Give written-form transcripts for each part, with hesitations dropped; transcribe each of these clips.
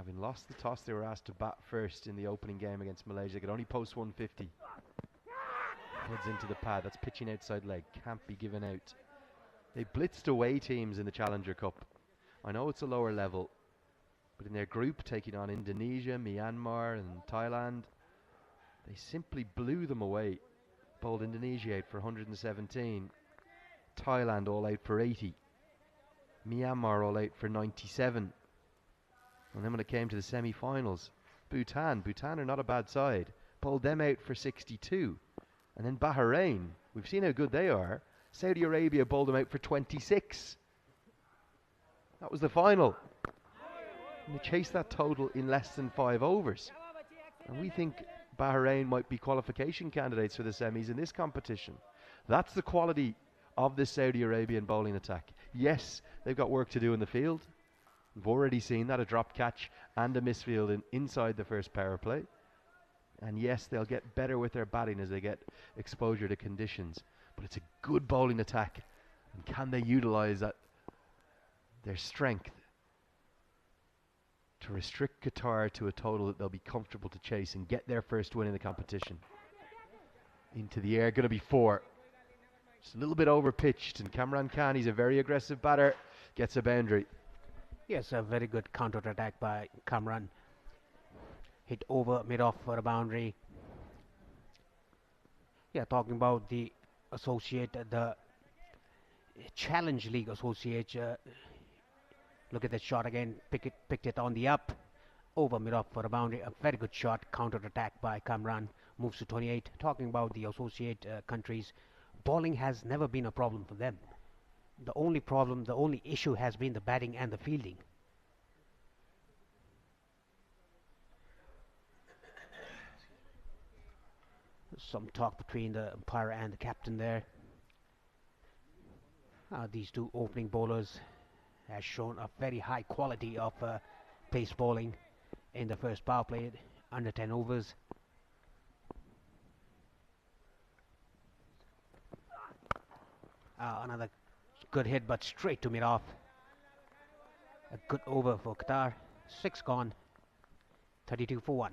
Having lost the toss, they were asked to bat first in the opening game against Malaysia. They could only post 150. Heads into the pad. That's pitching outside leg. Can't be given out. They blitzed away teams in the Challenger Cup. I know it's a lower level, but in their group, taking on Indonesia, Myanmar and Thailand, they simply blew them away. Bowled Indonesia out for 117. Thailand all out for 80. Myanmar all out for 97. And then when it came to the semi-finals, Bhutan are not a bad side, pulled them out for 62. And then Bahrain, we've seen how good they are. Saudi Arabia bowled them out for 26. That was the final. And they chased that total in less than 5 overs. And we think Bahrain might be qualification candidates for the semis in this competition. That's the quality of this Saudi Arabian bowling attack. Yes, they've got work to do in the field. We've already seen that, a drop catch and a misfield inside the first power play. And yes, they'll get better with their batting as they get exposure to conditions. But it's a good bowling attack. And can they utilise that, their strength, to restrict Qatar to a total that they'll be comfortable to chase and get their first win in the competition? Into the air, going to be 4. Just a little bit over pitched, and Kamran Khan, he's a very aggressive batter, gets a boundary. Yes, a very good counter attack by Kamran. Hit over mid-off for a boundary. Yeah, talking about the associate, the Challenge League associate. Look at that shot again. Picked it on the up. Over mid-off for a boundary. A very good shot. Counter attack by Kamran. Moves to 28. Talking about the associate countries, bowling has never been a problem for them. The only issue has been the batting and the fielding. Some talk between the umpire and the captain there. These two opening bowlers has shown a very high quality of pace bowling in the first power play, under 10 overs. Another good hit, but straight to mid-off. A good over for Qatar. 6 gone. 32 for 1.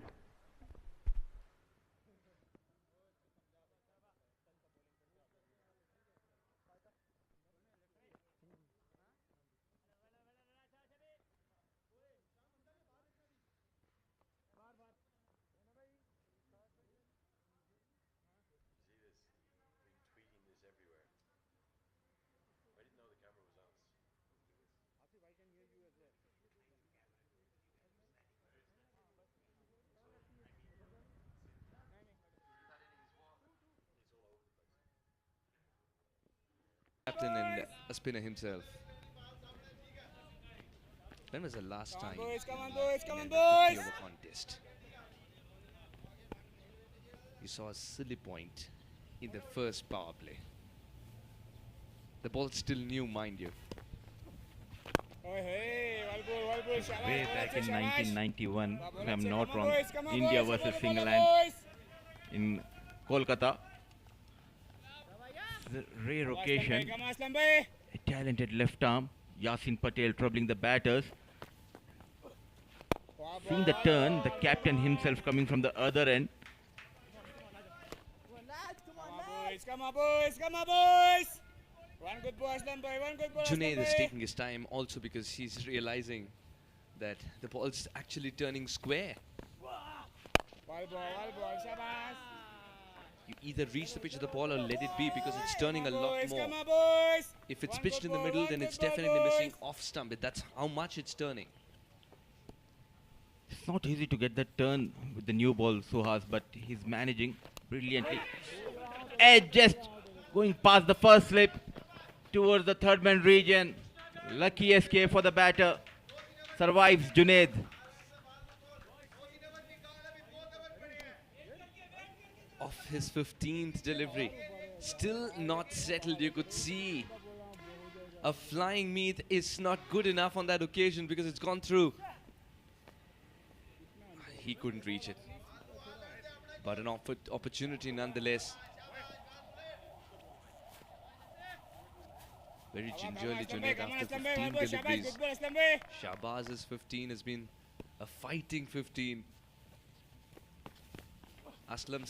Captain and a spinner himself. When was the last time in an 50-over contest you saw a silly point in the first power play? The ball's still new, mind you. Way back in 1991, if I'm not wrong, India versus England in Kolkata. The rare occasion, a talented left arm, Yasin Patel troubling the batters. Seeing the turn, the captain himself coming from the other end. Come on, boys! Come on, boys! One good boy, Slumboy, one good boy. Junaid is taking his time also because he's realizing that the ball's actually turning square. You either reach the pitch of the ball or let it be because it's turning a lot more. If it's pitched in the middle, then it's definitely missing off stump. That's how much it's turning. It's not easy to get that turn with the new ball, Suhas, but he's managing brilliantly. Edge just going past the first slip towards the third man region. Lucky escape for the batter. Survives Junaid. Off his 15th delivery. Still not settled, you could see. A flying meat is not good enough on that occasion because it's gone through. He couldn't reach it. But an opportunity nonetheless. Very gingerly Junaid after 15 deliveries. Shahbaz's 15 has been A fighting 15. Aslam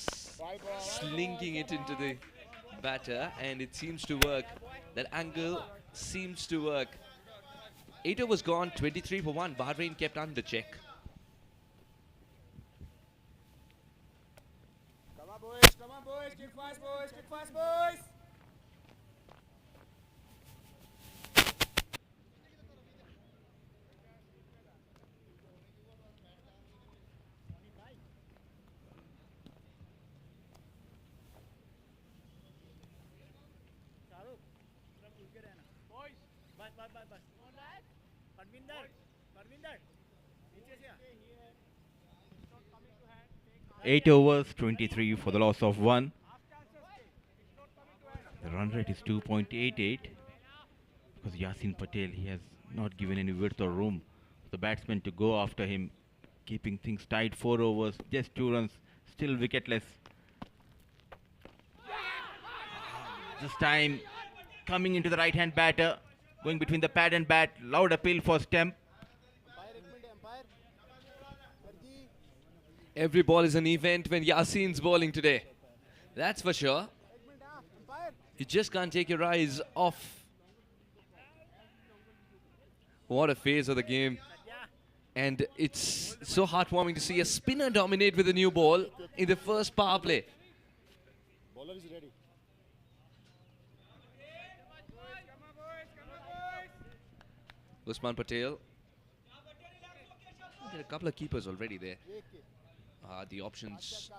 slinking it into the batter, and it seems to work. That angle seems to work. 8 overs gone, 23 for 1. Bahrain kept under check. Come on, boys. Come on, boys. Kick fast, boys. Kick fast, boys. Parvinder. 8 overs, 23 for the loss of 1. The run rate is 2.88 because Yasin Patel, he has not given any width or room for the batsman to go after him, keeping things tight. 4 overs, just 2 runs, still wicketless. This time coming into the right hand batter, going between the pad and bat. Loud appeal for stump. Every ball is an event when Yasin's bowling today. That's for sure. You just can't take your eyes off. What a phase of the game. And it's so heartwarming to see a spinner dominate with a new ball in the first power play. Bowler is ready. Usman Patel. There are a couple of keepers already there. The options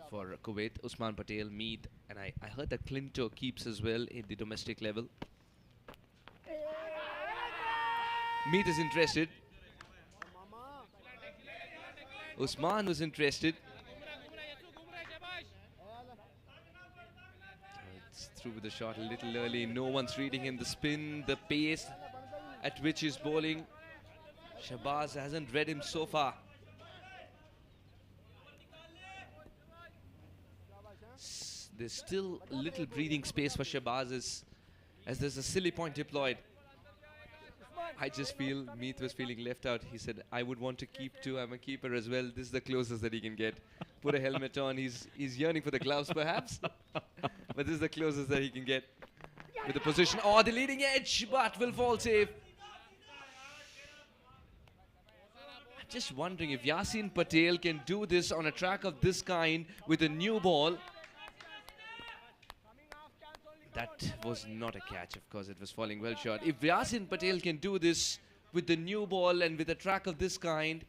for Kuwait, Usman Patel, Mead, and I heard that Clinto keeps as well in the domestic level. Mead is interested. Usman was interested. It's through with the shot a little early. No one's reading him. The spin, the pace at which he's bowling. Shahbaz hasn't read him so far. There's still a little breathing space for Shahbaz as there's a silly point deployed. I just feel Meet was feeling left out. He said, I would want to keep too. I'm a keeper as well. This is the closest that he can get. Put a helmet on. He's yearning for the gloves perhaps. But this is the closest that he can get with the position. Oh, the leading edge, but will fall safe. I'm just wondering if Yasin Patel can do this on a track of this kind with a new ball. That was not a catch, of course, it was falling well short. If Yasin Patel can do this with the new ball and with a track of this kind,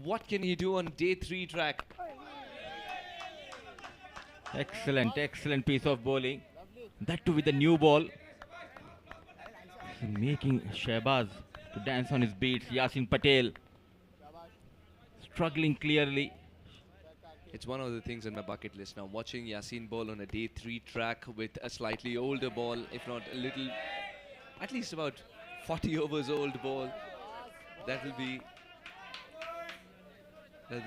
what can he do on day 3 track? Excellent, excellent piece of bowling. That too with the new ball. Making Shahbaz to dance on his beats. Yasin Patel struggling clearly. It's one of the things on my bucket list now, watching Yasin bowl on a day 3 track with a slightly older ball, if not a little, at least about 40 overs old ball. That'll be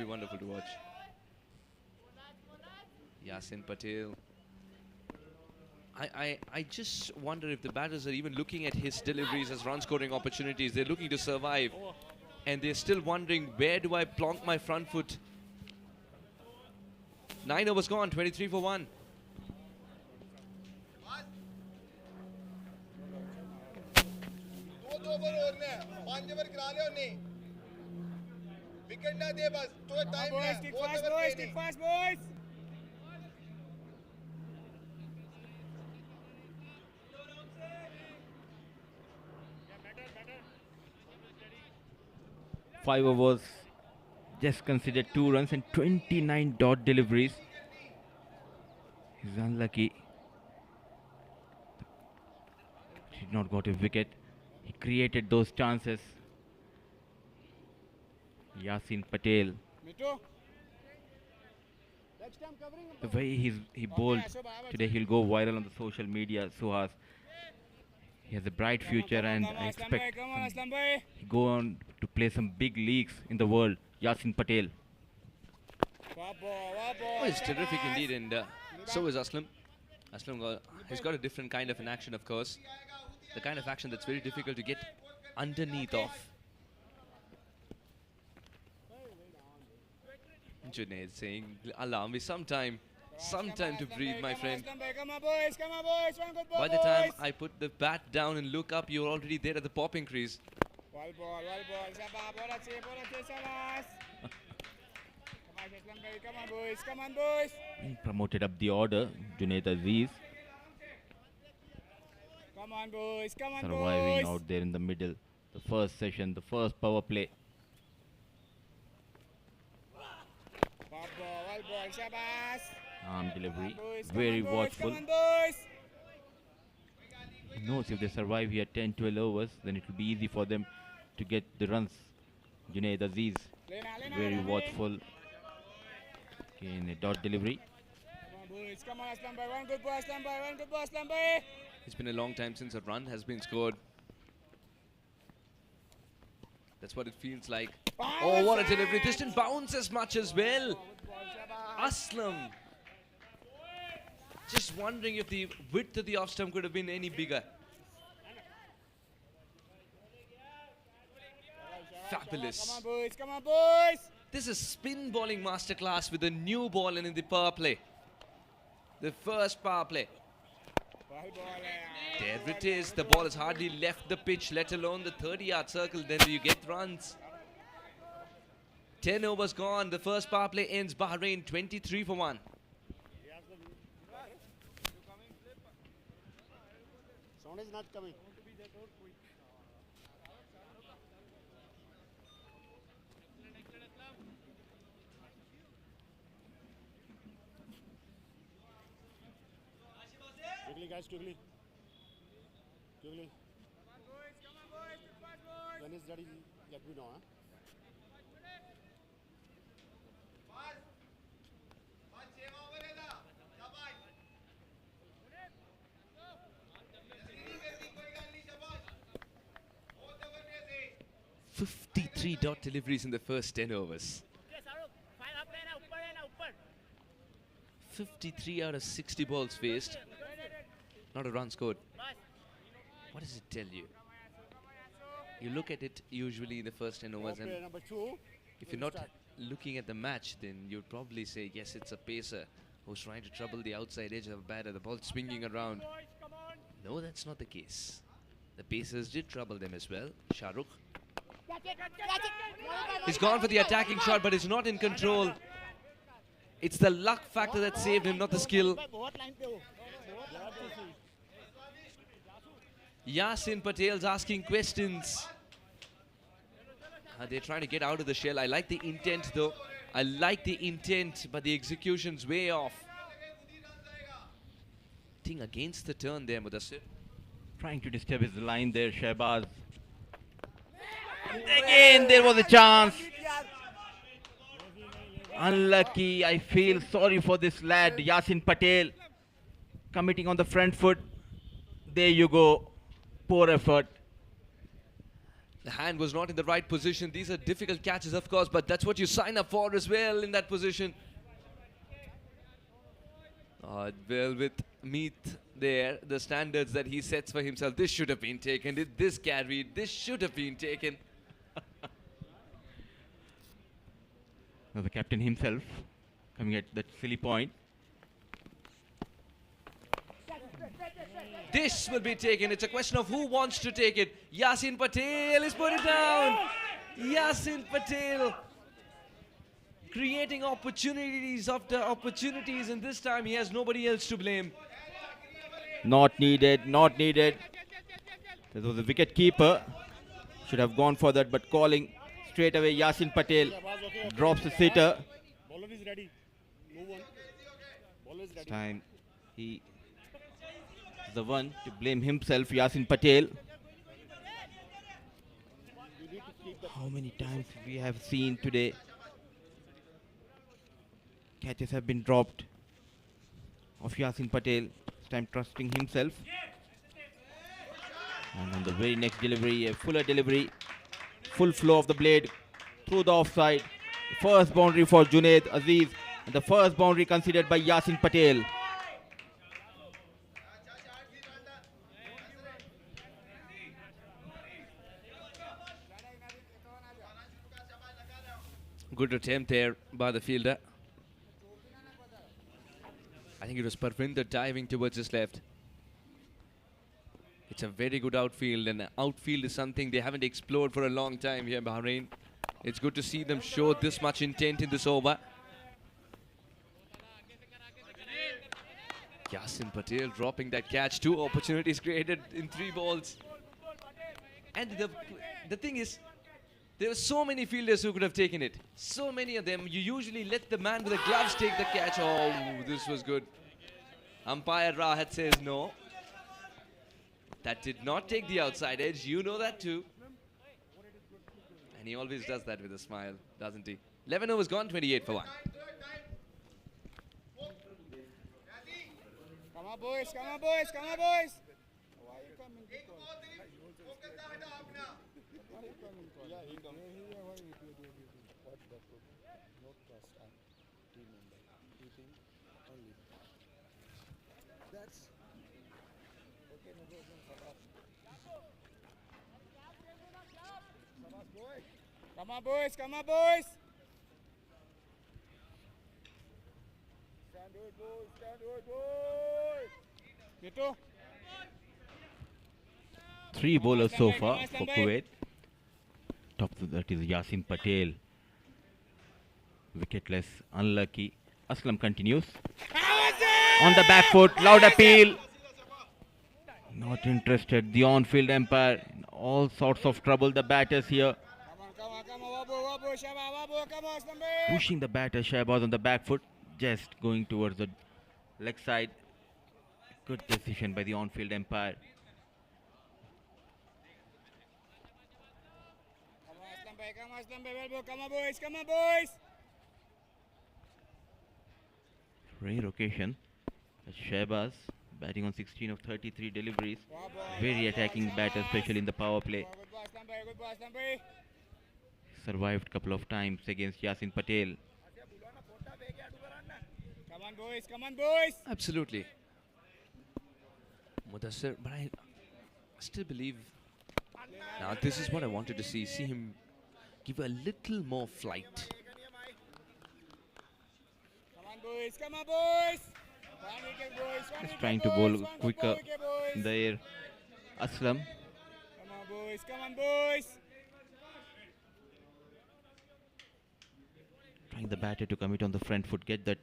wonderful to watch. Yasin Patel. I just wonder if the batters are even looking at his deliveries as run scoring opportunities. They're looking to survive and they're still wondering, where do I plonk my front foot? 9 overs gone, 23 for 1. Kick fast, boys. Kick fast, boys. Five overs, just considered 2 runs and 29 dot deliveries. He's unlucky. Did not got a wicket. He created those chances. Yasin Patel. The way he bowled today, he'll go viral on the social media. Suhas. He has a bright future, and I expect he go on to play some big leagues in the world. Yasin Patel. Oh, it's terrific indeed, and so is Aslam. Aslam has got a different kind of an action, of course. The kind of action that's very difficult to get underneath of. Junaid saying, allow me some time to breathe, my friend. Come on, boys. Come on, boys. One good ball, By the time boys. I put the bat down and look up, you're already there at the popping crease. Well ball. Shabab, bola Salas. Come on, boys. Come on, boys. He promoted up the order, Junaid Aziz, Come on, boys. Come on, surviving boys. out there in the middle. The first session, the first power play. Well ball, Shabas. Arm delivery, Boys, come very on, boys. watchful. Come on, boys. He knows if they survive here 10-12 overs, then it will be easy for them to get the runs. Junaid Aziz, very watchful. Again, a dot delivery. Come on, boys. Come on, Aslam bhai. One good ball, Aslam bhai. One good ball, Aslam bhai. It's been a long time since a run has been scored. That's what it feels like. Oh, what a delivery. This didn't bounce as much as well. Aslam. Just wondering if the width of the off stump could have been any bigger. Fabulous. Come on, boys. Come on, boys. This is spin bowling masterclass with a new ball and in the power play. The first power play. Well ball. There it is. The ball has hardly left the pitch, let alone the 30-yard circle. Then you get runs. 10 overs gone. The first power play ends. Bahrain 23 for 1. Sound is not coming. Quickly, guys, quickly. Quickly. When is ready, let me know. Huh? Fifty-three dot deliveries in the first 10 overs. 53 out of 60 balls faced. Not a run scored. What does it tell you? You look at it usually in the first 10 overs, and Number 2. if you're not looking at the match, then you'd probably say, yes, it's a pacer who's trying to trouble the outside edge of a batter. The ball's swinging around. No, that's not the case. The pacers did trouble them as well. Shahrukh. He's gone for the attacking shot, but is not in control. It's the luck factor that saved him, not the skill. Yasin Patel's asking questions. They're trying to get out of the shell. I like the intent though. I like the intent, but the execution's way off. Thing against the turn there, Mudassir. Trying to disturb his line there, Shahbaz. Again, there was a chance. Unlucky. I feel sorry for this lad, Yasin Patel. Committing on the front foot. There you go. Poor effort. The hand was not in the right position. These are difficult catches, of course, but that's what you sign up for as well in that position. Well, with Meet there, the standards that he sets for himself, this should have been taken. This carried, this should have been taken. Now the captain himself coming at that silly point. This will be taken. It's a question of who wants to take it. Yasin Patel is put it down. Yasin Patel creating opportunities after opportunities, and this time he has nobody else to blame. Not needed, not needed. This was a wicket keeper. Should have gone for that, but calling straight away. Yasin Patel drops the sitter. Bowler is ready. Move on. Bowler is This ready. time he is the one to blame himself, Yasin Patel. How many times we have seen today catches have been dropped of Yasin Patel. This time trusting himself. And on the very next delivery, a fuller delivery. Full flow of the blade through the offside. First boundary for Junaid Aziz. And the first boundary considered by Yasin Patel. good attempt there by the fielder. I think it was Parvinder diving towards his left. It's a very good outfield, and outfield is something they haven't explored for a long time here in Bahrain. It's good to see them show this much intent in this over. Yasin Patel dropping that catch. 2 opportunities created in 3 balls. And the thing is, there were so many fielders who could have taken it. So many of them. You usually let the man with the gloves take the catch. Oh, this was good. Umpire Rahat says no. That did not take the outside edge. You know that too. And he always does that with a smile, doesn't he? 11 overs gone, 28 for 1. Come on, boys. Come on, boys. Come on, boys. Why are you coming? Why are you coming? Yeah, he comes. Yeah, why you do what that would not trust and team member. Eating only. That's okay. No problem. Come on, boys. Come on, boys. Stand good, boys. Stand good, boys. Gitu. 3 bowlers so far for Kuwait. Top of that is Yasin Patel. Wicketless, unlucky. Aslam continues. On the back foot, loud appeal. Not interested. The on-field umpire. All sorts of trouble. The batters here. Come on, Wabu, Shaba, Wabu, come on, Slambi. Pushing the batter, Shahbaz on the back foot. Just going towards the leg side. Good decision by the on-field umpire. Come on, Slambi, come on, boys, come on, boys. Rare occasion. Shahbaz batting on 16 of 33 deliveries. Very attacking batter, especially in the power play. Good boy, Slambi, good boy, Slambi. Survived couple of times against Yasin Patel. Come on, boys, come on, boys. Absolutely. Mudassir, but I still believe. Now this is what I wanted to see. See him give a little more flight. Come on, boys, come on, boys. One wicket, boys, one He's wicket, trying to boys, bowl one quicker wicket, boys. in the air. Aslam Come on, boys, come on, boys. trying the batter to commit on the front foot. Get that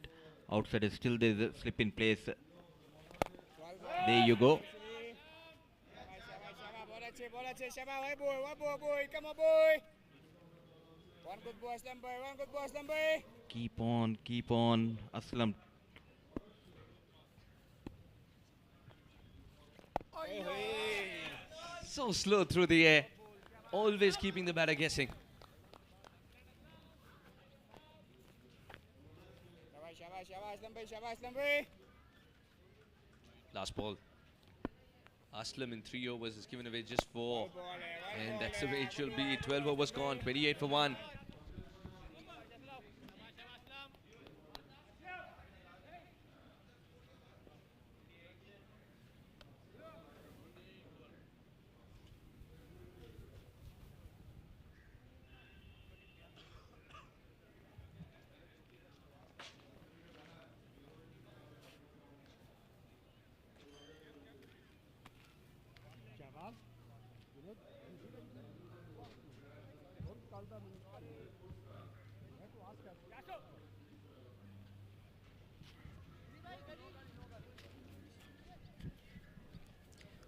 outside. Is still there's a slip in place. There you go. Shaba, boy, boy, come on, boy. One good boy, Slambi, one good boy, Slambi. Keep on. Aslam So slow through the air. Always keeping the batter guessing. Shaba, Slambi. Last ball. Aslam in 3 overs has given away just 4. And that's the way it should be. 12 overs gone, 28 for 1.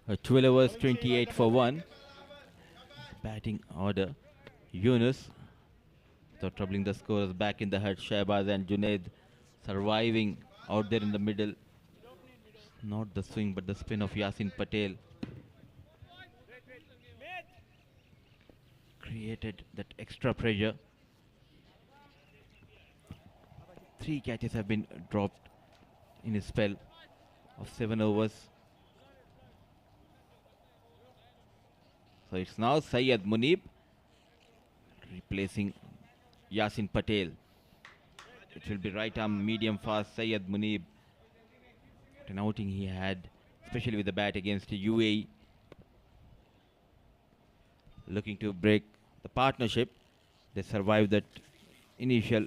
A 12 overs, 28 for 1. Batting order. Yunus, without troubling the scores, back in the hut. Shahbaz and Junaid surviving out there in the middle. Not the swing, but the spin of Yasin Patel. Created that extra pressure. 3 catches have been dropped in his spell of 7 overs. So it's now Syed Munib replacing Yasin Patel. It will be right arm medium fast Syed Munib. What an outing he had, especially with the bat against UAE. Looking to break the partnership. They survived that initial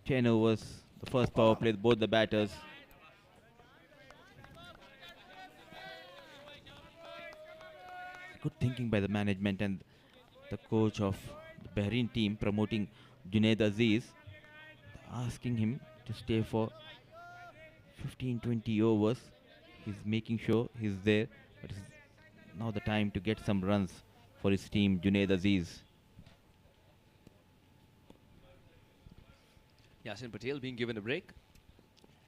10 overs, the first power play, both the batters. Good thinking by the management and the coach of the Bahrain team promoting Junaid Aziz, asking him to stay for 15-20 overs. He's making sure he's there, but it's now the time to get some runs for his team, Junaid Aziz. Yasin Patel being given a break.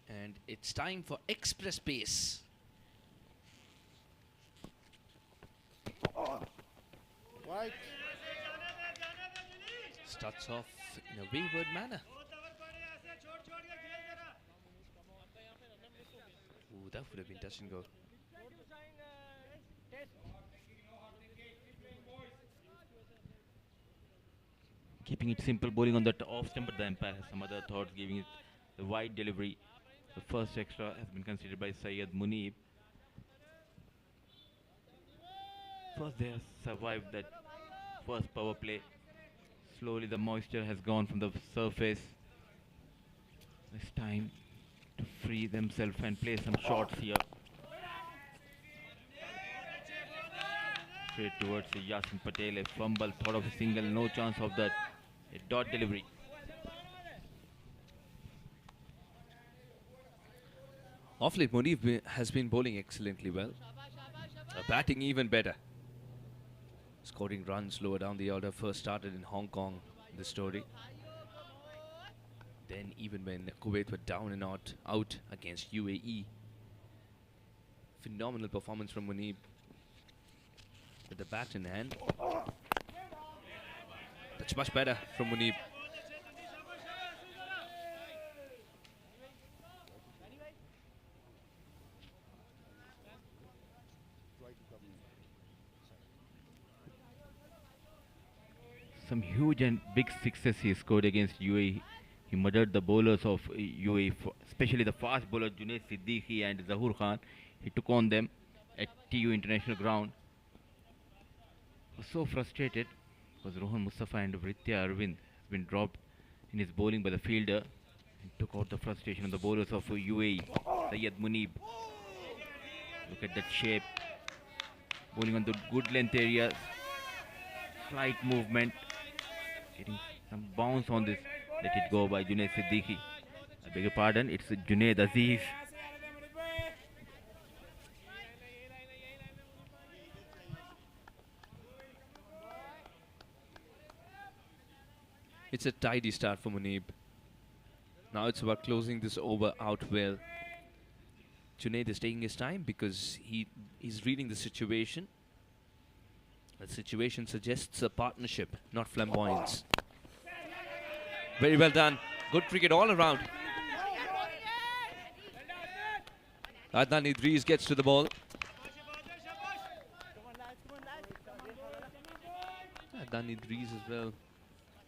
And it's time for express pace. White. Starts off in a wayward manner. Ooh, that would have been touch and go. Keeping it simple, bowling on that off stump, but the umpire has some other thoughts, giving it the wide delivery. The first extra has been considered by Syed Munib. First they have survived that first power play. Slowly the moisture has gone from the surface. It's time to free themselves and play some shots here. Straight towards the Yasin Patel, a fumble, thought of a single, no chance of that. A dot delivery. Off late, Munib has been bowling excellently well. Batting even better. Scoring runs lower down the order. First started in Hong Kong, the story. Then even when Kuwait were down and out against UAE. Phenomenal performance from Munib. With the bat in hand. That's much better from Munib. Some huge and big sixes he scored against UAE. He murdered the bowlers of UAE, especially the fast bowler Junaid Siddiqui and Zahoor Khan. He took on them at TU International Ground. Was so frustrated because Rohan Mustafa and Vritya Arvind has been dropped in his bowling by the fielder and took out the frustration of the bowlers of UAE. Syed Munib. Look at that shape. Bowling on the good length areas. Slight movement. Getting some bounce on this. Let it go by Junaid Siddiqui. I beg your pardon, it's Junaid Aziz. It's a tidy start for Munib. Now it's about closing this over out well. Junaid is taking his time because he's reading the situation. The situation suggests a partnership, not flamboyance. Very well done. Good cricket all around. Adnan Idris gets to the ball. Adnan Idris as well.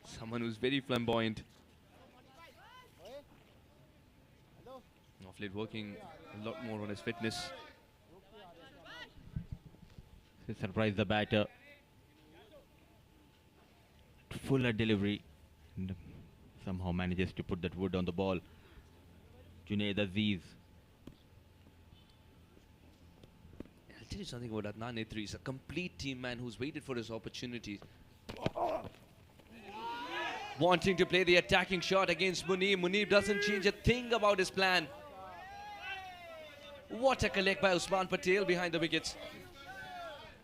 Someone who's very flamboyant. Off late working a lot more on his fitness. He surprised the batter. Fuller delivery. And somehow manages to put that wood on the ball. Junaid Aziz. I'll tell you something about Adnan Idris, a complete team man who's waited for his opportunity. Wanting to play the attacking shot against Munib. Munib doesn't change a thing about his plan. What a collect by Usman Patel behind the wickets.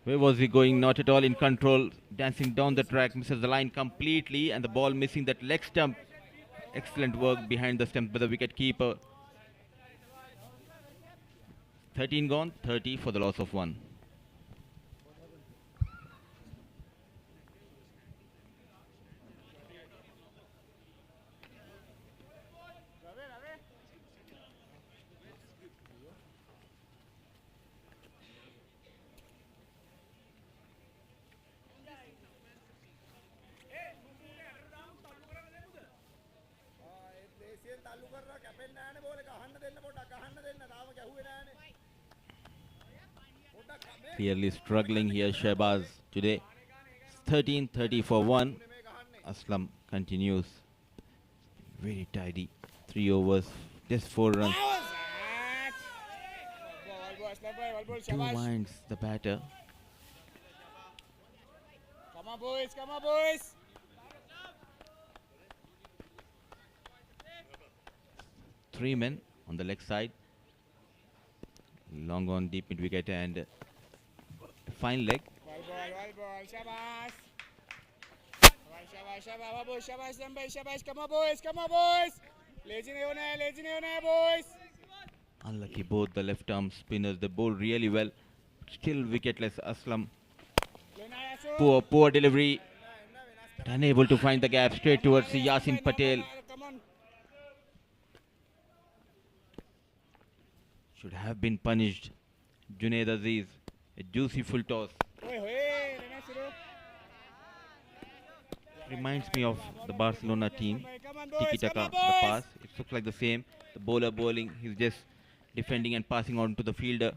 Where was he going? Not at all in control. Dancing down the track, misses the line completely, and the ball missing that leg stump. Excellent work behind the stump by the wicket keeper. 13 gone, 30 for the loss of 1. Clearly struggling here, Shehbaz today. 13-30 for 1. Aslam continues. Very tidy. 3 overs, just 4 runs. Two minds the batter. Come on, boys, come on, boys. 3 men on the leg side. Long on deep mid wicket and a fine leg. Ball, shabash. Shabash, shabash, come on, boys. Lazy nahi hona hai, boys. Unlucky both the left arm spinners. They bowl really well. Still wicketless Aslam. Poor delivery. But unable to find the gap. Straight towards Yasin Patel. Come on. Should have been punished. Junaid Aziz. A juicy full toss. Reminds me of the Barcelona team. Tiki-taka, the pass. It looks like the same. The bowler bowling. He's just defending and passing on to the fielder.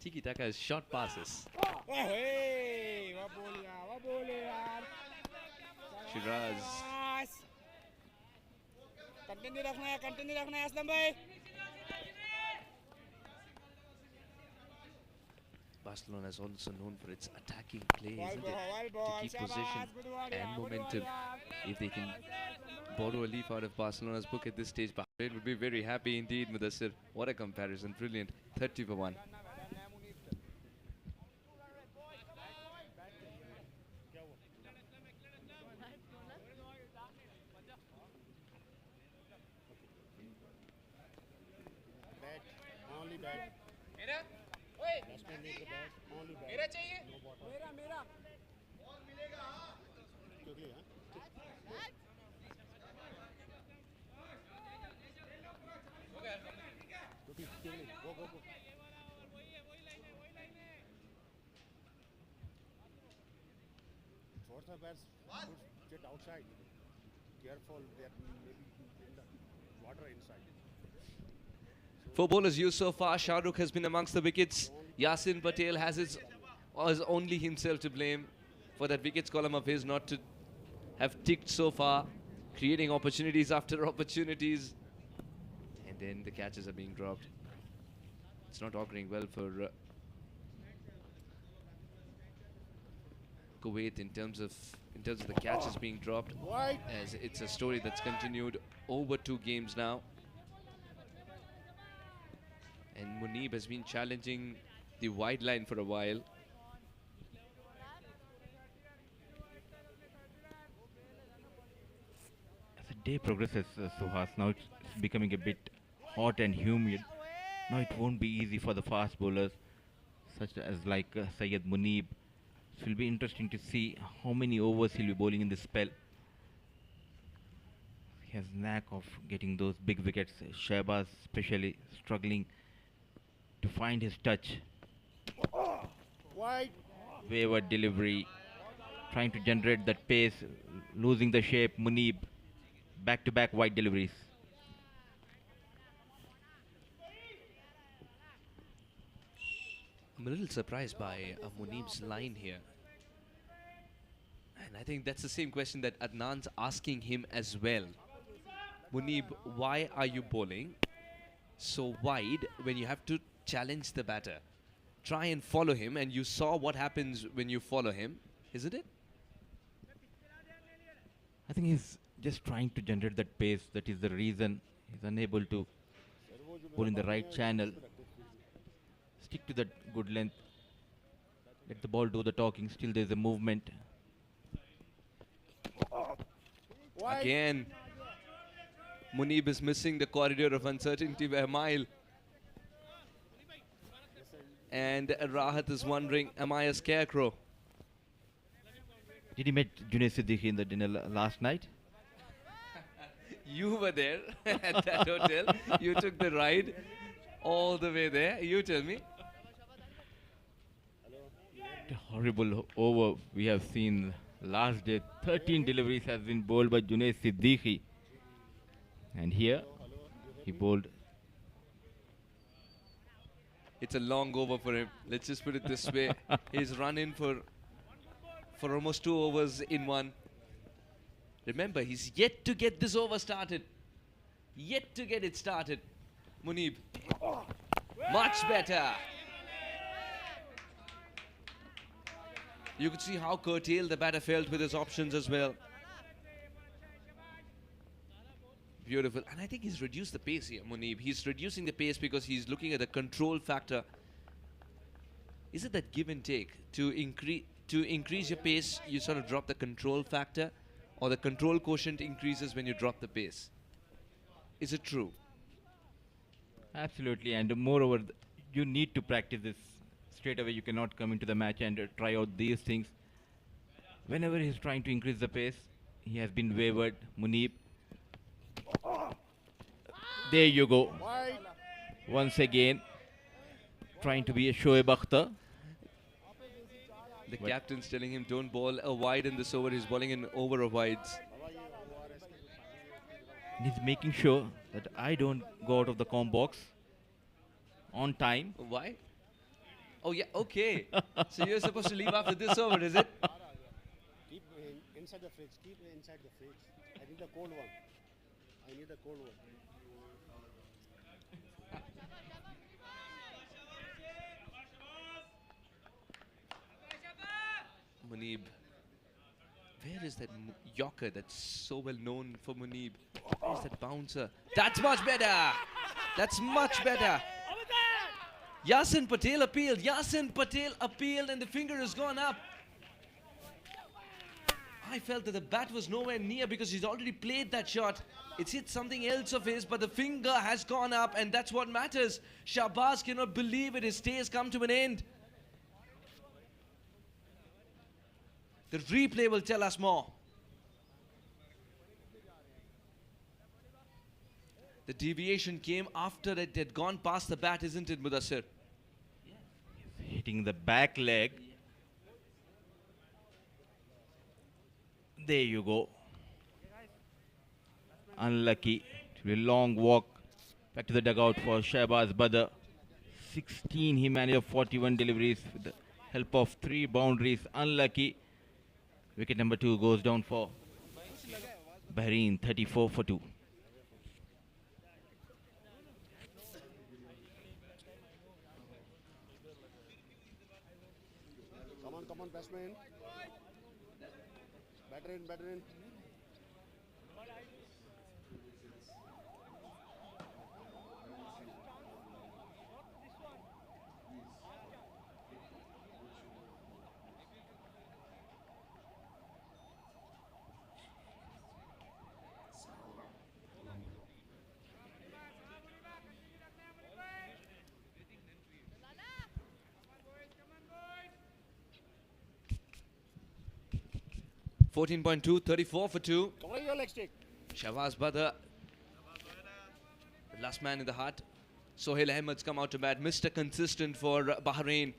Tiki-taka is short passes. Shiraz. Continue rakhna hai Aslam bhai. Barcelona is also known for its attacking play, isn't it? To keep possession and momentum. If they can borrow a leaf out of Barcelona's book at this stage, Bahrain would be very happy indeed, Mudassir. What a comparison. Brilliant. 30 for 1. Bat, only bat. Batsman needs the bat, only bat. No bottom. Quickly, huh? Quickly, go. Force the bats, sit outside. Careful, there may be in the water inside. 4 bowlers used so far. Shahrukh has been amongst the wickets. Yasin Patel has only himself to blame for that wickets column of his not to have ticked so far, creating opportunities after opportunities. And then the catches are being dropped. It's not auguring well for Kuwait in terms of the catches being dropped, as it's a story that's continued over 2 games now. And Munib has been challenging the wide line for a while. As the day progresses, Suhas, now it's becoming a bit hot and humid. Now it won't be easy for the fast bowlers, such as like Syed Munib. It will be interesting to see how many overs he'll be bowling in this spell. He has knack of getting those big wickets. Shahbaz especially struggling to find his touch. Wide. Wayward delivery, trying to generate that pace, losing the shape. Munib, back-to-back wide deliveries. I'm a little surprised by Munib's line here. And I think that's the same question that Adnan's asking him as well. Munib, why are you bowling so wide when you have to challenge the batter? Try and follow him, and you saw what happens when you follow him, isn't it? I think he's just trying to generate that pace. That is the reason he's unable to bowl in the right channel. Stick to that good length. Let the ball do the talking. Still there's a movement. Again, Munib is missing the corridor of uncertainty by a mile. And Rahat is wondering, am I a scarecrow? Did he meet Junaid Siddiqui in the dinner last night? You were there at that hotel. You took the ride all the way there. You tell me. A horrible over we have seen last day. 13 deliveries has been bowled by Junaid Siddiqui. And here, he bowled. It's a long over for him. Let's just put it this way. He's run in for almost 2 overs in one. Remember, he's yet to get this over started. Yet to get it started. Munib. Much better. You could see how curtailed the batter felt with his options as well. Beautiful. And I think he's reduced the pace here, Munib. He's reducing the pace because he's looking at the control factor. Is it that give and take? To increase your pace, you sort of drop the control factor, or the control quotient increases when you drop the pace? Is it true? Absolutely, and moreover, you need to practice this straight away. You cannot come into the match and try out these things. Whenever he's trying to increase the pace, he has been wavered. Munib. There you go. Once again, trying to be a Shoaib Akhtar. The captain's telling him don't bowl a wide in this over. He's bowling in over of wides. He's making sure that I don't go out of the comp box on time. Why? Oh yeah, okay. So you're supposed to leave after this over, is it? Keep inside the fridge. Keep inside the fridge. I need the cold one. I need the cold one. Munib. Where is that Yorker that's so well known for Munib? Where's that bouncer? That's much better. That's much better. Yasin Patel appealed. Yasin Patel appealed and the finger has gone up. I felt that the bat was nowhere near because he's already played that shot. It's hit something else of his, but the finger has gone up and that's what matters. Shahbaz cannot believe it. His stay has come to an end. The replay will tell us more. The deviation came after it had gone past the bat, isn't it, Mudassir? Hitting the back leg. There you go. Unlucky. It will be a long walk back to the dugout for Shahbaz Badr. 16 he managed of 41 deliveries with the help of 3 boundaries. Unlucky. Wicket number 2 goes down for Bahrain, 34 for 2. Come on, batsman. Batter in, batter in. .2, 34 for 2. Come on, your leg stick. Shahbaz Badr, the last man in the hut. Sohail Ahmed's come out to bat. Mr. Consistent for Bahrain.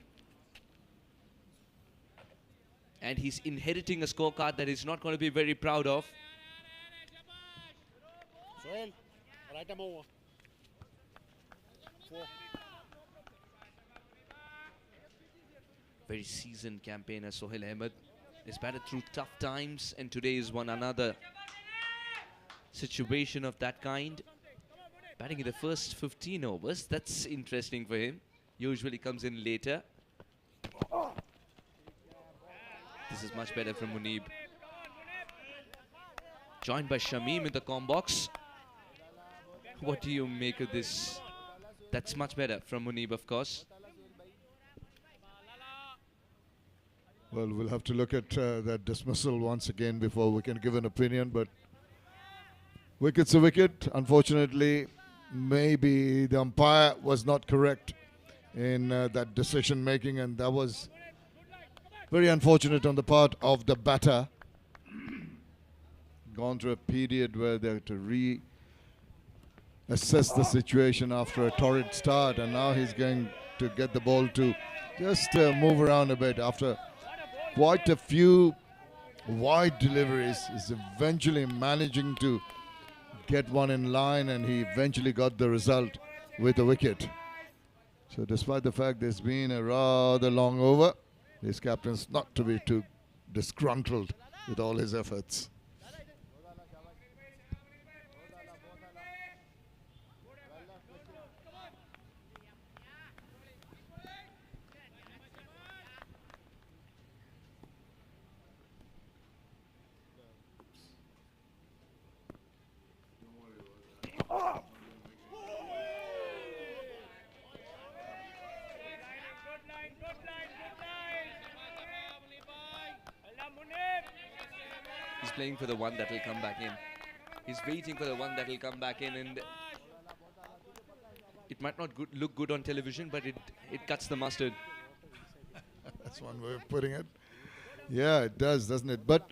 And he's inheriting a scorecard that he's not going to be very proud of. Sohail, right arm over. 4. Very seasoned campaigner, Sohail Ahmed. He's batted through tough times, and today is one another situation of that kind. Batting in the first 15 overs, that's interesting for him. Usually comes in later. This is much better from Munib. Joined by Shamim in the comp box. What do you make of this? That's much better from Munib, of course. Well, we'll have to look at that dismissal once again before we can give an opinion, but wicket's a wicket. Unfortunately, maybe the umpire was not correct in that decision making, and that was very unfortunate on the part of the batter. Gone through a period where they have to reassess the situation after a torrid start, and now he's going to get the ball to just move around a bit after quite a few wide deliveries. Is eventually managing to get one in line, and he eventually got the result with a wicket. So despite the fact there's been a rather long over, his captain's not to be too disgruntled with all his efforts. He's playing for the one that will come back in. He's waiting for the one that will come back in, and it might not look good on television, but it cuts the mustard. That's one way of putting it. Yeah, it does, doesn't it? But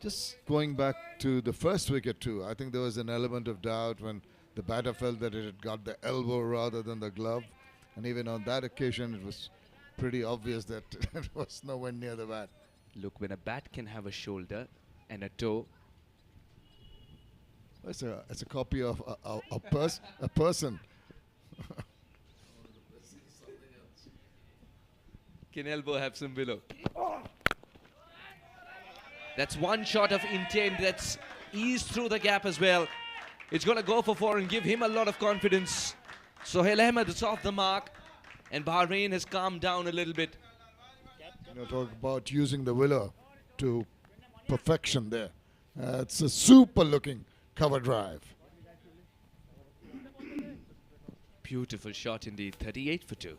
just going back to the first wicket too, I think there was an element of doubt when the batter felt that it had got the elbow rather than the glove. And even on that occasion, it was pretty obvious that it was nowhere near the bat. Look, when a bat can have a shoulder and a toe, It's a copy of a person. can elbow have some below. That's one shot of intent that's eased through the gap as well. It's going to go for 4 and give him a lot of confidence. Sohail Ahmed is off the mark, and Bahrain has calmed down a little bit. You know, talk about using the willow to perfection there. It's a super looking cover drive. Beautiful shot indeed, 38 for 2.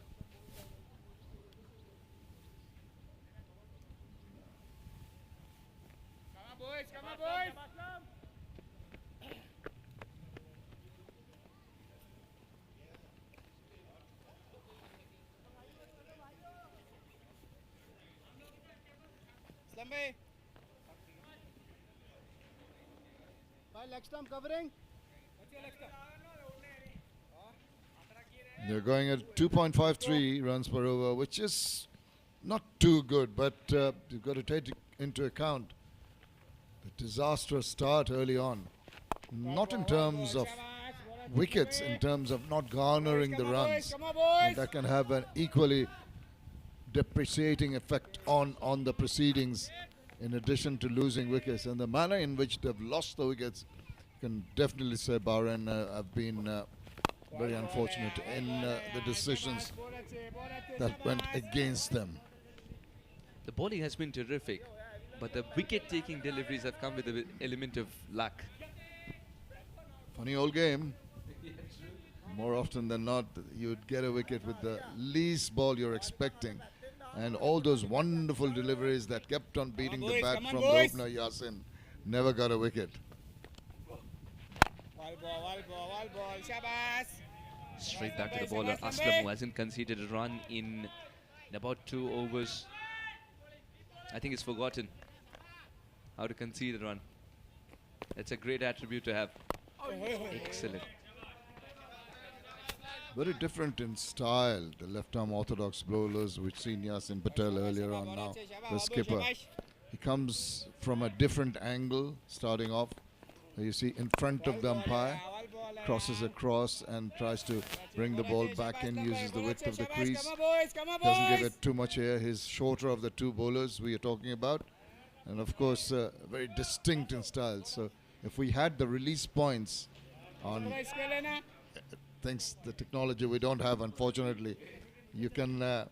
Covering. They're going at 2.53 runs per over, which is not too good, but you've got to take into account the disastrous start early on. Not in terms of wickets, in terms of not garnering the runs. And that can have an equally depreciating effect on the proceedings, in addition to losing wickets. And the manner in which they've lost the wickets, can definitely say Bahrain have been very unfortunate in the decisions that went against them. The bowling has been terrific, but the wicket-taking deliveries have come with an element of luck. Funny old game. More often than not, you'd get a wicket with the least ball you're expecting. And all those wonderful deliveries that kept on beating the bat from the opener, Yasin, never got a wicket. Straight back to the bowler, Aslam, who hasn't conceded a run in about 2 overs. I think he's forgotten how to concede a run. That's a great attribute to have. Excellent. Very different in style, the left-arm orthodox bowlers, we've seen Yasin Patel earlier on now, the skipper. He comes from a different angle, starting off. You see in front of the umpire, crosses across and tries to bring the ball back in, uses the width of the crease. Doesn't give it too much air. He's shorter of the 2 bowlers we are talking about. And of course, very distinct in style. So if we had the release points on things, the technology we don't have, unfortunately, you can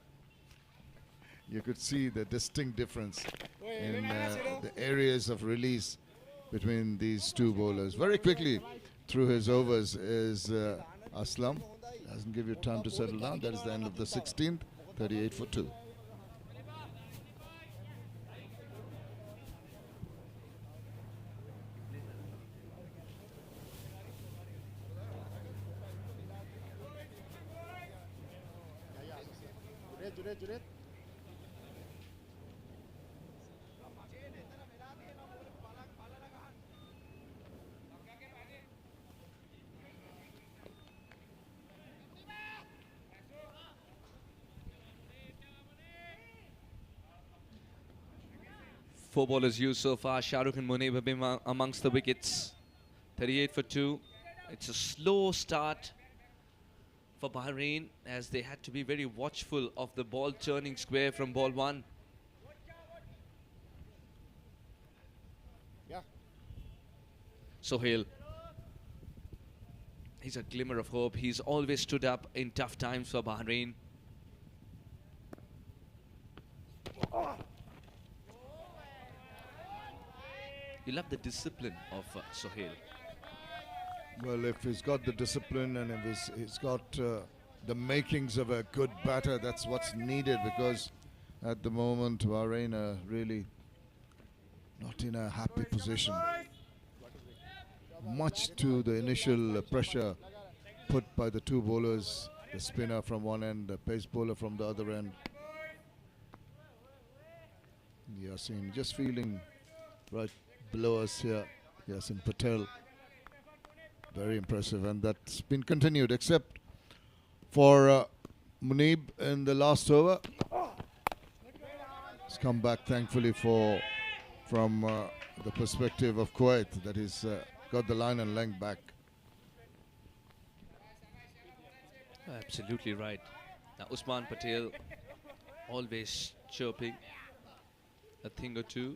you could see the distinct difference in the areas of release between these 2 bowlers. Very quickly through his overs is Aslam. Doesn't give you time to settle down. That is the end of the 16th, 38 for 2. Juret. 4 bowlers used so far. Shahrukh and Munib have been amongst the wickets. 38 for 2. It's a slow start for Bahrain, as they had to be very watchful of the ball turning square from ball 1. Yeah. Sohail. He's a glimmer of hope. He's always stood up in tough times for Bahrain. You love the discipline of Sohail. Well, if he's got the discipline and if he's got the makings of a good batter, that's what's needed, because at the moment Bahrain are really not in a happy position. Much to the initial pressure put by the two bowlers, the spinner from one end, the pace bowler from the other end. Yasin just feeling right below us here. Yasin Patel. Very impressive, and that's been continued except for Munib in the last over. He's come back thankfully from the perspective of Kuwait, that he's got the line and length back. Absolutely right. Now Usman Patel always chirping a thing or two.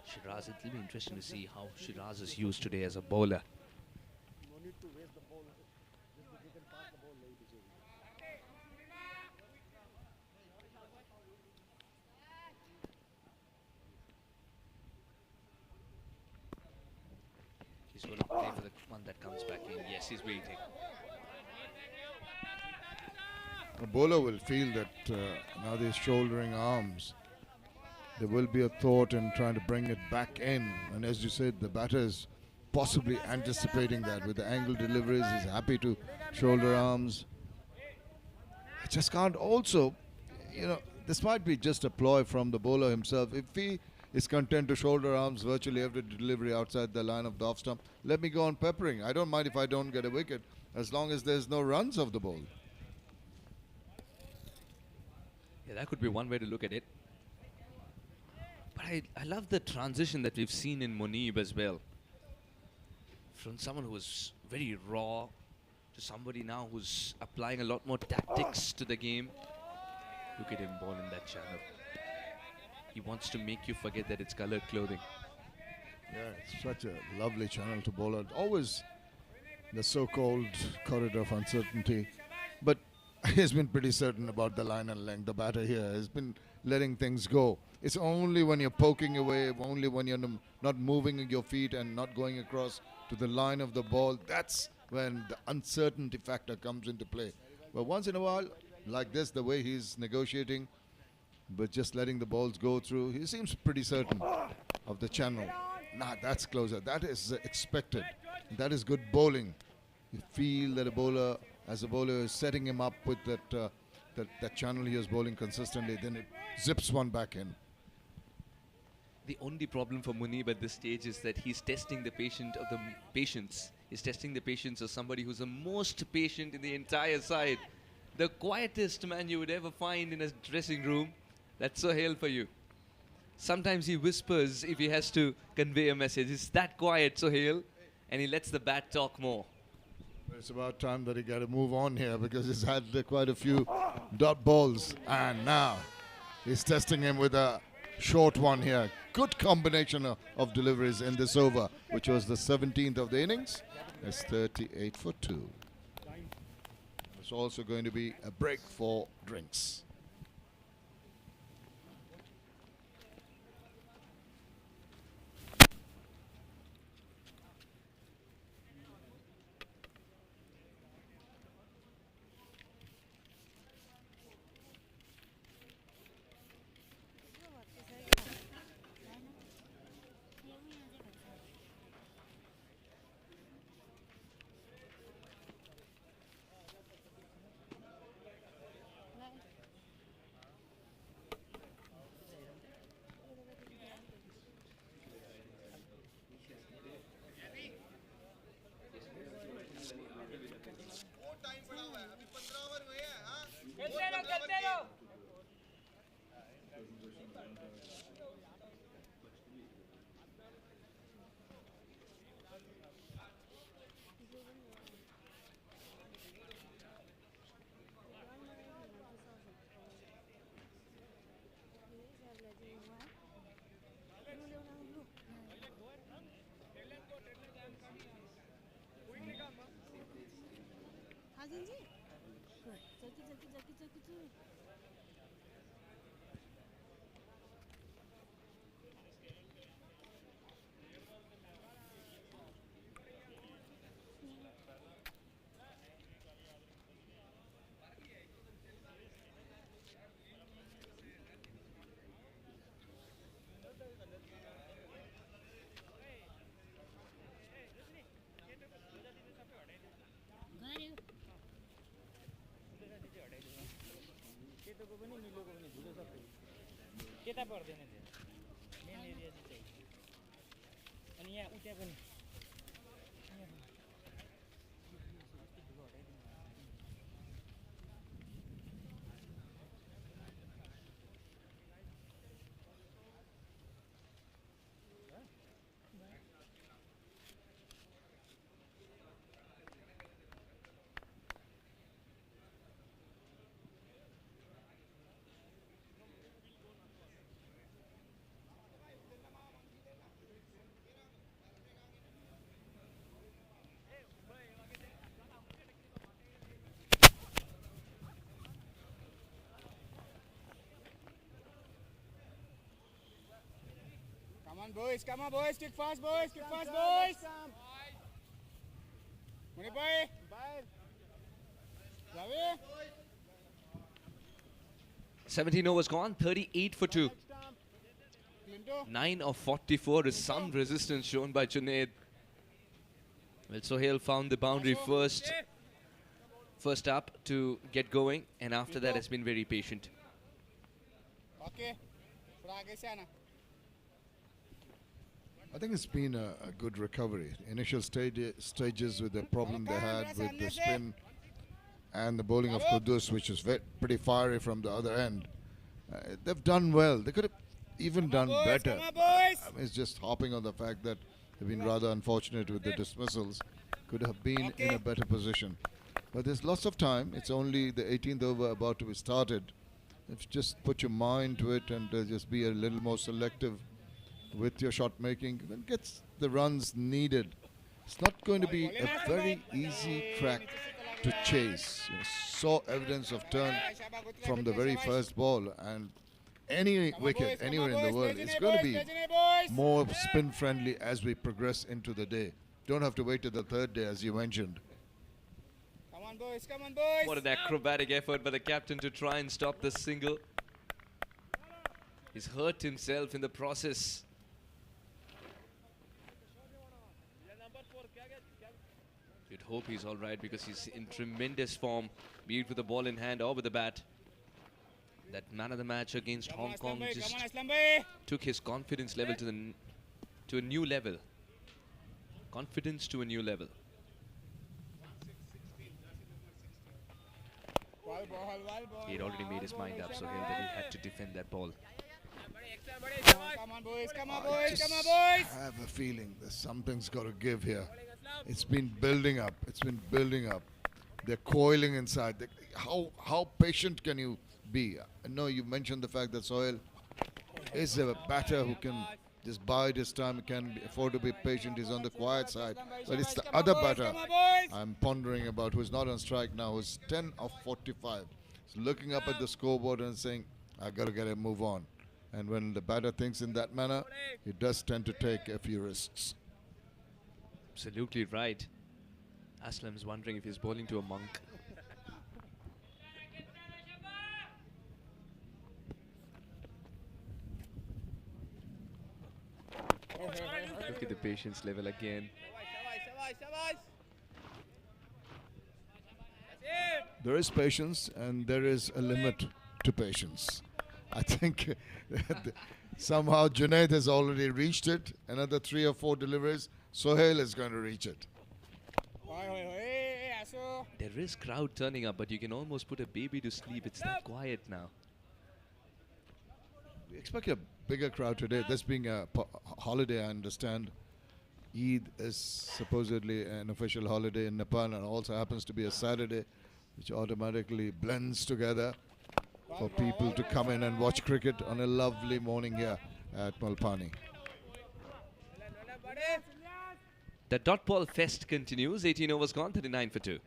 Shiraz, it will be interesting to see how Shiraz is used today as a bowler. No need to waste the ball. Just they can pass the ball late. He's going to play for the one that comes back in. Yes, he's waiting. The bowler will feel that now they're shouldering arms. There will be a thought in trying to bring it back in. And as you said, the batter is possibly anticipating that. With the angle deliveries, he's happy to shoulder arms. I just can't also, this might be just a ploy from the bowler himself. If he is content to shoulder arms virtually every delivery outside the line of the off stump, let me go on peppering. I don't mind if I don't get a wicket, as long as there's no runs of the ball. Yeah, that could be one way to look at it. But I love the transition that we've seen in Munib as well. From someone who was very raw to somebody now who's applying a lot more tactics to the game. Look at him ball in that channel. He wants to make you forget that it's colored clothing. Yeah, it's such a lovely channel to bowl at. Always the so-called corridor of uncertainty. But he's been pretty certain about the line and length. The batter here has been letting things go. It's only when you're poking away, only when you're not moving your feet and not going across to the line of the ball, that's when the uncertainty factor comes into play. But once in a while, like this, the way he's negotiating, but just letting the balls go through, he seems pretty certain of the channel. Nah, that's closer. That is expected. That is good bowling. You feel that as a bowler is setting him up with that channel he is bowling consistently, then it zips one back in. The only problem for Munib at this stage is that he's testing the patience. He's testing the patience of somebody who's the most patient in the entire side. The quietest man you would ever find in a dressing room. That's Sohail for you. Sometimes he whispers if he has to convey a message. It's that quiet, Sohail, and he lets the bat talk more. It's about time that he got to move on here, because he's had quite a few dot balls, and now he's testing him with a short one here. Good combination of deliveries in this over, which was the 17th of the innings. It's 38 for 2. It's also going to be a break for drinks. यता पर्दैन त्यो main area चाहिँ त्यही अनि यहाँ उता पनि Come on, boys, kick fast, boys, boys. Money boy. Javi. 17 overs gone, 38 for 2. 9 of 44 is some resistance shown by Junaid. Well, Sohail found the boundary first up to get going, and after that has been very patient. Okay. I think it's been a good recovery. Initial stages with the problem they had with the spin and the bowling of Kudus, which is pretty fiery from the other end. They've done well. They could have even done better. It's just hopping on the fact that they've been rather unfortunate with the dismissals. Could have been in a better position. But there's lots of time. It's only the 18th over about to be started. If you just put your mind to it and just be a little more selective with your shot making, then gets the runs needed. It's not going to be a very easy track to chase. You saw evidence of turn from the very first ball, and any wicket anywhere in the world is going to be more spin friendly as we progress into the day. Don't have to wait till the third day, as you mentioned. Come on, boys. What an acrobatic effort by the captain to try and stop the single. He's hurt himself in the process. You'd hope he's all right because he's in tremendous form, be it with the ball in hand or with the bat. That man of the match against Hong Kong just took his confidence level to a new level. Confidence to a new level. He had already made his mind up, so he had to defend that ball. Come on, boys. I have a feeling that something's got to give here. It's been building up. They're coiling inside. How patient can you be? I know you mentioned the fact that Sohail is a batter who can just bide his time, he can afford to be patient, he's on the quiet side. But it's the other batter I'm pondering about, who's not on strike now, who's 10 of 45. He's looking up at the scoreboard and saying, I got to get a move on. And when the batter thinks in that manner, he does tend to take a few risks. Absolutely right. Aslam's wondering if he's bowling to a monk. Look at the patience level again. There is patience and there is a limit to patience. I think somehow Junaid has already reached it. Another 3 or 4 deliveries, Sohail is going to reach it. There is crowd turning up, but you can almost put a baby to sleep. It's that quiet now. We expect a bigger crowd today. This being a holiday, I understand. Eid is supposedly an official holiday in Nepal and also happens to be a Saturday, which automatically blends together for people to come in and watch cricket on a lovely morning here at Malpani. The dot ball fest continues. 18 overs gone, 39 for 2.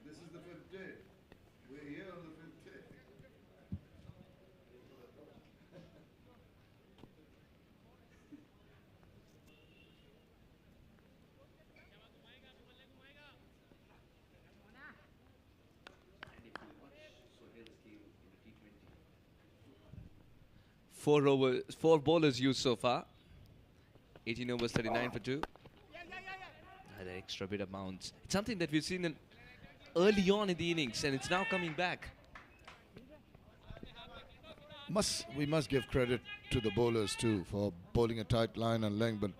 This is the 5th day. We're here on the Four bowlers used so far. 18 overs, 39 for 2. And an extra bit of bounce. It's something that we've seen early on in the innings, and it's now coming back. We must give credit to the bowlers too for bowling a tight line and length, but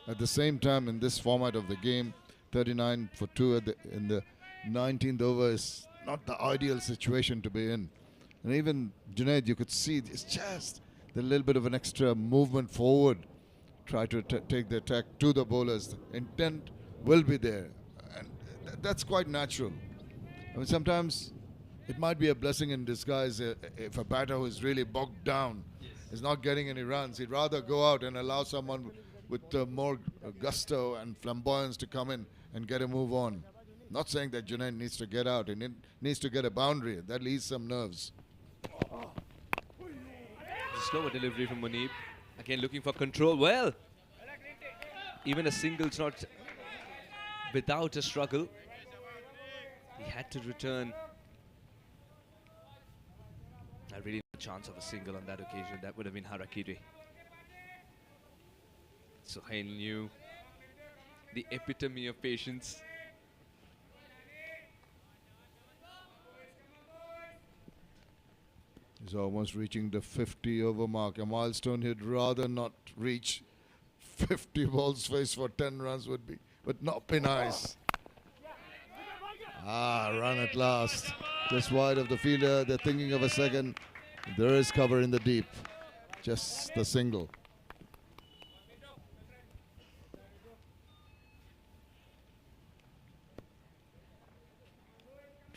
at the same time in this format of the game, 39 for 2 in the 19th over is not the ideal situation to be in. And even Junaid, you could see it's just the little bit of an extra movement forward, try to take the attack to the bowlers. The intent will be there, and that's quite natural. I mean, sometimes it might be a blessing in disguise if a batter who is really bogged down is not getting any runs. He'd rather go out and allow someone with more gusto and flamboyance to come in and get a move on. Not saying that Junaid needs to get out and needs to get a boundary. That'll ease some nerves. Slower delivery from Munib. Again looking for control. Well, even a single's not without a struggle. He had to return. I really no chance of a single on that occasion. That would have been harakiri. Sohail knew the epitome of patience. He's almost reaching the 50 over mark, a milestone he'd rather not reach. 50 balls faced for 10 runs would not be nice. Run at last. Just wide of the fielder. They're thinking of a second. There is cover in the deep. Just the single.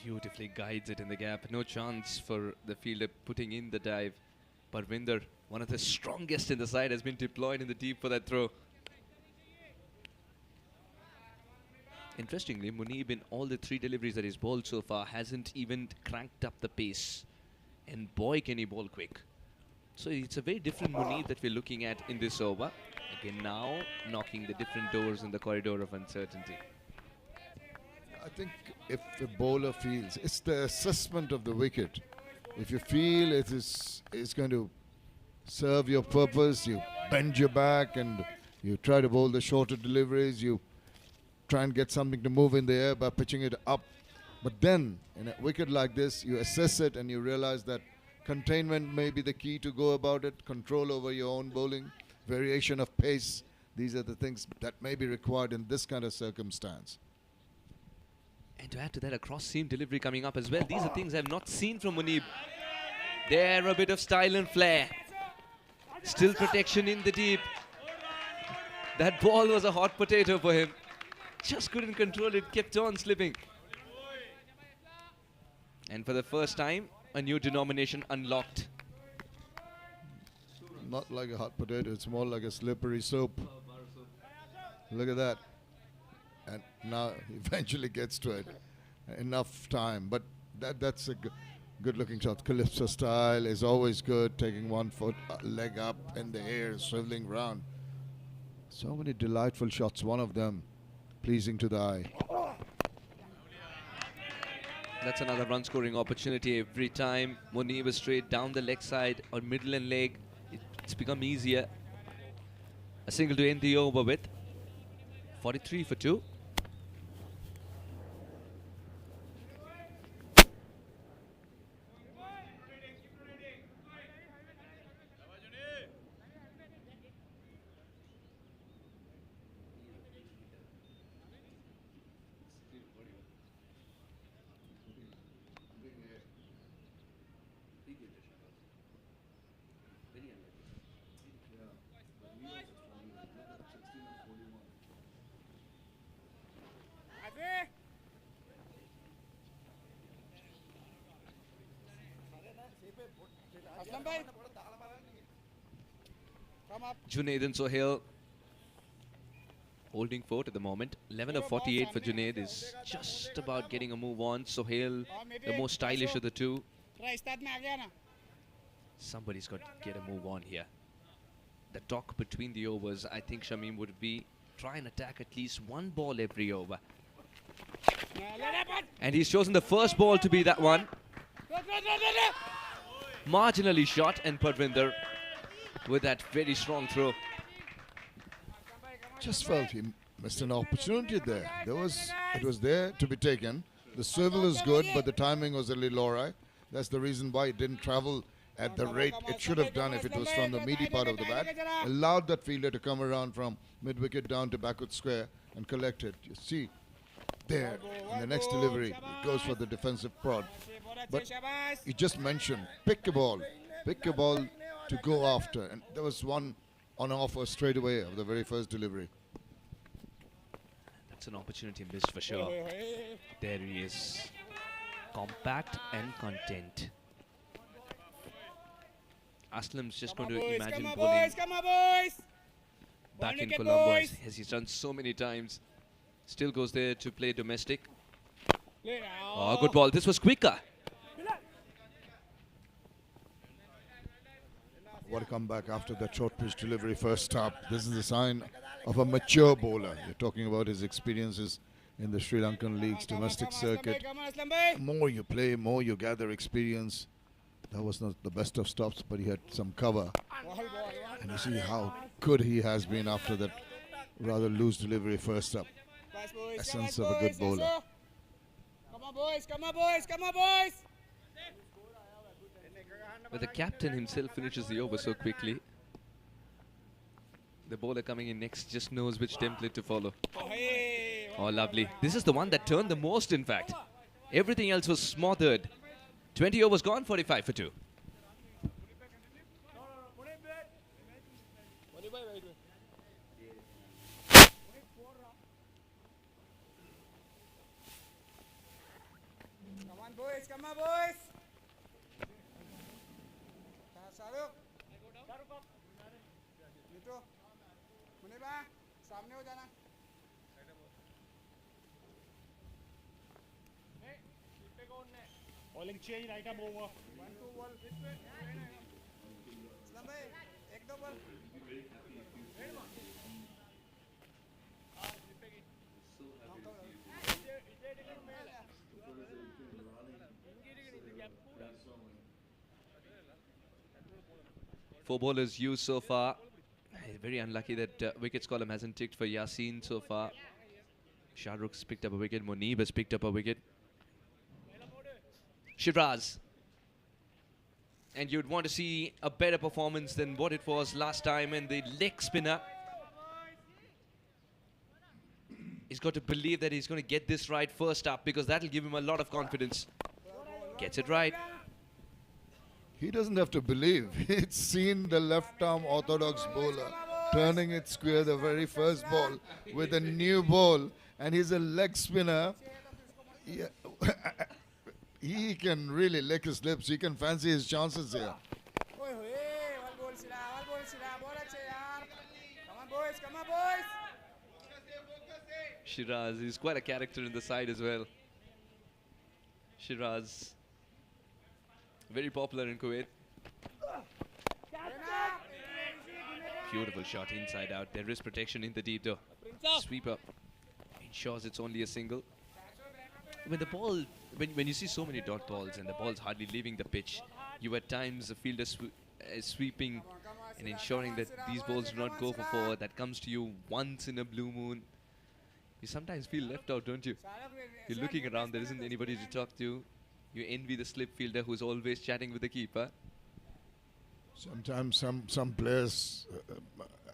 Beautifully guides it in the gap. No chance for the fielder putting in the dive. Parvinder, one of the strongest in the side, has been deployed in the deep for that throw. Interestingly, Munib in all the 3 deliveries that he's bowled so far hasn't even cranked up the pace. And boy, can he bowl quick. So it's a very different Munib that we're looking at in this over. Again now, knocking the different doors in the corridor of uncertainty. I think if the bowler feels, it's the assessment of the wicket. If you feel it's going to serve your purpose, you bend your back and you try to bowl the shorter deliveries, you try and get something to move in the air by pitching it up. But then, in a wicket like this, you assess it and you realize that containment may be the key to go about it, control over your own bowling, variation of pace. These are the things that may be required in this kind of circumstance. And to add to that, a cross-seam delivery coming up as well. These are things I've not seen from Munib. There, a bit of style and flair. Still protection in the deep. That ball was a hot potato for him. Just couldn't control it, kept on slipping. And for the first time, a new denomination unlocked. Not like a hot potato, it's more like a slippery soap. Look at that. And now eventually gets to it. Enough time, but that's a good looking shot. Calypso style is always good, taking 1 foot, leg up in the air, swiveling round. So many delightful shots, one of them pleasing to the eye. That's another run scoring opportunity every time. Munib is straight down the leg side or middle and leg. It's become easier. A single to end the over with. 43 for 2. Junaid and Sohail holding fort at the moment. 11 of 48 for Junaid is just about getting a move on. Sohail, the more stylish of the two. Somebody's got to get a move on here. The talk between the overs, I think Shamim would be try and attack at least 1 ball every over. And he's chosen the first ball to be that one. Marginally shot, and Parvinder with that very strong throw. Just felt he missed an opportunity there. It was there to be taken. The swivel is good, but the timing was a little awry. That's the reason why it didn't travel at the rate it should have done if it was from the meaty part of the bat. Allowed that fielder to come around from mid-wicket down to backward square and collect it. You see, there, in the next delivery, it goes for the defensive prod. But you just mentioned, pick a ball to go after. And there was one on offer straight away of the very first delivery. That's an opportunity missed for sure. There he is. Compact and content. Aslam's just going to imagine bowling back in Colombo as he's done so many times. Still goes there to play domestic. Oh, good ball. This was quicker. What a comeback after that short pitch delivery first up. This is a sign of a mature bowler. You're talking about his experiences in the Sri Lankan League's domestic circuit. More you play, more you gather experience. That was not the best of stops, but he had some cover. And you see how good he has been after that rather loose delivery first up. Essence of a good bowler. Come on, boys, come on, boys, come on, boys. But the captain himself finishes the over so quickly. The bowler coming in next just knows which template to follow. Oh, lovely. This is the one that turned the most, in fact. Everything else was smothered. 20 overs gone, 45 for 2. Come on, boys, come on, boys. Shahrukh. Nito. Muniba, सामने हो जाना. Bowling change right up over. 1-2 ball. Islam bhai, 1-2 ball. Four bowlers used so far. Very unlucky that wickets column hasn't ticked for Yasin so far. Shahrukh's picked up a wicket. Munib has picked up a wicket. Shiraz. And you'd want to see a better performance than what it was last time. And the leg spinner, he's got to believe that he's going to get this right first up, because that'll give him a lot of confidence. Gets it right. He doesn't have to believe. He's seen the left-arm orthodox bowler turning it square the very first ball with a new ball, and he's a leg spinner. Yeah. He can really lick his lips. He can fancy his chances here. One ball sila, ball ache yaar. Come on, boys, come on, boys. Shiraz is quite a character in the side as well. Shiraz, very popular in Kuwait. Beautiful shot inside out. There is protection in the deep door. Sweeper ensures it's only a single. When the ball, when you see so many dot balls and the ball's hardly leaving the pitch, you at times the fielder sweeping and ensuring that these balls do not go for four. That comes to you once in a blue moon. You sometimes feel left out, don't you? You're looking around, there isn't anybody to talk to. You envy the slip fielder who's always chatting with the keeper. Sometimes some players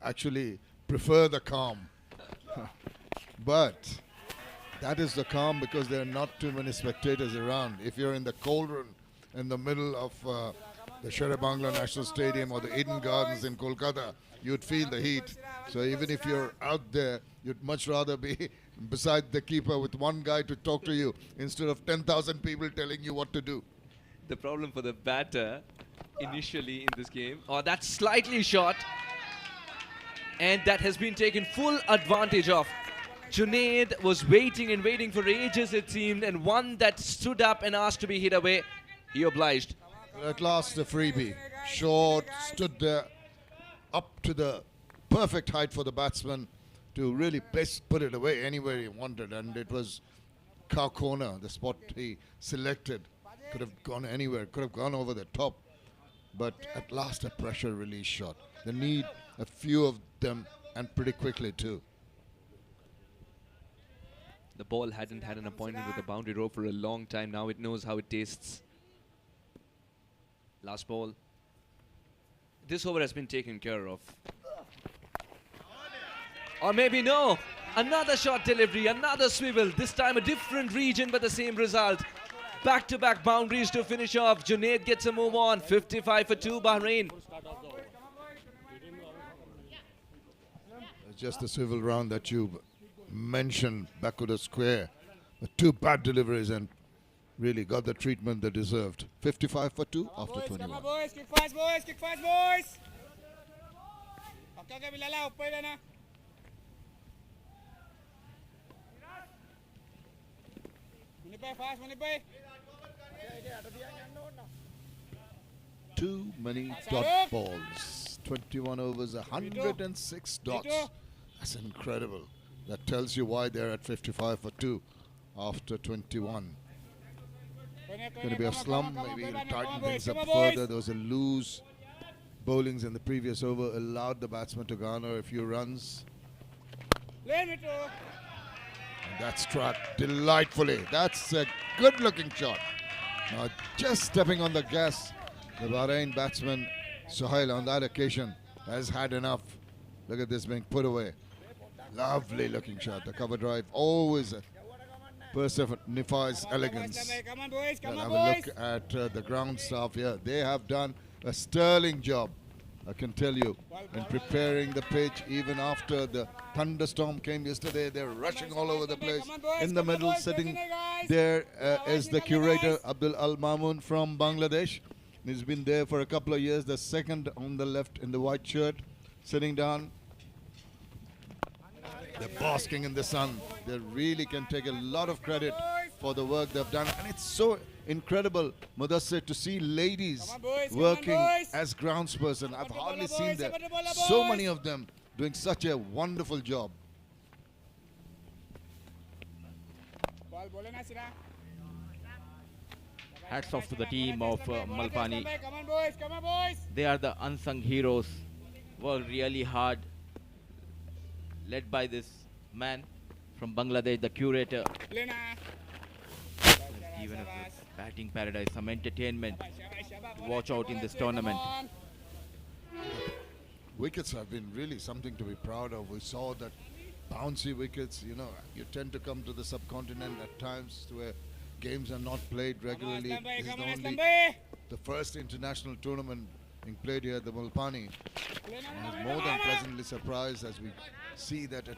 actually prefer the calm. But that is the calm because there are not too many spectators around. If you're in the cauldron in the middle of the Sher-e-Bangla National Stadium or the Eden Gardens in Kolkata, you'd feel the heat. So even if you're out there, you'd much rather be beside the keeper with one guy to talk to you instead of 10,000 people telling you what to do. The problem for the batter initially in this game, that's slightly short, and that has been taken full advantage of. Junaid was waiting and waiting for ages, it seemed, and one that stood up and asked to be hit away. He obliged. At last, the freebie. Short, stood there, up to the perfect height for the batsman to really best put it away anywhere he wanted. And it was cow corner, the spot he selected. Could have gone anywhere, could have gone over the top. But at last, a pressure release shot. They need a few of them, and pretty quickly too. The ball hadn't had an appointment with the boundary rope for a long time. Now it knows how it tastes. Last ball. This over has been taken care of. Or maybe no. Another short delivery, another swivel. This time a different region, but the same result. Back-to-back boundaries to finish off. Junaid gets a move on. 55 for 2, Bahrain. Just the swivel round that you mentioned back to the square. The 2 bad deliveries and really got the treatment they deserved. 55 for 2 after Boys, 21. come on, boys. Kick fast, boys. Kick fast, boys. Okay, okay, Bilala. Upper na. Munipay, fast, munipay. Too many dot balls. 21 overs, 106 dots. That's incredible. That tells you why they're at 55 for 2 after 21. Going to be a slump. Maybe he'll tighten things up further. There was a loose bowlings in the previous over, allowed the batsman to garner a few runs. And that's struck delightfully. That's a good-looking shot. Now just stepping on the gas, the Bahrain batsman Suhail on that occasion has had enough. Look at this being put away. Lovely looking shot. The cover drive always personifies elegance. Come on, boys. Come Well, on, have a boys. look at the ground staff here. They have done a sterling job, I can tell you, in preparing the pitch. Even after the thunderstorm came yesterday, they're rushing all over the place. In the middle, sitting there is the curator Abdul Al Mamun from Bangladesh. He's been there for a couple of years. The second on the left in the white shirt, sitting down. They're basking in the sun. They really can take a lot of credit for the work they've done. And it's so incredible, Mudassir, to see ladies working as groundsperson. I've hardly seen them. So many of them doing such a wonderful job. Ball, ball na sila. Hats off to the team of Malpani. Come on, boys. Come on, boys. They are the unsung heroes. Worked really hard. Led by this man from Bangladesh, the curator. Lena. Given us a batting paradise, some entertainment to watch out in this tournament. Wickets have been really something to be proud of. We saw that bouncy wickets. You know, you tend to come to the subcontinent at times where games are not played regularly. This is only the first international tournament being played here at the Mulpani. I was more than pleasantly surprised as we see that the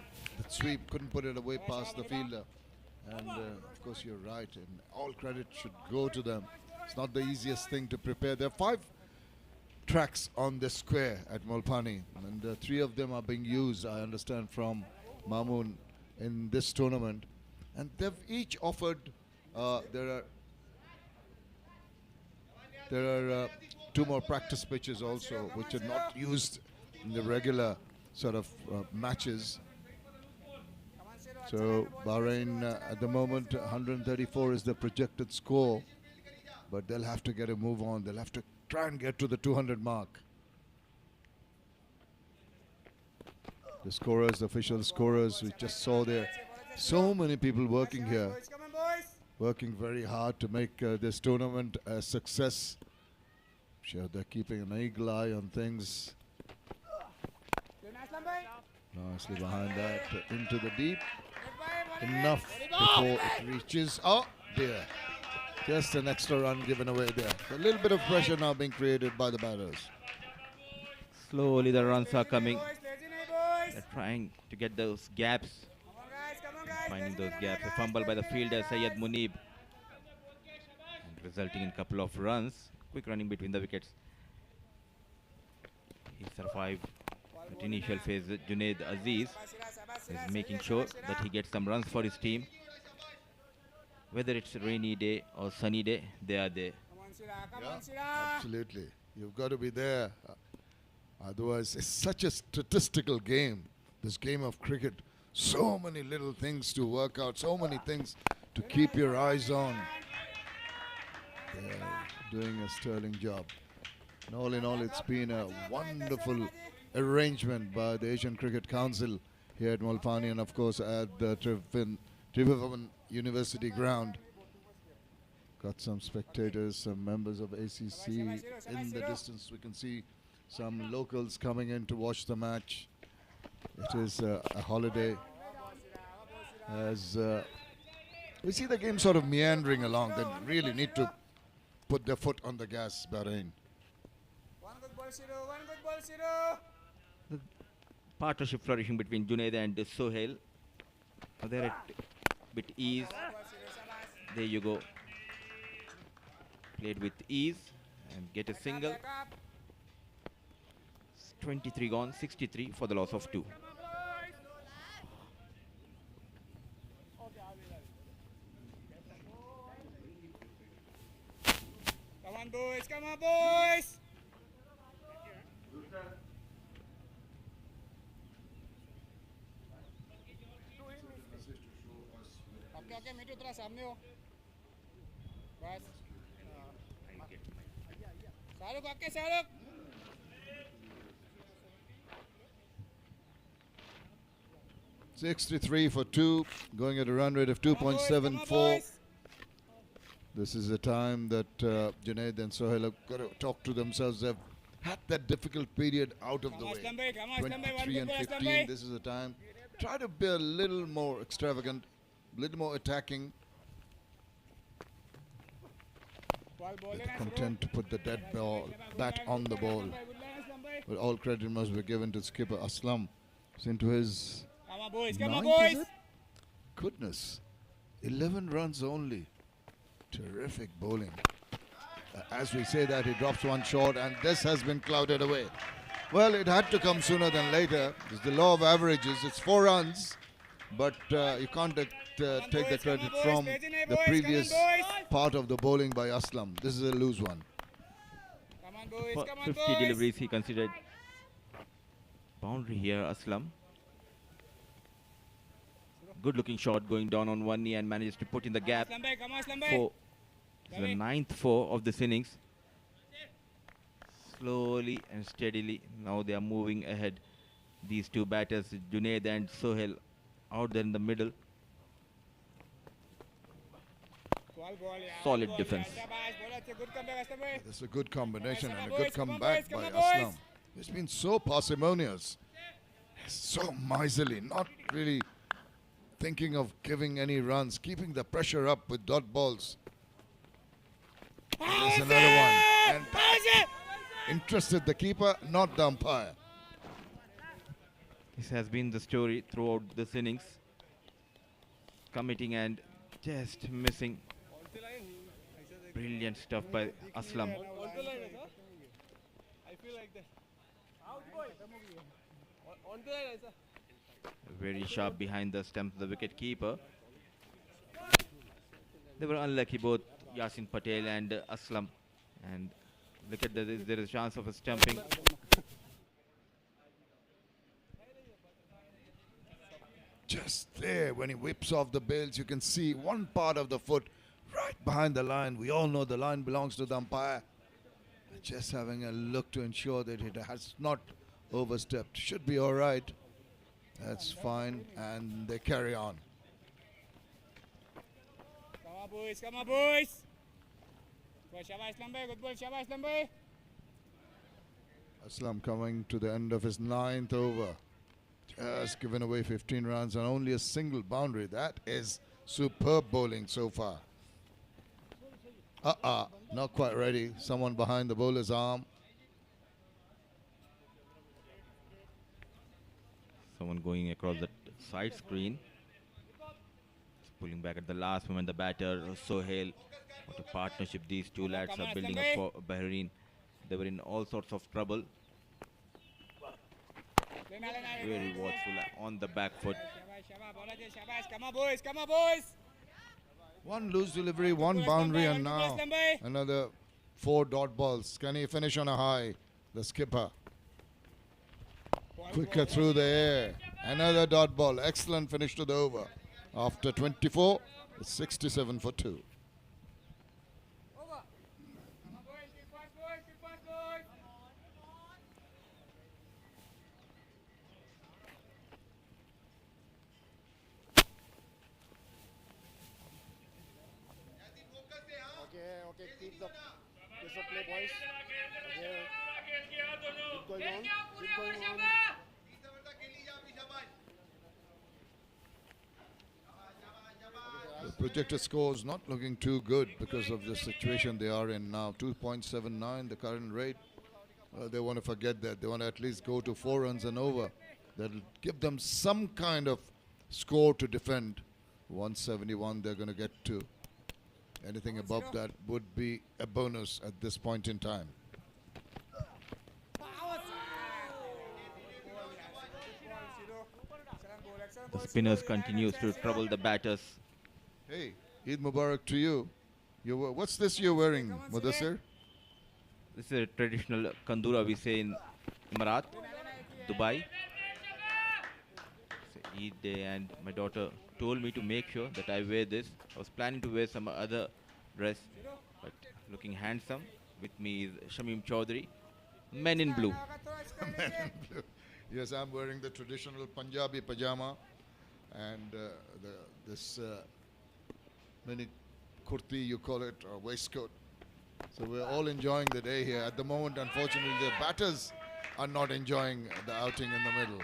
sweep couldn't put it away past the fielder. And of course you're right, and all credit should go to them. It's not the easiest thing to prepare. There are 5 tracks on the square at Mulpani, and 3 of them are being used, I understand, from Mamoon in this tournament. And they've each offered, there are 2 more practice pitches also, which are not used in the regular sort of matches. So Bahrain at the moment 134 is the projected score, but they'll have to get a move on. They'll have to try and get to the 200 mark. The scorers, the official scorers, we just saw there. So many people working here, Come on, boys. working very hard to make this tournament a success. Sure, they're keeping an eagle eye on things. Nicely behind that, into the deep. Enough before it reaches. Oh dear. Just an extra run given away there. A little bit of pressure now being created by the batters. Slowly the runs are coming. They're trying to get those gaps. Finding those gaps. A fumble by the fielder Syed Munib, and resulting in a couple of runs. Quick running between the wickets. He survived that initial phase. Junaid Aziz is making sure that he gets some runs for his team. Whether it's a rainy day or sunny day, they are there. Absolutely. You've got to be there. Otherwise, it's such a statistical game, this game of cricket. So many little things to work out, so many things to keep your eyes on. They're doing a sterling job. And all in all, it's been a wonderful arrangement by the Asian Cricket Council here at Mulpani and of course at the Tribhuvan University ground. Got some spectators, some members of ACC in the distance. We can see some locals coming in to watch the match. It is a holiday as we see the game sort of meandering along. They really need to put their foot on the gas, Bahrain. One good ball, Sido. One good ball, Sido. The partnership flourishing between Junaid and Sohail. They're at bit ease. There you go. Played with ease and get a single. 23 gone, 63 for the loss of 2. Come on, boys. Come on, boys. Okay, okay, मीठू थोड़ा सामने हो बस Shahrukh okay Shahrukh 63 for 2, going at a run rate of 2.74. This is a time that Junaid and Sohail have got to talk to themselves. They've had that difficult period out of the way. 23 and 15, this is the time. Try to be a little more extravagant, a little more attacking. They're content to put the dead ball bat on the ball. But all credit must be given to skipper Aslam. It's into his ninth, is it? Goodness, 11 runs only. Terrific bowling. As we say that, he drops one short and this has been clouded away. Well, it had to come sooner than later. It's the law of averages. It's 4 runs, but you can't take the credit from the previous part of the bowling by Aslam. This is a loose one. For 50 deliveries, he considered boundary here, Aslam. Good looking shot going down on one knee and manages to put in the gap for the 9th 4 of this innings. Slowly and steadily, now they are moving ahead. These two batters, Junaid and Sohail, out there in the middle. Solid defense. That's a good combination and a good comeback by Aslam. He's been so parsimonious, so miserly, not really thinking of giving any runs, keeping the pressure up with dot balls. There's another one. And interested the keeper, not the umpire. This has been the story throughout this innings. Committing and just missing. Brilliant stuff by Aslam. I feel like that. Very sharp behind the stump, the wicket keeper. They were unlucky, both Yasin Patel and Aslam. And look at this, there is a chance of a stumping. Just there, when he whips off the bails, you can see one part of the foot right behind the line. We all know the line belongs to the umpire. Just having a look to ensure that it has not overstepped. Should be all right. That's fine, and they carry on. Come on, boys. Come on, boys. Good Shabash Lambe. Good ball, Shabash Lambe. Aslam coming to the end of his 9th over. Just given away 15 runs and only a single boundary. That is superb bowling so far. Not quite ready. Someone behind the bowler's arm. Someone going across the side screen. Just pulling back at the last moment. The batter, Sohail. What a partnership these two lads are building up for Bahrain. They were in all sorts of trouble. Very watchful on the back foot. Come on, boys. Come on, boys. One loose delivery, one boundary, and now another 4 dot balls. Can he finish on a high? The skipper. Quicker through the air. Another dot ball. Excellent finish to the over. After 24, it's 67 for 2. Over. Come on, boys. Keep fast, boys. Keep fast, boys. Okay, keep the pace of play, boys. Okay. Keep going on. Keep going on. The projected score is not looking too good because of the situation they are in now. 2.79, the current rate. They want to forget that. They want to at least go to 4 runs and over. That'll give them some kind of score to defend. 171 they're going to get to. Anything above that would be a bonus at this point in time. The spinners continues to trouble the batters. Hey, Eid Mubarak to you. What's this you're wearing, Mudassir? This is a traditional kandura we say in Emirat, Dubai. It's Eid day and my daughter told me to make sure that I wear this. I was planning to wear some other dress, but looking handsome. With me is Shamim Chaudhary, men in blue. Men in blue. Yes, I'm wearing the traditional Punjabi pajama and this mini kurti, you call it, or waistcoat. So we're all enjoying the day here. At the moment, unfortunately, the batters are not enjoying the outing in the middle.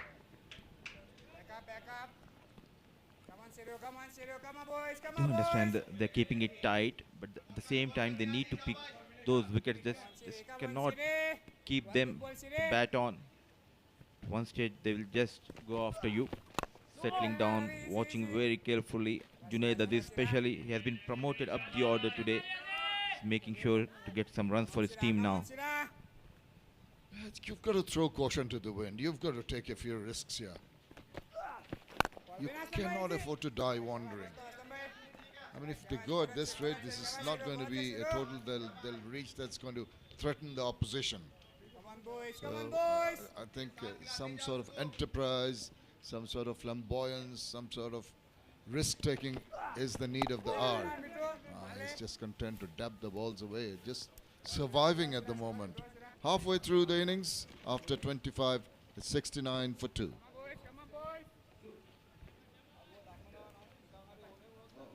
Back up. Come on, Siru, come on, Siru, come on, boys, come I on, understand boys. they're keeping it tight, but at the same time they need to pick those wickets. Just cannot keep them the bat on. At one stage they will just go after you. Settling down, watching very carefully. Junaid Aziz especially, he has been promoted up the order today. He's making sure to get some runs for his team now. You've got to throw caution to the wind. You've got to take a few risks here. You cannot afford to die wandering. I mean, if they go at this rate, this is not going to be a total they'll reach that's going to threaten the opposition. Come on, boys, So come on, boys. I think some sort of enterprise, some sort of flamboyance, some sort of risk-taking is the need of the hour. He's just content to dab the balls away, just surviving at the moment. Halfway through the innings, after 25, it's 69 for 2.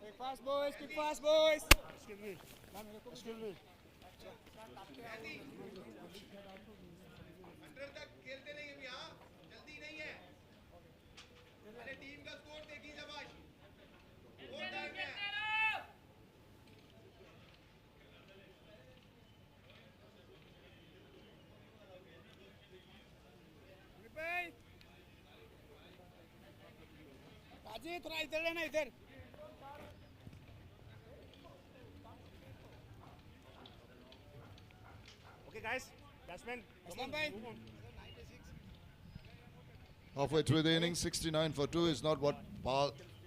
Kick fast, boys, kick fast, boys. Excuse me. Excuse me. राजी थोड़ा इधर लेना इधर Okay, guys. Batsman. come on bhai Halfway through the innings, 69 for 2 is not what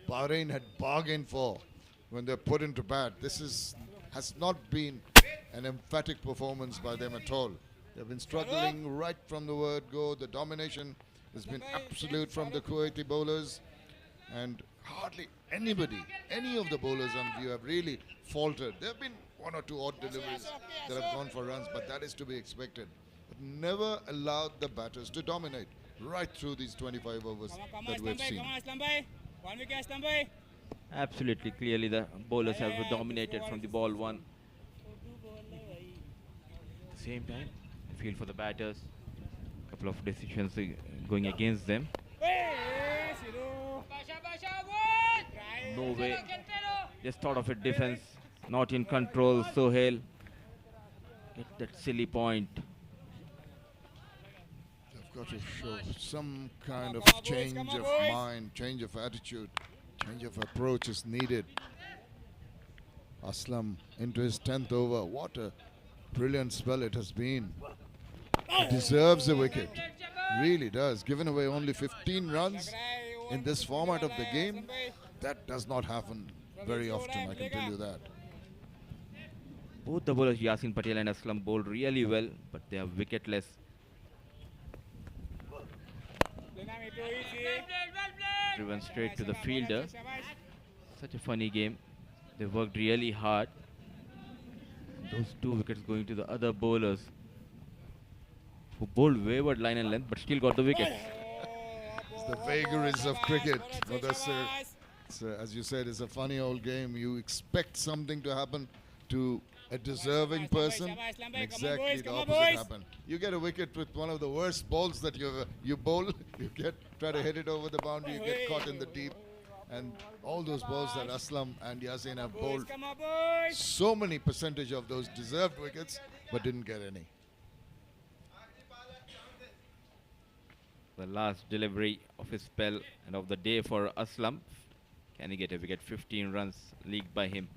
Bahrain had bargained for when they're put into bat. This has not been an emphatic performance by them at all. They've been struggling right from the word go. The domination has been absolute from the Kuwaiti bowlers, and hardly anybody, any of the bowlers on view have really faltered. There have been one or two odd deliveries that have gone for runs, but that is to be expected. But never allowed the batters to dominate right through these 25 overs that we've seen. come on Aslam bhai 1 wicket Aslam bhai Absolutely, clearly the bowlers have dominated from the ball one. At the same time, I feel for the batters, a couple of decisions going against them. hey Siru No way. Just thought of a defense, not in control. Sohail, get that silly point. They've got to show some kind of Come on, boys, change come on, of boys. mind, change of attitude, change of approach is needed. Aslam into his 10th over. What a brilliant spell it has been. He deserves a wicket. Really does. Given away only 15 runs in this format of the game, that does not happen very often, I can tell you that. Both the bowlers, Yasin Patel and Aslam, bowled really well, but they are wicketless. Driven straight to the fielder. Such a funny game. They worked really hard. Those 2 wickets going to the other bowlers who bowled wayward line and length but still got the wickets. It's the vagaries of cricket. As you said, it's a funny old game. You expect something to happen to a deserving person, and exactly the opposite happened. You get a wicket with one of the worst balls that you bowl. You try to hit it over the boundary, you get caught in the deep, and all those balls that Aslam and Yasin have bowled, so many percentage of those deserved wickets, but didn't get any. The last delivery of his spell and of the day for Aslam. Can he get a wicket? 15 runs leaked by him.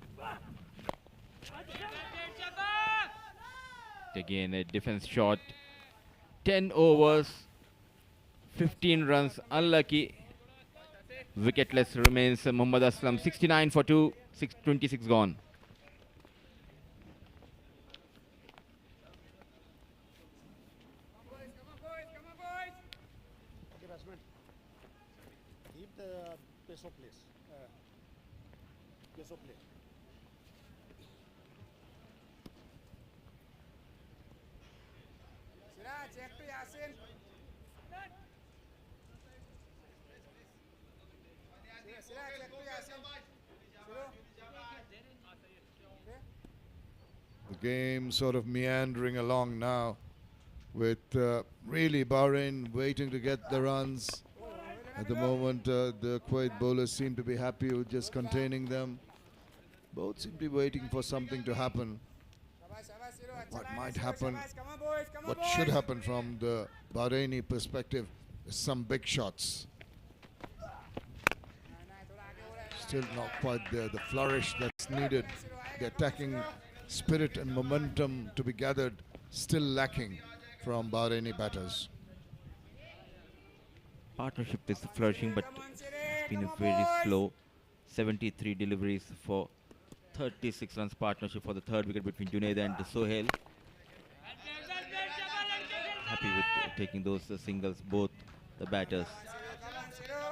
Again a defense shot. 10 overs, 15 runs, unlucky. Wicketless remains Muhammad Aslam. 69 for 2, 26 gone. Keep the pace of place. Pace of play. Siraj, check to Yasin. Siraj, check to Yasin. The game sort of meandering along now, with really Bahrain waiting to get the runs. At the moment, the Kuwait bowlers seem to be happy with just containing them. Both seem to be waiting for something to happen. What might happen, what should happen from the Bahraini perspective is some big shots. Still not quite there, the flourish that's needed, the attacking spirit and momentum to be gathered, still lacking from Bahraini batters. Partnership is flourishing, but it's been a very slow. 73 deliveries for 36 runs partnership for the third wicket between Junaid and Sohail. Happy with taking those singles, both the batters.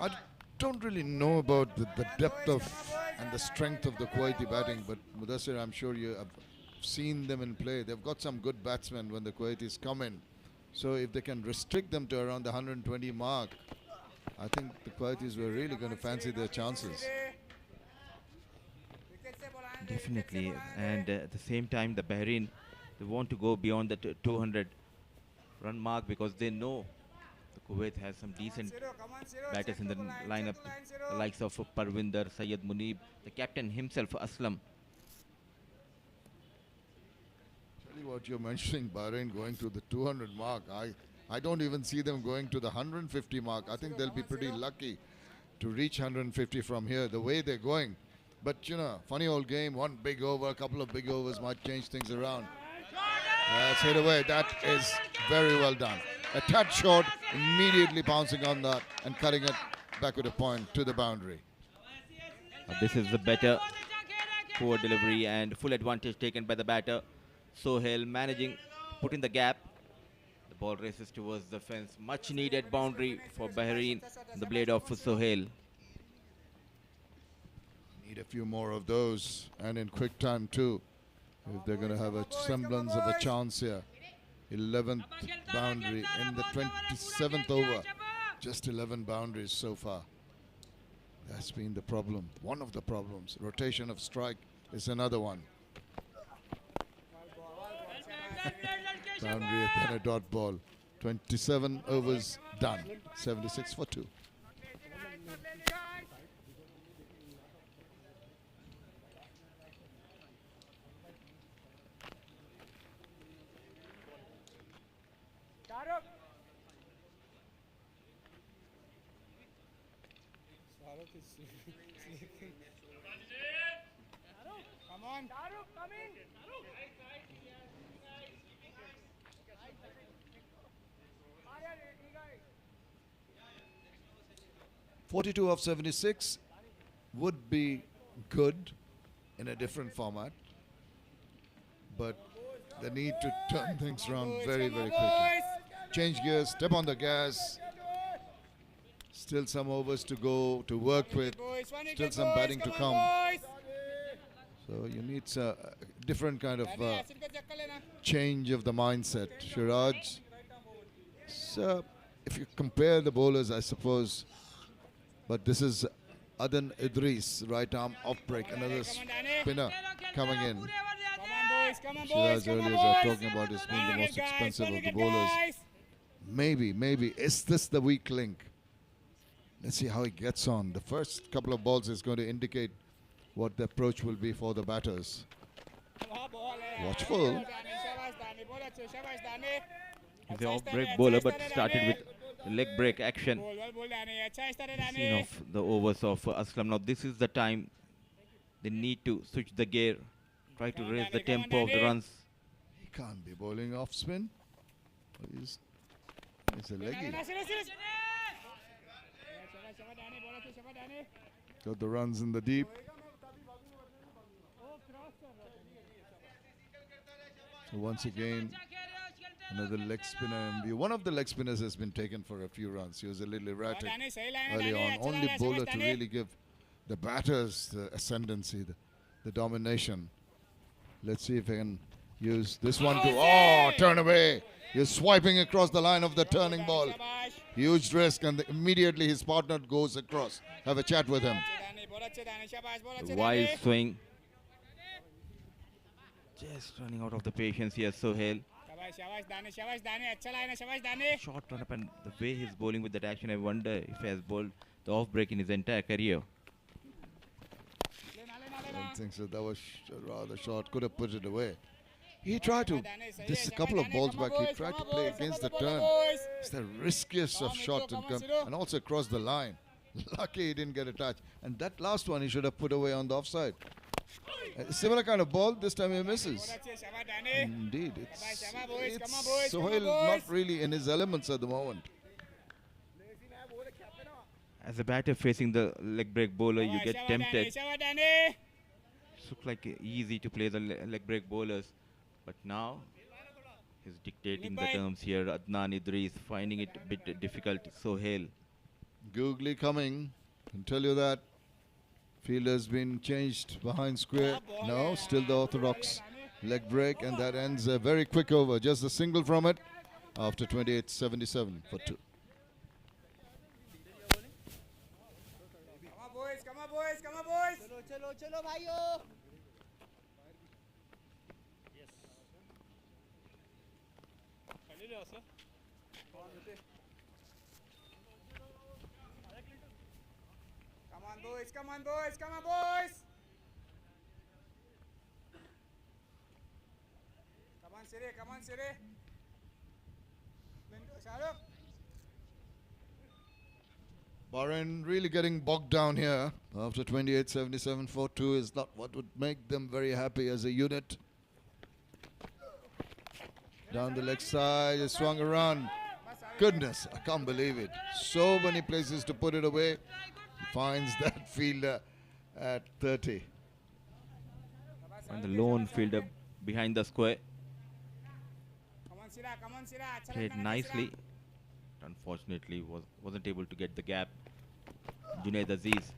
I don't really know about the depth of and the strength of the Kuwaiti batting, but Mudassir, I'm sure you have seen them in play. They've got some good batsmen when the Kuwaitis come in. So if they can restrict them to around the 120 mark, I think the Kuwaitis were really going to fancy their chances. Definitely, and at the same time, the Bahrain, they want to go beyond the 200 run mark because they know the Kuwait has some decent batters in the lineup, the likes of Parvinder, Syed Munib, the captain himself, Aslam. Tell you what, you're mentioning Bahrain going to the 200 mark. I don't even see them going to the 150 mark. I think they'll be pretty lucky to reach 150 from here, the way they're going. But, you know, funny old game, one big over, a couple of big overs might change things around. That's hit away. That is very well done. A touch short, immediately pouncing on that and cutting it back with a point to the boundary. This is the better poor delivery and full advantage taken by the batter. Sohail managing, put in the gap. The ball races towards the fence. Much needed boundary for Bahrain, the blade of Sohail. Need a few more of those, and in quick time too, if they're going to have a semblance of a chance here. 11th boundary in the 27th over. Just 11 boundaries so far. That's been the problem, one of the problems. Rotation of strike is another one. Boundary and then a dot ball. 27 overs done. 76 for 2. Come on. Come in. 42 of 76 would be good in a different format, but they need to turn things around very, very quickly. Change gears, step on the gas. Still some overs to go, to work with. Still some batting to come. So you need a different kind of change of the mindset. Shiraj. So if you compare the bowlers, I suppose, but this is Adan Idris, right arm off break, another spinner coming in. boys, come on, Shiraz come on, earlier boys. talking about is being the One most guys, expensive one of the wicket, bowlers. guys. Maybe. Is this the weak link? Let's see how he gets on. The first couple of balls is going to indicate what the approach will be for the batters. Watchful. He's the off-break bowler, but started with leg break action. Seen of the overs of Aslam. Now this is the time they need to switch the gear, try to raise the tempo of the runs. He can't be bowling off spin. He's a leggy. Got the runs in the deep. So once again, another leg spinner in view. One of the leg spinners has been taken for a few runs. He was a little erratic early on. Only bowler to really give the batters the ascendancy, the domination. Let's see if he can use this one to turn away. He's swiping across the line of the turning ball. Huge risk, and immediately his partner goes across. Have a chat with him. Wild swing. Just running out of the patience here, Sohail. Short run up, and the way he's bowling with that action, I wonder if he has bowled the off break in his entire career. I don't think so. That was rather short. Could have put it away. He tried to, this a couple of balls back, he tried to play against the turn. It's the riskiest of shots and also across the line. Lucky he didn't get a touch. And that last one he should have put away on the offside. A similar kind of ball, this time he misses. Indeed, it's Sohail not really in his elements at the moment. As a batter facing the leg break bowler, you get tempted. It looks like easy to play the leg break bowlers, but now he's dictating the terms here. Adnan Idris finding it a bit difficult. Sohail. Googly coming, can tell you that. Fielder's been changed behind square. No, still the orthodox leg break, and that ends a very quick over. Just a single from it after 28.77 for 2. Come on, boys. Chalo, bhaiyo. Come on, boys. Come on, Siri. Bahrain really getting bogged down here after 28.77 for 2 is not what would make them very happy as a unit. Down the leg side, he swung around. Goodness, I can't believe it. So many places to put it away. He finds that fielder at 30. And the lone fielder behind the square. Come on, Sira. Played nicely. Unfortunately, wasn't able to get the gap. Junaid Aziz. This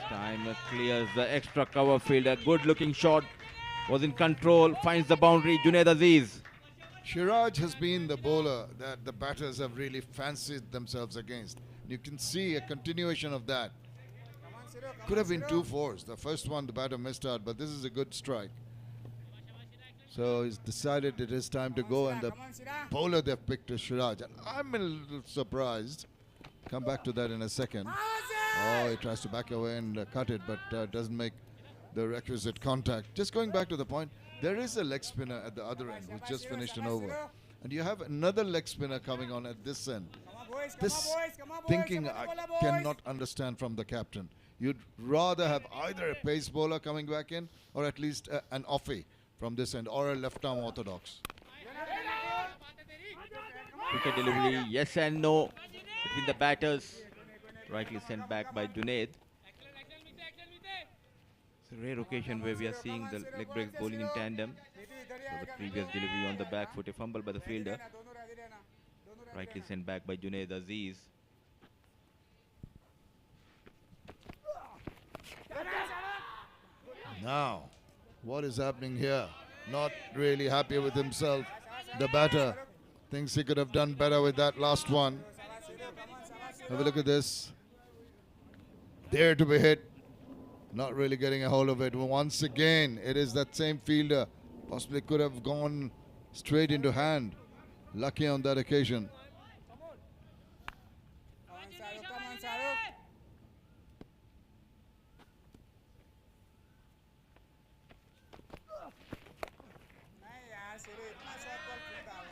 time clears the extra cover fielder. Good looking shot. Was in control. Finds the boundary. Junaid Aziz. Shiraj has been the bowler that the batters have really fancied themselves against. You can see a continuation of that. Could have been 2 fours. The first one the batter missed out, but this is a good strike. So he's decided it is time to go, and the bowler they've picked is Shiraj. And I'm a little surprised. Come back to that in a second. Oh, he tries to back away and cut it, but doesn't make the requisite contact. Just going back to the point, there is a leg spinner at the other end who's just finished an over. And you have another leg spinner coming on at this end. This thinking I cannot understand from the captain. You'd rather have either a pace bowler coming back in or at least an offie from this end, or a left-arm orthodox. Wicket delivery, yes and no between the batters. Rightly sent back by Junaid. It's a rare occasion where we are seeing the leg breaks bowling in tandem. So the previous delivery on the back foot, a fumble by the fielder. Rightly sent back by Junaid Aziz. Now, what is happening here? Not really happy with himself. The batter thinks he could have done better with that last one. Have a look at this. There to be hit. not really getting a hold of it. Once again, it is that same fielder. Possibly could have gone straight into hand. Lucky on that occasion. Come on, Saruk. नहीं यार सिरे इतना shot ball खेलता है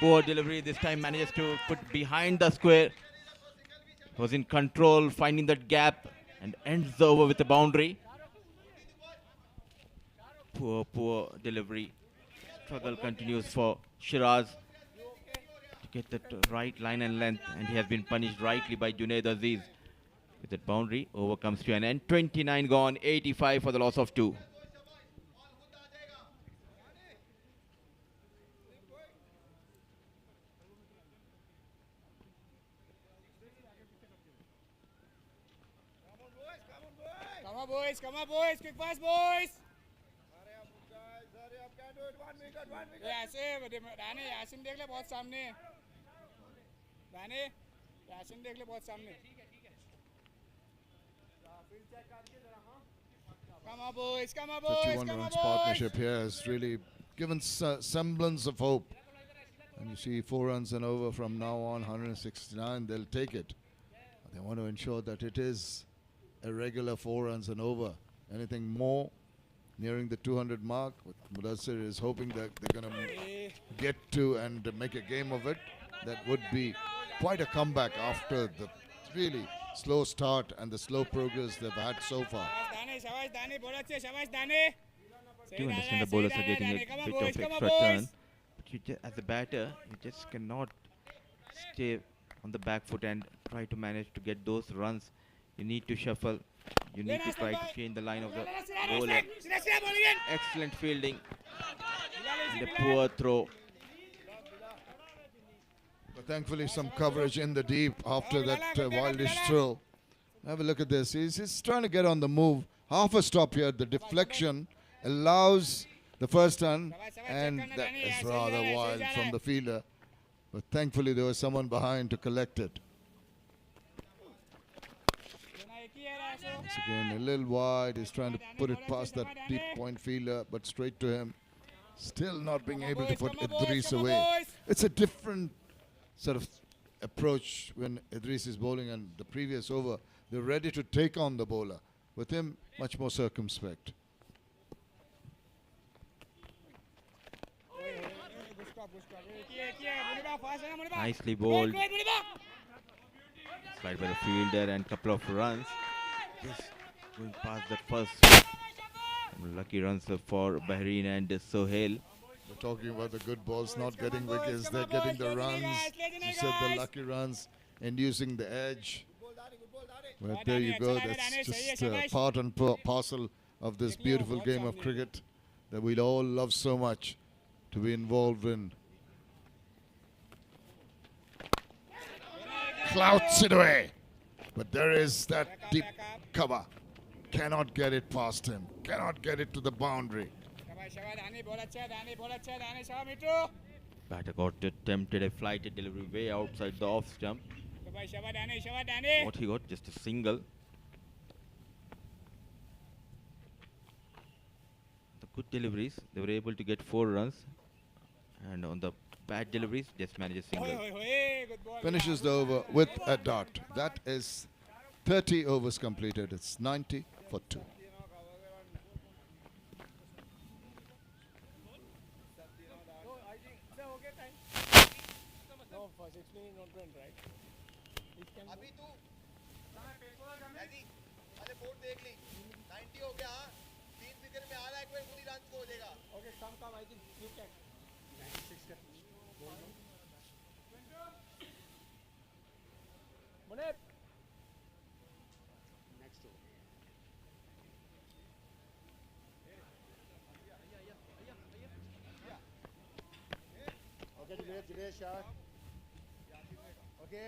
Poor delivery this time, manages to put behind the square. Was in control, finding that gap and ends the over with a boundary. Poor delivery. Struggle continues for Shiraz to get that right line and length, and he has been punished rightly by Junaid Aziz with that boundary. Over comes to an end. 29 gone, 85 for the loss of 2. Come on boys, quick pass boys. ऐसे दाने यासिन देख ले बहुत सामने दाने यासिन देख ले बहुत सामने Come on boys, 51 runs partnership here has really given semblance of hope. And you see 4 runs and over from now on, 169, they'll take it. They want to ensure that it is a regular 4 runs and over. Anything more, nearing the 200 mark, Mudassir is hoping that they're going to get to and make a game of it. That would be quite a comeback after the really slow start and the slow progress they've had so far. Do understand the bowlers are getting a bit of extra turn, but you as a batter, you just cannot stay on the back foot and try to manage to get those runs. You need to shuffle. You need to try to change the line of the bowler. Excellent fielding and a poor throw. But thankfully some coverage in the deep after that wildish throw. Have a look at this. He's trying to get on the move. Half a stop here. The deflection allows the first run, and that is rather wild from the fielder. But thankfully there was someone behind to collect it. Once again, a little wide. He's trying to put it past that deep point fielder, but straight to him. Still not being able to put Idris away. It's a different sort of approach when Idris is bowling, and the previous over, they're ready to take on the bowler. With him, much more circumspect. Nicely bowled. Slide by the fielder and couple of runs. Just going past that first. Some lucky runs for Bahrain and Sohail. We're talking about the good balls not getting wickets. They're getting the runs. You said the lucky runs, inducing the edge. Well, there you go. That's just part and parcel of this beautiful game of cricket that we'd all love so much to be involved in. Clouts it away. But there is that deep cover. Cannot get it past him. Cannot get it to the boundary. Batter got attempted a flighted delivery way outside the off stump. What he got, just a single. The good deliveries, they were able to get 4 runs. And on the bad deliveries, just managed a single. Finishes the over with a dot. That is 30 overs completed. It's 90 for 2. अभी तू अरे board देख ली 90 हो गया हाँ 3 wicket में आ रहा है कोई पूरी रन को हो जाएगा okay come I think you can 96 Munib next okay Dinesh यार okay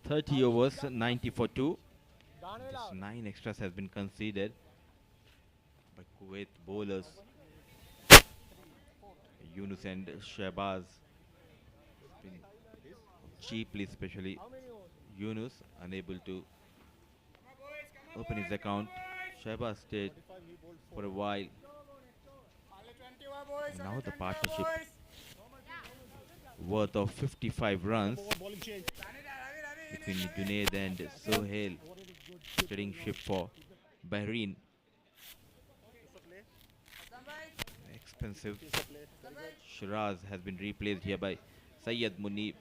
30 overs, 90 for 2. Just 9 extras has been conceded by Kuwait bowlers. Yunus and Shahbaz been cheaply, especially Yunus, unable to open his account. Shahbaz stayed for a while. And now the partnership worth of 55 runs between Junaid and Sohail, steering ship for Bahrain. Expensive. Shiraz has been replaced here by Syed Munib,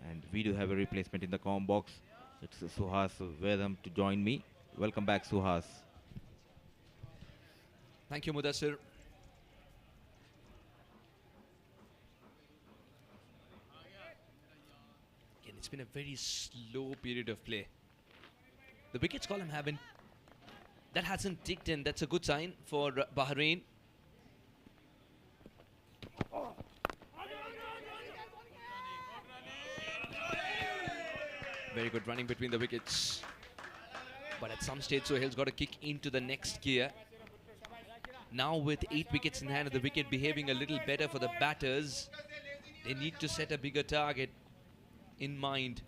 and we do have a replacement in the comm box. It's Suhas Vedam to join me. Welcome back, Suhas. Thank you, Mudassir. Again, it's been a very slow period of play. The wickets column hasn't ticked in. That's a good sign for Bahrain. Very good running between the wickets. But at some stage, Sohail's got to kick into the next gear. Now with 8 wickets in hand and the wicket behaving a little better for the batters, they need to set a bigger target in mind.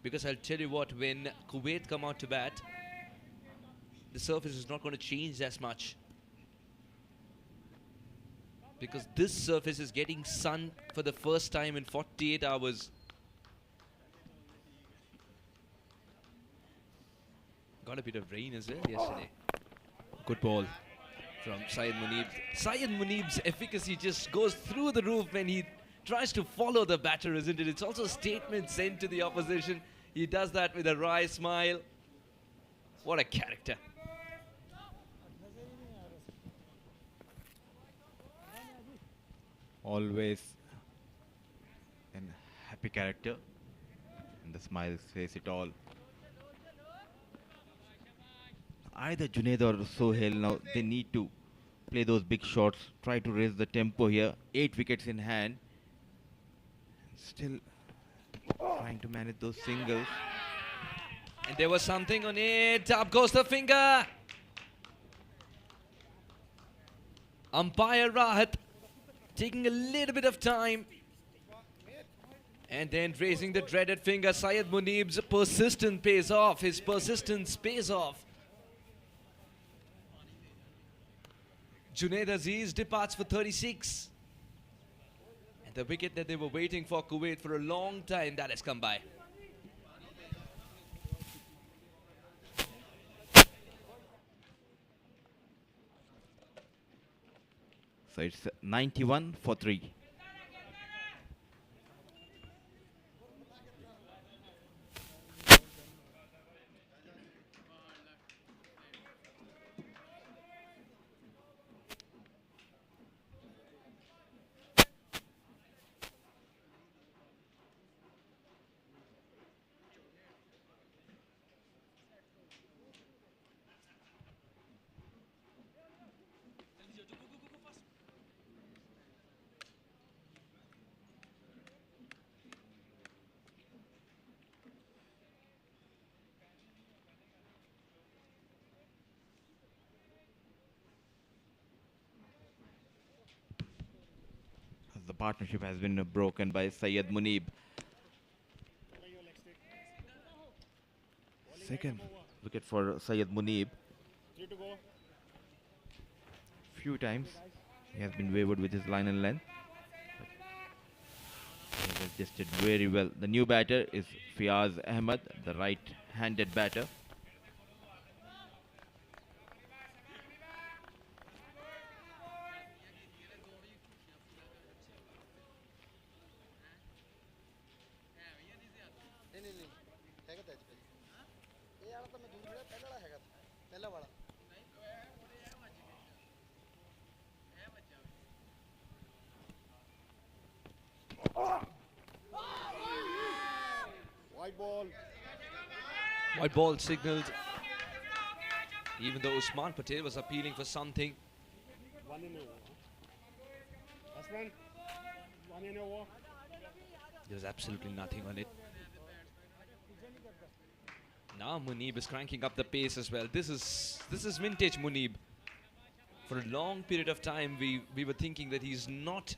Because I'll tell you what, when Kuwait come out to bat, the surface is not going to change as much. Because this surface is getting sun for the first time in 48 hours. Got a bit of rain as well yesterday. Good ball from Syed Munib. Syed Munib's efficacy just goes through the roof when he tries to follow the batter, isn't it? It's also a statement sent to the opposition. He does that with a wry smile. What a character. Always a happy character, and the smile says it all. Either Junaid or Sohail now, they need to play those big shots, try to raise the tempo here. 8 wickets in hand. Still trying to manage those singles. And there was something on it. Up goes the finger. Umpire Rahat taking a little bit of time. And then raising the dreaded finger. Syed Munib's persistence pays off. His persistence pays off. Junaid Aziz departs for 36. And the wicket that they were waiting for Kuwait for a long time, that has come by. So it's 91 for 3. The partnership has been broken by Syed Munib. Second wicket for Syed Munib. Few times he has been wavered with his line and length. He has adjusted very well. The new batter is Fiaz Ahmed, the right-handed batter. White ball signalled. Even though Usman Patel was appealing for something. There was absolutely nothing on it. Now Munib is cranking up the pace as well. This is vintage Munib. For a long period of time, we were thinking that he's not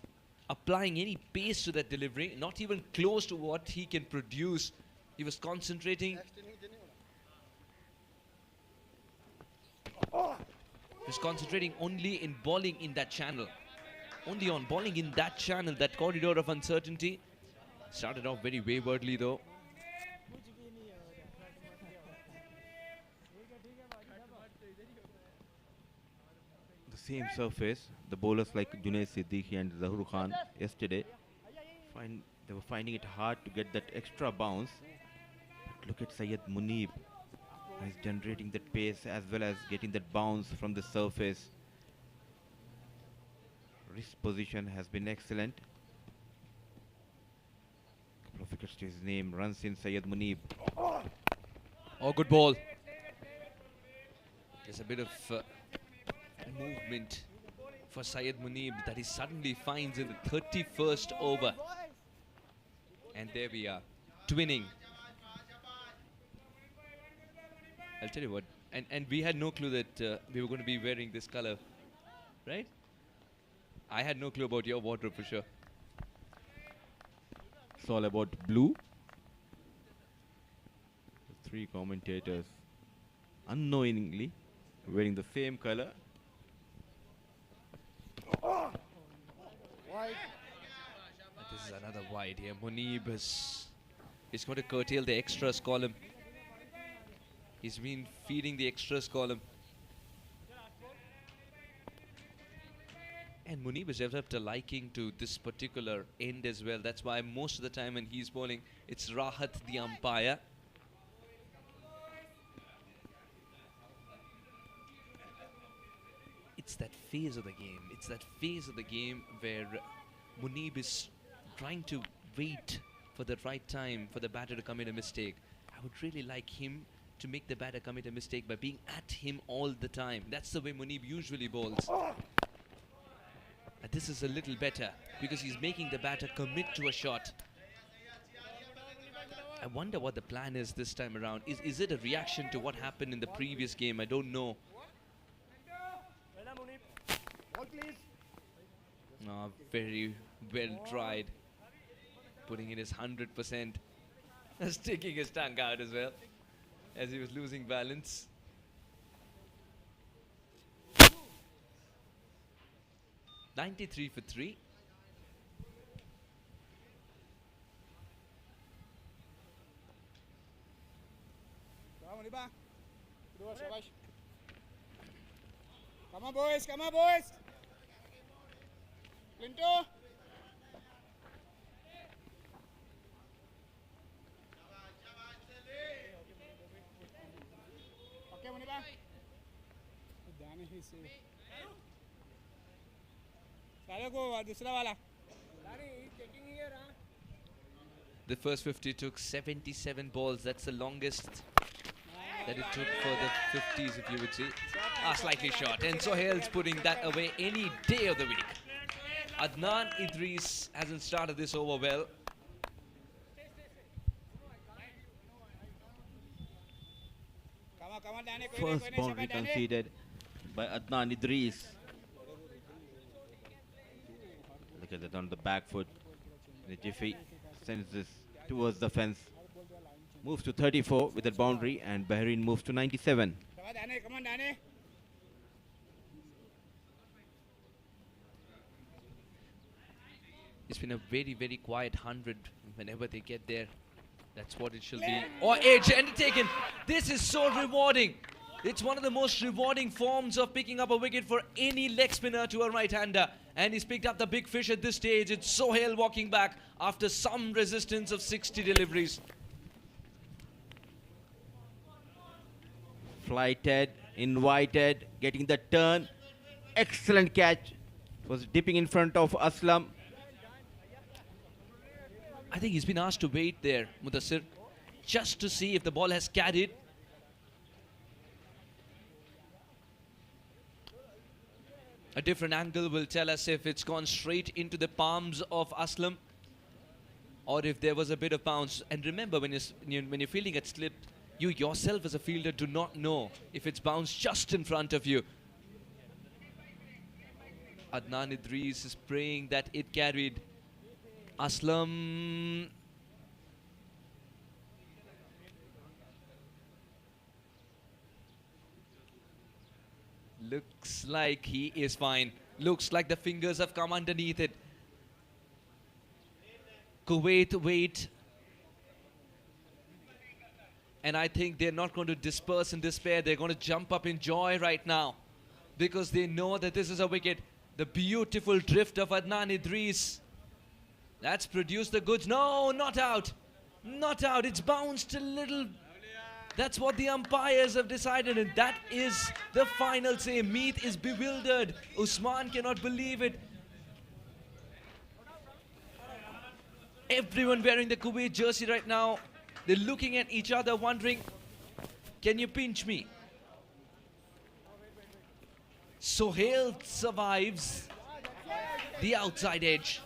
applying any pace to that delivery, not even close to what he can produce. He was concentrating. He was concentrating only in bowling in that channel. Only on bowling in that channel, that corridor of uncertainty. Started off very waywardly though. The same surface, the bowlers like Junaid Siddiqui and Zahur Khan yesterday, they were finding it hard to get that extra bounce. But look at Syed Munib. He's generating that pace as well as getting that bounce from the surface. Wrist position has been excellent. Couple of wickets to his name. Runs in Syed Munib. Oh, good ball. There's a bit of movement for Syed Munib that he suddenly finds in the 31st over. And there we are, twinning. I'll tell you what, and we had no clue that we were going to be wearing this color, right? I had no clue about your wardrobe for sure. It's all about blue. The three commentators unknowingly wearing the same color. This is another wide here. Munib is going to curtail the extras column. He's been feeding the extras column. And Munib has developed a liking to this particular end as well. That's why most of the time when he's bowling, it's Rahat the umpire. It's that phase of the game. It's that phase of the game where Munib is trying to wait for the right time for the batter to commit a mistake. I would really like him to make the batter commit a mistake by being at him all the time. That's the way Munib usually bowls. And this is a little better because he's making the batter commit to a shot. I wonder what the plan is this time around. Is it a reaction to what happened in the previous game? I don't know. No, very well tried. Putting in his 100%. Sticking his tongue out as well, as he was losing balance. $93 for 3. Come on, boys. Come on, boys. Clinto. Okay, Muniba. Dani ही से. सारे को दूसरा वाला. Dani, checking here, huh? The first 50 took 77 balls. That's the longest that it took for the 50s, if you would see. Slightly short. And Sohail's putting that away any day of the week. Adnan Idris hasn't started this over well. First boundary conceded by Adnan Idris. Look at that on the back foot. The jiffy sends this towards the fence. Moves to 34 with that boundary, and Bahrain moves to 97. Come on, Dani. It's been a very, very quiet 100 whenever they get there. That's what it should be. Oh, edge undertaken. This is so rewarding. It's one of the most rewarding forms of picking up a wicket for any leg spinner to a right-hander. And he's picked up the big fish at this stage. It's Sohail walking back after some resistance of 60 deliveries. Flighted, invited, getting the turn. Excellent catch. Was dipping in front of Aslam. I think he's been asked to wait there, Mudassir, just to see if the ball has carried. A different angle will tell us if it's gone straight into the palms of Aslam or if there was a bit of bounce. And remember, when you're feeling it slipped, you yourself as a fielder do not know if it's bounced just in front of you. Adnan Idris is praying that it carried. Aslam. Looks like he is fine. Looks like the fingers have come underneath it. Kuwait wait. And I think they're not going to disperse in despair. They're going to jump up in joy right now, because they know that this is a wicket. The beautiful drift of Adnan Idris. That's produced the goods. No, not out. Not out. It's bounced a little. That's what the umpires have decided, and that is the final say. Meet is bewildered. Usman cannot believe it. Everyone wearing the Kuwait jersey right now, they're looking at each other wondering, can you pinch me? Sohail survives the outside edge.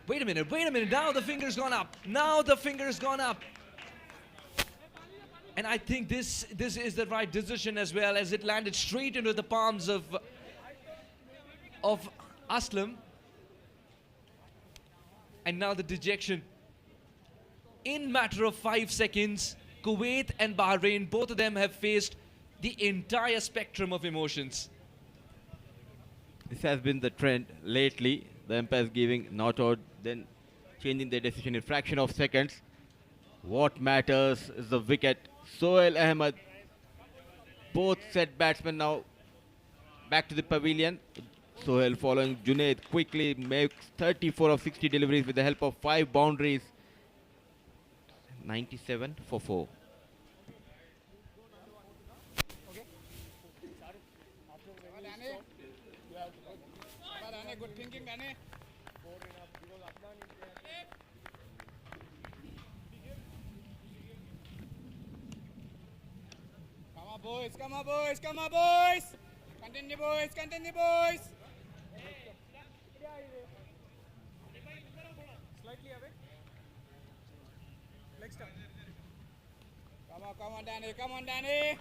Wait a minute, now the finger's gone up. Now the finger's gone up. And I think this is the right decision as well, as it landed straight into the palms of Aslam. And now the dejection. In matter of 5 seconds, Kuwait and Bahrain, both of them have faced the entire spectrum of emotions. This has been the trend lately. The umpires giving not out, then changing their decision in fraction of seconds. What matters is the wicket. Sohail Ahmed, both set batsmen now back to the pavilion. Sohail following Junaid quickly makes 34 of 60 deliveries with the help of 5 boundaries. 97 for 4. Good thinking, Danny. Come on, boys, come on, boys, come on, boys. Continue, boys, continue, boys. Slightly away. Leg stop. Come on, Danny, come on, Danny.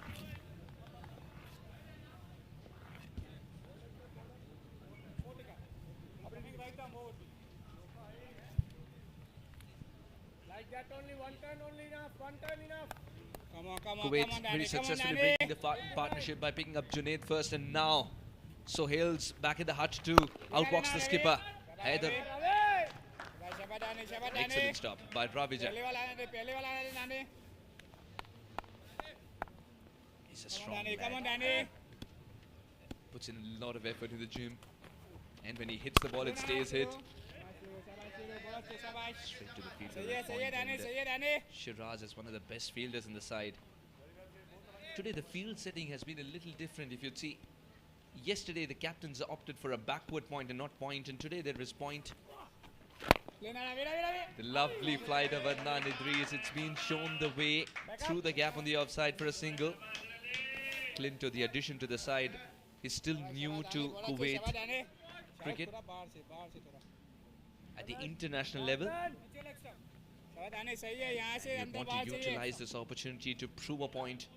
Like that, only one turn, only enough, one turn enough. Come on, Kuwait come on, very Danny, successfully breaking the partnership by picking up Junaid first, and now Sohail's back in the hut to outbox the skipper. Haider. Excellent stop by Ravija. He's a strong man. Come on, Danny. Puts in a lot of effort in the gym, and when he hits the ball, it stays hit. Straight to the field. Shiraz is one of the best fielders in the side. Today the field setting has been a little different. If you'd see, yesterday the captains opted for a backward point and not point, and today there is point. The lovely flight of Adnan Idris. It's been shown the way through the gap on the offside for a single. Clinto, the addition to the side, is still new to Kuwait cricket at the international level. He would want to utilize this opportunity to prove a point,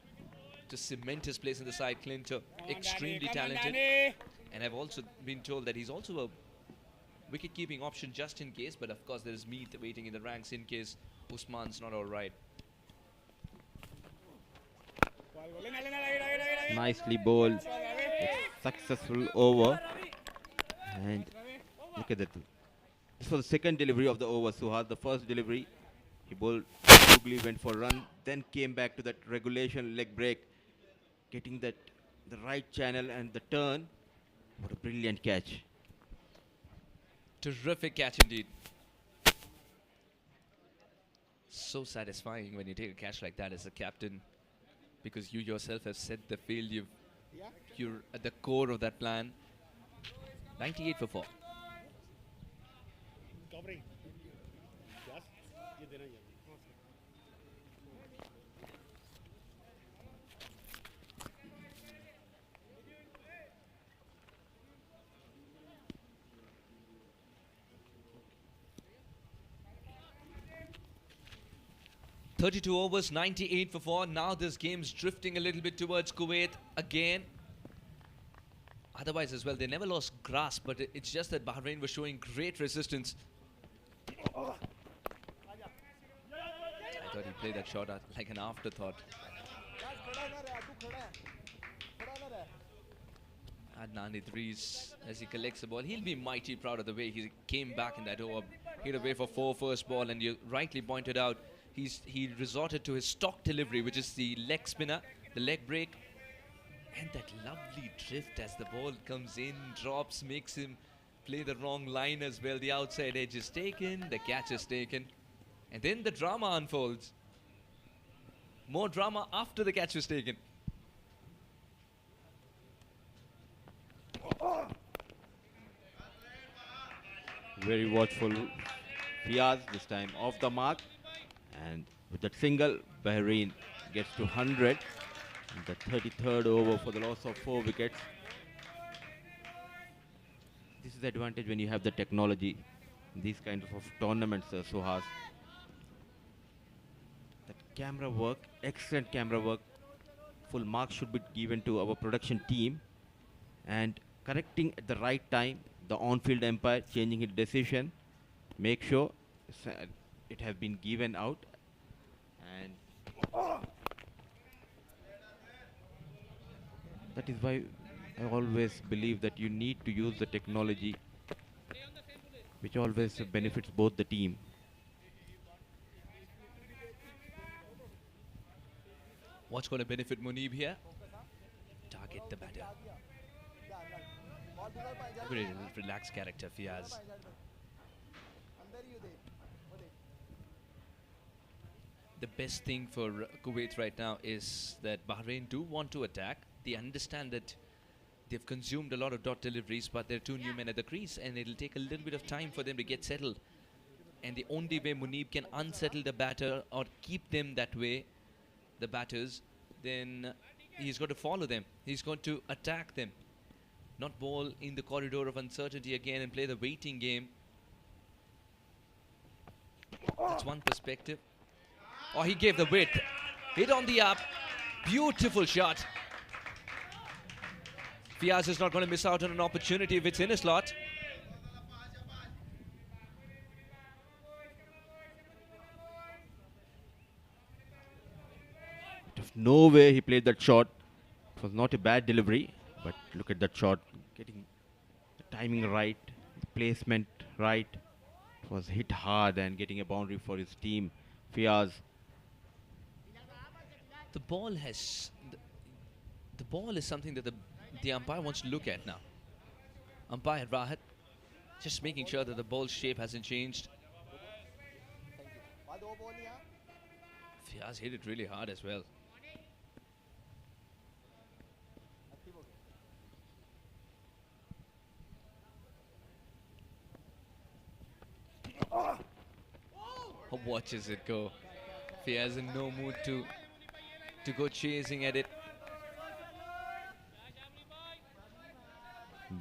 to cement his place in the side. Clinto, extremely talented, and I've also been told that he's also a wicket-keeping option just in case, but of course there is Meet waiting in the ranks in case Usman's not all right. Nicely bowled. Successful over. And look at that. This was the second delivery of the over, Suhad. The first delivery, he bowled ugly, went for a run, then came back to that regulation leg break, getting that the right channel and the turn. What a brilliant catch. Terrific catch indeed. So satisfying when you take a catch like that as a captain, because you yourself have set the field. You're at the core of that plan. 98 for 4. .32 overs, 98 for 4. Now this game's drifting a little bit towards Kuwait again. otherwise as well. They never lost grasp, but it's just that Bahrain was showing great resistance. I thought he played that shot like an afterthought. Adnan Idris, as he collects the ball, he'll be mighty proud of the way he came back in that over, hit away for 4 first ball, and you rightly pointed out he resorted to his stock delivery, which is the leg spinner, the leg break, and that lovely drift as the ball comes in, drops, makes him play the wrong line as well. The outside edge is taken, the catch is taken, and then the drama unfolds. More drama after the catch was taken. Very watchful. Fiaz this time off the mark, and with that single, Bahrain gets to 100. The 33rd over for the loss of 4 wickets. This is the advantage when you have the technology. These kinds of tournaments, Suhas. That camera work, excellent camera work. Full marks should be given to our production team, and correcting at the right time. The on-field umpire changing his decision, make sure it has been given out, and that is why I always believe that you need to use the technology, which always benefits both the team. What's going to benefit Munib here? Target the batter. Very relaxed character, Fiaz. The best thing for Kuwait right now is that Bahrain do want to attack. They understand that they've consumed a lot of dot deliveries, but there are 2 new men at the crease, and it'll take a little bit of time for them to get settled. And the only way Munib can unsettle the batter or keep them that way, the batters, then he's got to follow them. He's going to attack them. Not ball in the corridor of uncertainty again and play the waiting game. That's one perspective. Oh, he gave the width. Hit on the up. Beautiful shot. Fiaz is not going to miss out on an opportunity if it's in a slot. No way he played that shot. It was not a bad delivery, but look at that shot, getting the timing right, the placement right. It was hit hard and getting a boundary for his team. Fiaz. The ball has the ball is something that the umpire wants to look at now. Umpire Rahat just making sure that the ball shape hasn't changed. Fiaz hit it really hard as well. Watches it go. Fiaz in no mood to go chasing at it.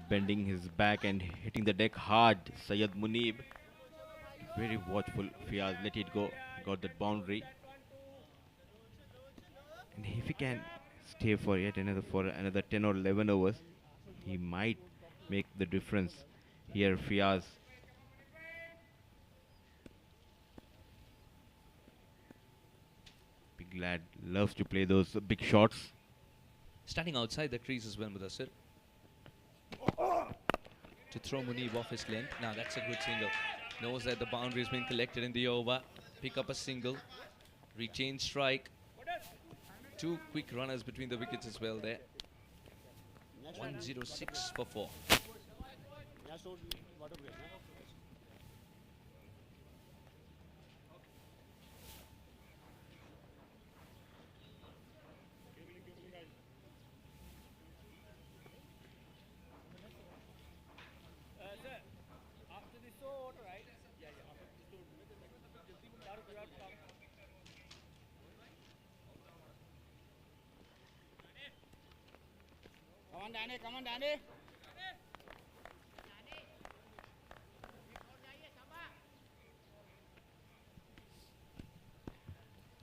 Bending his back and hitting the deck hard. Syed Munib. Very watchful. Fiaz let it go. Got that boundary. And if he can stay for yet another 10 or 11 overs, he might make the difference here. Fiaz. Big lad loves to play those big shots. Standing outside the crease as well, Mudassir. To throw Munib off his length. Now that's a good single. Knows that the boundary has been collected in the over. Pick up a single. Retain strike. 2 quick runners between the wickets as well there. 106 for 4. Come on, Danny.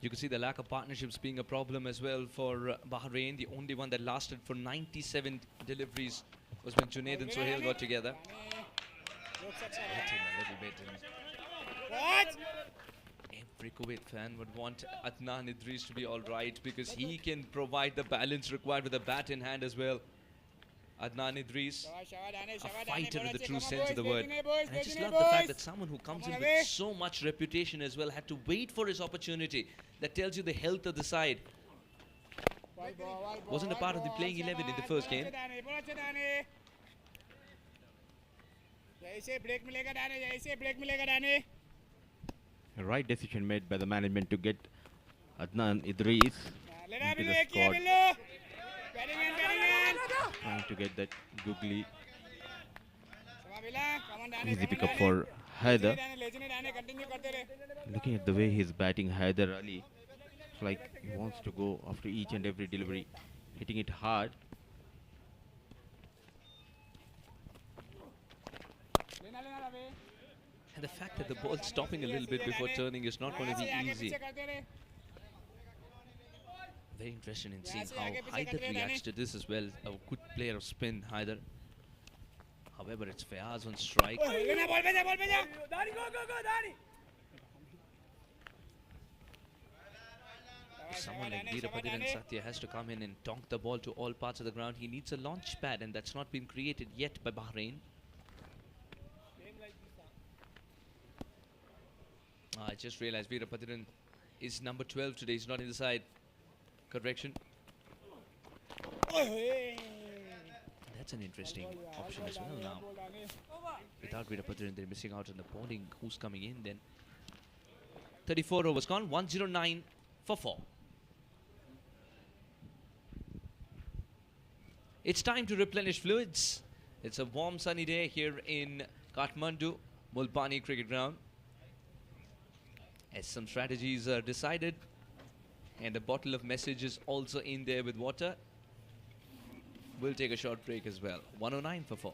You can see the lack of partnerships being a problem as well for Bahrain. The only one that lasted for 97 deliveries was when Junaid and Sohail got together. Hit him a little bit. What? Every Kuwait fan would want Adnan Idris to be all right because he can provide the balance required with a bat in hand as well. Adnan Idris, a fighter in the true sense of the word. And I just love the fact that someone who comes in with so much reputation as well had to wait for his opportunity. That tells you the health of the side. Wasn't a part of the playing 11 in the first game. A right decision made by the management to get Adnan Idris into the squad. Trying to get that googly easy pickup for Haider. Looking at the way he's batting, Haider Ali, it's like he wants to go after each and every delivery, hitting it hard. And the fact that the ball's stopping a little bit before turning is not going to be easy. Very interested in seeing how Haider reacts to this as well. A good player of spin, Haider. However, it's Fayaz on strike. Someone like Veerapatiran Satya has to come in and donk the ball to all parts of the ground. He needs a launch pad, and that's not been created yet by Bahrain. I just realized Veerapatiran is number 12 today. He's not in the side. Correction. That's an interesting option as well now. Without Veerapatiran, they're missing out on the bowling. Who's coming in then? 34 overs gone. 109 for 4. It's time to replenish fluids. It's a warm sunny day here in Kathmandu, Mulbani Cricket Ground. As some strategies are decided, and a bottle of message is also in there with water. We'll take a short break as well. 109 for 4.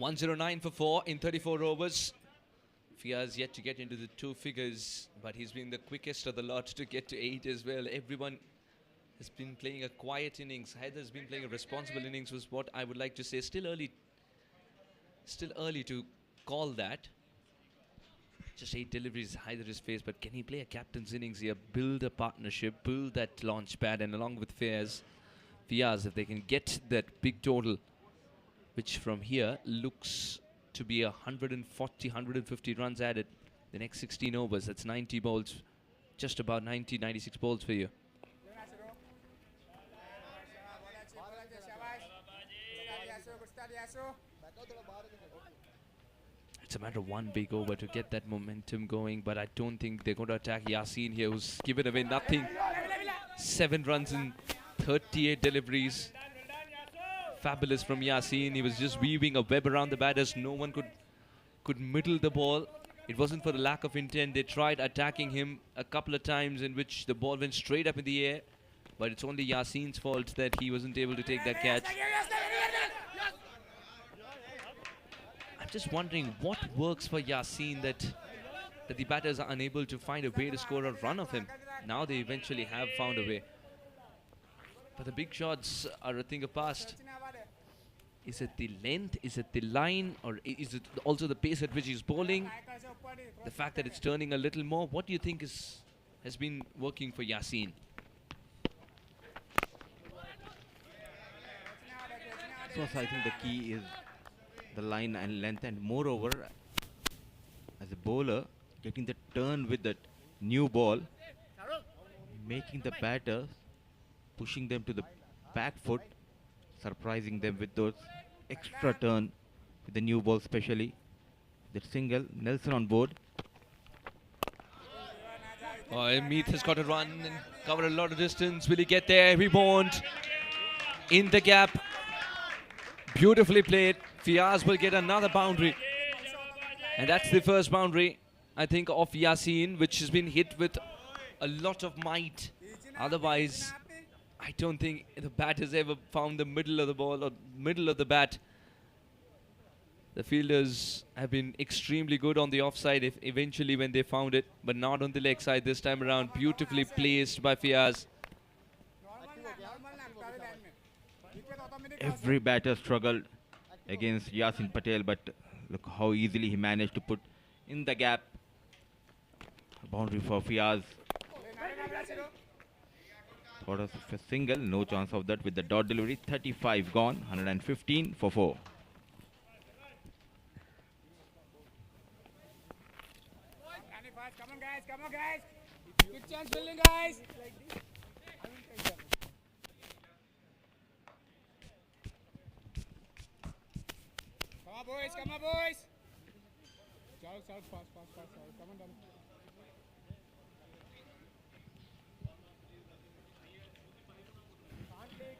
109 for 4 in 34 overs. Fiaz yet to get into the 2 figures, but he's been the quickest of the lot to get to 8 as well. Everyone has been playing a quiet innings. Haidar's been playing a responsible innings, was what I would like to say. Still early to call that. Just 8 deliveries Haider is faced, but can he play a captain's innings here? Build a partnership, build that launch pad, and along with Fiaz, if they can get that big total, which from here looks to be 140, 150 runs added. The next 16 overs, that's 90 balls, just about 90, 96 balls for you. It's a matter of 1 big over to get that momentum going, but I don't think they're going to attack Yasin here, who's given away nothing. 7 runs in 38 deliveries. Fabulous from Yasin. He was just weaving a web around the batters. No one could middle the ball. It wasn't for the lack of intent. They tried attacking him a couple of times in which the ball went straight up in the air, but it's only Yasin's fault that he wasn't able to take that catch. I'm just wondering what works for Yasin that the batters are unable to find a way to score a run of him. Now they eventually have found a way. But the big shots are a thing of past. Is it the length? Is it the line? Or is it also the pace at which he's bowling? The fact that it's turning a little more? What do you think has been working for Yasin? So I think the key is the line and length, and moreover, as a bowler, getting the turn with that new ball, making the batters, pushing them to the back foot, surprising them with those extra turn with the new ball, especially that single. Nelson on board. Meath has got to run and cover a lot of distance. Will he get there? He won't. In the gap. Beautifully played. Fiaz will get another boundary. And that's the first boundary, I think, of Yasin, which has been hit with a lot of might. Otherwise, I don't think the bat has ever found the middle of the ball or middle of the bat. The fielders have been extremely good on the offside eventually when they found it, but not on the leg side this time around. Beautifully placed by Fiaz. Every batter struggled against Yasin Patel, but look how easily he managed to put in the gap. A boundary for Fiaz. Thought of a single, no chance of that with the dot delivery. 35 gone, 115 for 4. Come on guys. Good chance building, guys. Come on boys. South, fast. Come on, Danny.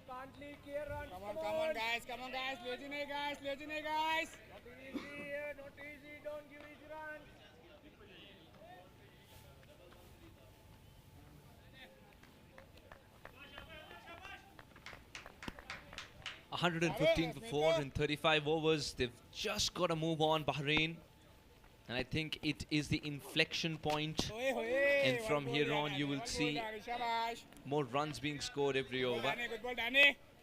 Can't leak here, run. Come on guys. Lazy guys. Not easy, don't give easy runs. 115 for 4 in 35 overs. They've just got to move on, Bahrain. And I think it is the inflection point. And from here on, you will see more runs being scored every over.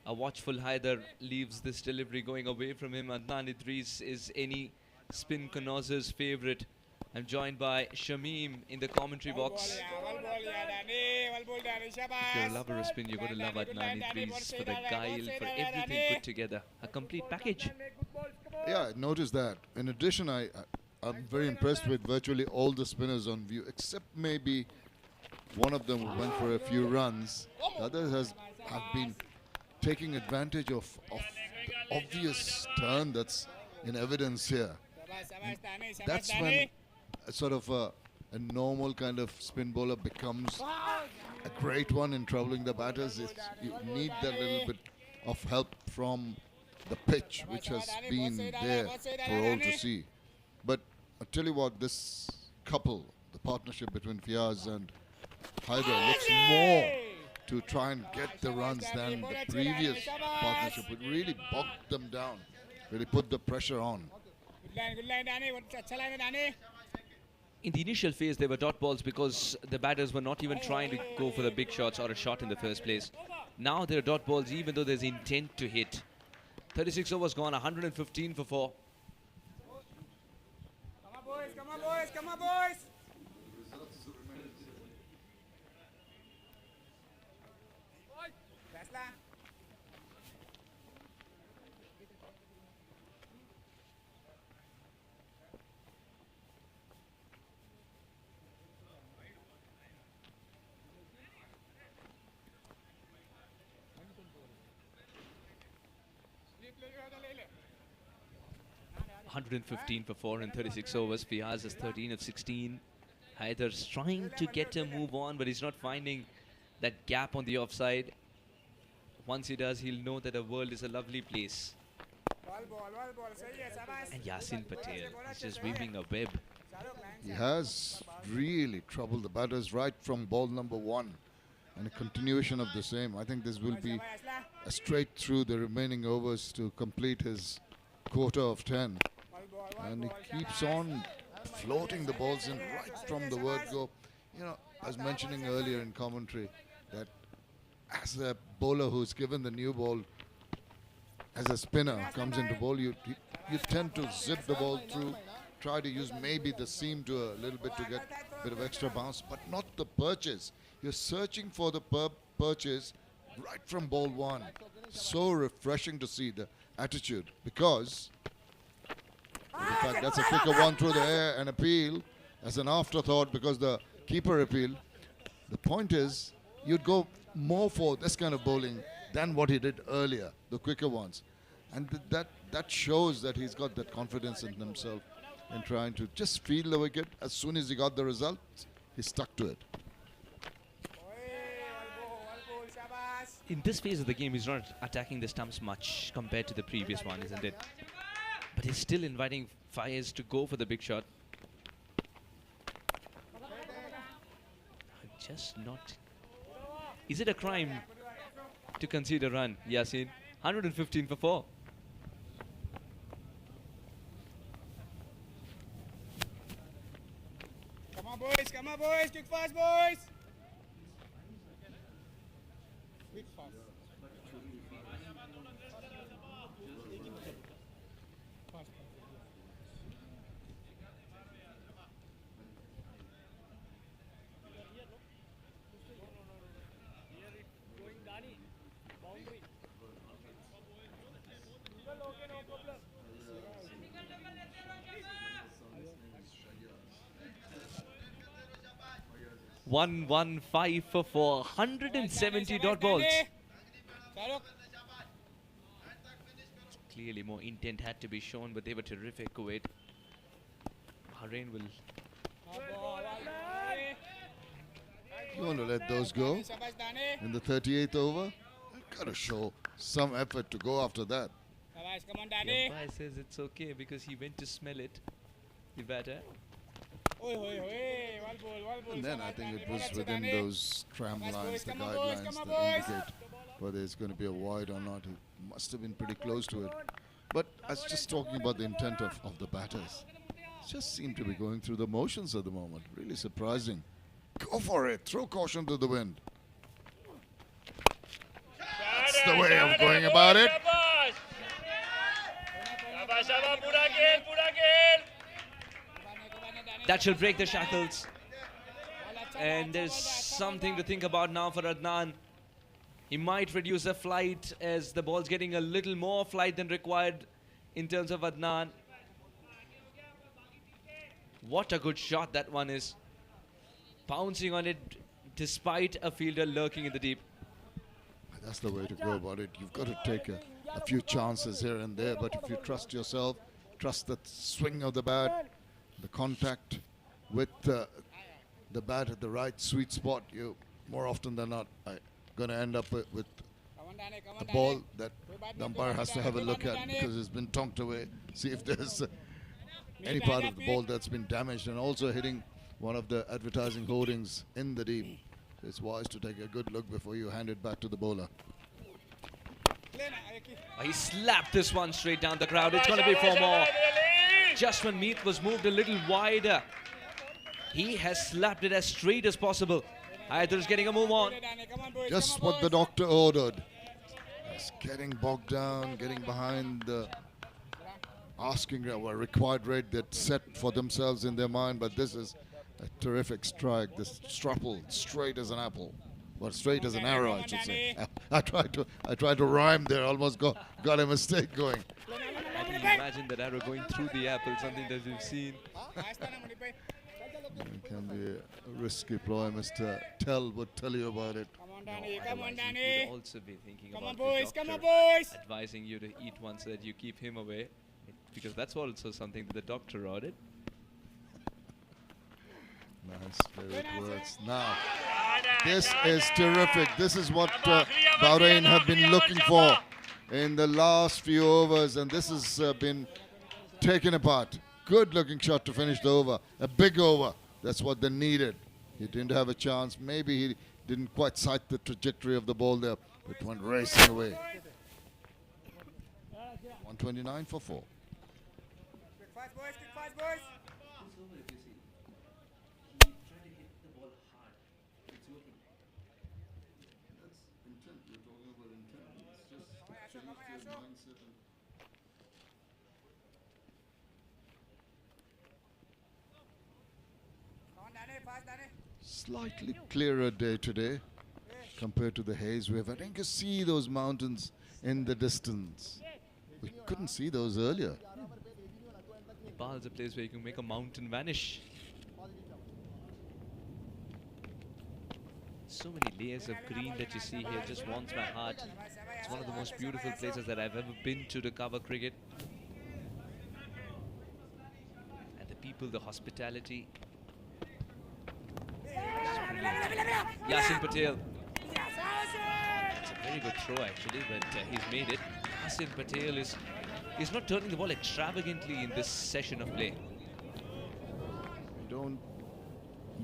A watchful Haider leaves this delivery going away from him. Adnan Idris is any spin connoisseur's favorite. I'm joined by Shamim in the commentary box. If you're a lover of spin, you're going to love Adnan Idris for the guile, for everything put together. A complete package. Yeah, I noticed that. In addition, I'm very impressed with virtually all the spinners on view, except maybe one of them went for a few runs. The others have been taking advantage of the obvious turn that's in evidence here. That's when a sort of a normal kind of spin bowler becomes a great one in troubling the batters. You need that little bit of help from the pitch, which has been there for all to see. But I'll tell you what, this couple, the partnership between Fiaz and Haider, looks more to try and get the runs than the previous partnership. It really bogged them down. really put the pressure on. Good line, Danny. अच्छा line है, Danny. In the initial phase, they were dot balls because the batters were not even trying to go for the big shots or a shot in the first place. Now they're dot balls even though there's intent to hit. 36 overs gone, 115 for 4. Come on, boys. Come on, boys. Come on, boys. Tesla. Sleep, ले ले 115 for 4 in 36 overs. Fiaz is 13 of 16. Haidar's trying to get a move on, but he's not finding that gap on the offside. Once he does, he'll know that the world is a lovely place. ball, सही है, शाबाश. And Yasin Patel is just weaving a web. He has really troubled the batters right from ball number 1, and a continuation of the same. I think this will be a straight through the remaining overs to complete his quota of 10. And he keeps on floating the balls in right from the word go. You know, I was mentioning earlier in commentary that as a bowler who's given the new ball, as a spinner comes into ball, you tend to zip the ball through, try to use maybe the seam to a little bit to get a bit of extra bounce, but not the purchase. You're searching for the purchase right from ball 1. So refreshing to see the attitude, because in fact that's a quicker one through the air, an appeal as an afterthought because the keeper appealed. The point is, you'd go more for this kind of bowling than what he did earlier, the quicker ones. And that shows that he's got that confidence in himself in trying to just feel the wicket. As soon as he got the result, he stuck to it. In this phase of the game, he's not attacking the stumps much compared to the previous one, isn't it? But he's still inviting Faiz to go for the big shot. Just not. Is it a crime to concede a run, Yasin? 115 for 4. Come on, boys, quick fast, boys. Quick fast. One, 1-5 for 4. 170 dot balls. Clearly more intent had to be shown, but they were terrific, Kuwait. Bahrain will... You want to let those go in the 38th over? Got to show some effort to go after that. Come on, The Danny. umpire says it's okay because he went to smell it, the batter. One ball. And then I think it was within those tram lines, the Come on, boys, guidelines come on, that boys. indicate whether it's going to be a wide or not. It must have been pretty close to it. But I was just talking about the intent of the batters. Just seem to be going through the motions at the moment. Really surprising. Go for it. Throw caution to the wind. That's the way of going about it. That shall break the shackles. And there's something to think about now for Adnan. He might reduce the flight as the ball's getting a little more flight than required in terms of Adnan. What a good shot that one is. Pouncing on it despite a fielder lurking in the deep. That's the way to go about it. You've got to take a few chances here and there, but if you trust yourself, trust the swing of the bat, the contact with the bat at the right sweet spot, you more often than not are going to end up with a ball that the umpire has to have a look at because it's been tonked away. See if there's any part of the ball that's been damaged, and also hitting one of the advertising hoardings in the deep. It's wise to take a good look before you hand it back to the bowler. He slapped this one straight down the crowd. It's going to be 4 more. Just when Meath was moved a little wider, he has slapped it as straight as possible. Haidar's getting a move on. Just what the doctor ordered. Just getting bogged down, getting behind the asking a required rate that's set for themselves in their mind, but this is a terrific strike. This strapple, straight as an apple. Well, straight as an arrow, I should say. I tried to rhyme there, almost got a mistake going. I can imagine that arrow going through the apple, something that we've seen. It can be a risky ploy. Mr. Tell would tell you about it. Come on, He Danny. would also be thinking Come about on, boys. the Come on, doctor boys. advising you to eat one so that you keep him away. Because that's also something that the doctor ordered. Nice spirit words. Now, this is terrific. This is what Bahrain have been looking for in the last few overs, and this has been taken apart. Good looking shot to finish the over. A big over. That's what they needed. He didn't have a chance. Maybe he didn't quite sight the trajectory of the ball there. It went racing away. 129 for 4. Quick fast, boys. Quick fast, boys. Come on, Danny. Fast, Danny. Slightly clearer day today compared to the haze wave. I think you see those mountains in the distance. We couldn't see those earlier. Nepal is a place where you can make a mountain vanish. So many layers of green that you see here just warms my heart. It's one of the most beautiful places that I've ever been to cover cricket. And the people, the hospitality. Yasin Patel. It's a very good throw actually, but he's made it. Yasin Patel is not turning the ball extravagantly in this session of play. You don't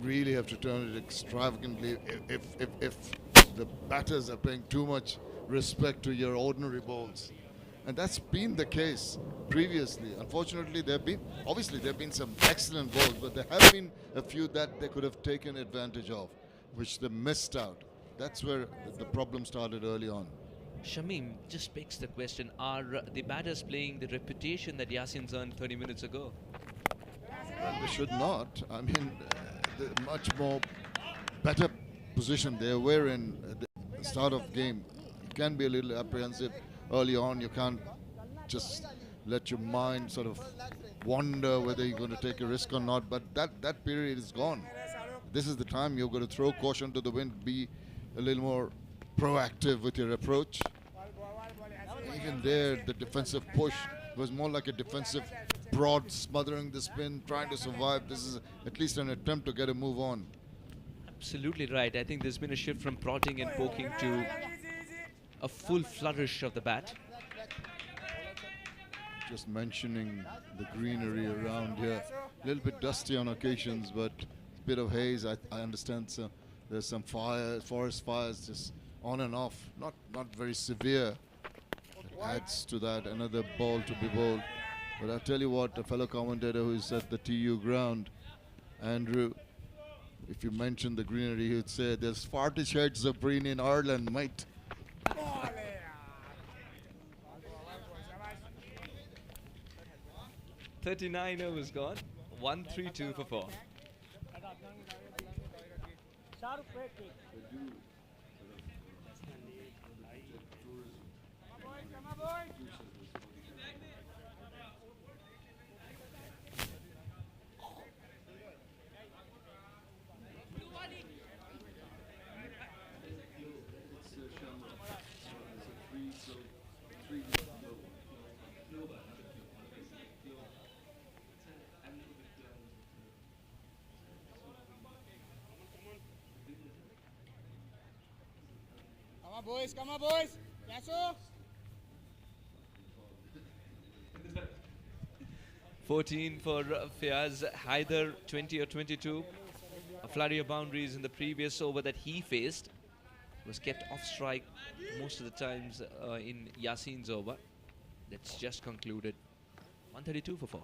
really have to turn it extravagantly if the batters are paying too much respect to your ordinary balls. And that's been the case previously. Unfortunately, there have been some excellent balls, but there have been a few that they could have taken advantage of, which they missed out. That's where the problem started early on. Shamim just begs the question, are the batters playing the reputation that Yasin's earned 30 minutes ago? Well, they should not. I mean, the much more better position they were in at the start of game. You can be a little apprehensive early on. You can't just let your mind sort of wonder whether you're going to take a risk or not. But that period is gone. This is the time you're going to throw caution to the wind, be a little more proactive with your approach. Even there, the defensive push was more like a defensive broad, smothering the spin, trying to survive. This is at least an attempt to get a move on. Absolutely right. I think there's been a shift from prodding and poking to a full flourish of the bat. Just mentioning the greenery around here. A little bit dusty on occasions, but a bit of haze. I understand there's some forest fires just on and off. Not very severe. It adds to that another ball to be bowled. But I'll tell you what, a fellow commentator who is at the TU ground, Andrew, if you mention the greenery, he would say, there's 40 shades of green in Ireland, mate. 39 overs gone. 1-3-2 for 4. Come on, boys. Yes, sir. 14 for Fiaz. Haider 20 or 22. A flurry of boundaries in the previous over that he faced. Was kept off strike most of the times in Yasin's over. That's just concluded. 132 for 4.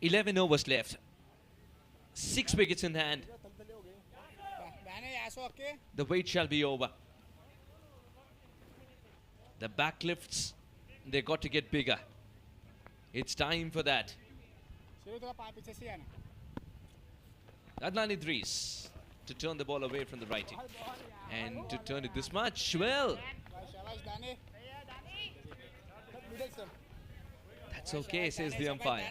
11 overs left. 6 wickets in hand. The wait shall be over. The backlifts, they got to get bigger. It's time for that. Adnan Idris to turn the ball away from the righty. And to turn it this much, well, that's okay, says the umpire.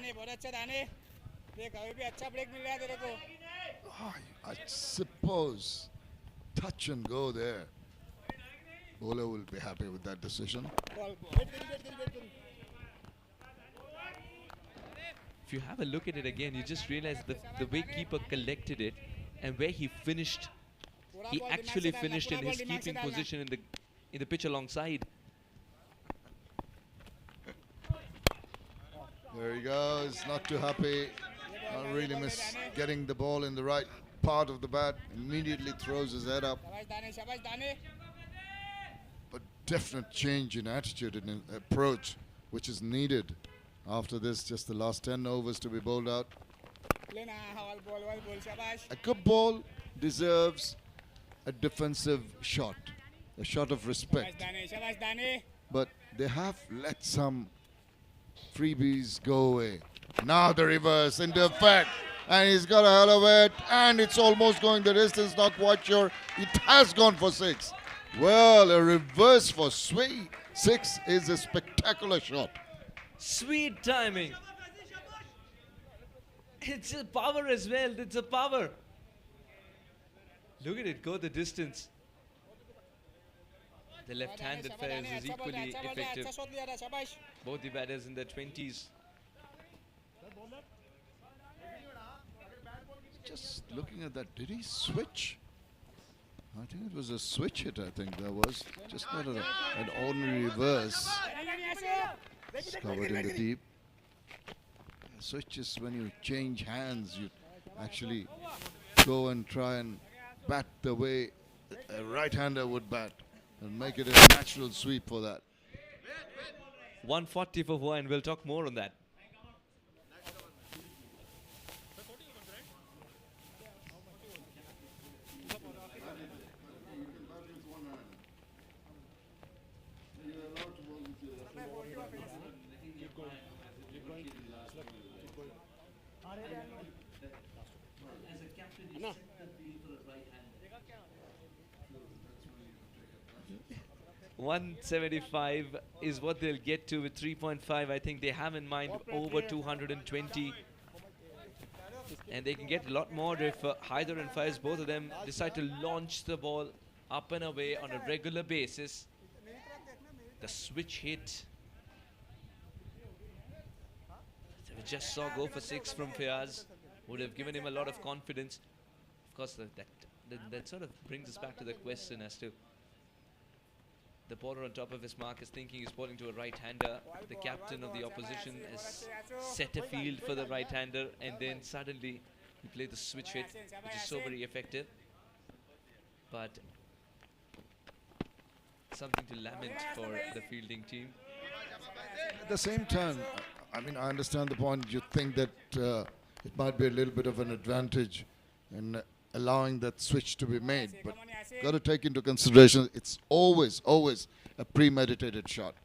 I suppose touch and go there. Bowler will be happy with that decision. If you have a look at it again, you just realize the way keeper collected it and where he finished. He actually finished in his keeping position in the pitch alongside. There he goes, not too happy. Not really miss getting the ball in the right part of the bat. Immediately throws his head up. But definite change in attitude and in approach, which is needed after this. Just the last 10 overs to be bowled out. A good ball deserves a defensive shot, a shot of respect. But they have let some freebies go away. Now the reverse into effect, and he's got a hell of it, and it's almost going the distance, not quite sure. It has gone for 6. Well, a reverse for 6 is a spectacular shot. Sweet timing. It's a power as well. It's a power. Look at it go the distance. The left-handed fairs is equally effective. Both the batters in their 20s. Just looking at that, did he switch? I think it was a switch hit, I think there was. Just not an ordinary reverse. It's covered in the deep. Switch is when you change hands, you actually go and try and bat the way a right-hander would bat and make it a natural sweep for that. 140 for 4, and we'll talk more on that. No. 175 is what they'll get to with 3.5. I think they have in mind over 220. And they can get a lot more if Haider and Faiz, both of them, decide to launch the ball up and away on a regular basis. The switch hit. So we just saw go for 6 from Faiz. Would have given him a lot of confidence. Of course, that sort of brings us back to the question as to the bowler on top of his mark is thinking he's bowling to a right-hander. The captain of the opposition has set a field for the right-hander, and then suddenly he played the switch hit, which is so very effective. But something to lament for the fielding team. At the same time, I mean, I understand the point. You think that it might be a little bit of an advantage in allowing that switch to be made, but got to take into consideration it's always a premeditated shot,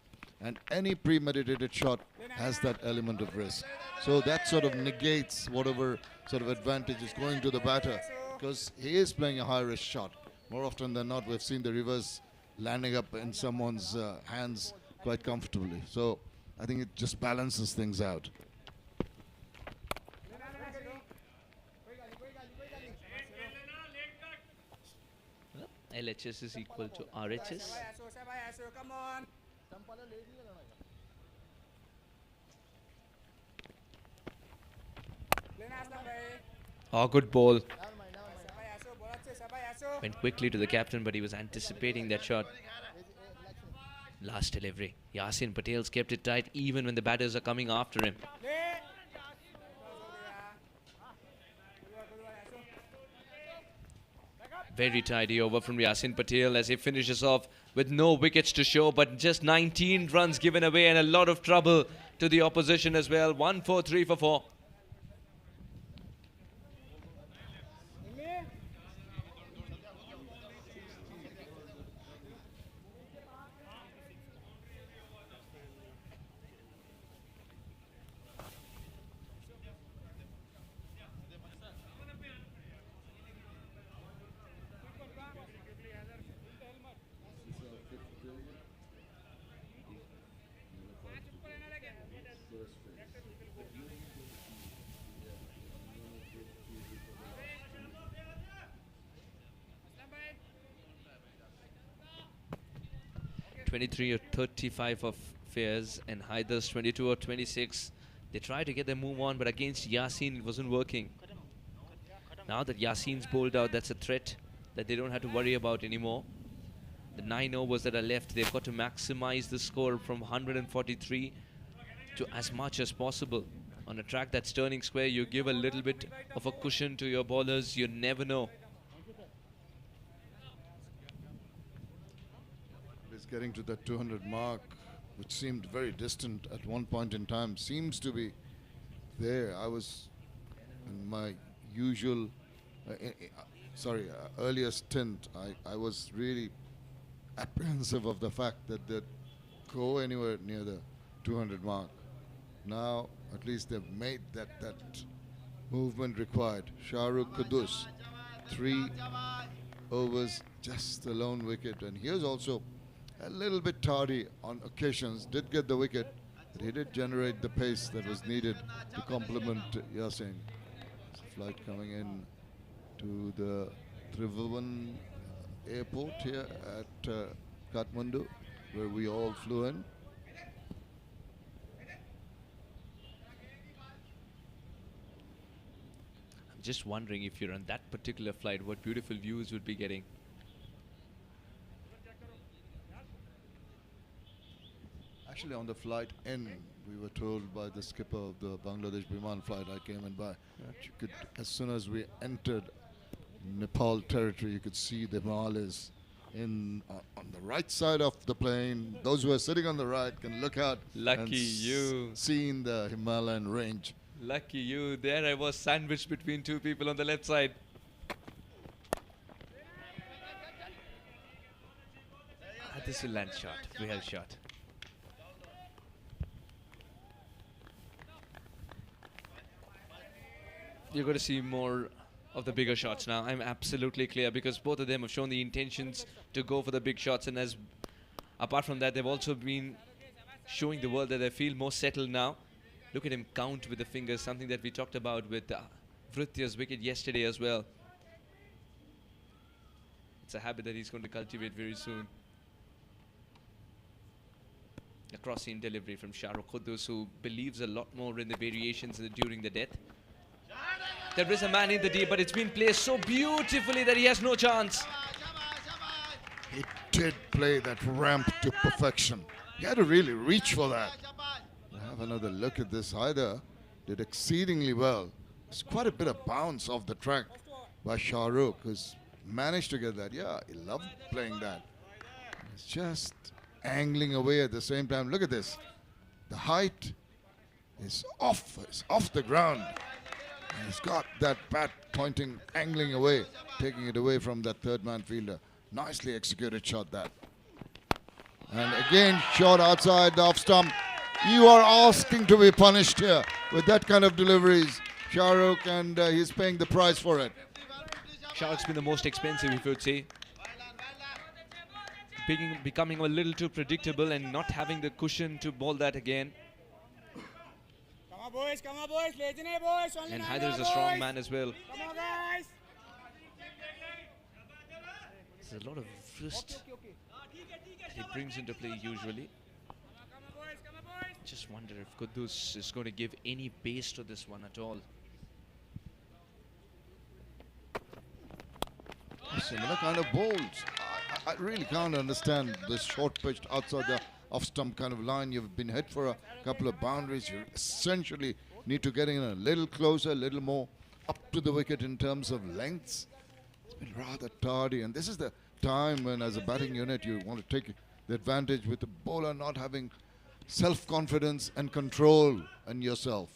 and any premeditated shot has that element of risk. So that sort of negates whatever sort of advantage is going to the batter, because he is playing a high risk shot. More often than not, we've seen the reverse landing up in someone's hands quite comfortably. So I think it just balances things out. LHS is equal to RHS. Oh, good ball. Went quickly to the captain, but he was anticipating that shot. Last delivery. Yasin Patel's kept it tight even when the batters are coming after him. Very tidy over from Yasin Patel as he finishes off with no wickets to show, but just 19 runs given away and a lot of trouble to the opposition as well. 1 4 3 for 4. (23 or 35 of Fairs and Haidar's 22 or 26. They tried to get their move on, but against Yasin it wasn't working. Now that Yasin's bowled out, that's a threat that they don't have to worry about anymore. The 9 overs that are left, they've got to maximize the score from 143 to as much as possible. On a track that's turning square, you give a little bit of a cushion to your bowlers, you never know. It's getting to that 200 mark, which seemed very distant at one point in time, seems to be there. I was in my usual, earlier stint, I was really apprehensive of the fact that they'd go anywhere near the 200 mark. Now, at least they've made that movement required. Shahrukh Kudus, 3 overs, just the lone wicket. And he was also a little bit tardy on occasions, did get the wicket, but he did generate the pace that was needed to complement Yasin. There's a flight coming in to the Tribhuvan airport here at Kathmandu, where we all flew in. I'm just wondering if you're on that particular flight, what beautiful views would be getting. Actually, on the flight in, we were told by the skipper of the Bangladesh Biman flight I came in by, that you could, as soon as we entered Nepal territory, you could see the Himalayas on the right side of the plane. Those who are sitting on the right can look out. Lucky you. Seeing the Himalayan range. Lucky you. There I was sandwiched between 2 people on the left side. This is a land shot, real shot. You're going to see more of the bigger shots now. I'm absolutely clear, because both of them have shown the intentions to go for the big shots, and as apart from that, they've also been showing the world that they feel more settled now. Look at him count with the fingers, something that we talked about with Vritya's wicket yesterday as well. It's a habit that he's going to cultivate very soon. A cross-seam delivery from Shahrukh Kudus, who believes a lot more in the variations during the death. There is a man in the deep, but it's been placed so beautifully that he has no chance. He did play that ramp to perfection. He had to really reach for that. Have another look at this. Haider did exceedingly well. There's quite a bit of bounce off the track by Shahrukh, who's managed to get that. Yeah, he loved playing that. It's just angling away at the same time. Look at this. The height is off the ground. And he's got that bat pointing, angling away, taking it away from that third man fielder. Nicely executed shot that. And again, shot outside the off stump. You are asking to be punished here with that kind of deliveries, Shahrukh, and he's paying the price for it. Shahrukh's been the most expensive, if you would say. Becoming a little too predictable and not having the cushion to bowl that again. Come on, boys, Legend, boys. And Haider is a strong man as well. Come on, guys. There's a lot of wrist that he brings into play usually. Just wonder if Kudus is going to give any base to this one at all. Similar kind of bowls. I really can't understand this short pitched outside the off stump kind of line. You've been hit for a couple of boundaries. You essentially need to get in a little closer, a little more up to the wicket in terms of lengths. It's been rather tardy, and this is the time when, as a batting unit, you want to take the advantage with the bowler not having self-confidence and control in yourself.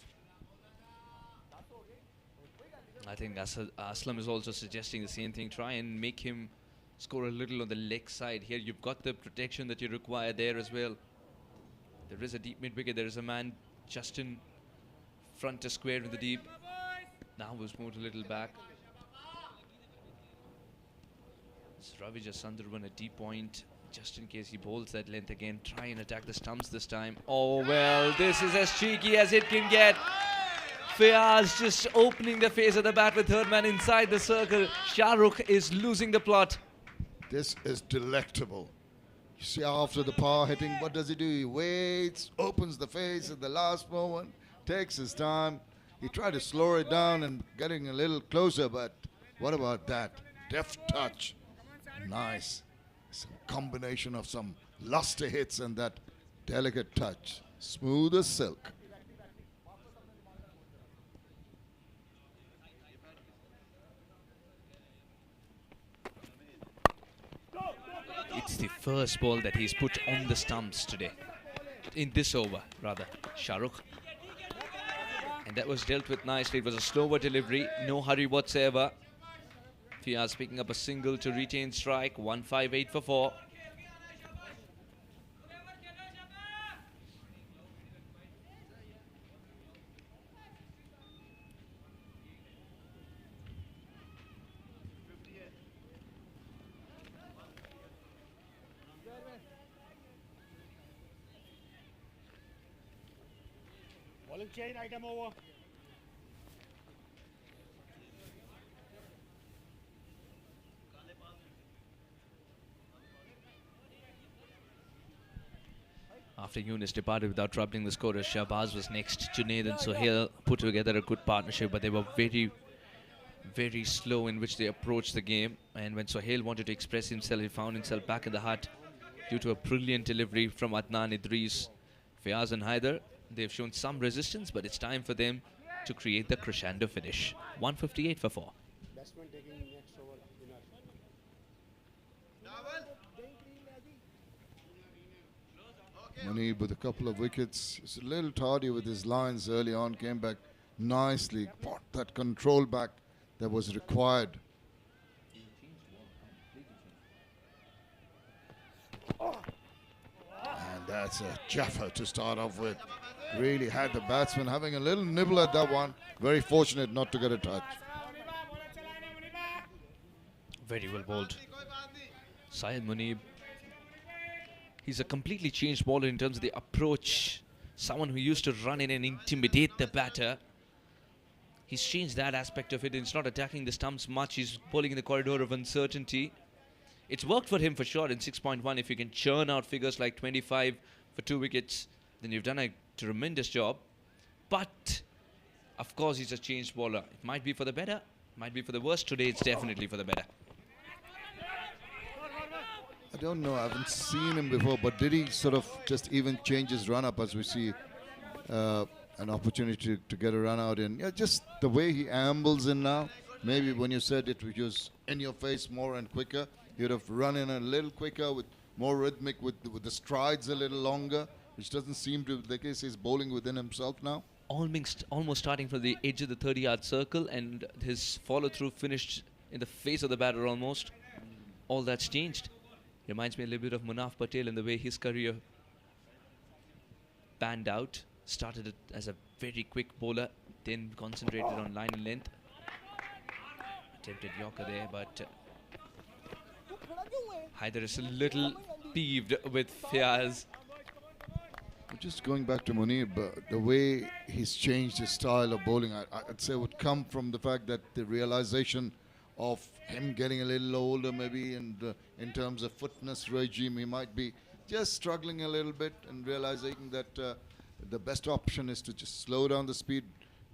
I think Aslam is also suggesting the same thing. Try and make him score a little on the leg side. Here you've got the protection that you require there as well. There is a deep mid-wicket. There is a man just in front to square in the deep. Now was moved a little back. It's Ravi Sundaravan a deep point, just in case he bowls that length again. Try and attack the stumps this time. Oh well, this is as cheeky as it can get. Fayaz just opening the face of the bat with third man inside the circle. Shah Rukh is losing the plot. This is delectable. You see, after the power hitting, what does he do? He waits, opens the face at the last moment, takes his time. He tried to slow it down and getting a little closer, but what about that? Deft touch. Nice. Some combination of some luster hits and that delicate touch. Smooth as silk. It's the first ball that he's put on the stumps today. In this over, rather, Shah Rukh. And that was dealt with nicely. It was a slower delivery, no hurry whatsoever. Fayaz picking up a single to retain strike, 158 for 4. Bowling chain item over. After Yunus departed without troubling the scorers, Shahbaz was next. Junaid and Sohail put together a good partnership, but they were very, very slow in which they approached the game. And when Sohail wanted to express himself, he found himself back in the hut due to a brilliant delivery from Adnan Idris. Fayaz and Haider, they've shown some resistance, but it's time for them to create the crescendo finish. 158 for 4. Batsman taking next over. Muneeb with a couple of wickets. He's a little tardy with his lines early on. Came back nicely. Brought that control back that was required. And that's a jaffa to start off with. Really had the batsman having a little nibble at that one. Very fortunate not to get a touch. Very well bowled. Syed Muneeb. He's a completely changed bowler in terms of the approach. Someone who used to run in and intimidate the batter. He's changed that aspect of it. It's not attacking the stumps much. He's bowling in the corridor of uncertainty. It's worked for him for sure in 6.1. If you can churn out figures like 25 for 2 wickets, then you've done a tremendous job. But, of course, he's a changed bowler. It might be for the better, might be for the worse. Today, it's definitely for the better. I don't know, I haven't seen him before, but did he sort of just even change his run-up as we see an opportunity to get a run out in? Yeah, just the way he ambles in now. Maybe when you said it was in your face more and quicker, he'd have run in a little quicker, with more rhythmic, with the strides a little longer, which doesn't seem to be the case. He's bowling within himself now. Almost starting from the edge of the 30-yard circle, and his follow-through finished in the face of the batter almost. All that's changed. Reminds me a little bit of Munaf Patel in the way his career panned out. Started as a very quick bowler, then concentrated on line and length. Attempted Yorker there, but Haider is a little peeved with Fayaz. Just going back to Muneeb, the way he's changed his style of bowling, I'd say would come from the fact that the realization of him getting a little older maybe, and in terms of fitness regime, he might be just struggling a little bit, and realizing that the best option is to just slow down the speed,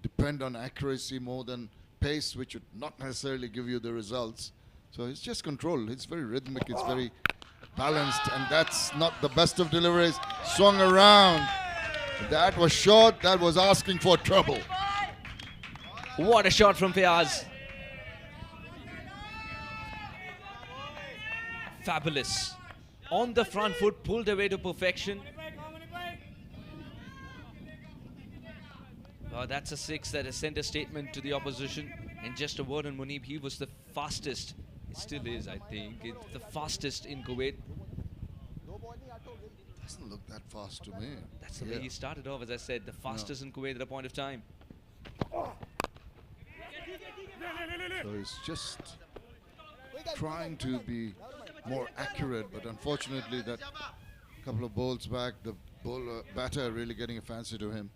depend on accuracy more than pace, which would not necessarily give you the results. So it's just control. It's very rhythmic, it's very balanced, and that's not the best of deliveries. Swung around. That was short, that was asking for trouble. What a shot from Fayaz. Fabulous. On the front foot, pulled away to perfection. Oh, that's a 6 that has sent a statement to the opposition. And just a word on Munib, he was the fastest. It still is, I think. It's the fastest in Kuwait. Doesn't look that fast to me. That's the way he started off, as I said, the fastest in Kuwait at a point of time. So he's just trying to be more accurate, but unfortunately that couple of bowls back, the batter really getting a fancy to him.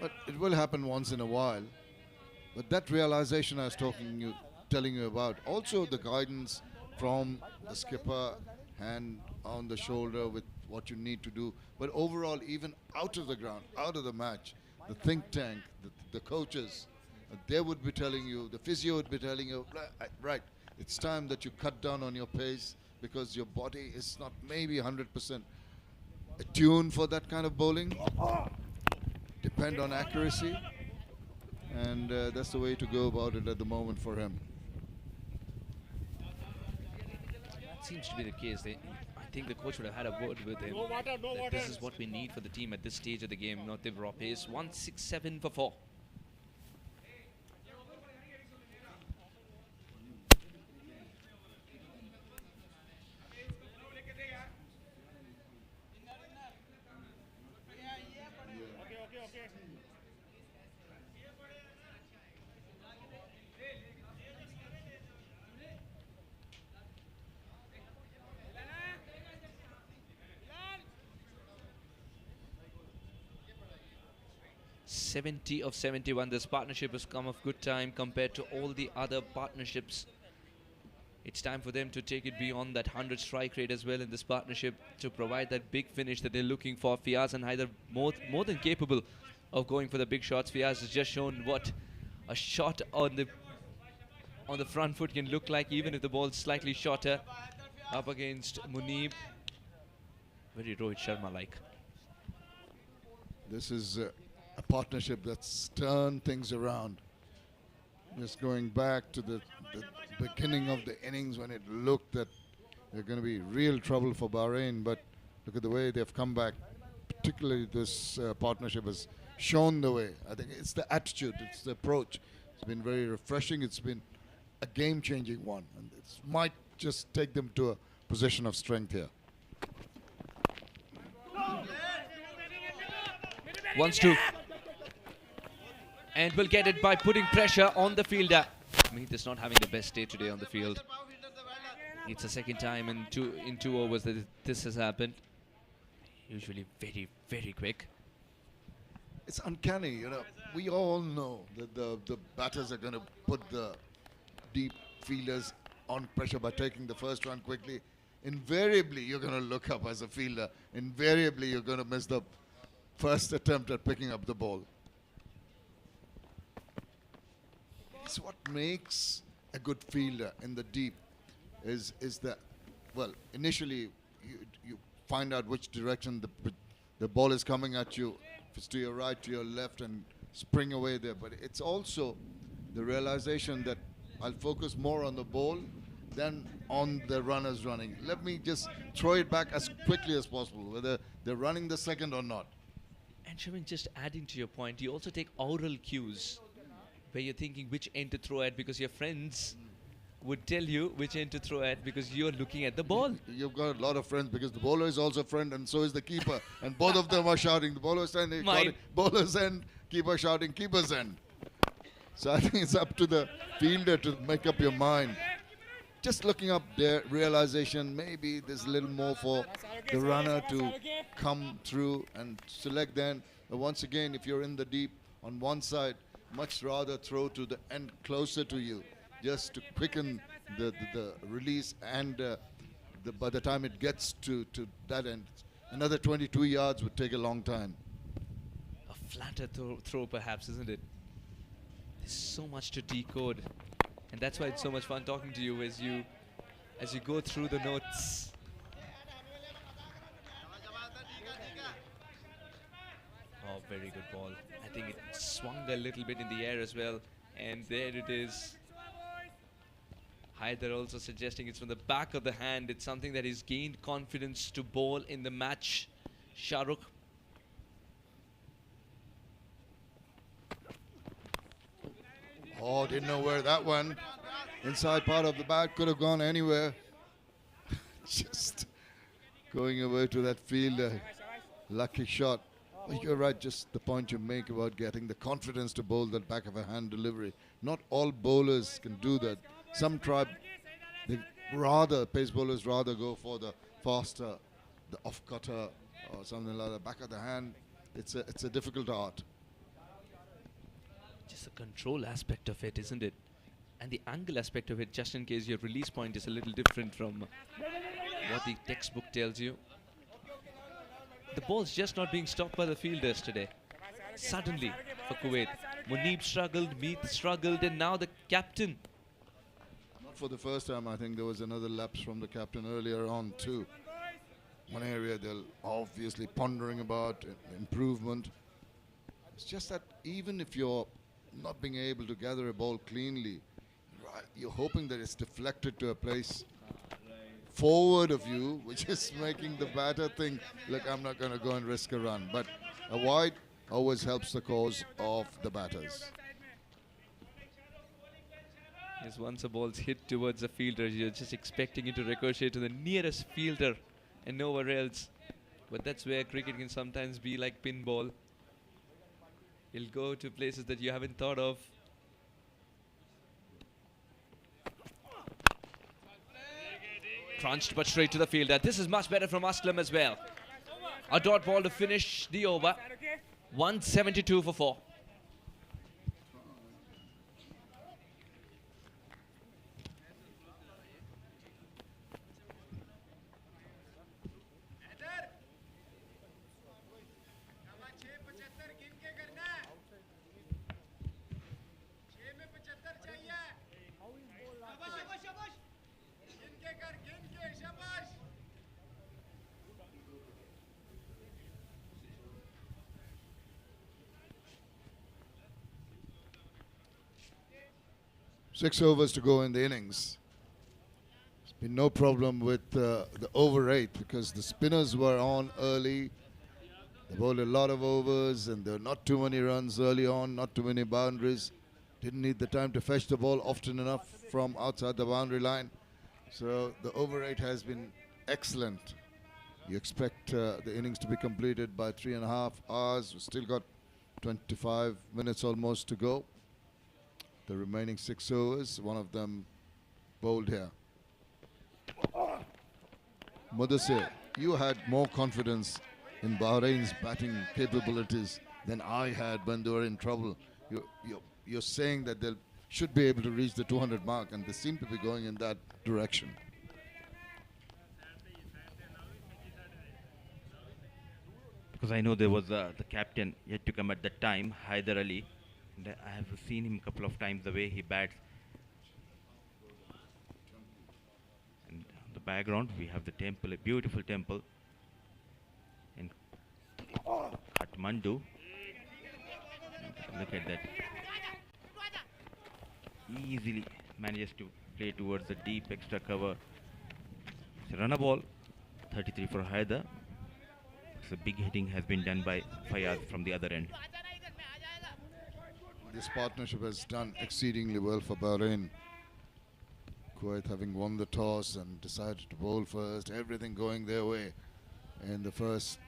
But it will happen once in a while. But that realization I was telling you about, also the guidance from the skipper, hand on the shoulder with what you need to do. But overall, even out of the ground, out of the match, the think tank, the coaches, they would be telling you, the physio would be telling you, right, it's time that you cut down on your pace because your body is not maybe 100% attuned for that kind of bowling. Depend on accuracy, and that's the way to go about it at the moment for him. That seems to be the case. I think the coach would have had a word with him. That this is what we need for the team at this stage of the game, not the raw pace. 167 for 4. (70 of 71). This partnership has come of good time compared to all the other partnerships. It's time for them to take it beyond that 100 strike rate as well in this partnership to provide that big finish that they're looking for. Fiaz and Haider more than capable of going for the big shots. Fiaz has just shown what a shot on the front foot can look like, even if the ball's slightly shorter. Up against Munib. Very Rohit Sharma-like. This is a partnership that's turned things around. Just going back to the beginning of the innings when it looked that they're going to be real trouble for Bahrain, but look at the way they've come back. Particularly this partnership has shown the way. I think it's the attitude, it's the approach. It's been very refreshing. It's been a game-changing one, and it might just take them to a position of strength here. Wants to, and will get it by putting pressure on the fielder. Meet is not having the best day today on the field. It's the second time in two overs that this has happened. Usually very, very quick. It's uncanny, you know. We all know that the batters are going to put the deep fielders on pressure by taking the first run quickly. Invariably, you're going to look up as a fielder. Invariably, you're going to miss the first attempt at picking up the ball. It's what makes a good fielder in the deep is that, well, initially you find out which direction the ball is coming at you. If it's to your right, to your left, and spring away there. But it's also the realization that I'll focus more on the ball than on the runners running. Let me just throw it back as quickly as possible, whether they're running the second or not. And Shamin, just adding to your point, you also take oral cues where you're thinking which end to throw at, because your friends would tell you which end to throw at because you're looking at the ball. You've got a lot of friends because the bowler is also a friend and so is the keeper. And both of them are shouting. The bowler's end, bowler's end, keeper shouting, keeper's end. So I think it's up to the fielder to make up your mind. Just looking up their realization, maybe there's a little more for the runner to come through and select then. But once again, if you're in the deep on one side, much rather throw to the end closer to you, just to quicken the release, and by the time it gets to that end, another 22 yards would take a long time. A flatter throw perhaps, isn't it? There's so much to decode, and that's why it's so much fun talking to you as you go through the notes. Oh, very good ball. I think it swung a little bit in the air as well, and there it is. Haider also suggesting it's from the back of the hand. It's something that he's gained confidence to bowl in the match. Shahrukh. Oh, didn't know where that went. Inside part of the bat, could have gone anywhere. Just going away to that fielder. Lucky shot. But you're right, just the point you make about getting the confidence to bowl that back of a hand delivery. Not all bowlers can do that. Some try, pace bowlers rather go for the faster, the off cutter or something like that. Back of the hand, it's a difficult art. Just the control aspect of it, isn't it? And the angle aspect of it, just in case your release point is a little different from what the textbook tells you. The ball's just not being stopped by the fielders today. Suddenly, for Kuwait, Muneeb struggled, Meet struggled, and now the captain. Not for the first time, I think there was another lapse from the captain earlier on too. One area they're obviously pondering about improvement. It's just that even if you're not being able to gather a ball cleanly, you're hoping that it's deflected to a place forward of you, which is making the batter think, look, I'm not going to go and risk a run. But a wide always helps the cause of the batters. Yes, once a ball's hit towards a fielder, you're just expecting it to ricochet to the nearest fielder and nowhere else. But that's where cricket can sometimes be like pinball. You'll go to places that you haven't thought of. Crunched but straight to the fielder. This is much better from Aslam as well. A dot ball to finish the over. 172 for 4. Six overs to go in the innings. There's been no problem with the over 8 because the spinners were on early. They bowled a lot of overs and there were not too many runs early on, not too many boundaries. Didn't need the time to fetch the ball often enough from outside the boundary line. So the over 8 has been excellent. You expect the innings to be completed by 3.5 hours. We've still got 25 minutes almost to go. The remaining 6 overs, one of them bowled here. Mudassir, you had more confidence in Bahrain's batting capabilities than I had when they were in trouble. You're saying that they should be able to reach the 200 mark, and they seem to be going in that direction. Because I know there was the captain yet to come at that time, Haider Ali. And I have seen him a couple of times, the way he bats. And on the background, we have the temple, a beautiful temple in Kathmandu. And look at that. Easily manages to play towards the deep extra cover. It's a runner ball, 33 for Haider. So big hitting has been done by Fayaz from the other end. This partnership has done exceedingly well for Bahrain. Kuwait having won the toss and decided to bowl first, everything going their way in the first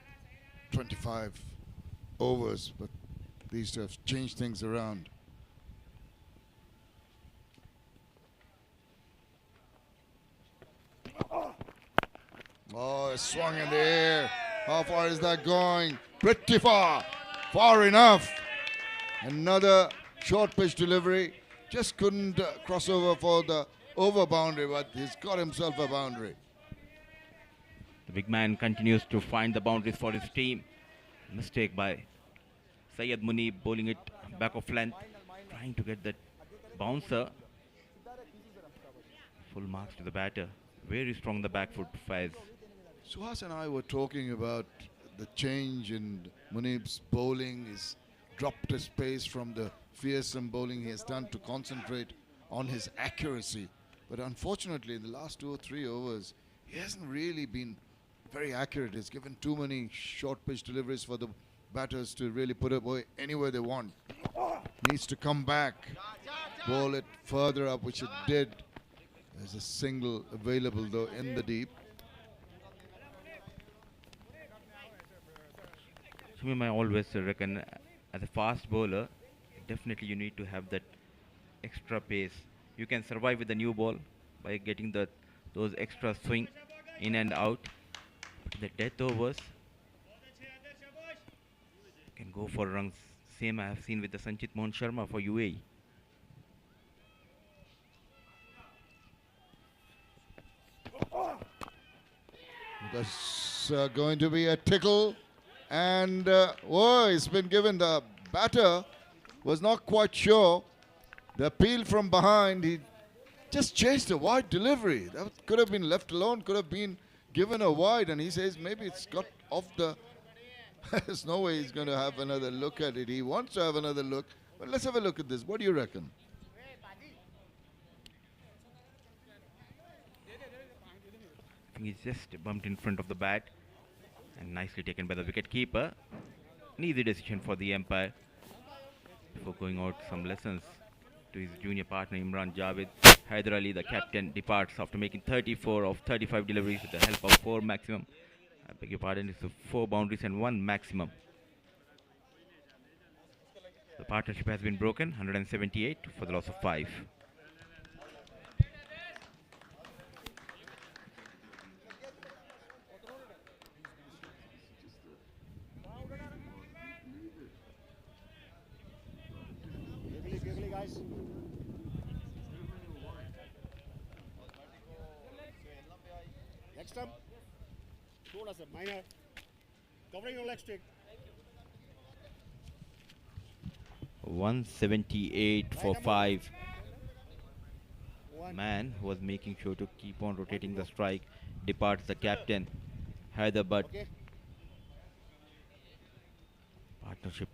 25 overs, but these two have changed things around. Oh, it swung in the air. How far is that going? Pretty far. Far enough. Another short pitch delivery. Just couldn't cross over for the over boundary, but he's got himself a boundary. The big man continues to find the boundaries for his team. Mistake by Syed Muneeb, bowling it back of length, trying to get that bouncer. Full marks to the batter. Very strong the back foot, Faiz. Suhas and I were talking about the change in Muneeb's bowling. He's dropped his pace from the fearsome bowling he has done to concentrate on his accuracy. But unfortunately, in the last 2 or 3 overs, he hasn't really been very accurate. He's given too many short pitch deliveries for the batters to really put it away anywhere they want. Needs to come back, ball it further up, which it did. There's a single available though in the deep. Shamim, I always reckon as a fast bowler, definitely you need to have that extra pace. You can survive with the new ball by getting those extra swing in and out. But the death overs can go for runs. Same I have seen with the Sanchit Mohan Sharma for UAE. That's going to be a tickle, and oh, it's been given. The batter was not quite sure. The appeal from behind, he just chased a wide delivery. That could have been left alone, could have been given a wide, and he says maybe it's got off the... There's no way he's going to have another look at it. He wants to have another look, but let's have a look at this. What do you reckon? I think he's just bumped in front of the bat and nicely taken by the wicket keeper. An easy decision for the umpire before going out some lessons to his junior partner Imran Javed. Haider Ali, the captain, departs after making 34 of 35 deliveries with the help of 4 maximum. I beg your pardon, it's 4 boundaries and 1 maximum. The partnership has been broken, 178 for the loss of 5. Next up, थोड़ा सा minor, covering your leg stick. 178 for 5. Man who was making sure to keep on rotating the strike departs the captain Hyderabad. Okay. Partnership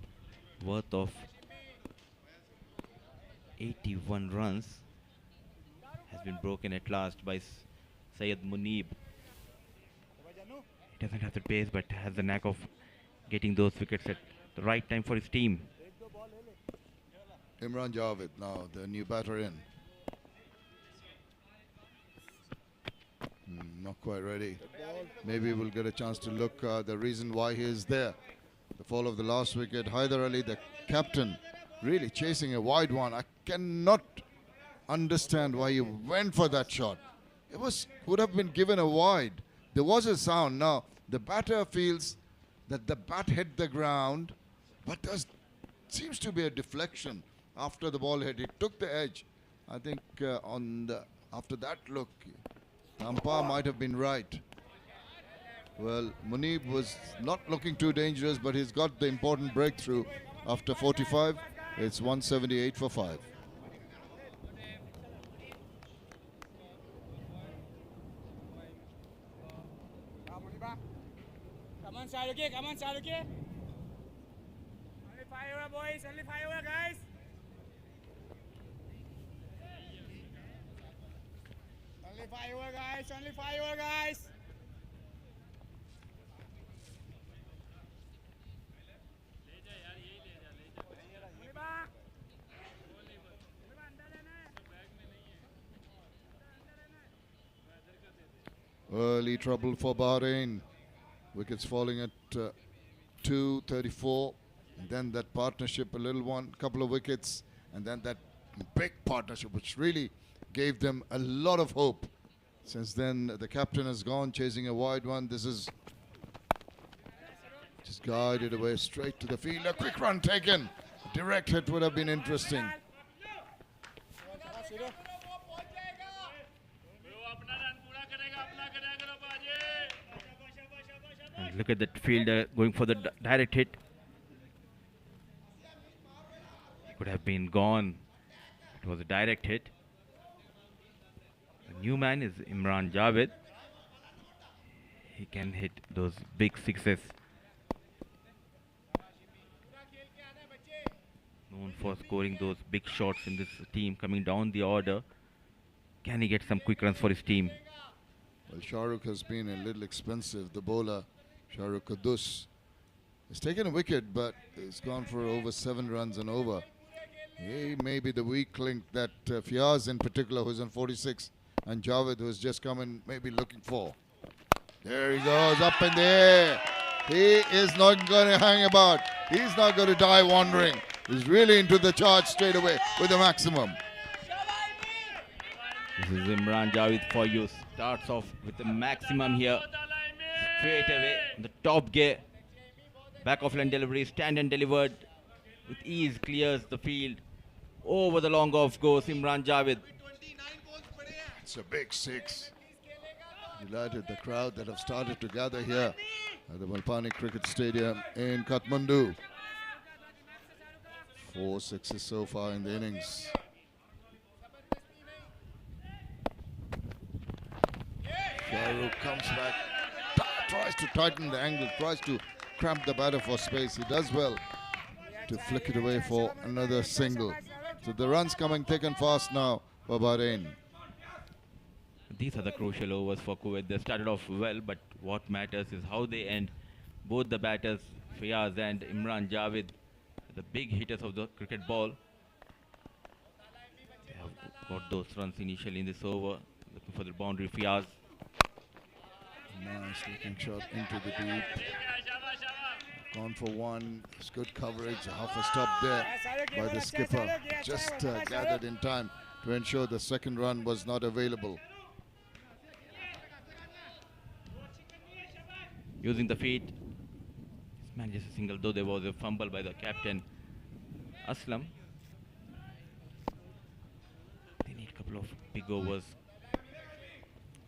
worth of 81 runs has been broken at last by Syed Munib. He doesn't have the pace but has the knack of getting those wickets at the right time for his team. Imran Javed now, the new batter in. Not quite ready. Maybe we'll get a chance to look the reason why he is there. The fall of the last wicket. Haider Ali, the captain, really chasing a wide one. I cannot understand why he went for that shot. It would have been given a wide. There was a sound. Now, the batter feels that the bat hit the ground, but there seems to be a deflection after the ball hit. It took the edge. I think after that look, the umpire might have been right. Well, Munib was not looking too dangerous, but he's got the important breakthrough after 45. It's 178 for 5. Come on, Saruki. Come on, Saruki. Only 5 over, boys. Only 5 over, guys. Only 5 over, guys. Only 5 over, guys. Early trouble for Bahrain. Wickets falling at 2:34, and then that partnership, a little one, couple of wickets, and then that big partnership, which really gave them a lot of hope. Since then, the captain has gone chasing a wide one. This is just guided away straight to the field. A quick run taken. Direct hit would have been interesting. And look at that fielder going for the direct hit. He could have been gone. It was a direct hit. The new man is Imran Javed. He can hit those big sixes. Known for scoring those big shots in this team coming down the order. Can he get some quick runs for his team? Well, Shahrukh has been a little expensive. The bowler, Shahrukh Kudus, has taken a wicket, but he's gone for over 7 runs and over. He may be the weak link that Fiaz in particular, who's on 46, and Javed, who's just come in, may be looking for. There he goes, up in the air. He is not going to hang about. He's not going to die wandering. He's really into the charge straight away with the maximum. This is Imran Javed for you. Starts off with the maximum here. Straight away, the top gear. Back of line delivery, stand and delivered. With ease, clears the field. Over the long off goes Imran Javed. It's a big 6. Delighted the crowd that have started to gather here at the Malpani Cricket Stadium in Kathmandu. 4 6s so far in the innings. Shahrukh comes back, tries to tighten the angle, tries to cramp the batter for space. He does well to flick it away for another single. So the runs coming thick and fast now for Bahrain. These are the crucial overs for Kuwait. They started off well, but what matters is how they end. Both the batters, Fiaz and Imran Javed, the big hitters of the cricket ball. They have got those runs initially in this over. Looking for the boundary, Fiaz. Nice looking shot into the deep. Gone for 1. It's good coverage. Half a stop there by the skipper. Just gathered in time to ensure the second run was not available. Using the feet. This manages a single, though there was a fumble by the captain, Aslam. They need a couple of big overs.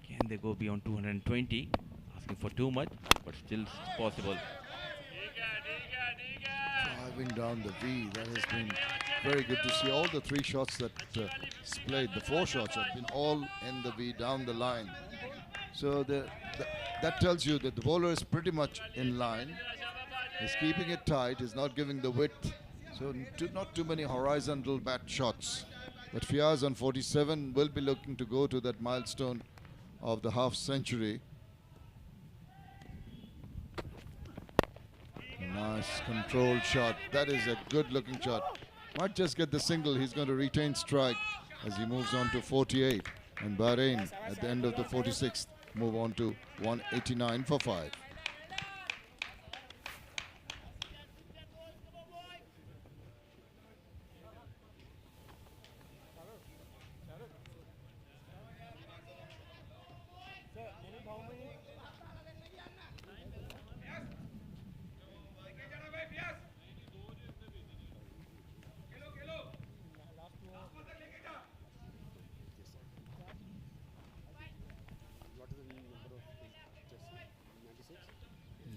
Can they go beyond 220? Asking for too much, but still it's possible. Driving down the V, that has been very good to see. All the 3 shots that he's played, the 4 shots have been all in the V down the line. So that tells you that the bowler is pretty much in line. He's keeping it tight, he's not giving the width. So not too many horizontal bat shots. But Fiaz on 47 will be looking to go to that milestone of the half century. Nice controlled shot. That is a good looking shot. Might just get the single. He's going to retain strike as he moves on to 48. And Bahrain at the end of the 46th move on to 189 for 5.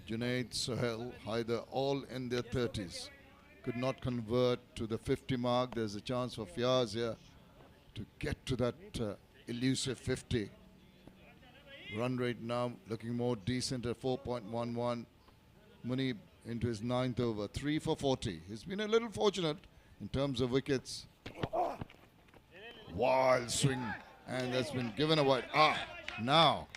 Junaid, Sohail, Haider, all in their 30s. Could not convert to the 50 mark. There's a chance for Fiaz here to get to that elusive 50. Run rate now looking more decent at 4.11. Munib into his 9th over, 3 for 40. He's been a little fortunate in terms of wickets. Wild swing, and that's been given a wide. Now.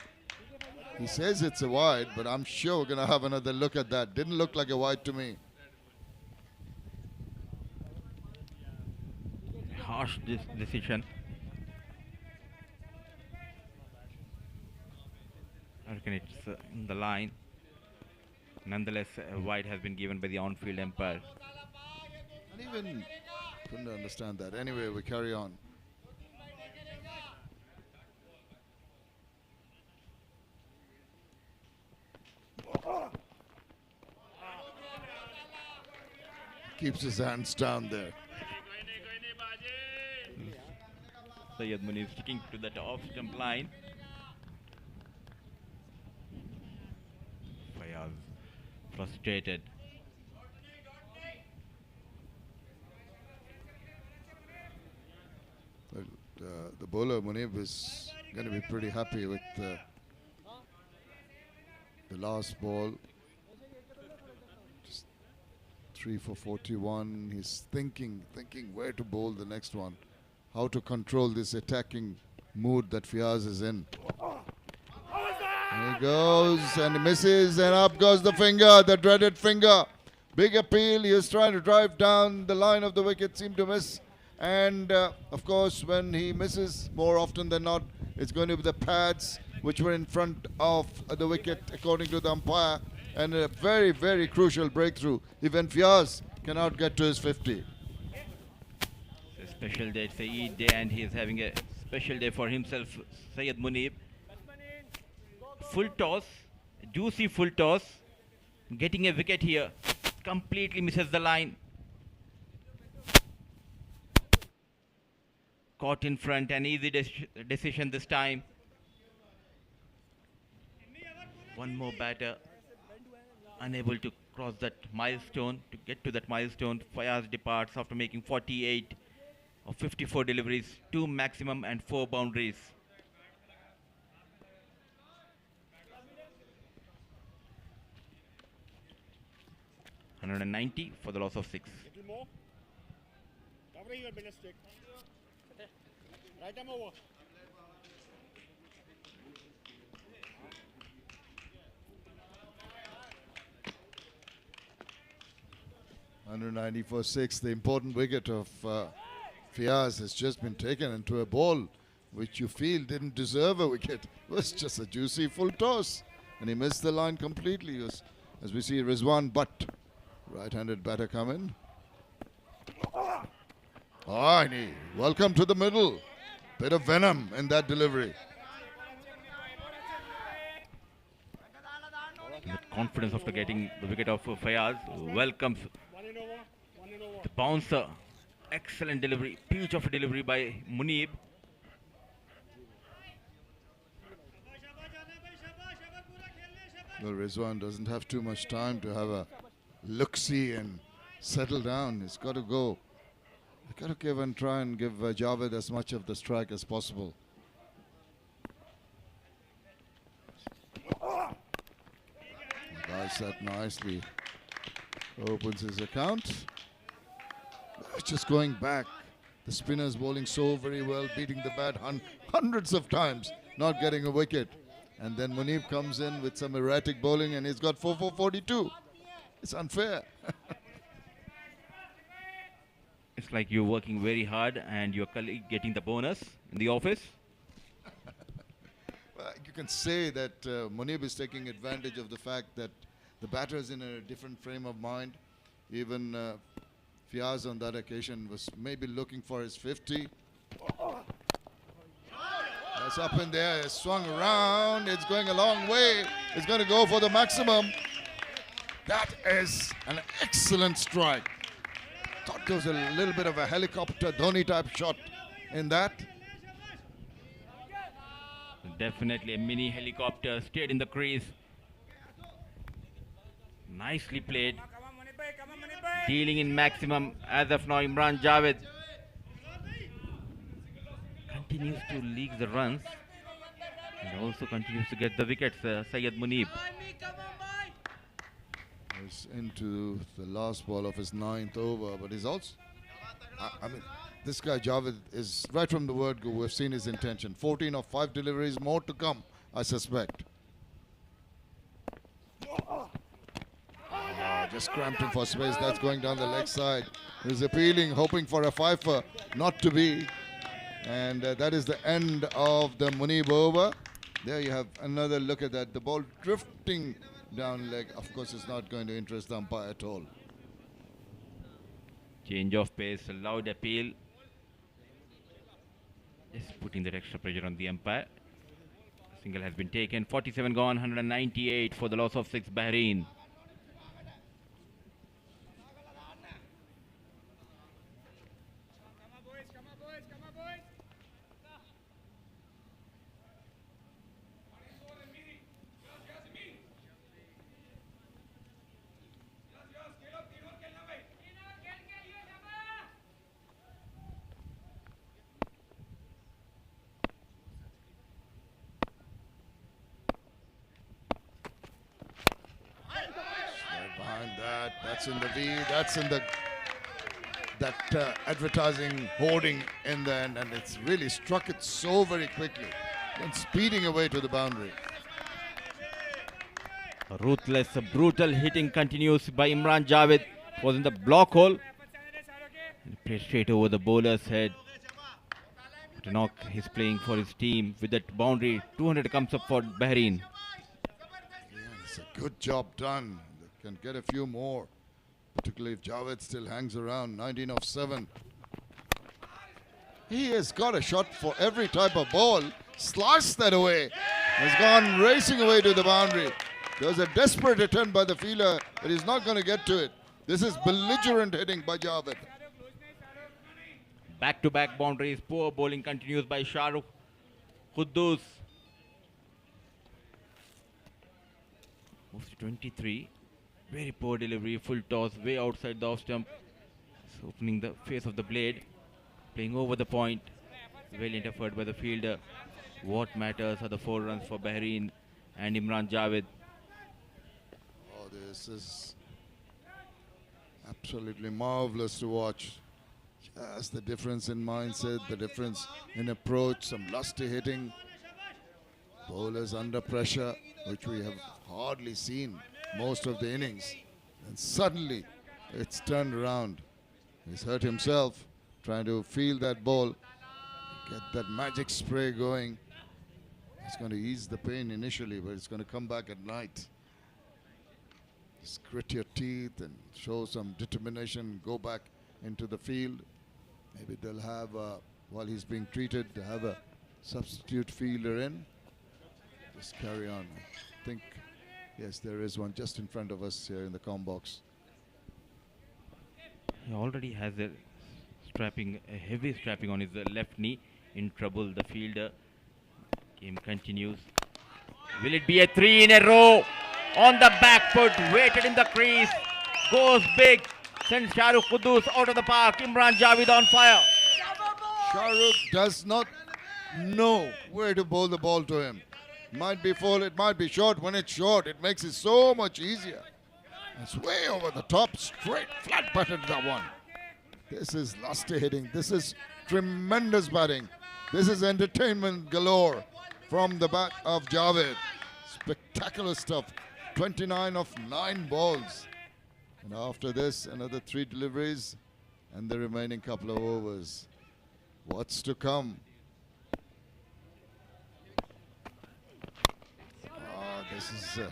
He says it's a wide, but I'm sure we're going to have another look at that. Didn't look like a wide to me. Harsh decision. I reckon it's in the line. Nonetheless, a wide has been given by the on-field umpire. And even couldn't understand that. Anyway, we carry on. Keeps his hands down there. Syed Munir sticking to that off-stump line. Fayaz frustrated. Well, the bowler Munib is going to be pretty happy with the last ball. 3 for 41. He's thinking where to bowl the next one, how to control this attacking mood that Fiaz is in. He goes and he misses, and up goes the finger, the dreaded finger. Big appeal. He is trying to drive down the line of the wicket, seemed to miss. And of course, when he misses, more often than not, it's going to be the pads which were in front of the wicket, according to the umpire. And a very, very crucial breakthrough. Even Fiaz cannot get to his 50. It's a special day. It's a Eid day, and he is having a special day for himself, Syed Munib. Full toss, juicy full toss, getting a wicket here, completely misses the line. Caught in front, an easy decision this time. One more batter, unable to cross that milestone, to get to that milestone. Fayaz departs after making 48 of 54 deliveries, 2 maximum and 4 boundaries. $190 for the loss of 6. Little more. Cover your business stick. Right arm over. $190 for 6. The important wicket of Fiaz has just been taken into a ball which you feel didn't deserve a wicket. It was just a juicy full toss. And he missed the line completely. As we see Rizwan Butt, right-handed batter, come in. Welcome to the middle. Bit of venom in that delivery. The confidence after getting the wicket of Fayaz welcomes the bouncer. Excellent delivery, peach of a delivery by Munib. Well, Rizwan doesn't have too much time to have a look-see and settle down. He's got to go. He's got to give and try and give Javed as much of the strike as possible. Guys, that nicely opens his account. Just going back. The spinner's bowling so very well, beating the bat hundreds of times, not getting a wicket. And then Munib comes in with some erratic bowling and he's got 4 for 42. It's unfair. It's like you're working very hard and your colleague getting the bonus in the office. Well, you can say that Munib is taking advantage of the fact that the batter is in a different frame of mind. Even Fiaz on that occasion was maybe looking for his 50. It's up in there, it's swung around, it's going a long way. It's going to go for the maximum. That is an excellent strike. Thought there was a little bit of a helicopter Dhoni type shot in that. Definitely a mini helicopter, stayed in the crease. Nicely played. Dealing in maximum as of now. Imran Javed continues to leak the runs and also continues to get the wickets. Syed Munib is into the last ball of his 9th over, but he's also, I mean, this guy Javed is right from the word go. We've seen his intention. 14 of 5 deliveries, more to come, I suspect. Just cramped him for space. That's going down the leg side. He's appealing, hoping for a fifer, not to be. And that is the end of the Munib over. There you have another look at that. The ball drifting down leg. Of course, it's not going to interest the umpire at all. Change of pace, a loud appeal. Just putting that extra pressure on the umpire. Single has been taken. 47 gone, 198 for the loss of 6, Bahrain. Behind that, that's in the V, that's in the that advertising hoarding in the end, and it's really struck it so very quickly and speeding away to the boundary. Ruthless, brutal hitting continues by Imran Javed. Was in the block hole. And plays straight over the bowler's head. Knock is playing for his team with that boundary. 200 comes up for Bahrain. Yeah, it's a good job done. They can get a few more, particularly if Javed still hangs around. 19 of 7. He has got a shot for every type of ball. Sliced that away. Has gone racing away to the boundary. There was a desperate attempt by the fielder, but he's not going to get to it. This is belligerent hitting by Javed. Back-to-back boundaries. Poor bowling continues by Shahrukh Quddus. Moves to 23. Very poor delivery. Full toss. Way outside the off stump. It's opening the face of the blade. Playing over the point. Well interfered by the fielder. What matters are the 4 runs for Bahrain and Imran Javed. Oh, this is absolutely marvelous to watch. Just the difference in mindset, the difference in approach, some lusty hitting. Bowlers under pressure, which we have hardly seen most of the innings. And suddenly, it's turned around. He's hurt himself trying to feel that ball, get that magic spray going. It's going to ease the pain initially, but it's going to come back at night. Just grit your teeth and show some determination, go back into the field. Maybe they'll have, while he's being treated, to have a substitute fielder in. Just carry on. I think, yes, there is one just in front of us here in the comm box. He already has a heavy strapping on his left knee. In trouble, the fielder. Game continues. Will it be a 3 in a row? On the back foot, waited in the crease. Goes big. Sends Shahrukh Quddus out of the park. Imran Javed on fire. Shahrukh does not know where to bowl the ball to him. Might be full, it might be short. When it's short, it makes it so much easier. It's way over the top, straight, flat-butted that one. This is lusty hitting. This is tremendous batting. This is entertainment galore from the bat of Javed. Spectacular stuff. 29 of 9 balls. And after this, another 3 deliveries and the remaining couple of overs. What's to come? This is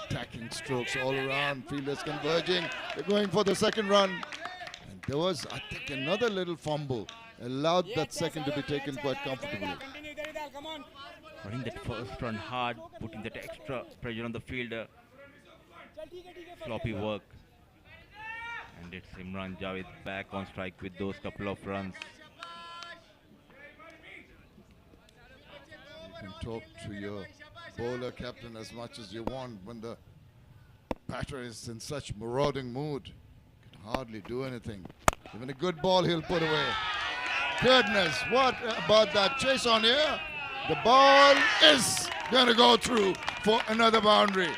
attacking strokes all around. Fielders converging. They're going for the second run. And there was, I think, another little fumble. Allowed that second to be taken quite comfortably. Running that first run hard, putting that extra pressure on the fielder. Sloppy work. And it's Imran Javed back on strike with those couple of runs. You can talk to your bowler captain as much as you want. When the batter is in such marauding mood, you can hardly do anything. Even a good ball he'll put away. Goodness, what about that chase on here? The ball is going to go through for another boundary.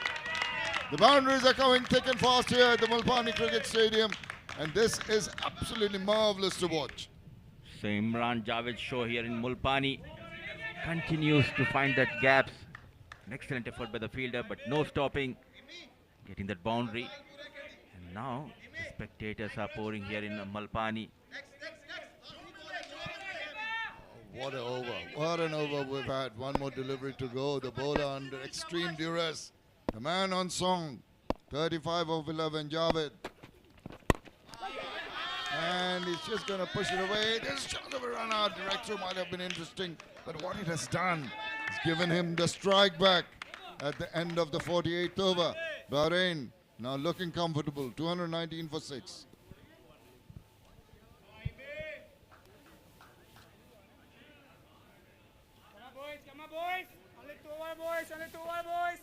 The boundaries are coming thick and fast here at the Mulpani Cricket Stadium, and this is absolutely marvelous to watch. So Imran Javed's show here in Mulpani continues to find that gaps. An excellent effort by the fielder, but no stopping, getting that boundary. And now the spectators are pouring here in Mulpani. What an over. What an over we've had. One more delivery to go. The bowler under extreme duress. The man on song. 35 of 11, Javed. And he's just going to push it away. This shot of a run out. Direct through might have been interesting. But what it has done is given him the strike back at the end of the 48th over. Bahrain now looking comfortable. 219 for 6. Come on, boys. Only 2 more, boys. Only 2 more, boys.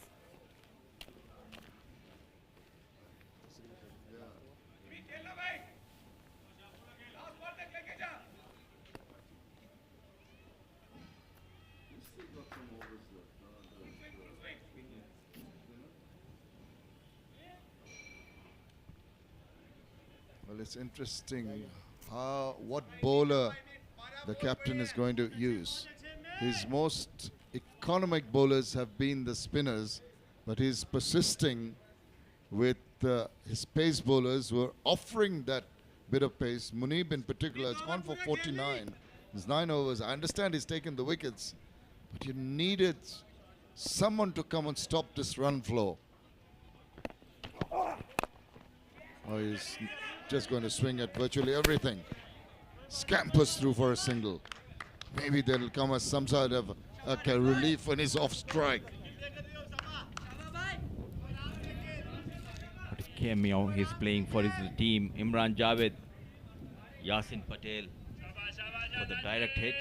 Well, it's interesting what bowler the captain is going to use. His most economic bowlers have been the spinners, but he's persisting with his pace bowlers who are offering that bit of pace. Munib in particular has gone for 49. There's 9 overs. I understand he's taken the wickets, but you needed someone to come and stop this run flow. Oh, he's just going to swing at virtually everything. Scampers through for a single. Maybe that'll come as some sort of a relief when he's off strike. What a cameo he's playing for his team. Imran Javed, Yasin Patel for the direct hit.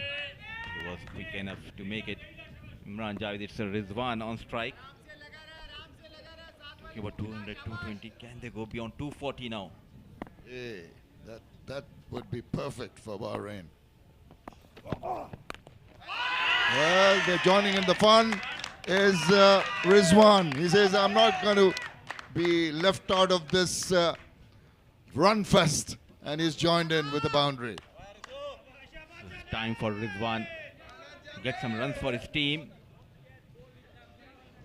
He was quick enough to make it. Imran Javed, it's a Rizwan on strike. Talking about 200, 220. Can they go beyond 240 now? Hey, that would be perfect for Bahrain. Well, they're joining in the fun is Rizwan. He says, I'm not going to be left out of this run fest. And he's joined in with the boundary. It's time for Rizwan to get some runs for his team.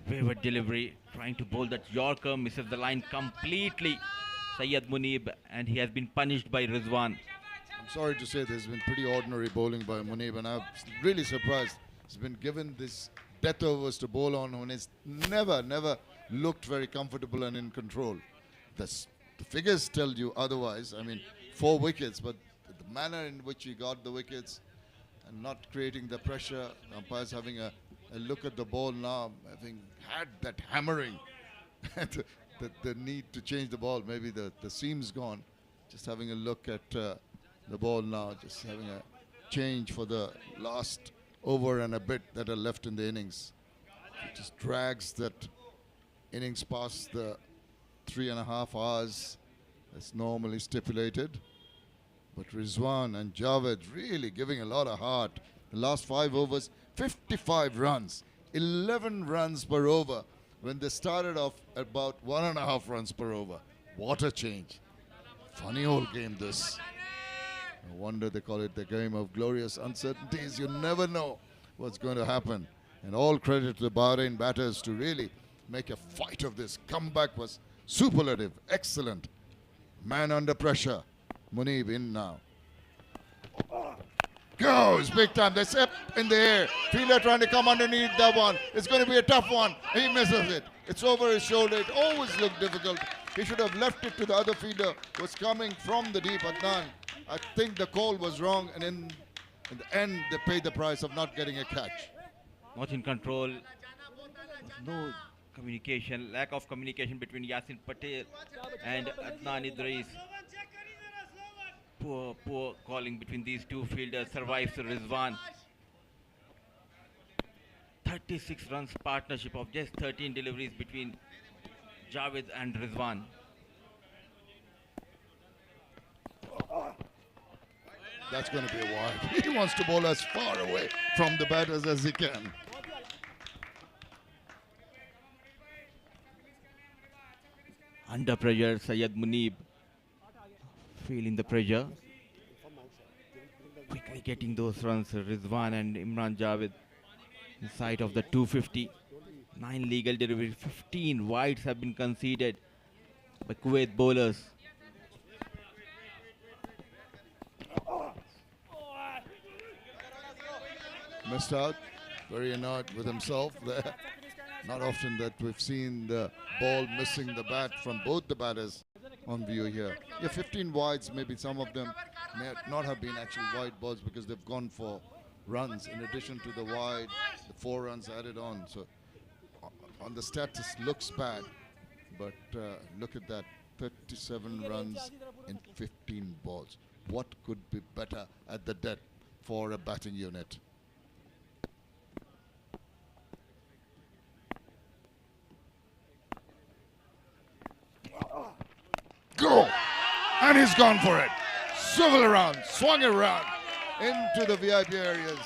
Wayward delivery, trying to bowl that Yorker, misses the line completely. Syed Munib, and he has been punished by Rizwan. I'm sorry to say there's been pretty ordinary bowling by Munib, and I'm really surprised. He's been given this death overs to bowl on when he's never looked very comfortable and in control. The figures tell you otherwise. I mean, 4 wickets, but the manner in which he got the wickets and not creating the pressure, umpires having a look at the ball now, having had that hammering, the need to change the ball. Maybe the seam's gone. Just having a look at the ball now, just having a change for the last over and a bit that are left in the innings. It just drags that innings past the 3.5 hours as normally stipulated. But Rizwan and Javed really giving a lot of heart. The last 5 overs, 55 runs, 11 runs per over, when they started off about 1.5 runs per over. What a change. Funny old game this. No wonder they call it the game of glorious uncertainties. You never know what's going to happen. And all credit to the Bahrain batters to really make a fight of this. Comeback was superlative, excellent. Man under pressure. Munib in now. Goes big time. They step in the air. Fielder trying to come underneath that one. It's going to be a tough one. He misses it. It's over his shoulder. It always looked difficult. He should have left it to the other fielder who was coming from the deep. Adnan, I think the call was wrong, and in the end they paid the price of not getting a catch. Not in control. No communication, lack of communication between Yasin Patel and Adnan Idris. Poor calling between these two fielders survives Rizwan. 36 runs partnership of just 13 deliveries between Javed and Rizwan. That's going to be a wide. He wants to bowl as far away from the batters as he can. Under pressure, Syed Munib feeling the pressure. Quickly getting those runs, Rizwan and Imran Javed in sight of the 250. 9 legal deliveries, 15 wides have been conceded by Kuwait bowlers. Missed out, very annoyed with himself there. Not often that we've seen the ball missing the bat from both the batters on view here. Yeah, 15 wides, maybe some of them may not have been actual wide balls because they've gone for runs in addition to the wide, the 4 runs added on. So on the stats looks bad, but look at that, 37 runs in 15 balls. What could be better at the death for a batting unit? Go! And he's gone for it. Swivel around, swung around into the VIP areas,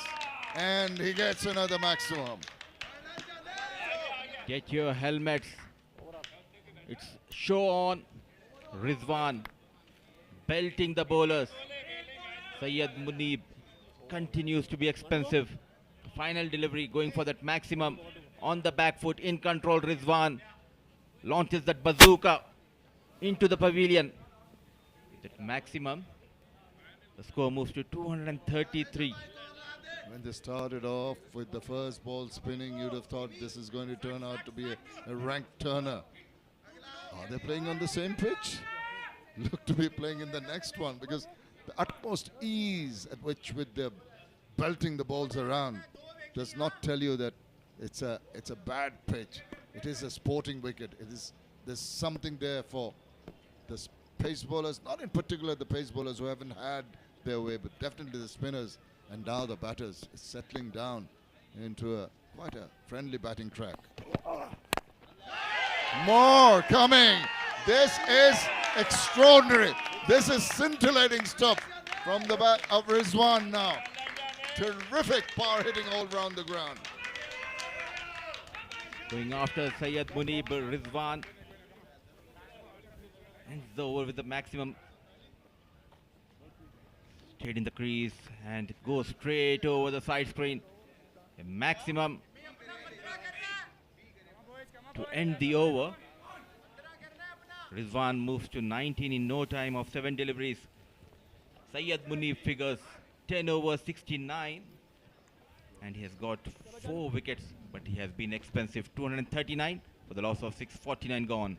and he gets another maximum. Get your helmets. It's show on. Rizwan belting the bowlers. Syed Munib continues to be expensive. Final delivery going for that maximum on the back foot, in control. Rizwan launches that bazooka into the pavilion. That maximum, the score moves to 233. When they started off with the first ball spinning, you'd have thought this is going to turn out to be a ranked turner. Are they playing on the same pitch? Look to be playing in the next one, because the utmost ease at which with the belting the balls around does not tell you that it's a bad pitch. It is a sporting wicket. There's something there for the pace bowlers, not in particular the pace bowlers who haven't had their way, but definitely the spinners. And now the batters is settling down into quite a friendly batting track. More coming. This is extraordinary. This is scintillating stuff from the bat of Rizwan now. Terrific power hitting all around the ground. Going after Syed Munib, Rizwan ends the over with the maximum. Stayed in the crease and goes straight over the side screen. A maximum to end the over. Rizwan moves to 19 in no time of 7 deliveries. Syed Munib figures 10 over 69. And he has got 4 wickets, but he has been expensive. 239 for the loss of 649 gone.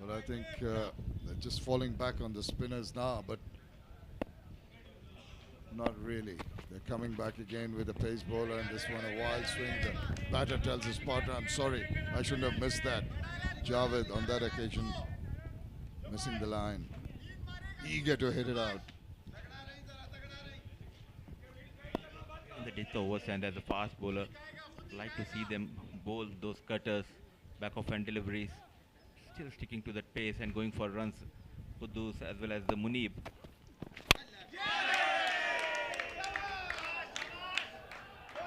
Well, I think they're just falling back on the spinners now, but not really. They're coming back again with a pace bowler, and this one a wild swing. The batter tells his partner, I'm sorry, I shouldn't have missed that. Javed on that occasion missing the line. Eager to hit it out. In the death overs, and as a fast bowler, like to see them bowl those cutters, back off hand deliveries. Still sticking to that pace and going for runs. Kudus as well as the Munib.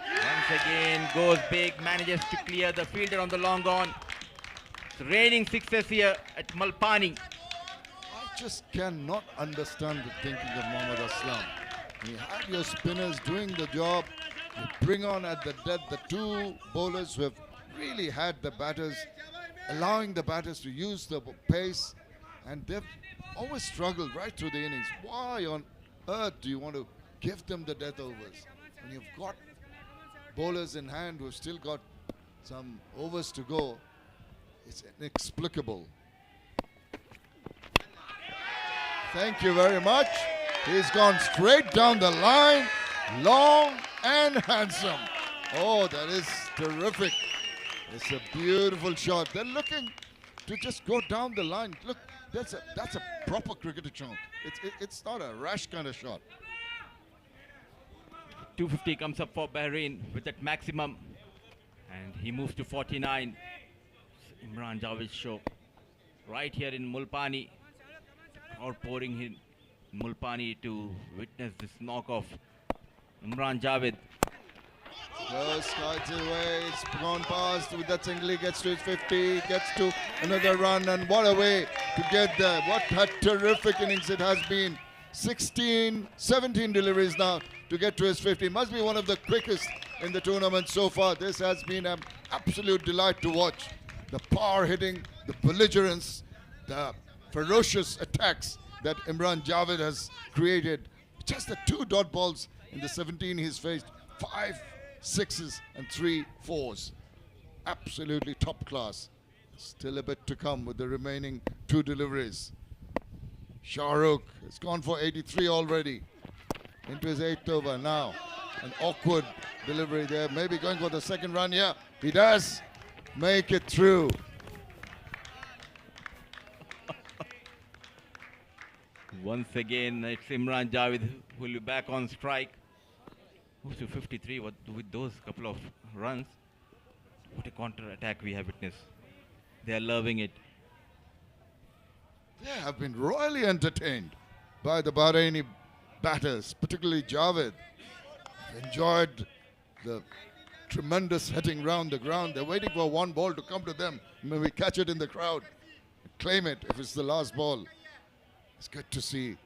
Once again goes big, manages to clear the fielder on the long on. It's raining sixes here at Malpani. I just cannot understand the thinking of Mohammad Aslam. You have your spinners doing the job. You bring on at the death the 2 bowlers who have really had the batters, allowing the batters to use the pace, and they've always struggled right through the innings. Why on earth do you want to give them the death overs when you've got bowlers in hand who've still got some overs to go? It's inexplicable. Thank you very much. He's gone straight down the line, long and handsome. Oh, that is terrific. It's a beautiful shot. They're looking to just go down the line. Look, that's a proper cricketer shot. It's not a rash kind of shot. 250 comes up for Bahrain with that maximum, and he moves to 49. It's Imran Javed's show right here in Mulpani. Crowd pouring in Mulpani to witness this knock-off. Imran Javed. Goes, skies away, it's gone past with that single, he gets to his 50, gets to another run, and what a way to get there. What a terrific innings it has been. 17 deliveries now to get to his 50. Must be one of the quickest in the tournament so far. This has been an absolute delight to watch. The power hitting, the belligerence, the ferocious attacks that Imran Javed has created. Just the 2 dot balls in the 17 he's faced. 5 6s and 3 4s. Absolutely top class. Still a bit to come with the remaining 2 deliveries. Shah Rukh has gone for 83 already. Into his 8th over now. An awkward delivery there. Maybe going for the 2nd run here. He does make it through. Once again, it's Imran Javed who will be back on strike. Moves to 53 with those couple of runs. What a counter-attack we have witnessed. They are loving it. They have been royally entertained by the Bahraini batters, particularly Javed. Enjoyed the tremendous hitting round the ground. They're waiting for one ball to come to them. Maybe catch it in the crowd, claim it if it's the last ball. It's good to see.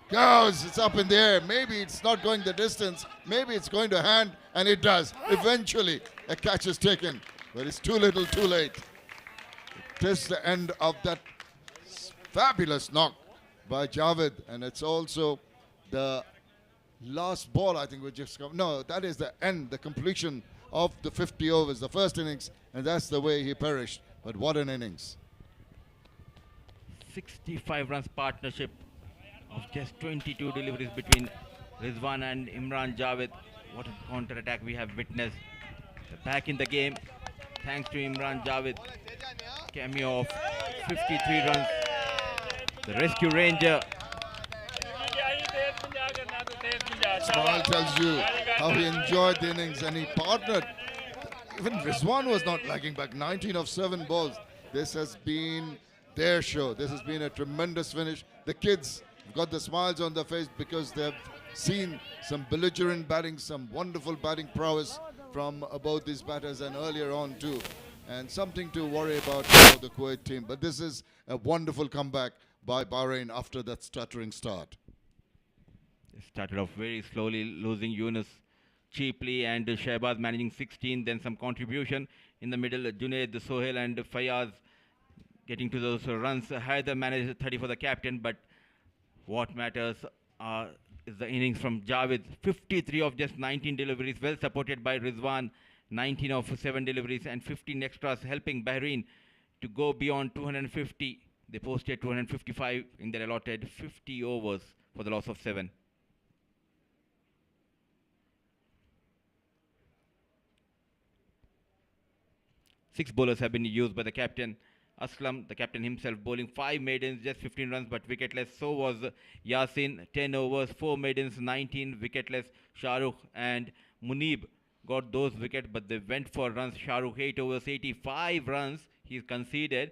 Goes, it's up in the air. Maybe it's not going the distance. Maybe it's going to hand, and it does. Eventually, a catch is taken, but it's too little, too late. It is the end of that fabulous knock by Javed, and it's also the last ball, I think, we just come. No, that is the end, the completion of the 50 overs, the first innings, and that's the way he perished. But what an innings. 65 runs partnership of just 22 deliveries between Rizwan and Imran Javed. What a counter-attack we have witnessed. Back in the game, thanks to Imran Javed. Cameo of 53 runs. The rescue ranger. Smile tells you how he enjoyed the innings, and he partnered. Even Rizwan was not lagging back. 19 of 7 balls. This has been their show. This has been a tremendous finish. The kids have got the smiles on their face because they've seen some belligerent batting, some wonderful batting prowess from both these batters and earlier on too. And something to worry about for the Kuwait team. But this is a wonderful comeback by Bahrain after that stuttering start. They started off very slowly, losing Yunus cheaply, and Shehbaz managing 16, then some contribution in the middle. Junaid, Sohail and Fayaz getting to those runs. Haider managed 30 for the captain, but what matters is the innings from Javed. 53 of just 19 deliveries, well supported by Rizwan. 19 of 7 deliveries and 15 extras, helping Bahrain to go beyond 250. They posted 255 in their allotted 50 overs for the loss of 7. Six bowlers have been used by the captain. Aslam, the captain himself, bowling 5 maidens, just 15 runs, but wicketless. So was Yasin, 10 overs, 4 maidens, 19 wicketless. Shahrukh and Munib got those wickets, but they went for runs. Shahrukh 8 overs, 85 runs. He's conceded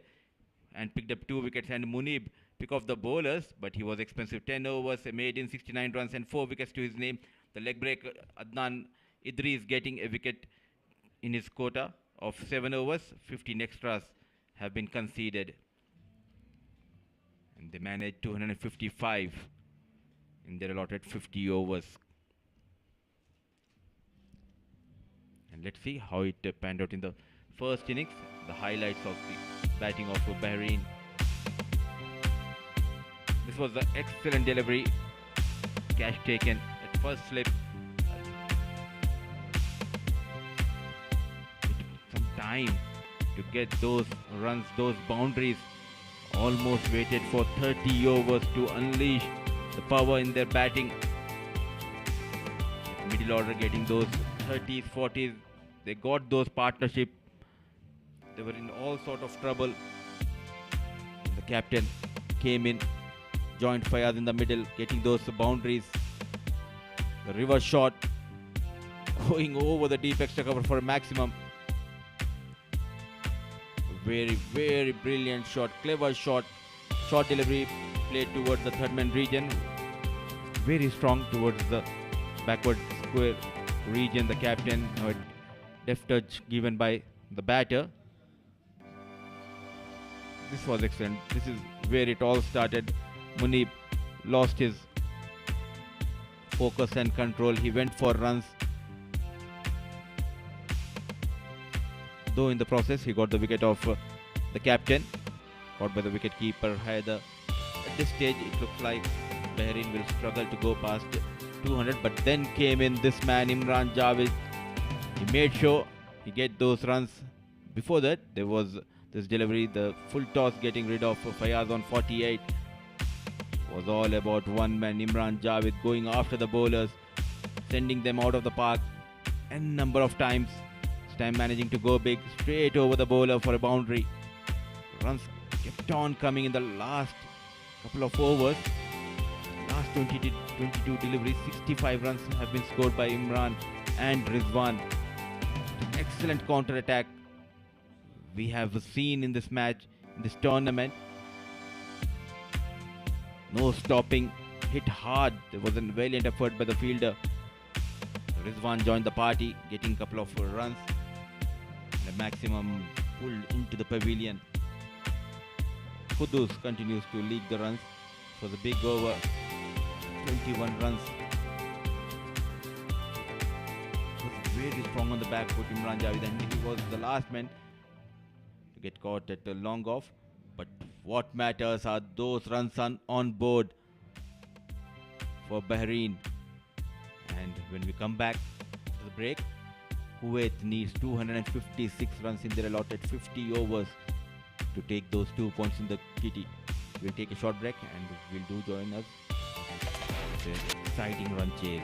and picked up 2 wickets. And Munib pick off the bowlers, but he was expensive. 10 overs, a maiden, 69 runs, and 4 wickets to his name. The leg break, Adnan Idris getting a wicket in his quota of 7 overs. 15 extras have been conceded, and they managed 255 in their allotted 50 overs. And let's see how it panned out in the first innings. The highlights of the batting of Bahrain. This was an excellent delivery. Catch taken at first slip. It took some time to get those runs, those boundaries. Almost waited for 30 overs to unleash the power in their batting. Middle order getting those 30s, 40s. They got those partnership. They were in all sort of trouble. The captain came in, joined Fayaz in the middle, getting those boundaries. The reverse shot going over the deep extra cover for a maximum. Very, very brilliant shot, clever shot. Short delivery played towards the third man region. Very strong towards the backward square region. The captain, a deft touch given by the batter. This was excellent. This is where it all started. Munib lost his focus and control. He went for runs. Though in the process he got the wicket of the captain, caught by the wicket keeper Haider. At this stage it looks like Bahrain will struggle to go past 200, but then came in this man Imran Javed. He made sure he get those runs. Before that there was this delivery, the full toss getting rid of Fayaz on 48. It was all about one man Imran Javed going after the bowlers, sending them out of the park n number of times. This time managing to go big, straight over the bowler for a boundary. Runs kept on coming in the last couple of overs. Last 22 deliveries, 65 runs have been scored by Imran and Rizwan. Excellent counter attack we have seen in this match, in this tournament. No stopping, hit hard. There was a valiant effort by the fielder. Rizwan joined the party, getting a couple of runs. The maximum pulled into the pavilion. Kudus continues to lead the runs. It was a big over, 21 runs. Was very strong on the back foot, Imran Javed, and he was the last man to get caught at a long off. But what matters are those runs on board for Bahrain. And when we come back to the break, Kuwait needs 256 runs in their allotted 50 overs to take those 2 points in the kitty. We'll take a short break and we'll do join us. It's an exciting run chase.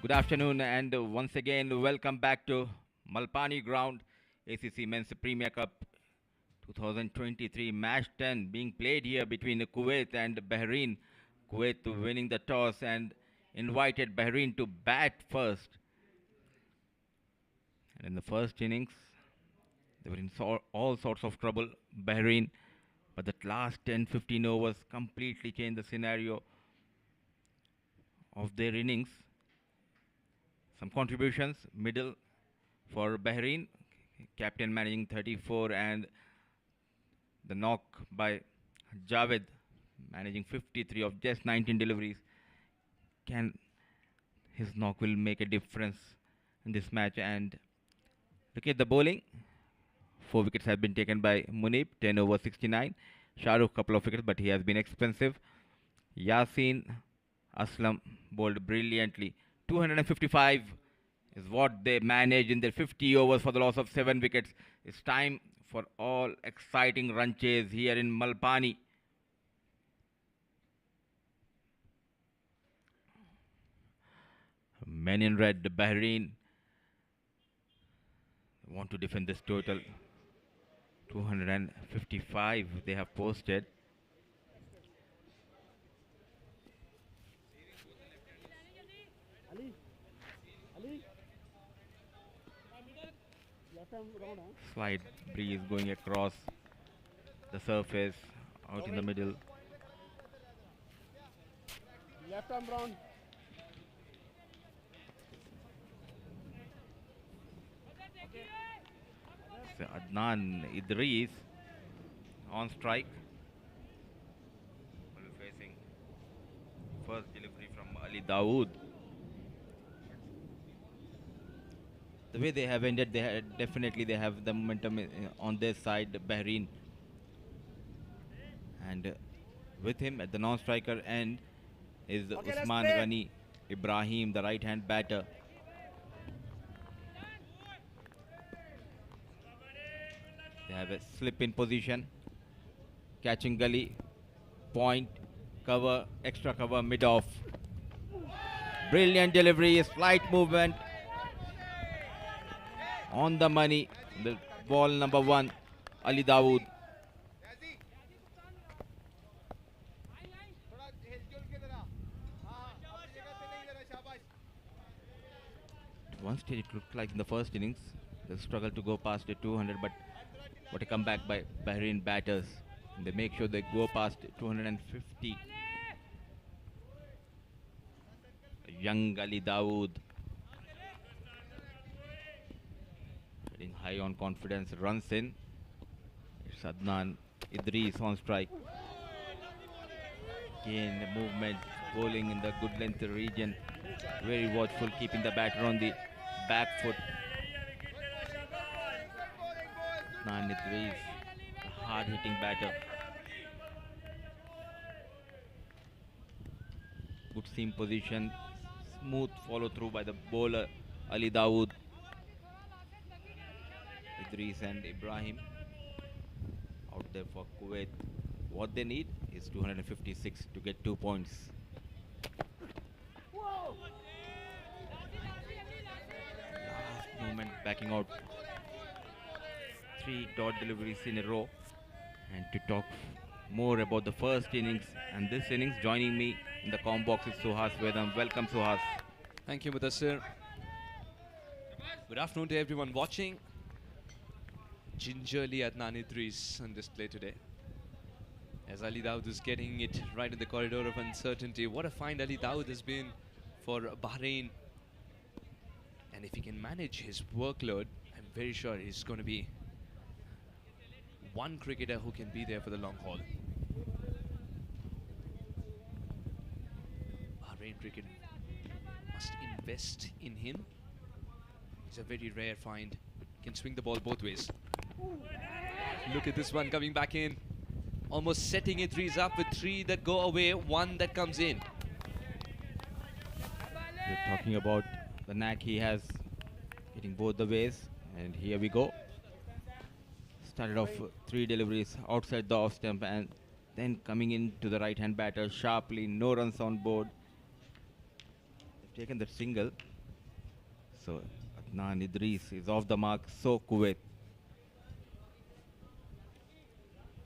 Good afternoon, and once again, welcome back to Malpani Ground, ACC Men's Premier Cup 2023 Match 10 being played here between Kuwait and Bahrain. Kuwait winning the toss and invited Bahrain to bat first. And in the first innings, they were in all sorts of trouble, Bahrain, but that last 10-15 overs completely changed the scenario of their innings. Some contributions, middle for Bahrain, captain managing 34, and the knock by Javed managing 53 of just 19 deliveries. His knock will make a difference in this match. And look at the bowling. 4 wickets have been taken by Munib, 10 over 69. Shahrukh, couple of wickets, but he has been expensive. Yasin Aslam bowled brilliantly. 255 is what they managed in their 50 overs for the loss of 7 wickets. It's time for all exciting run chase here in Malpani. Men in red, Bahrain want to defend this total. 255 they have posted. Slight breeze going across the surface, out in the middle. Left arm round. So Adnan Idris on strike. Facing first delivery from Ali Dawood. The way they have ended, definitely they have the momentum on their side, Bahrain. And with him at the non-striker end is Usman Ghani Ibrahim, the right-hand batter. They have a slip in position, catching gully, point, cover, extra cover, mid-off. Brilliant delivery, slight movement. On the money, the ball number 1, Ali Dawood. At one stage it looked like in the first innings, they struggled to go past the 200, but what a comeback by Bahrain batters. They make sure they go past 250. Young Ali Dawood. High on confidence, runs in. It's Adnan Idris on strike. Again, the movement, bowling in the good length region. Very watchful, keeping the batter on the back foot. Adnan Idris, a hard-hitting batter. Good seam position, smooth follow through by the bowler Ali Dawood. Idris and Ibrahim out there for Kuwait. What they need is 256 to get 2 points. Last movement backing out. 3 dot deliveries in a row. And to talk more about the first innings and this innings, joining me in the comm box is Suhas Vedam. Welcome, Suhas. Thank you, Mudassir. Good afternoon to everyone watching. Gingerly Adnan Idris on display today, as Ali Dawood is getting it right in the corridor of uncertainty. What a find Ali Dawood has been for Bahrain, and if he can manage his workload, I'm very sure he's going to be one cricketer who can be there for the long haul. Bahrain cricket must invest in him. He's a very rare find, can swing the ball both ways. Look at this one coming back in, almost setting Idris up with 3 that go away, 1 that comes in. We're talking about the knack he has, hitting both the ways, and here we go. Started off 3 deliveries outside the off stump, and then coming into the right hand batter sharply, no runs on board. They've taken the single, So Adnan Idris is off the mark. So Kuwait.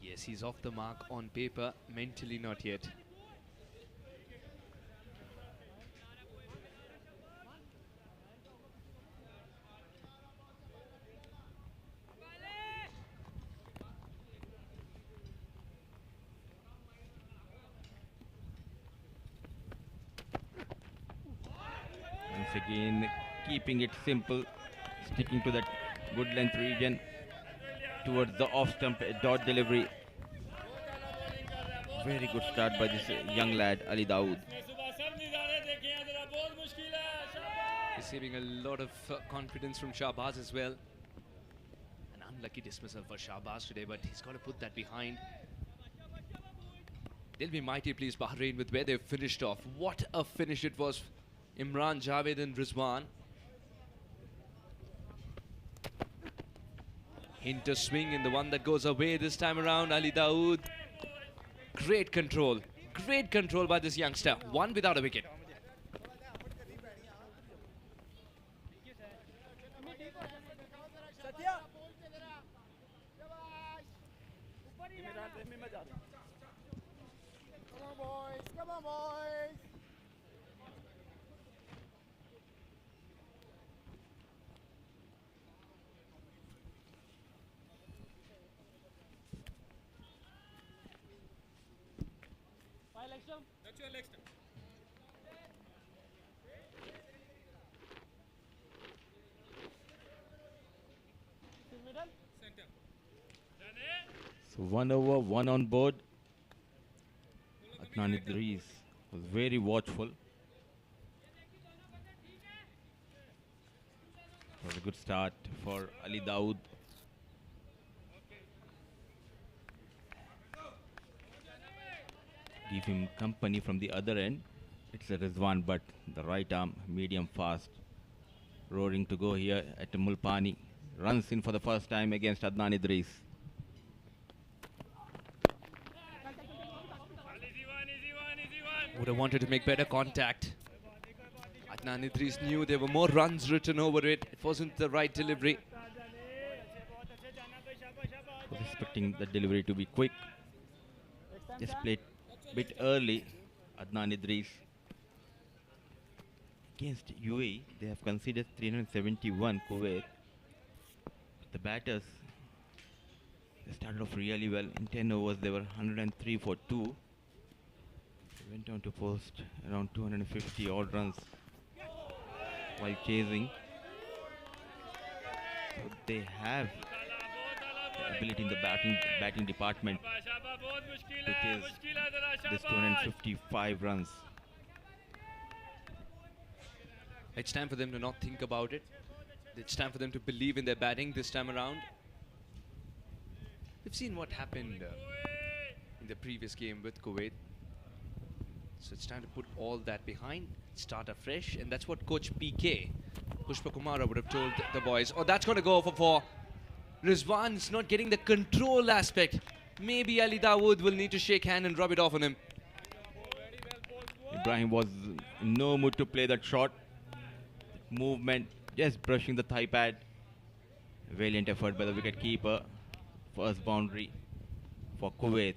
Yes, he's off the mark on paper, mentally not yet. Once again, keeping it simple, sticking to that good length region towards the off stump dot delivery. Very good start by this young lad, Ali Dawood. Receiving a lot of confidence from Shahbaz as well. An unlucky dismissal for Shahbaz today, but he's got to put that behind. They'll be mighty pleased, Bahrain, with where they've finished off. What a finish it was. Imran, Javed and Rizwan. Hinter swing in the one that goes away this time around. Ali Dawood. Great control by this youngster. One without a wicket. Come on, boys. That's your leg stump. Middle, center. So 1 over, 1 on board. Adnan Idris was very watchful. It was a good start for Ali Dawood. Give him company from the other end. It's a Rizwan, but the right arm, medium fast. Roaring to go here at Mulpani. Runs in for the first time against Adnan Idris. Would have wanted to make better contact. Adnan Idris knew there were more runs written over it. It wasn't the right delivery. Was expecting the delivery to be quick. Just played a bit early. Adnan Idris. Against UAE, they have conceded 371 Kuwait. The batters, they started off really well. In 10 overs, they were 103 for 2. They went on to post around 250 odd runs while chasing. So they have the ability in the batting department to chase this 255 runs. It's time for them to not think about it. It's time for them to believe in their batting this time around. We've seen what happened in the previous game with Kuwait. So it's time to put all that behind, start afresh, and that's what Coach PK, Pushpa Kumara, would have told the boys. Oh, that's going to go for 4. Rizwan is not getting the control aspect. Maybe Ali Dawood will need to shake hand and rub it off on him. Ibrahim was in no mood to play that shot. Movement, just brushing the thigh pad. Valiant effort by the wicket keeper. First boundary for Kuwait.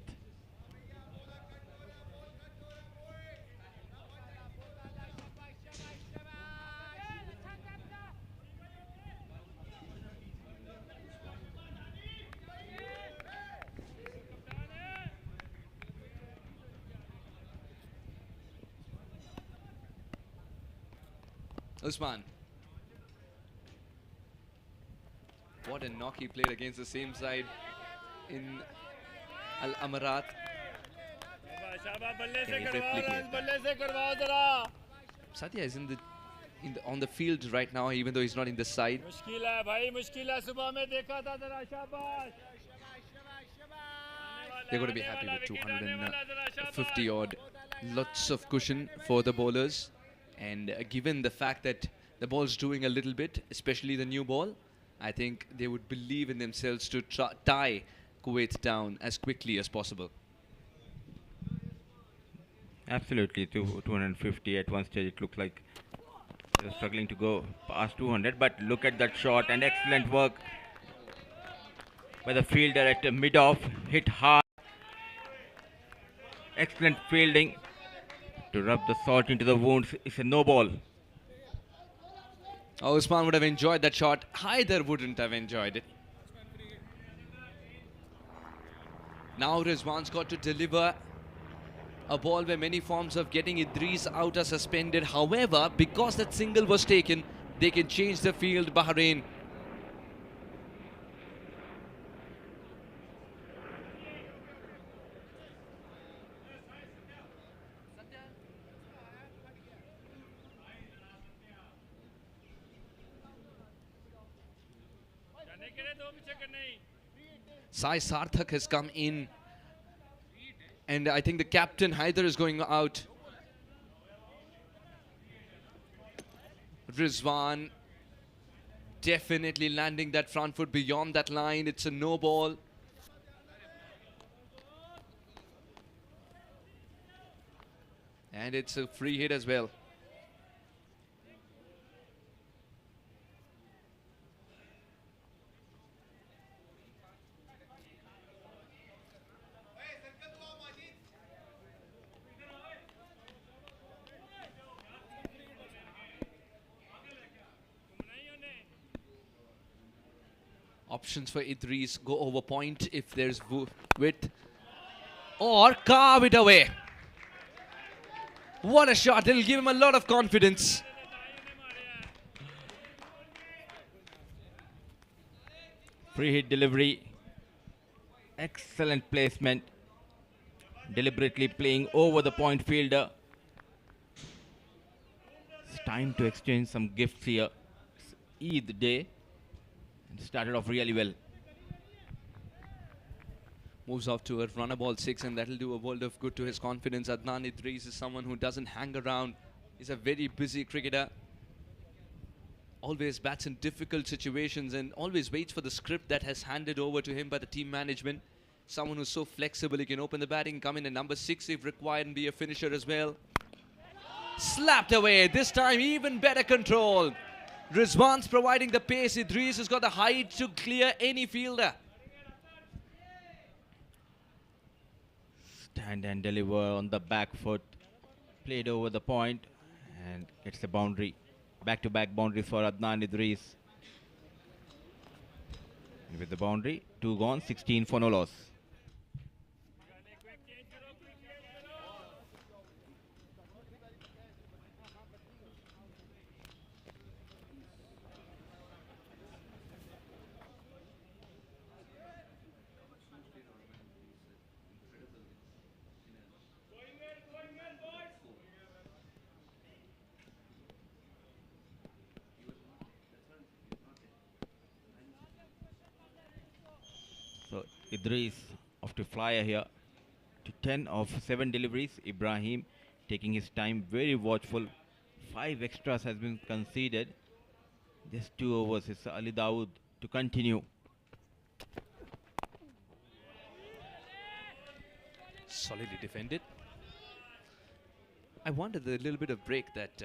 Usman. What a knock he played against the same side in Al Amarat. Can he replicate that? Satya is on the field right now, even though he's not in the side. They're going to be happy with 250 odd. Lots of cushion for the bowlers. And given the fact that the ball's doing a little bit, especially the new ball, I think they would believe in themselves to tie Kuwait down as quickly as possible. Absolutely, 250 at one stage. It looked like They're struggling to go past 200, but look at that shot and excellent work by the fielder at mid-off. Hit hard. Excellent fielding to rub the salt into the wounds. It's a no ball. Oh, Usman would have enjoyed that shot. Haider wouldn't have enjoyed it. Now Rizwan's got to deliver a ball where many forms of getting Idris out are suspended. However, because that single was taken, they can change the field, Bahrain. Sai Sarthak has come in, and I think the captain Haider is going out. Rizwan definitely landing that front foot beyond that line. It's a no ball. And it's a free hit as well. Options for Idris: go over point if there's width, or carve it away. What a shot. It'll give him a lot of confidence. Free hit delivery. Excellent placement. Deliberately playing over the point fielder. It's time to exchange some gifts here. It's Eid day. And started off really well. Moves off to a runner ball 6, and that'll do a world of good to his confidence. Adnan Idris is someone who doesn't hang around. He's a very busy cricketer. Always bats in difficult situations and always waits for the script that has handed over to him by the team management. Someone who's so flexible, he can open the batting, come in at number 6 if required, and be a finisher as well. Slapped away. This time even better control. Rizwan's providing the pace. Idris has got the height to clear any fielder. Stand and deliver on the back foot. Played over the point and gets a boundary. Back-to-back boundaries for Adnan Idris. And with the boundary, 2 gone, 16 for no loss. So Idris off to flyer here to 10 of 7 deliveries. Ibrahim taking his time, very watchful. 5 extras has been conceded. Just 2 overs. It's Ali Dawood to continue. Solidly defended. I wonder the little bit of break that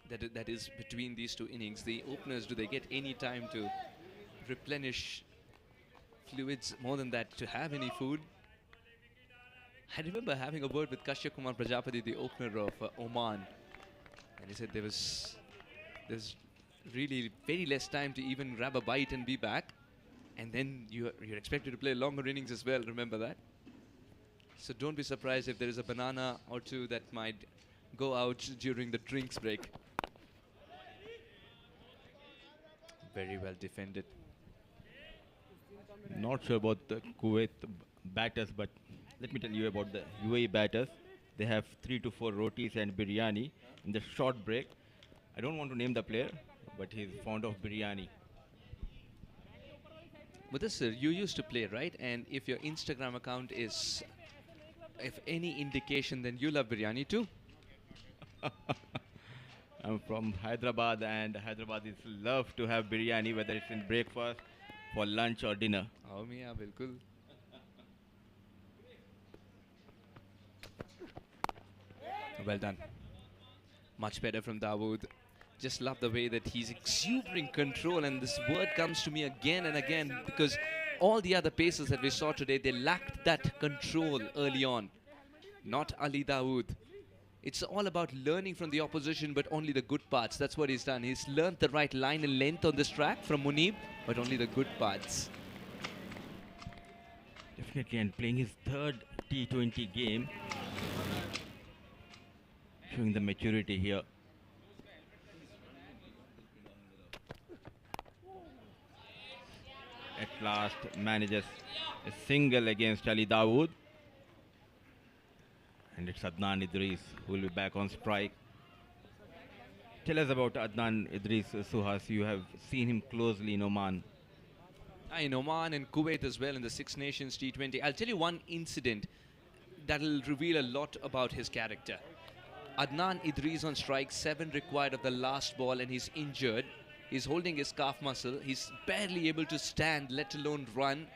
that is between these two innings. The openers, do they get any time to replenish fluids more than that, to have any food? I remember having a word with Kashyap Kumar Prajapati, the opener of Oman, and he said there's really very less time to even grab a bite and be back, and then you're expected to play longer innings as well. Remember that. So don't be surprised if there is a banana or two that might go out during the drinks break. Very well defended. Not sure about the Kuwait batters, but let me tell you about the UAE batters. They have 3 to 4 rotis and biryani in the short break. I don't want to name the player, but he's fond of biryani. But this, sir, you used to play, right? And if your Instagram account is, if any indication, then you love biryani too. I'm from Hyderabad, and Hyderabadis love to have biryani, whether it's in breakfast, for lunch or dinner. Oh, Mia, bilkul. Well done. Much better from Dawood. Just love the way that he's exuding control, and this word comes to me again and again because all the other pacers that we saw today, they lacked that control early on. Not Ali Dawood. It's all about learning from the opposition, but only the good parts. That's what he's done. He's learned the right line and length on this track from Munib, but only the good parts. Definitely, and playing his third T20 game, showing the maturity here. At last manages a single against Ali Dawood. And it's Adnan Idris who will be back on strike. Tell us about Adnan Idris, Suhas. You have seen him closely in Oman. In Oman and Kuwait as well in the Six Nations T20. I'll tell you one incident that will reveal a lot about his character. Adnan Idris on strike, 7 required of the last ball, and he's injured. He's holding his calf muscle. He's barely able to stand, let alone run.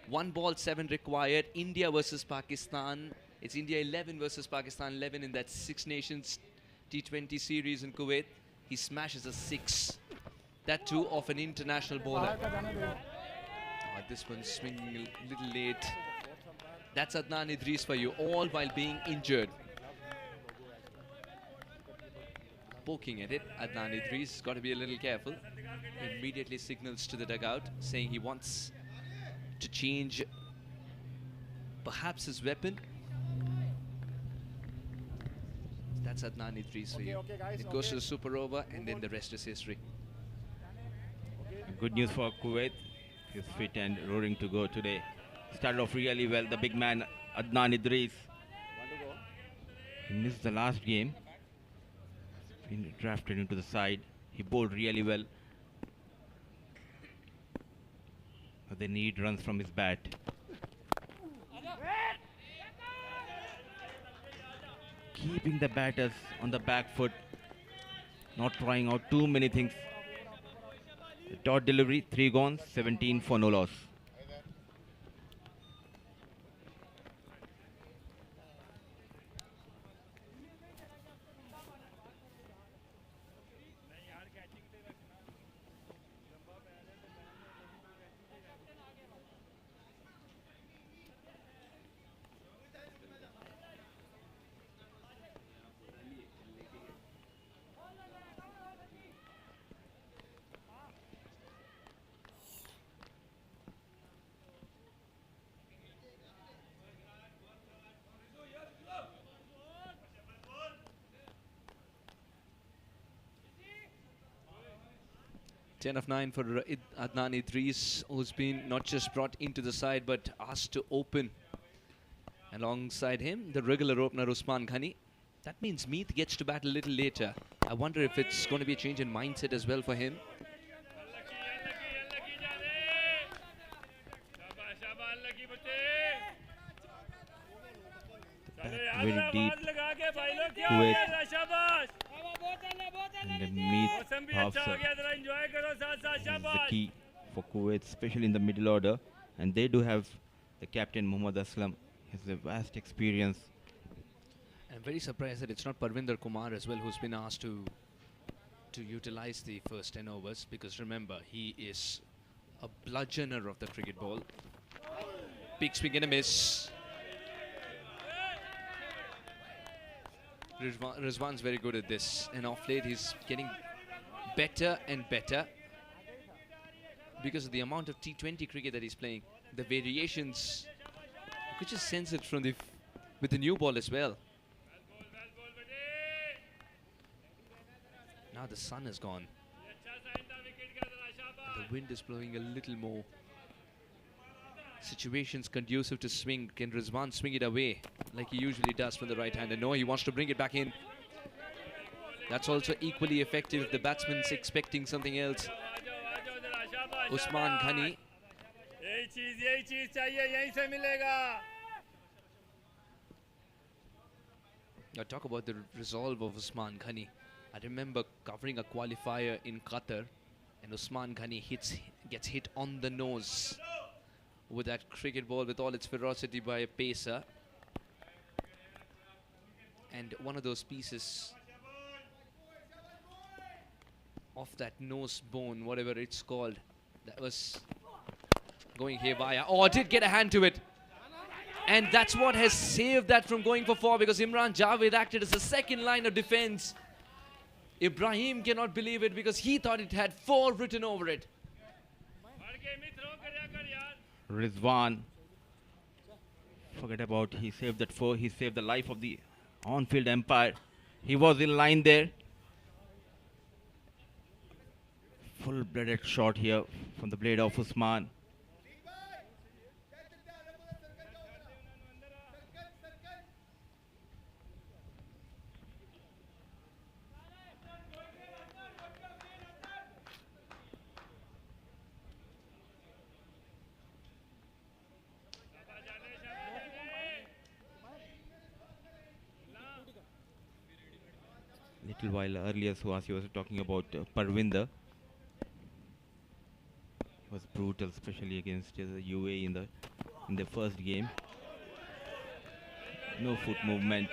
1 ball, 7 required. India versus Pakistan. It's India 11 versus Pakistan 11 in that Six Nations T20 series in Kuwait. He smashes a 6. That too off an international bowler. Oh, this one's swinging a little late. That's Adnan Idris for you, all while being injured. Poking at it, Adnan Idris has got to be a little careful. Immediately signals to the dugout, saying he wants to change perhaps his weapon. That's Adnan Idris for you. It goes to the super over, and then the rest is history. Good news for Kuwait. He's fit and roaring to go today. Started off really well, the big man Adnan Idris. He missed the last game. Been drafted into the side. He bowled really well. But they need runs from his bat. Keeping the batters on the back foot. Not trying out too many things. Dot delivery, 3 gone, 17 for no loss. Ten of 9 for Adnan Idris, who's been not just brought into the side but asked to open. Alongside him, the regular opener Usman Ghani. That means Meath gets to bat a little later. I wonder if it's going to be a change in mindset as well for him. Very deep. Kuwait. And the Meath halves is the key for Kuwait, especially in the middle order. And they do have the captain Muhammad Aslam. He has a vast experience. I'm very surprised that it's not Parvinder Kumar as well who's been asked to utilize the first 10 overs, because remember, he is a bludgeoner of the cricket ball. Big swing and a miss. Rizwan's very good at this, and off late he's getting better and better because of the amount of T20 cricket that he's playing. The variations, you could just sense it from with the new ball as well. Now the sun is gone. The wind is blowing a little more. Situations conducive to swing. Can Rizwan swing it away like he usually does from the right hand? And no, he wants to bring it back in. That's also equally effective if the batsman's expecting something else. Usman Ghani. Now talk about the resolve of Usman Ghani. I remember covering a qualifier in Qatar, and Usman Ghani gets hit on the nose with that cricket ball with all its ferocity by a pacer. And one of those pieces off that nose bone, whatever it's called. That was going haywire. Oh, did get a hand to it. And that's what has saved that from going for 4, because Imran Javed acted as a second line of defense. Ibrahim cannot believe it because he thought it had 4 written over it. Rizwan, forget about, he saved that 4. He saved the life of the on-field umpire. He was in line there. Full-blooded shot here from the blade of Usman. Little while earlier, Suhasi was talking about Parvinder. He was brutal, especially against the UAE in the first game. No foot movement.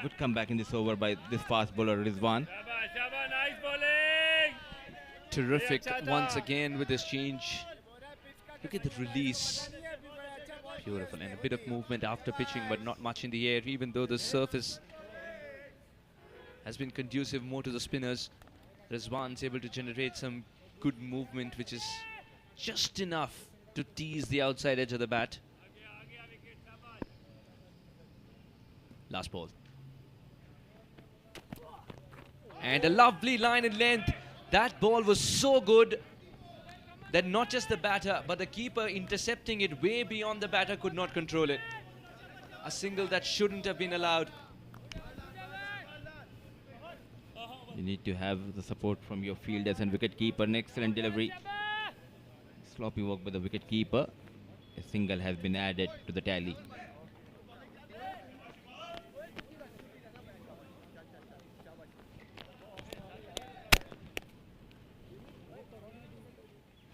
Good comeback in this over by this fast bowler Rizwan. Terrific once again with this change. Look at the release. Beautiful, and a bit of movement after pitching, but not much in the air, even though the surface has been conducive more to the spinners. Rizwan's able to generate some good movement, which is just enough to tease the outside edge of the bat. Last ball. And a lovely line in length. That ball was so good that not just the batter, but the keeper intercepting it way beyond the batter could not control it. A single that shouldn't have been allowed. You need to have the support from your fielders and wicket-keeper. An excellent delivery. Sloppy work by the wicket-keeper. A single has been added to the tally.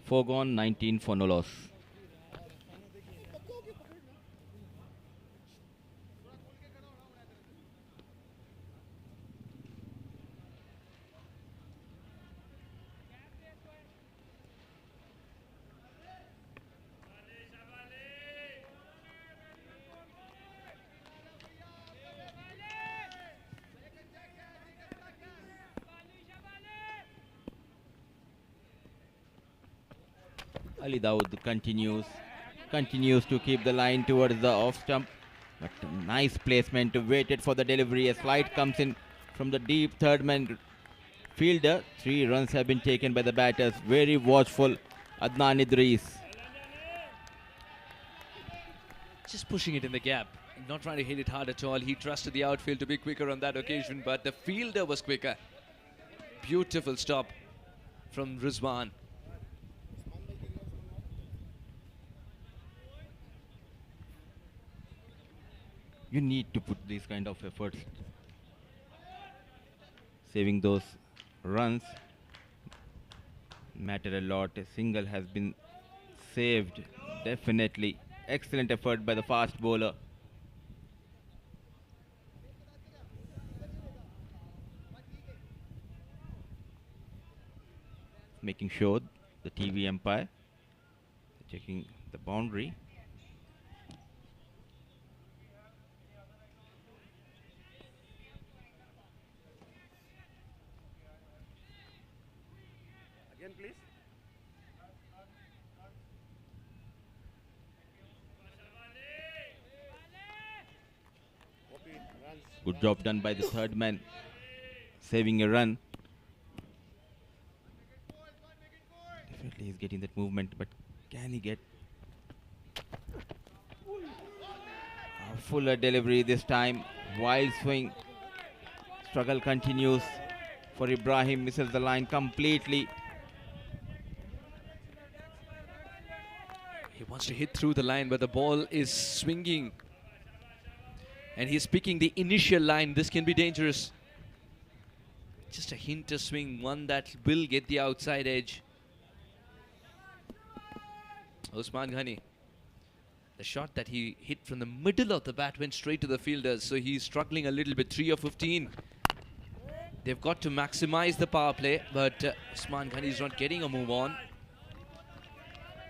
Four gone, 19 for no loss. Ali Dawood continues to keep the line towards the off stump, but a nice placement, waited for the delivery. A slide comes in from the deep third man fielder. 3 runs have been taken by the batters. Very watchful Adnan Idris. Just pushing it in the gap, not trying to hit it hard at all. He trusted the outfield to be quicker on that occasion, but the fielder was quicker. Beautiful stop from Rizwan. You need to put these kind of efforts. Saving those runs matter a lot. A single has been saved, definitely. Excellent effort by the fast bowler. Making sure the TV umpire checking the boundary. Good job done by the third man, saving a run. Definitely he's getting that movement, but can he get a fuller delivery this time? Wild swing. Struggle continues for Ibrahim, misses the line completely. He wants to hit through the line, but the ball is swinging. And he's picking the initial line. This can be dangerous. Just a hint of swing, one that will get the outside edge. Usman Ghani. The shot that he hit from the middle of the bat went straight to the fielders, so he's struggling a little bit. 3 of 15. They've got to maximize the power play, but Usman Ghani is not getting a move on.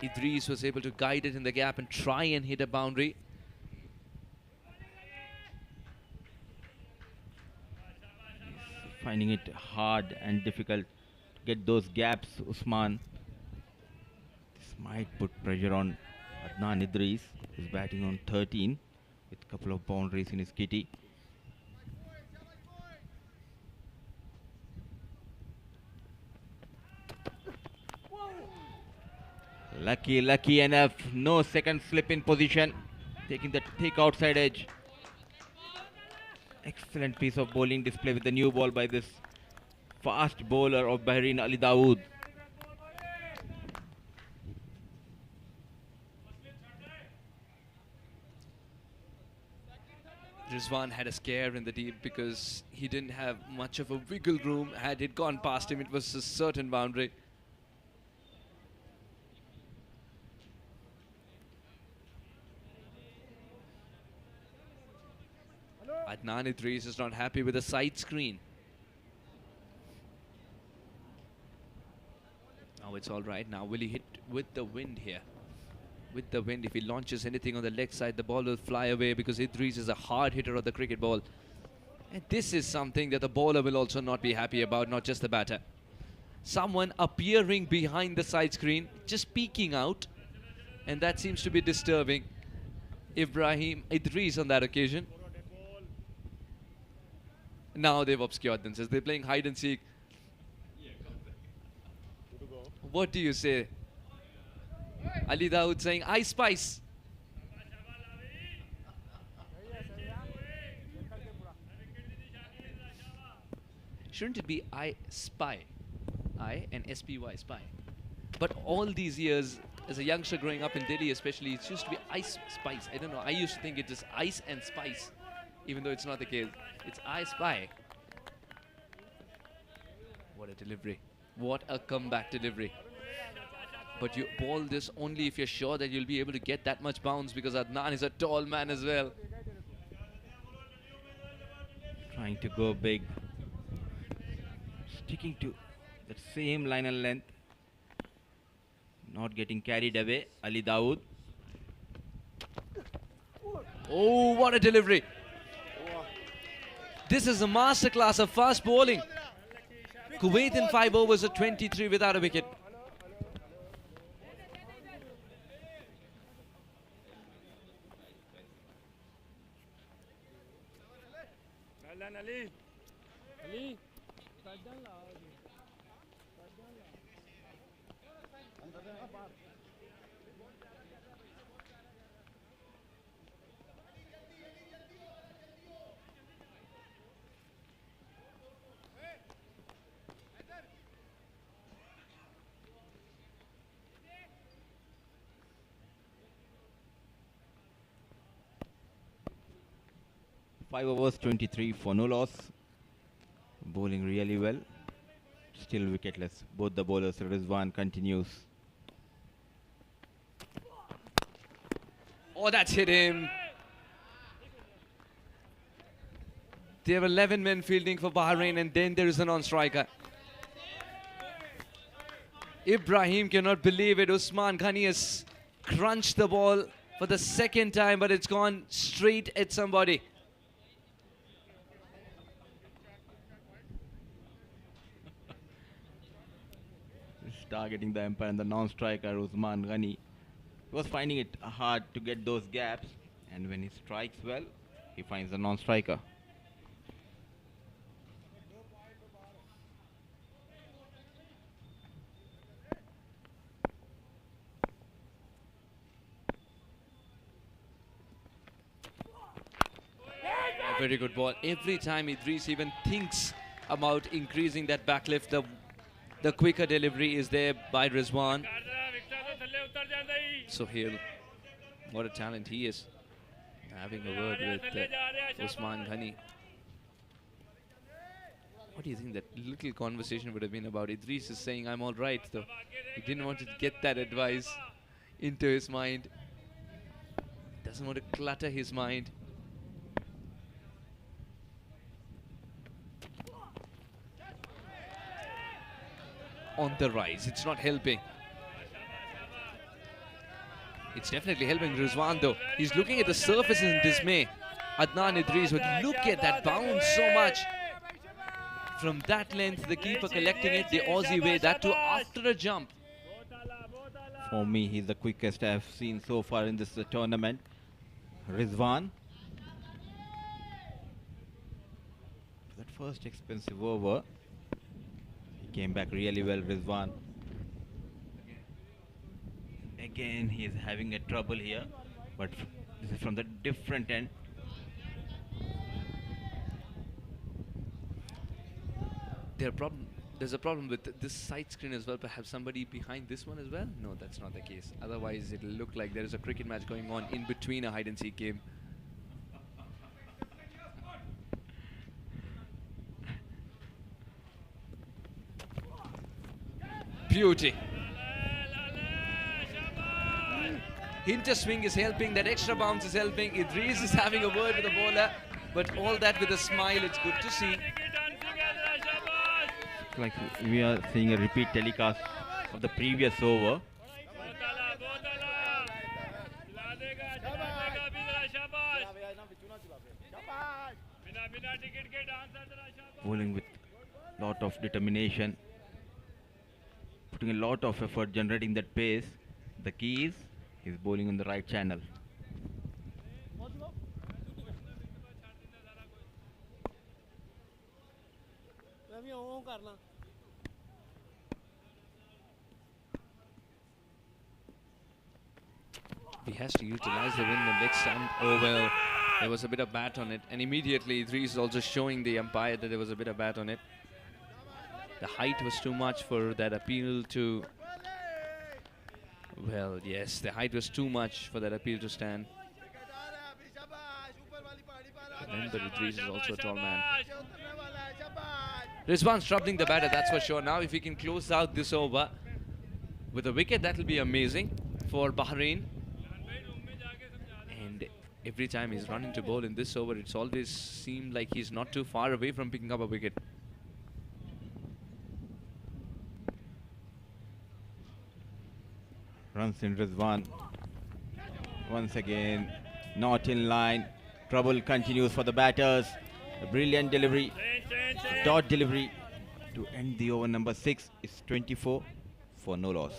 Idris was able to guide it in the gap and try and hit a boundary. Finding it hard and difficult to get those gaps, Usman. This might put pressure on Adnan Idris, who's batting on 13 with a couple of boundaries in his kitty. Lucky enough. No second slip in position. Taking the thick outside edge. Excellent piece of bowling display with the new ball by this fast bowler of Bahrain, Ali Dawood. Rizwan had a scare in the deep because he didn't have much of a wiggle room. Had it gone past him, it was a certain boundary. Adnan Idris is not happy with the side screen. Now it's all right. Now will he hit with the wind here? With the wind, if he launches anything on the leg side, the ball will fly away because Idris is a hard hitter of the cricket ball. And this is something that the bowler will also not be happy about, not just the batter. Someone appearing behind the side screen, just peeking out, and that seems to be disturbing Ibrahim Idris on that occasion. Now they've obscured themselves. They're playing hide and seek. What do you say? Ali Dawood saying, I spice. Shouldn't it be I spy? I and SPY, spy. But all these years, as a youngster growing up in Delhi especially, it used to be ice spice. I don't know. I used to think it is ice and spice, even though it's not the case. It's I spy. What a delivery. What a comeback delivery. But you ball this only if you're sure that you'll be able to get that much bounce, because Adnan is a tall man as well. Trying to go big. Sticking to that same line and length. Not getting carried away. Ali Dawood. Oh, what a delivery. This is a masterclass of fast bowling. Kuwait in 5 overs at 23 without a wicket. Ali. 5 overs, 23 for no loss. Bowling really well. Still wicketless. Both the bowlers. Rizwan continues. Oh, that's hit him. There are 11 men fielding for Bahrain, and then there is a non-striker. Ibrahim cannot believe it. Usman Ghani has crunched the ball for the second time, but it's gone straight at somebody. Targeting the umpire and the non-striker Usman Ghani. He was finding it hard to get those gaps, and when he strikes well, he finds the non-striker. A very good ball. Every time Idris even thinks about increasing that backlift, the quicker delivery is there by Rizwan. Sohail, what a talent he is. Having a word with Usman Ghani. What do you think that little conversation would have been about? Idris is saying, I'm all right, though. He didn't want to get that advice into his mind. Doesn't want to clutter his mind. on the rise. It's not helping. It's definitely helping Rizwan though. He's looking at the surface in dismay. Adnan Idris would look at that bounce so much. From that length, the keeper collecting it the Aussie way, that too after a jump. For me, he's the quickest I've seen so far in this tournament. Rizwan. That first expensive over. He came back really well, Rizwan. Again, he is having a trouble here, but this is from the different end. There's a problem with this side screen as well. Perhaps somebody behind this one as well? No, that's not the case. Otherwise, it'll look like there is a cricket match going on in between a hide-and-seek game. Beauty. Hinter swing is helping, that extra bounce is helping. Idris is having a word with the bowler, but all that with a smile. It's good to see. Like we are seeing a repeat telecast of the previous over. Bowling with lot of determination, putting a lot of effort, generating that pace. The key is he's bowling on the right channel. He has to utilize the wind the next time. Oh well, there was a bit of bat on it, and immediately Idris is also showing the umpire that there was a bit of bat on it. The height was too much for that appeal to... Well, yes, the height was too much for that appeal to stand. Remember, Idris is also a tall man. Rizwan's troubling the batter, that's for sure. Now, if he can close out this over with a wicket, that will be amazing for Bahrain. And every time he's running to bowl in this over, it's always seemed like he's not too far away from picking up a wicket. Runs in Rizwan. Once again, not in line. Trouble continues for the batters. A brilliant delivery. Dot delivery to end the over. Number 6 is 24 for no loss.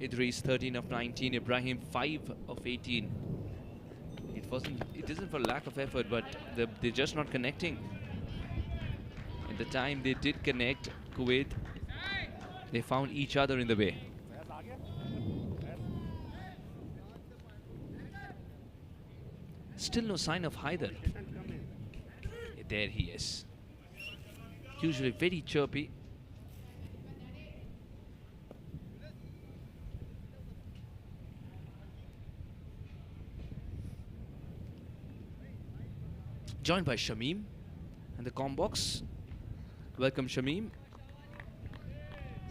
Idris 13 of 19, Ibrahim 5 of 18. It isn't for lack of effort, but they're just not connecting. At the time they did connect, Kuwait, they found each other in the way. Still no sign of Haider. There he is. Usually very chirpy. Joined by Shamim and the comm box. Welcome, Shamim.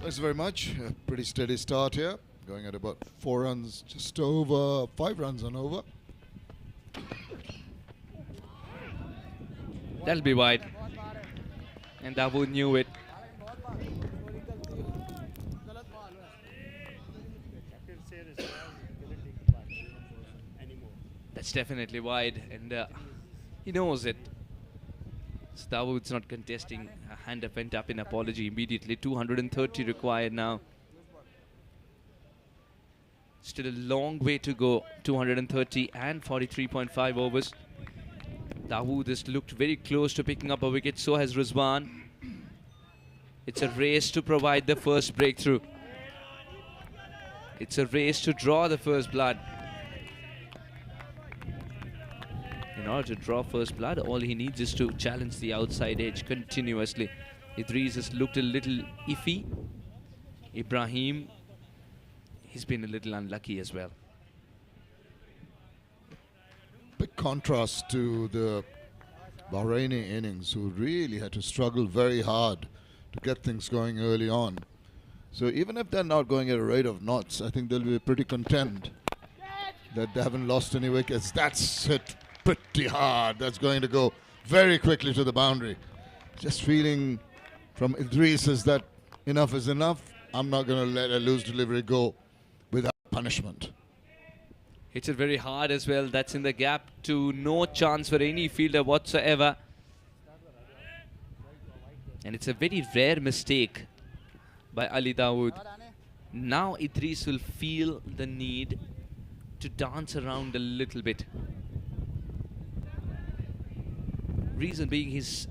Thanks very much. A pretty steady start here. Going at about 4 runs, just over 5 runs on over. That'll be wide. And Dawood knew it. That's definitely wide, and he knows it. So Dawood's not contesting. A hand up went up in apology immediately. 230 required now. Still a long way to go. 230 and 43.5 overs. Dawood has looked very close to picking up a wicket. So has Rizwan. It's a race to provide the first breakthrough. It's a race to draw the first blood. In order to draw first blood, all he needs is to challenge the outside edge continuously. Idris has looked a little iffy. Ibrahim, he's been a little unlucky as well. Big contrast to the Bahraini innings, who really had to struggle very hard to get things going early on. So even if they're not going at a rate of knots, I think they'll be pretty content that they haven't lost any wickets. That's hit pretty hard. That's going to go very quickly to the boundary. Just feeling from Idris is that enough is enough. I'm not going to let a loose delivery go without punishment. Hits it very hard as well. That's in the gap to no chance for any fielder whatsoever. And it's a very rare mistake by Ali Dawood. Now Idris will feel the need to dance around a little bit. Reason being his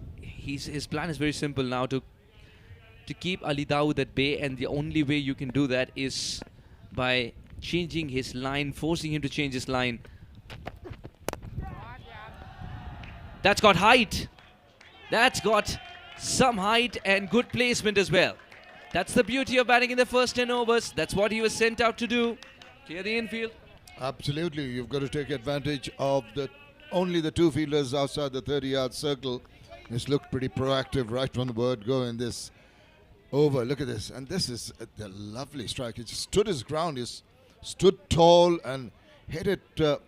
plan is very simple now, to keep Ali Dawood at bay, and the only way you can do that is by changing his line, forcing him to change his line. That's got height. That's got some height and good placement as well. That's the beauty of batting in the first 10 overs. That's what he was sent out to do. Clear the infield. Absolutely. You've got to take advantage of only the two fielders outside the 30-yard circle. He's looked pretty proactive right from the word go in this over. Look at this. And this is a lovely strike. He just stood his ground. He stood tall and hit it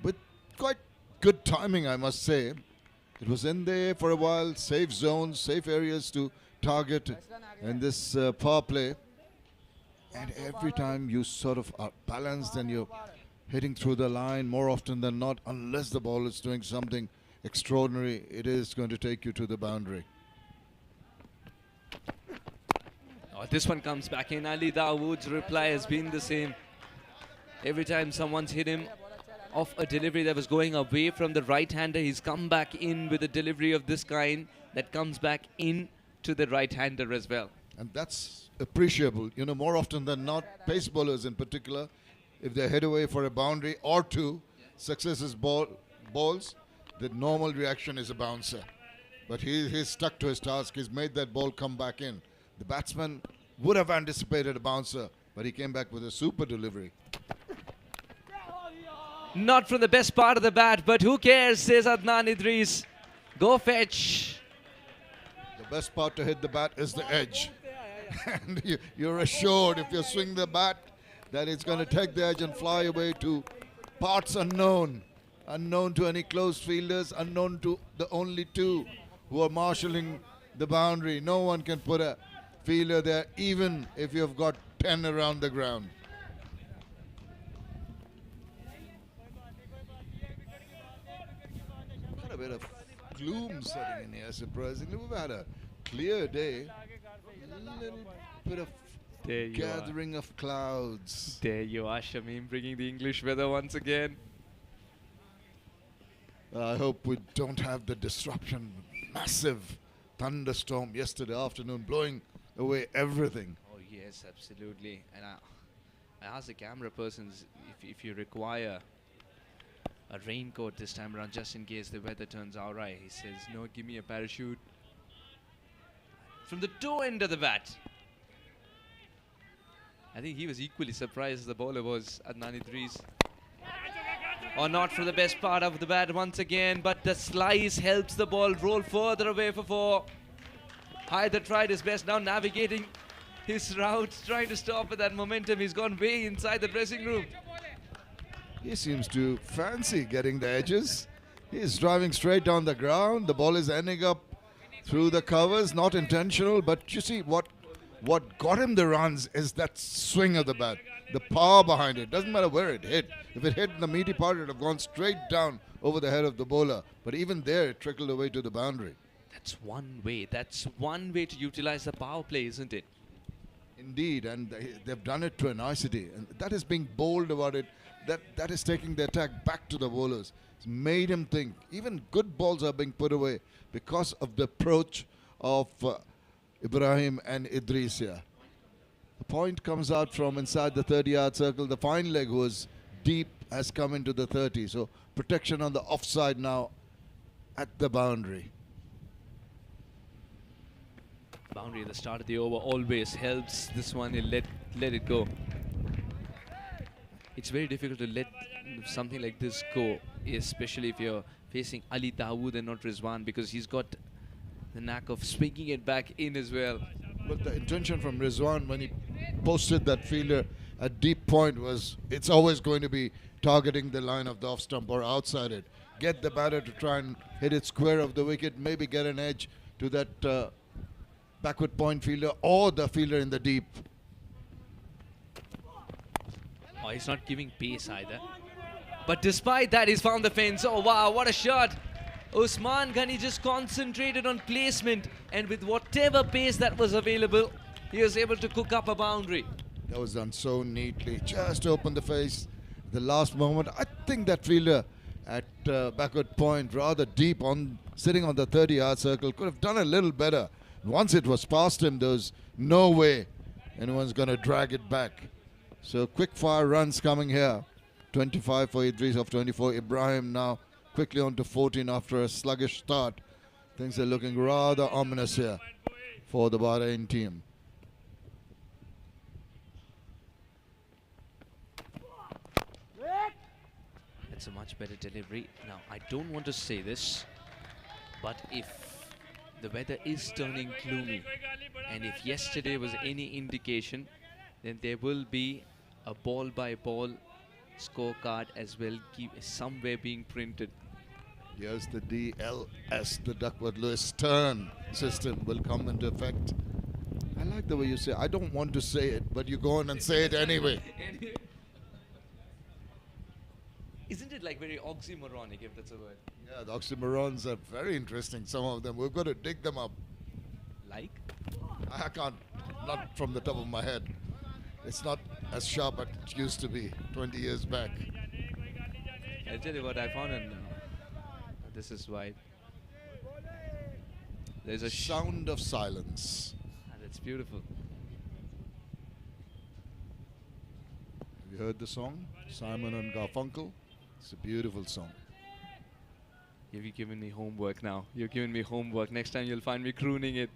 with quite good timing, I must say. It was in there for a while. Safe zones, safe areas to target in this power play. And every time you sort of are balanced and you're hitting through the line, more often than not, unless the ball is doing something extraordinary, it is going to take you to the boundary. Oh, this one comes back in. Ali Dawood's reply has been the same. Every time someone's hit him off a delivery that was going away from the right-hander, he's come back in with a delivery of this kind that comes back in to the right-hander as well. And that's appreciable. You know, more often than not, pace bowlers in particular, if they head away for a boundary or two, successes balls, the normal reaction is a bouncer. But he's stuck to his task. He's made that ball come back in. The batsman would have anticipated a bouncer, but he came back with a super delivery. Not from the best part of the bat, but who cares, says Adnan Idris. Go fetch. The best part to hit the bat is the edge. And you're assured if you swing the bat that it's going to take the edge and fly away to parts unknown. Unknown to any close fielders, unknown to the only two who are marshalling the boundary. No one can put a fielder there, even if you've got 10 around the ground. Got a bit of gloom setting in here, surprisingly. We've had a clear day. A little bit of gathering of clouds. There you are, Shamim, bringing the English weather once again. I hope we don't have the disruption. Massive thunderstorm yesterday afternoon blowing away everything. Oh yes, absolutely. And I asked the camera persons if you require a raincoat this time around just in case the weather turns out right. He says, no, give me a parachute. From the toe end of the bat. I think he was equally surprised as the bowler was, Adnan Idris. Or not from the best part of the bat once again, but the slice helps the ball roll further away for four. Haider tried his best, now navigating his route, trying to stop with that momentum. He's gone way inside the dressing room. He seems to fancy getting the edges. He's driving straight down the ground. The ball is ending up through the covers, not intentional, but you see what got him the runs is that swing of the bat. The power behind it. Doesn't matter where it hit. If it hit in the meaty part, it would have gone straight down over the head of the bowler. But even there, it trickled away to the boundary. That's one way. That's one way to utilize the power play, isn't it? Indeed, and they've done it to a nicety. And that is being bold about it. That is taking the attack back to the bowlers. It's made him think. Even good balls are being put away because of the approach of Ibrahim and Idris here. The point comes out from inside the 30-yard circle. The fine leg was deep, has come into the 30. So protection on the offside now at the boundary. Boundary at the start of the over always helps. This one, he'll let it go. It's very difficult to let something like this go, especially if you're facing Ali Dawood and not Rizwan, because he's got the knack of swinging it back in as well. But the intention from Rizwan when he posted that fielder at deep point was it's always going to be targeting the line of the off stump or outside it. Get the batter to try and hit it square of the wicket, maybe get an edge to that backward point fielder or the fielder in the deep. Oh, he's not giving pace either. But despite that, he's found the fence. Oh, wow, what a shot. Usman Ghani just concentrated on placement, and with whatever pace that was available, he was able to cook up a boundary. That was done so neatly. Just open the face. The last moment, I think that fielder at backward point, rather deep, on sitting on the 30-yard circle, could have done a little better. Once it was past him, there was no way anyone's going to drag it back. So quick fire runs coming here. 25 for Idris of 24. Ibrahim now quickly on to 14 after a sluggish start. Things are looking rather ominous here for the Bahrain team. That's a much better delivery. Now, I don't want to say this, but if the weather is turning gloomy, and if yesterday was any indication, then there will be a ball-by-ball scorecard as well, somewhere being printed. Yes, the DLS, the Duckworth-Lewis turn system will come into effect. I like the way you say, I don't want to say it, but you go on and say it anyway. Isn't it like very oxymoronic, if that's a word? Yeah, the oxymorons are very interesting, some of them. We've got to dig them up. Like? I can't, not from the top of my head. It's not as sharp as it used to be 20 years back. I'll tell you what I found, and this is why. There's a sound of silence. And it's beautiful. Have you heard the song? Simon and Garfunkel? It's a beautiful song. You've given me homework now. You've given me homework. Next time you'll find me crooning it.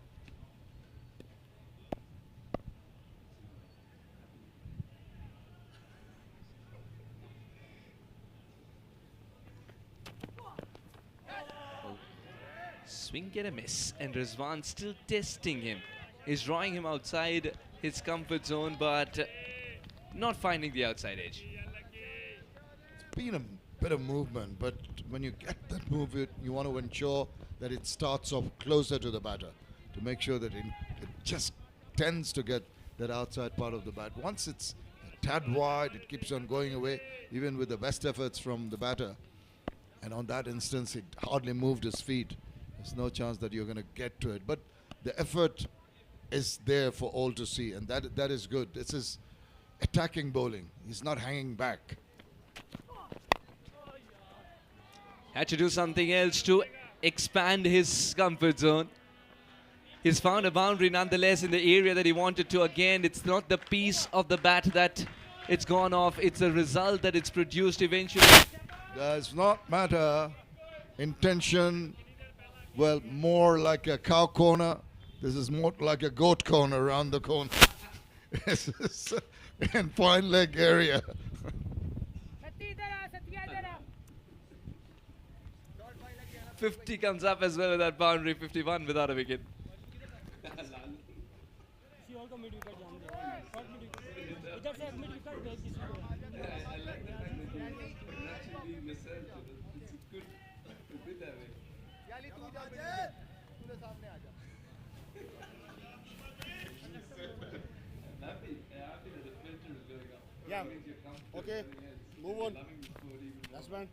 Swing, get a miss, and Rizwan still testing him. He's drawing him outside his comfort zone, but not finding the outside edge. It's been a bit of movement, but when you get that move, you want to ensure that it starts off closer to the batter to make sure that it just tends to get that outside part of the bat. Once it's a tad wide, it keeps on going away, even with the best efforts from the batter. And on that instance, it hardly moved his feet. There's no chance that you're going to get to it. But the effort is there for all to see, and that is good. This is attacking bowling. He's not hanging back. Had to do something else to expand his comfort zone. He's found a boundary nonetheless in the area that he wanted to. Again, it's not the piece of the bat that it's gone off. It's the result that it's produced eventually. Does not matter. Intention, well, more like a cow corner. This is more like a goat corner around the corner. And fine leg area. 50 comes up as well with that boundary, 51 without a wicket. Yeah. Okay. Move on. Last man.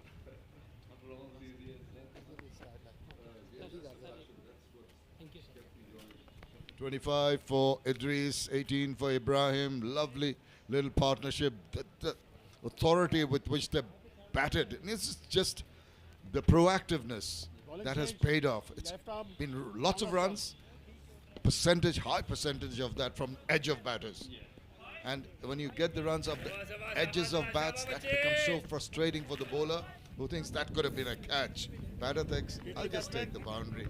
25 for Idris, 18 for Ibrahim. Lovely little partnership. The authority with which they batted. And it's just the proactiveness that has paid off. It's been lots of runs. High percentage of that from edge of batters. And when you get the runs up the edges of bats, that becomes so frustrating for the bowler who thinks that could have been a catch. Batter thinks, I'll just take the boundary.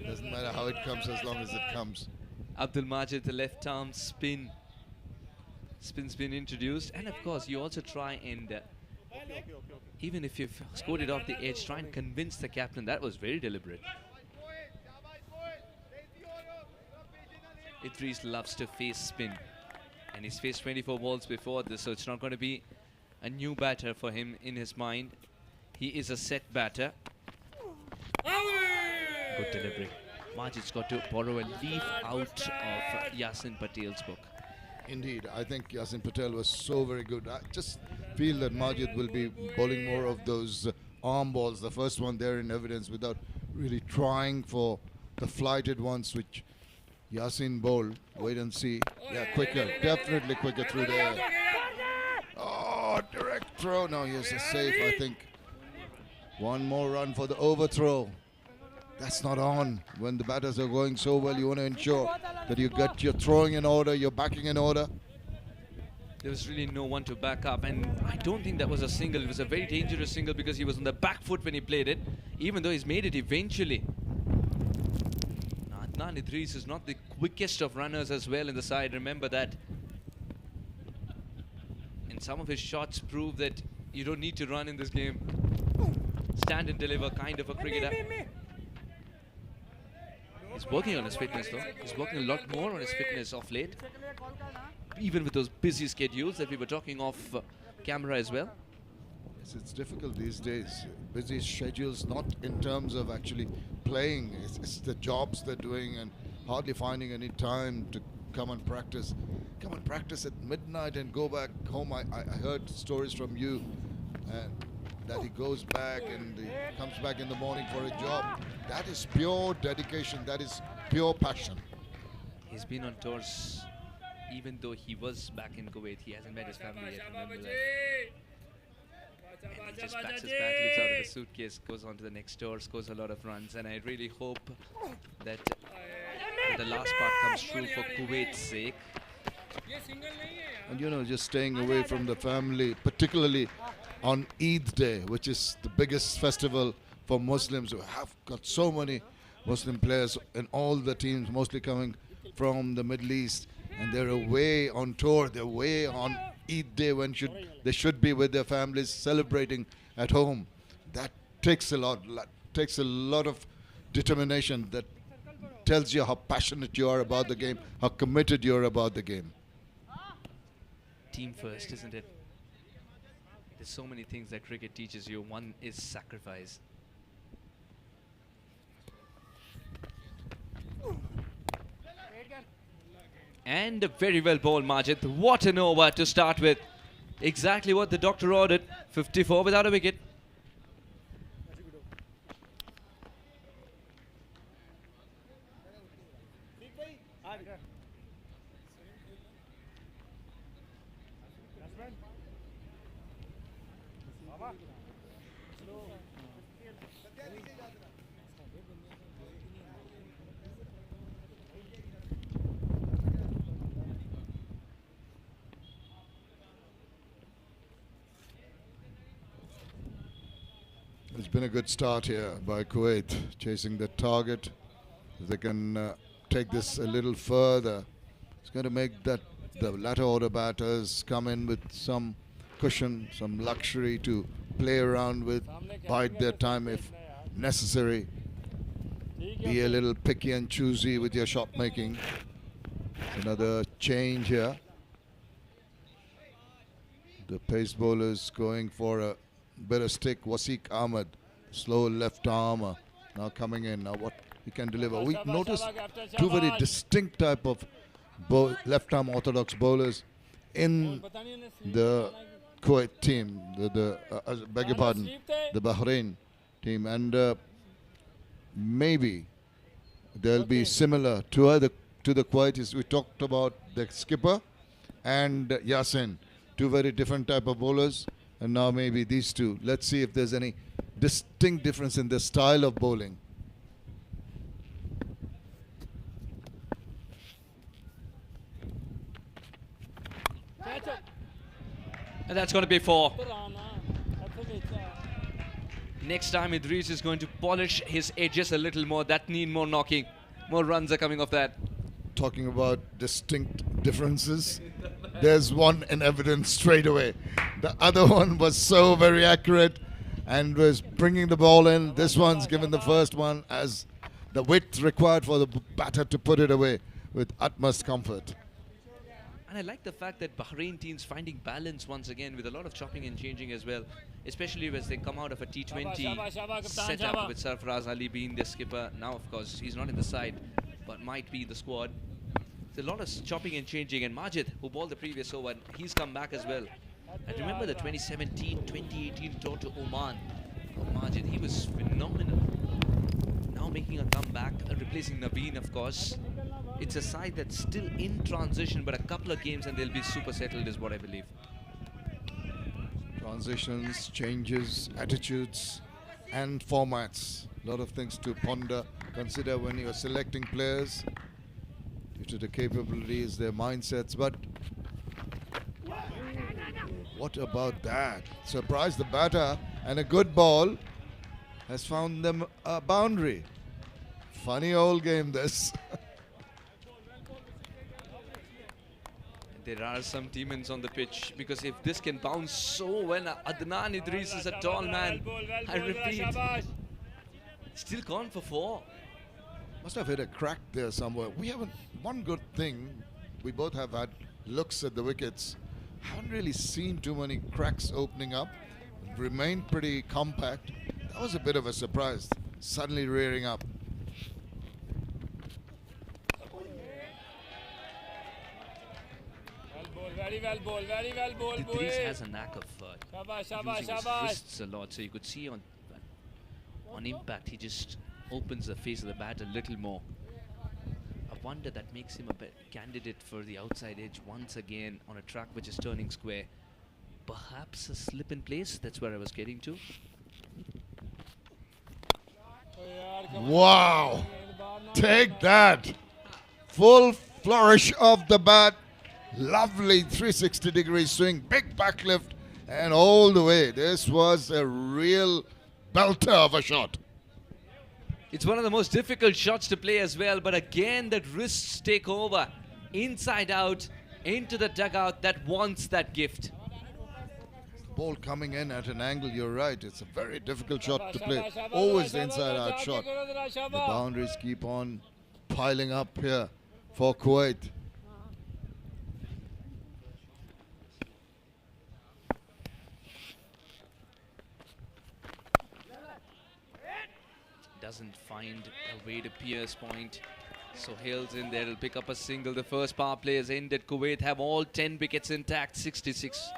Doesn't matter how it comes as long as it comes. Abdul Majid, the left arm spin. Spin's been introduced. And of course, you also try and, even if you've scored it off the edge, try and convince the captain. That was very deliberate. Idris loves to face spin. And he's faced 24 balls before this, so it's not going to be a new batter for him in his mind. He is a set batter. Good delivery. Majid's got to borrow a leaf out of Yasin Patel's book. Indeed, I think Yasin Patel was so very good. I just feel that Majid will be bowling more of those arm balls, the first one there in evidence, without really trying for the flighted ones, which Yasin bowled. Wait and see. Yeah, quicker, definitely quicker through there. Oh, direct throw. Now here's a safe, I think. One more run for the overthrow. That's not on. When the batters are going so well, you want to ensure that you get your throwing in order, your backing in order. There was really no one to back up, and I don't think that was a single. It was a very dangerous single because he was on the back foot when he played it, even though he's made it eventually. Adnan Idris is not the quickest of runners as well in the side, remember that. And some of his shots prove that you don't need to run in this game. Stand and deliver kind of a cricketer. He's working on his fitness though. He's working a lot more on his fitness of late. Even with those busy schedules that we were talking off camera as well. Yes, it's difficult these days. Busy schedules, not in terms of actually playing. It's the jobs they're doing and hardly finding any time to come and practice. Come and practice at midnight and go back home. I heard stories from you that he goes back and he comes back in the morning for a job. That is pure dedication. That is pure passion. He's been on tours. Even though he was back in Kuwait, he hasn't met his family yet, remember that. And he just packs his bag, lifts out of his suitcase, goes on to the next tour, scores a lot of runs. And I really hope that the last part comes true for Kuwait's sake. And you know, just staying away from the family, particularly on Eid Day, which is the biggest festival for Muslims, who have got so many Muslim players in all the teams, mostly coming from the Middle East. And they're away on tour, they're away on Eid Day when they should be with their families celebrating at home. That takes a lot of determination. That tells you how passionate you are about the game, how committed you are about the game. Team first, isn't it? There's so many things that cricket teaches you. One is sacrifice. And a very well bowled Majid. What an over to start with. Exactly what the doctor ordered. 54 without a wicket. It's been a good start here by Kuwait, chasing the target. If they can take this a little further, it's going to make that the latter order batters come in with some cushion, some luxury to play around with, bide their time if necessary. Be a little picky and choosy with your shot making. Another change here. The pace bowlers going for a better stick. Wasiq Ahmed, slow left arm, now coming in. Now what he can deliver. We noticed two very distinct type of left arm orthodox bowlers in the Kuwait team, beg your pardon, the Bahrain team, and maybe they'll be similar to the Kuwaitis. We talked about the skipper and Yasin, two very different type of bowlers. And now maybe these two. Let's see if there's any distinct difference in the style of bowling. And that's going to be 4. Next time Idris is going to polish his edges a little more. That need more knocking. More runs are coming off that. Talking about distinct differences, there's one in evidence straight away. The other one was so very accurate and was bringing the ball in. This one's given the first one as the width required for the batter to put it away with utmost comfort. And I like the fact that Bahrain team's finding balance once again with a lot of chopping and changing as well, especially as they come out of a T20 setup with Sarfaraz Ali being the skipper. Now, of course, he's not in the side, but might be in the squad. There's a lot of chopping and changing, and Majid, who bowled the previous over, he's come back as well. And remember the 2017-2018 tour to Oman. Oh, Majid, he was phenomenal. Now making a comeback, replacing Naveen, of course. It's a side that's still in transition, but a couple of games and they'll be super settled is what I believe. Transitions, changes, attitudes and formats. A lot of things to ponder, consider when you're selecting players due to the capabilities, their mindsets. But what about that? Surprise the batter, and a good ball has found them a boundary. Funny old game this. There are some demons on the pitch, because if this can bounce so well, Adnan Idris is a tall man. I repeat, still gone for 4. Must have hit a crack there somewhere. We haven't, one good thing, we both have had looks at the wickets. Haven't really seen too many cracks opening up. Remained pretty compact. That was a bit of a surprise, suddenly rearing up. Very well ball, very well ball. Idris has a knack of using his wrists a lot, so you could see on impact he just opens the face of the bat a little more. I wonder that makes him a candidate for the outside edge once again on a track which is turning square. Perhaps a slip in place, that's where I was getting to. Wow! Take that! Full flourish of the bat. Lovely 360-degree swing, big backlift, and all the way. This was a real belter of a shot. It's one of the most difficult shots to play as well, but again that wrists take over. Inside out, into the dugout that wants that gift. Ball coming in at an angle, you're right. It's a very difficult shot to play. Always the inside-out shot. The boundaries keep on piling up here for Kuwait. Doesn't find a way to Pierce point. So Hale's in there, he'll pick up a single. The first power play has ended. Kuwait have all 10 wickets intact, 66.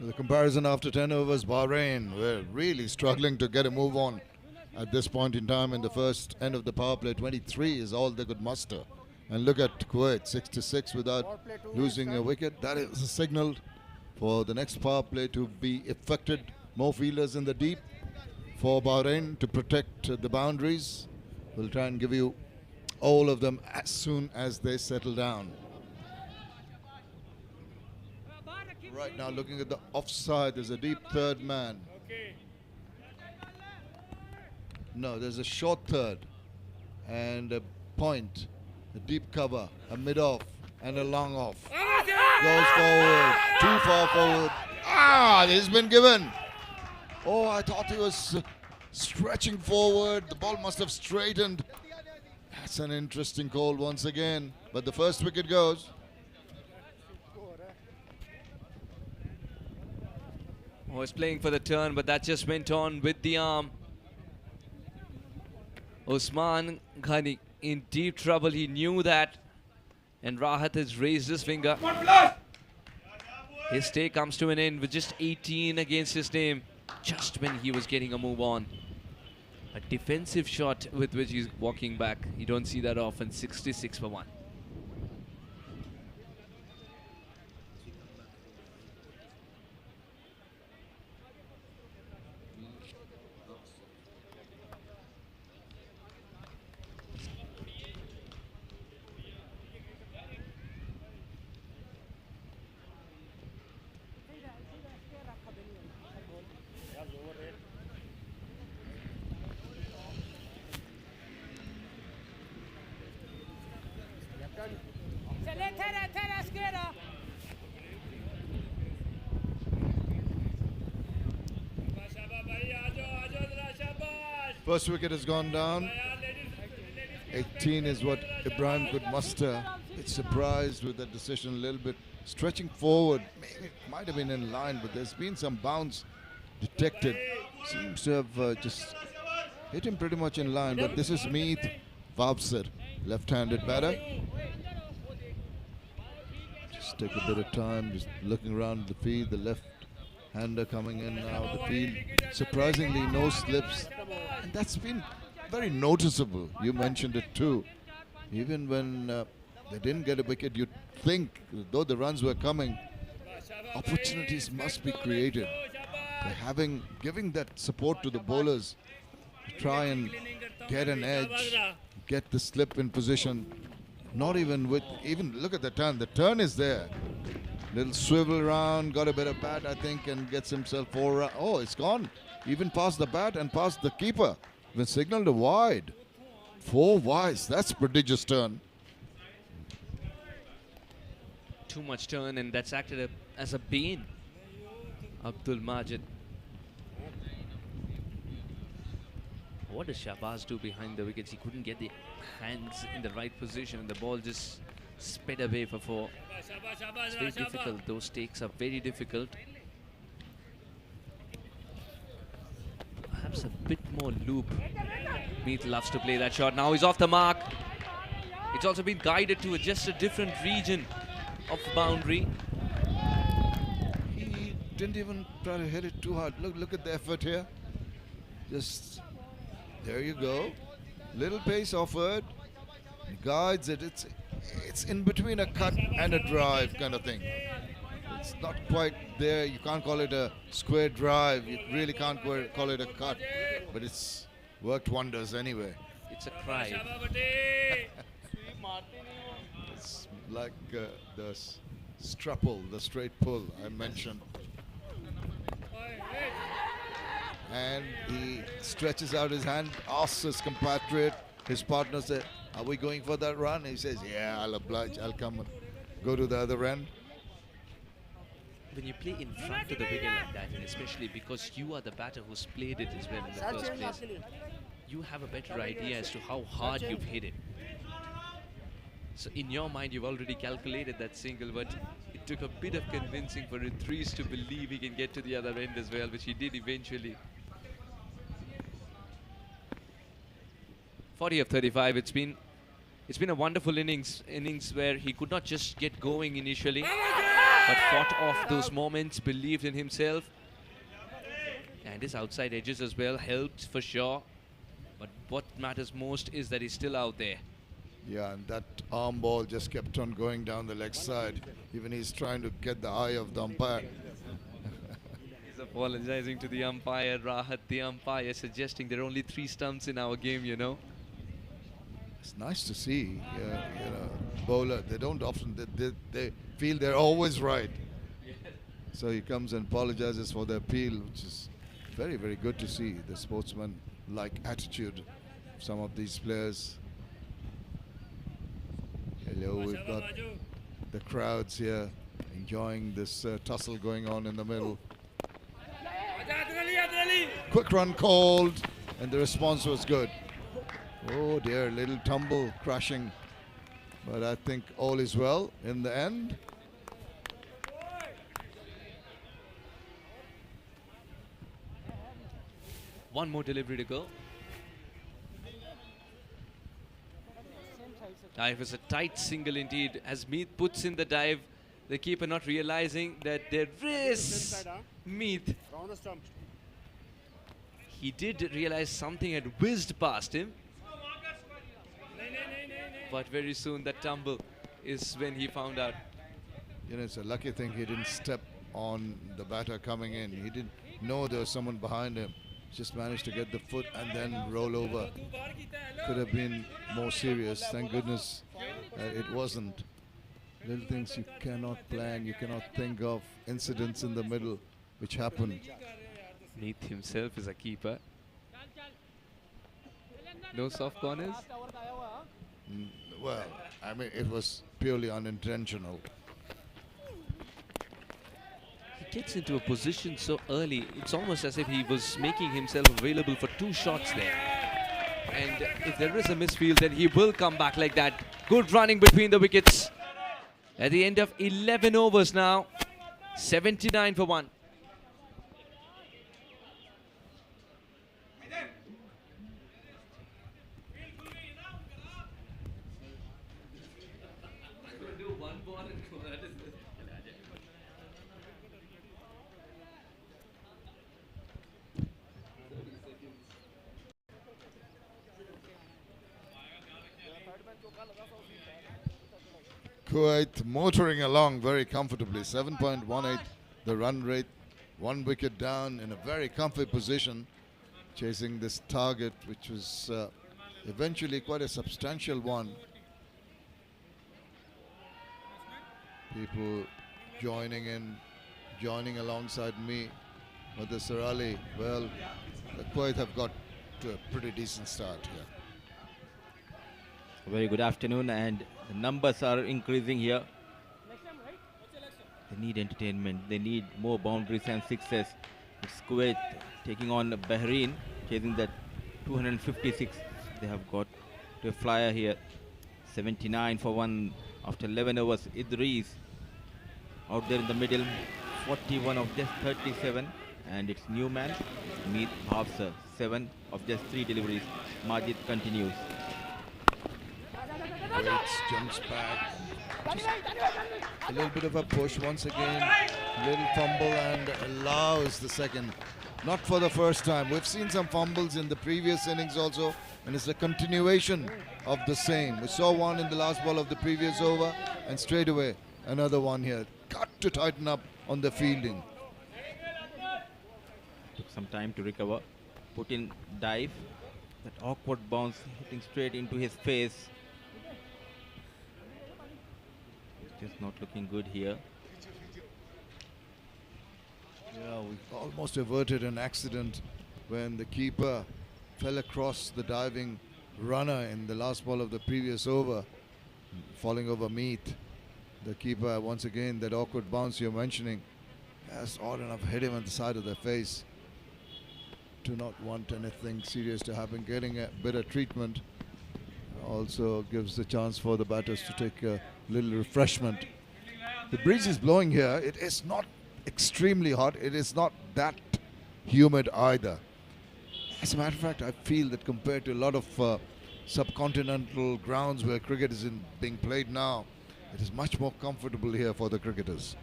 The comparison after 10 overs, Bahrain were really struggling to get a move on at this point in time in the first end of the power play. 23 is all they could muster. And look at Kuwait, 66 without losing a wicket. That is a signal for the next power play to be effected. More fielders in the deep for Bahrain to protect the boundaries. We'll try and give you all of them as soon as they settle down. Right now, looking at the offside, there's a deep third man. No, there's a short third and a point, a deep cover, a mid-off and a long off. Goes forward, too far forward. Ah, he's been given. Oh, I thought he was stretching forward. The ball must have straightened. That's an interesting call once again. But the first wicket goes. Was playing for the turn, but that just went on with the arm. Usman Ghani in deep trouble. He knew that. And Rahat has raised his finger. His stay comes to an end with just 18 against his name, just when he was getting a move on. A defensive shot with which he's walking back. You don't see that often. 66 for 1. First wicket has gone down. 18 is what Ibrahim could muster. It's surprised with that decision a little bit. Stretching forward, maybe it might have been in line, but there's been some bounce detected. Seems to have just hit him pretty much in line, but this is Meet Vavsar, left-handed batter. Just take a bit of time, just looking around the field, the left-hander coming in now the field. Surprisingly, no slips. And that's been very noticeable. You mentioned it too. Even when they didn't get a wicket, you'd think, though the runs were coming, opportunities must be created. By giving that support to the bowlers to try and get an edge, get the slip in position. Not even look at the turn. The turn is there. Little swivel around, got a bit of bat, I think, and gets himself 4. Oh, it's gone. Even past the bat and past the keeper. Been signaled a wide. 4 wides. That's prodigious turn. Too much turn, and that's acted as a bane. Abdul Majid. What does Shahbaz do behind the wickets? He couldn't get the hands in the right position, and the ball just sped away for 4. It's very difficult. Those takes are very difficult. Perhaps a bit more loop. Meet loves to play that shot. Now he's off the mark. It's also been guided to just a different region of boundary. He didn't even try to hit it too hard. Look at the effort here. Just there you go. Little pace offered. He guides it. It's in between a cut and a drive kind of thing. It's not quite there. You can't call it a square drive. You really can't call it a cut. But it's worked wonders anyway. It's a cry. It's like the strapple, the straight pull I mentioned. And he stretches out his hand, asks his compatriot, his partner said, "Are we going for that run?" He says, "Yeah, I'll oblige. I'll come and go to the other end." When you play in front of the wicket like that, and especially because you are the batter who's played it as well in the first place, you have a better idea as to how hard you've hit it. So in your mind, you've already calculated that single, but it took a bit of convincing for Idris to believe he can get to the other end as well, which he did eventually. 40 of 35. It's been a wonderful innings where he could not just get going initially, but fought off those moments, believed in himself, and his outside edges as well helped for sure. But what matters most is that he's still out there. Yeah, and that arm ball just kept on going down the leg side. Even he's trying to get the eye of the umpire. He's apologizing to the umpire, Rahat, the umpire, suggesting there are only 3 stumps in our game, you know. It's nice to see, bowler. They don't often, they feel they're always right. So he comes and apologizes for the appeal, which is very, very good to see. The sportsman-like attitude of some of these players. Hello, we've got the crowds here enjoying this tussle going on in the middle. Quick run called, and the response was good. Oh dear, little tumble, crashing. But I think all is well in the end. One more delivery to go. It was a tight single indeed. As Meet puts in the dive, the keeper not realizing that there is Meet. He did realize something had whizzed past him. But very soon that tumble is when he found out. You know, it's a lucky thing he didn't step on the batter coming in. He didn't know there was someone behind him. Just managed to get the foot and then roll over. Could have been more serious. Thank goodness it wasn't. Little things you cannot plan, you cannot think of. Incidents in the middle which happen. Meet himself is a keeper. No soft corners. Well, I mean, it was purely unintentional. He gets into a position so early, it's almost as if he was making himself available for 2 shots there. And if there is a misfield, then he will come back like that. Good running between the wickets. At the end of 11 overs now, 79 for 1. Kuwait motoring along very comfortably. 7.18 the run rate. 1 wicket down in a very comfy position, chasing this target, which was eventually quite a substantial one. People joining alongside me. But the Sarali, well, the Kuwait have got to a pretty decent start here. Very good afternoon, and the numbers are increasing here. They need entertainment, they need more boundaries and sixes. It's Kuwait taking on Bahrain, chasing that 256. They have got to a flyer here. 79 for 1 after 11 overs. Idris out there in the middle, 41 of just 37. And it's Newman, Meet Hafsa, 7 of just 3 deliveries. Majid continues. Waits, jumps back. Just a little bit of a push once again. Little fumble and allows the second. Not for the first time. We've seen some fumbles in the previous innings also, and it's a continuation of the same. We saw one in the last ball of the previous over, and straight away another one here. Got to tighten up on the fielding. Took some time to recover. Put in dive. That awkward bounce hitting straight into his face. Just not looking good here. Yeah, we almost averted an accident when the keeper fell across the diving runner in the last ball of the previous over, falling over Meet. The keeper, once again, that awkward bounce you're mentioning, has odd enough hit him on the side of the face. Do not want anything serious to happen. Getting a bit of treatment also gives the chance for the batters to take a little refreshment. The breeze is blowing here. It is not extremely hot. It is not that humid either. As a matter of fact, I feel that compared to a lot of subcontinental grounds where cricket is being played now, it is much more comfortable here for the cricketers.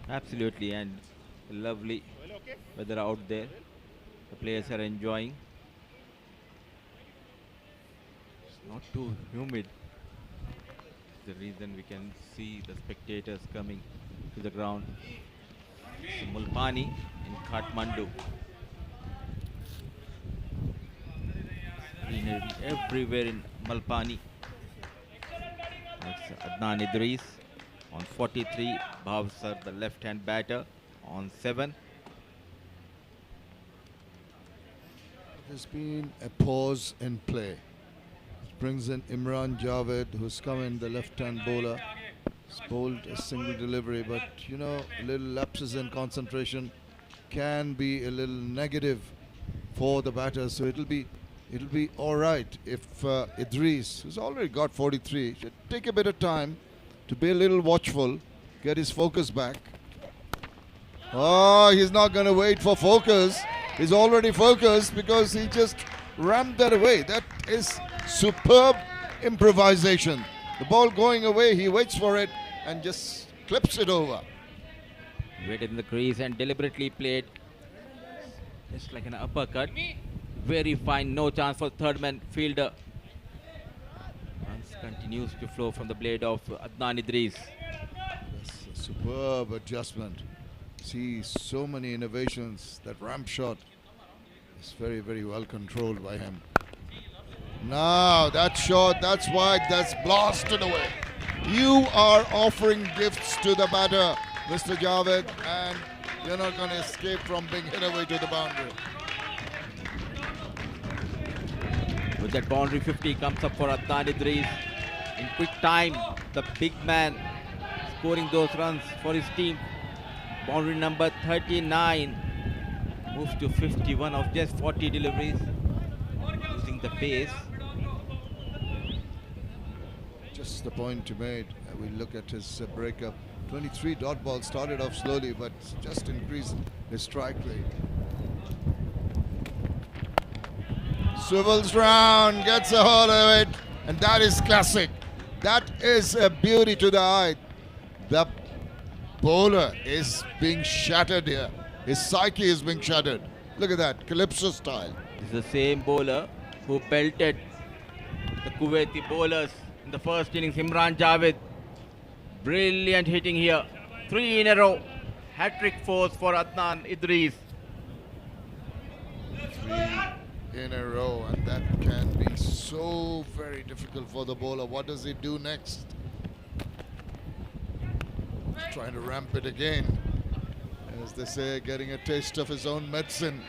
Absolutely, and lovely weather out there. The players are enjoying. It's not too humid. The reason we can see the spectators coming to the ground. It's Mulpani in Kathmandu. Greenery everywhere in Malpani. It's Adnan Idris on 43. Bhavsar, the left-hand batter, on 7. There's been a pause in play. It brings in Imran Javed, who's come in, the left-hand bowler. He's bowled a single delivery, but you know, little lapses in concentration can be a little negative for the batters. So it'll be all right if Idris, who's already got 43, should take a bit of time to be a little watchful, get his focus back. Oh, he's not going to wait for focus. He's already focused because he just rammed that away. That is superb improvisation. The ball going away, he waits for it and just clips it over. Waited in the crease and deliberately played just like an uppercut. Very fine, no chance for third man fielder. Runs continues to flow from the blade of Adnan Idris. That's a superb adjustment. See so many innovations. That ramp shot is very, very well controlled by him. Now that shot, that's wide, that's blasted away. You are offering gifts to the batter, Mr. Javed, and you're not going to escape from being hit away to the boundary. With that boundary, 50 comes up for Adnan Idris. In quick time, the big man scoring those runs for his team. Boundary number 39 moves to 51 of just 40 deliveries, using the pace. Just the point you made. We look at his breakup. 23 dot ball, started off slowly, but just increased his strike rate. Swivels round, gets a hold of it, and that is classic. That is a beauty to the eye. The bowler is being shattered here. His psyche is being shattered. Look at that, Calypso style. This is the same bowler who belted the Kuwaiti bowlers in the first innings, Imran Javed. Brilliant hitting here. 3 in a row. Hat-trick force for Adnan Idris. 3 in a row, and that can be so very difficult for the bowler. What does he do next? He's trying to ramp it again. As they say, getting a taste of his own medicine.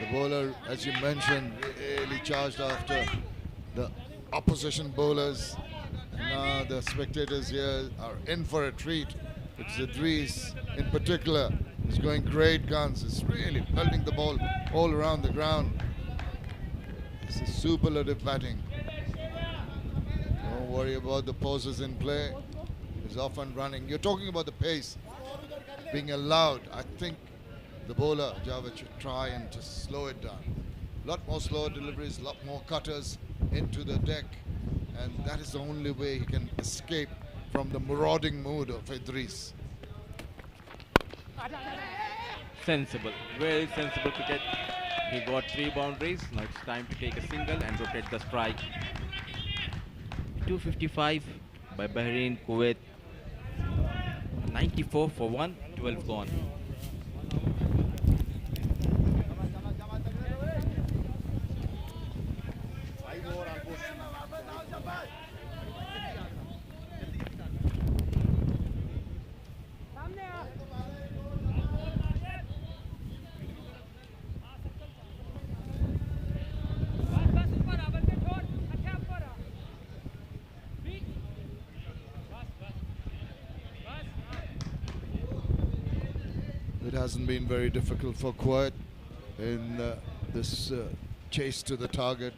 The bowler, as you mentioned, really charged after the opposition bowlers. Now the spectators here are in for a treat. It's Idris in particular is going great guns. It's really pelting the ball all around the ground. This is superlative batting. Don't worry about the poses in play. He's off and running. You're talking about the pace being allowed. I think the bowler, Javed, should try and just slow it down. A lot more slower deliveries, a lot more cutters into the deck. And that is the only way he can escape from the marauding mood of Idris. Sensible, very sensible cricket. He got 3 boundaries. Now it's time to take a single and rotate the strike. 255 by Bahrain, Kuwait. 94 for 1, 12 gone. It hasn't been very difficult for Kuwait in this chase to the target.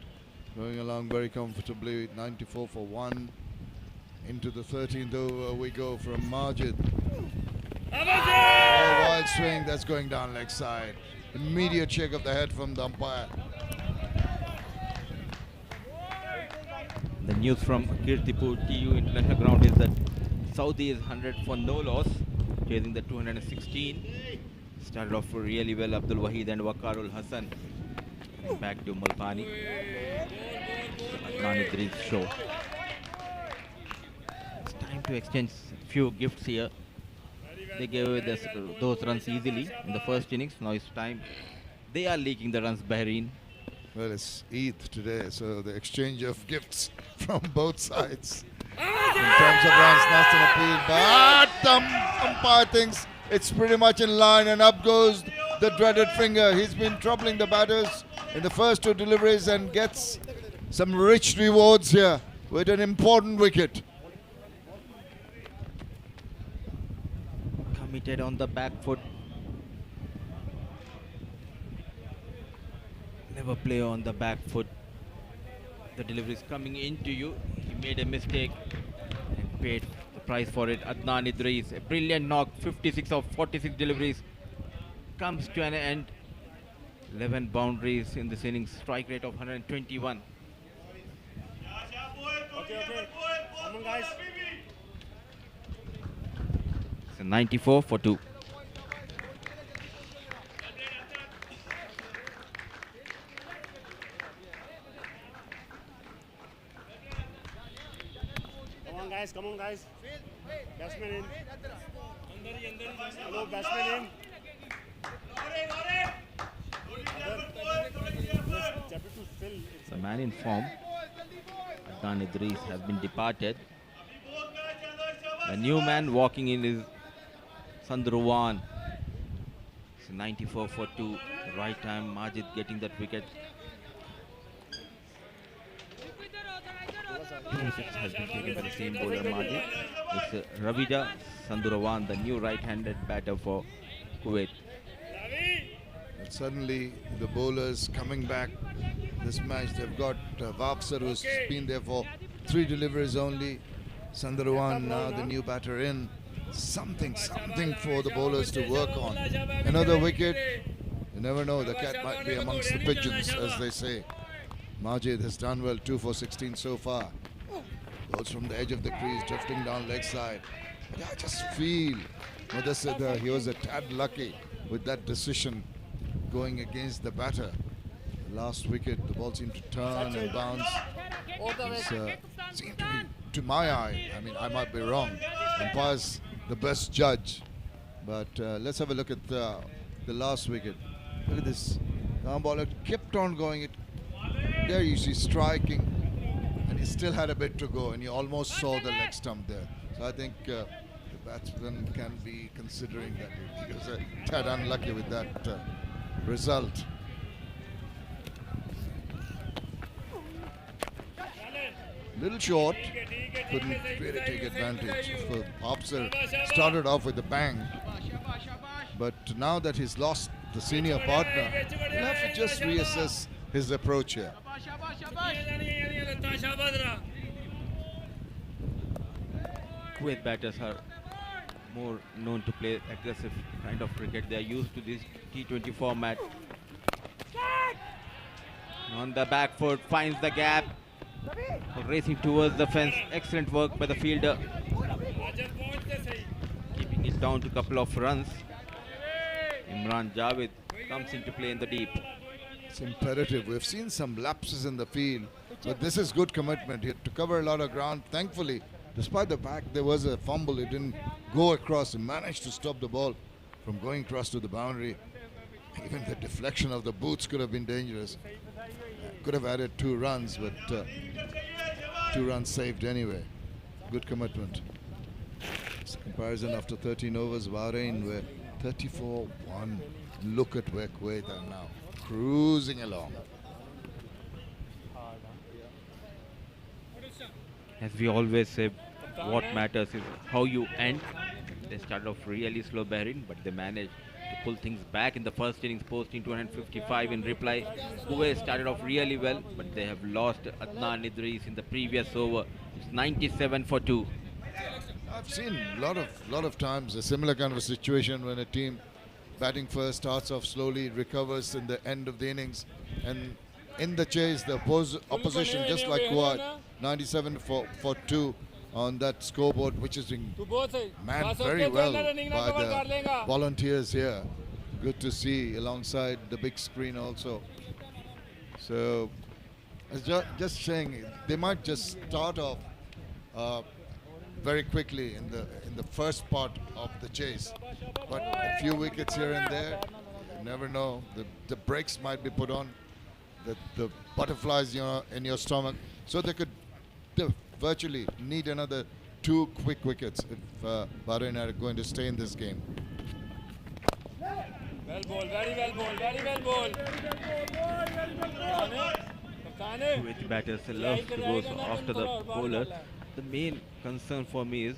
Going along very comfortably, 94 for 1. Into the 13th over we go from Majid. Oh, wild swing, that's going down leg side. Immediate shake of the head from the umpire. The news from Kirtipur TU International Ground is that Saudi is 100 for no loss, chasing the 216. Started off really well, Abdul Wahid and Waqarul Hassan. And back to Mulpani. Adnan Idris show. It's time to exchange a few gifts here. They gave away those runs easily in the first innings. Now it's time. They are leaking the runs, Bahrain. Well, it's Eid today, so the exchange of gifts from both sides. In terms of runs, not an appeal, but the umpire thinks it's pretty much in line, and up goes the dreaded finger. He's been troubling the batters in the first 2 deliveries and gets some rich rewards here with an important wicket. Committed on the back foot. Never play on the back foot. The delivery is coming into you. He made a mistake and paid the price for it. Adnan Idris, a brilliant knock. 56 of 46 deliveries comes to an end. 11 boundaries in this innings. Strike rate of 121. Okay. Come on, guys. It's a 94 for 2. on guys, come on guys. Batsman in. Hello, batsman in. The man in form, Adnan Idris, has been departed. The new man walking in is Sandurwan. It's 94 for 2. Right time, Majid getting that wicket. 2 wickets has been taken by the same bowler Majid. It's Ravida Sandurwan, the new right-handed batter for Kuwait. And suddenly the bowlers coming back this match. They've got Vapsar, who's been there for 3 deliveries only. Sandurwan now the new batter in. Something for the bowlers to work on. Another wicket. You never know, the cat might be amongst the pigeons, as they say. Majid has done well, 2 for 16 so far. Goes from the edge of the crease, drifting down leg side. But I just feel Mudassir, he was a tad lucky with that decision going against the batter. The last wicket, the ball seemed to turn and bounce. Seemed to be, to my eye, I mean, I might be wrong. Umpire's the best judge. But let's have a look at the last wicket. Look at this. Calm bowler kept on going. There you see striking, and he still had a bit to go, and you almost saw the leg stump there. So I think the batsman can be considering that he was a tad unlucky with that result. Little short, couldn't really take advantage. Hopser started off with a bang, but now that he's lost the senior partner, he'll have to just reassess his approach here. Kuwait batters are more known to play aggressive kind of cricket. They are used to this T20 format. On the back foot, finds the gap. Racing towards the fence. Excellent work by the fielder. Keeping it down to a couple of runs. Imran Javed comes into play in the deep. It's imperative. We've seen some lapses in the field, but this is good commitment. He had to cover a lot of ground. Thankfully, despite the fact there was a fumble, it didn't go across. He managed to stop the ball from going across to the boundary. Even the deflection of the boots could have been dangerous. Could have added 2 runs, but 2 runs saved anyway. Good commitment. It's a comparison after 13 overs. Bahrain were 34-1. Look at where Kuwait are now, cruising along. As we always say, what matters is how you end. They started off really slow, Bahrain, but they managed to pull things back in the first innings, posting 255 in reply. Kuwait started off really well, but they have lost Adnan Idris in the previous over. It's 97 for 2. I've seen a lot of times a similar kind of a situation when a team batting first starts off slowly, recovers in the end of the innings, and in the chase the opposition, just like Kuwait, 97 for 2 on that scoreboard, which is being manned very well by the volunteers here. Good to see alongside the big screen also. So just saying, they might just start off very quickly in the first part of the chase, but a few wickets here and there, you never know. The brakes might be put on, the butterflies in your stomach, so they could virtually need another 2 quick wickets if Bahrain are going to stay in this game. Well bowled, very well bowled, very well bowled. Kuwait batters love to go after the bowler. The main concern for me is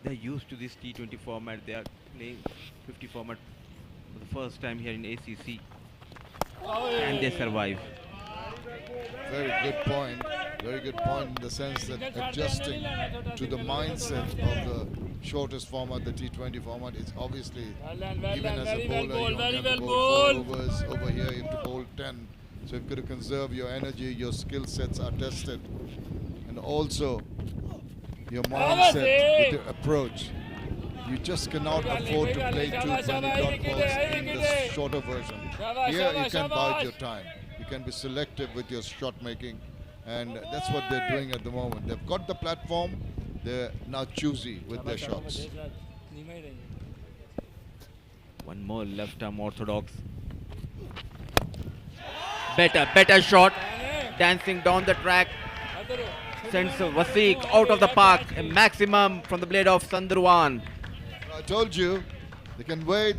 they're used to this T20 format. They are playing 50 format for the first time here in ACC, and they survive. Very good point. Very good point in the sense that adjusting to the mindset of the shortest format, the T20 format, is obviously, even as a bowler, you only have to bowl 4 overs. Over here, you have to bowl 10. So you've got to conserve your energy, your skill sets are tested. And also, your mindset with your approach. You just cannot afford to play too many dot balls in the shorter version. Here, you can bide your time. You can be selective with your shot making and that's what they're doing at the moment. They've got the platform, they're now choosy with their shots. One more left arm orthodox. Better shot. Dancing down the track. Sends Wasiq out of the park. A maximum from the blade of Sandurwan. I told you, they can wait.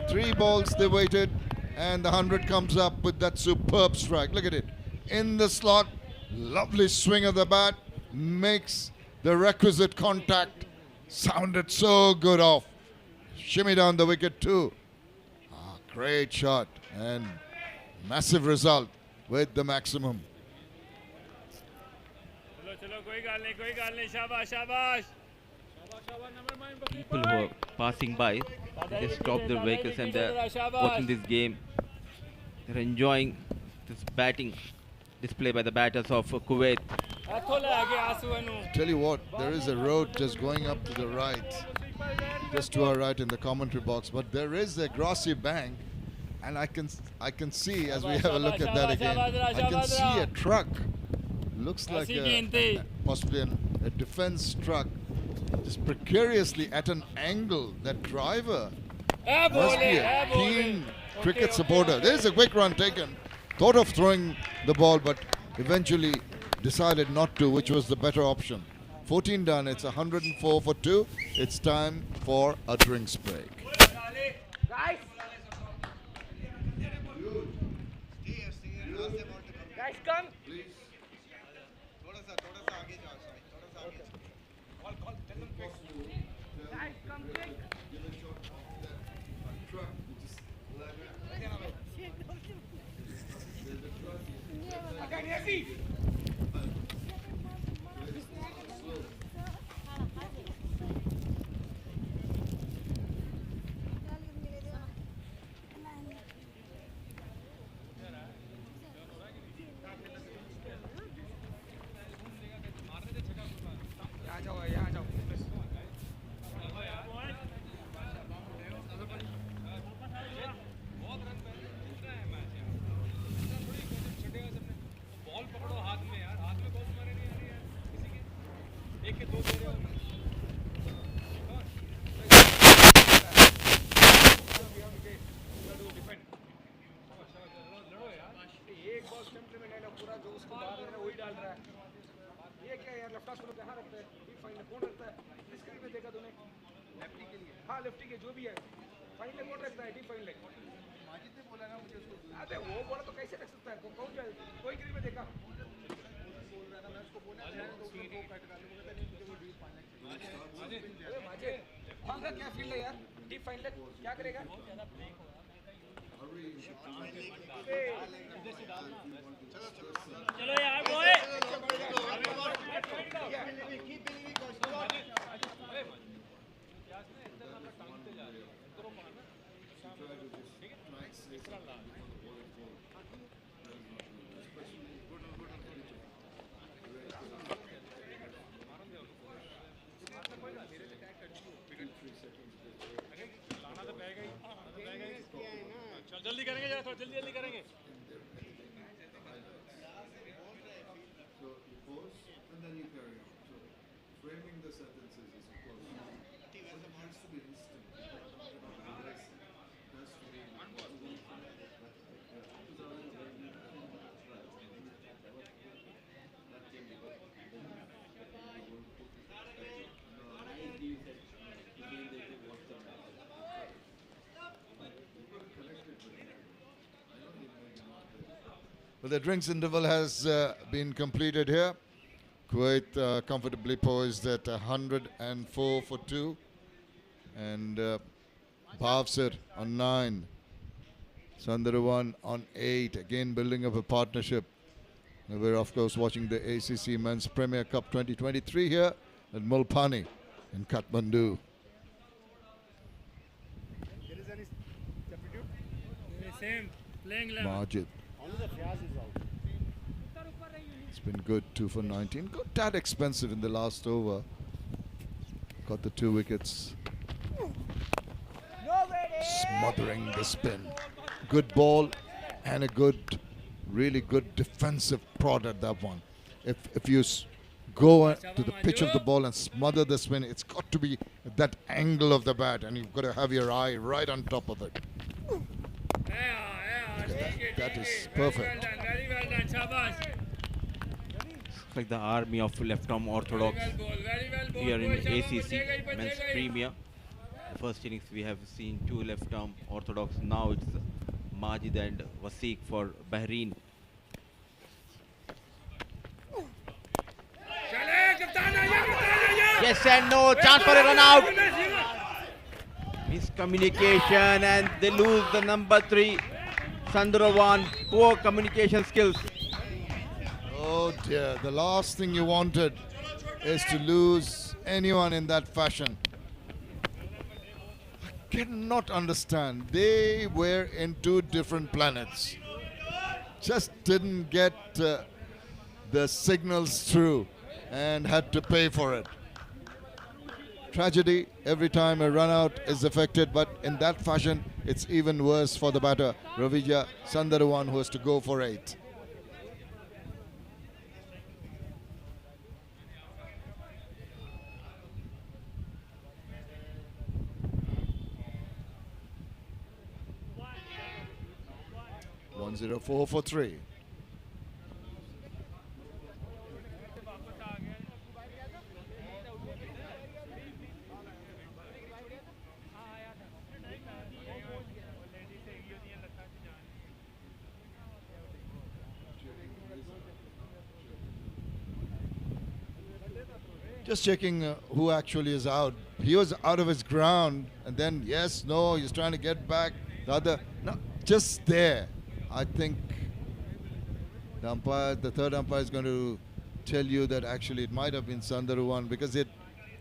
3 balls they waited, and the 100 comes up with that superb strike. Look at it. In the slot, lovely swing of the bat, makes the requisite contact. Sounded so good off. Shimmy down the wicket too. Great shot and massive result with the maximum. People who are passing by, they just stop their vehicles and they're watching this game. They're enjoying this batting display by the batters of Kuwait. Tell you what, there is a road just going up to the right, just to our right in the commentary box, but there is a grassy bank, and I can see, as we have a look at that again, I can see a truck. Looks like possibly a defense truck, just precariously at an angle. That driver must be a keen cricket supporter. There's a quick run taken. Thought of throwing the ball, but eventually decided not to, which was the better option. 14 done. It's 104 for 2. It's time for a drinks break. Guys, come. Guys, come quick. Lefty के जो भी है fine leg कौन रखता है deep fine leg Majid ने बोला ना मुझे उसको अबे वो बोला तो कैसे रख सकता है कौन जाए कोई क्रिकेट में देखा बोल रहा था मैं उसको बोला तो उसको कट कर लूंगा नहीं मुझे वो डीप फाइन लेग अरे माजिद कौन सा क्या फील्ड है यार डीप फाइन लेग क्या करेगा ज्यादा ब्रेक होगा चलो यार बॉय जल्दी करेंगे जरा थोड़ा जल्दी करेंगे So you pause and then you carry on. So framing the sentences is of course, but it has to be instant. It has to be Well, the drinks interval has been completed here. Kuwait comfortably poised at 104 for 2. And Bhavsar on 9. Sandurwan on 8. Again building up a partnership. And we're of course watching the ACC Men's Premier Cup 2023 here at Mulpani in Kathmandu. There is any substitute? Same, playing level. Majid. It's been good, 2 for 19. Got that expensive in the last over. Got the 2 wickets. Smothering the spin. Good ball and a good really good defensive prod at that one. If you go to the pitch of the ball and smother the spin, it's got to be at that angle of the bat, and you've got to have your eye right on top of it. Look at that. That is perfect. Very well done, Shabash. It's like the army of left-arm orthodox here in ACC Men's Premier. The first innings we have seen 2 left-arm orthodox. Now it's Majid and Wasiq for Bahrain. Yes and no, chance for a run out. Miscommunication and they lose the number 3, Sandarawan. Poor communication skills. Oh dear, the last thing you wanted is to lose anyone in that fashion. I cannot understand. They were in 2 different planets. Just didn't get the signals through and had to pay for it. Tragedy every time a run out is affected, but in that fashion it's even worse for the batter, Ravija Sandarawan, who has to go for 8. .104 for 3. Just checking who actually is out. He was out of his ground, and then yes, no, he's trying to get back. The other, no, just there. I think the umpire, the third umpire, is going to tell you that actually it might have been Sandarawan because it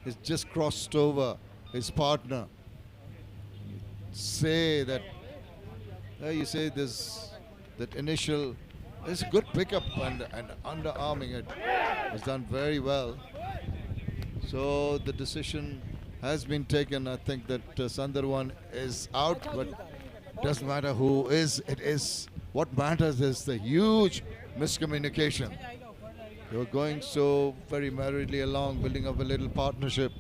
has just crossed over his partner. You say that, you say this, that initial, it's a good pickup and underarming it was done very well. So the decision has been taken. I think that Sandarawan is out, but doesn't matter who is. It is what matters is the huge miscommunication. They were going so very merrily along, building up a little partnership,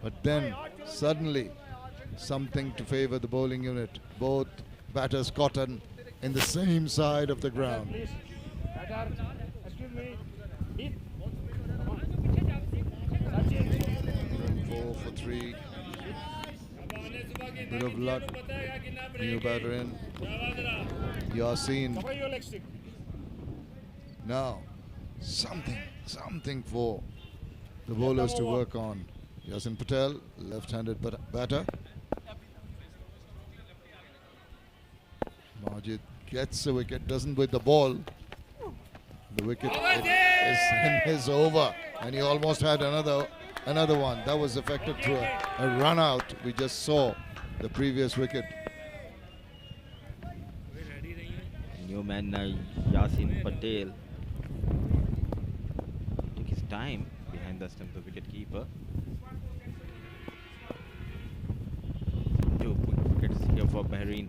but then suddenly something to favor the bowling unit. Both batters caught in the same side of the ground. 4 for 3. Bit of luck. New batter in. Yasin. Now, something for the bowlers to work on. Yasin Patel, left-handed batter. Majid gets a wicket, doesn't with the ball. The wicket is in his over, and he almost had another one. That was affected through a run out. We just saw the previous wicket. New man Yasin Patel took his time behind the stump of the wicket keeper. 2 quick wickets here for Bahrain.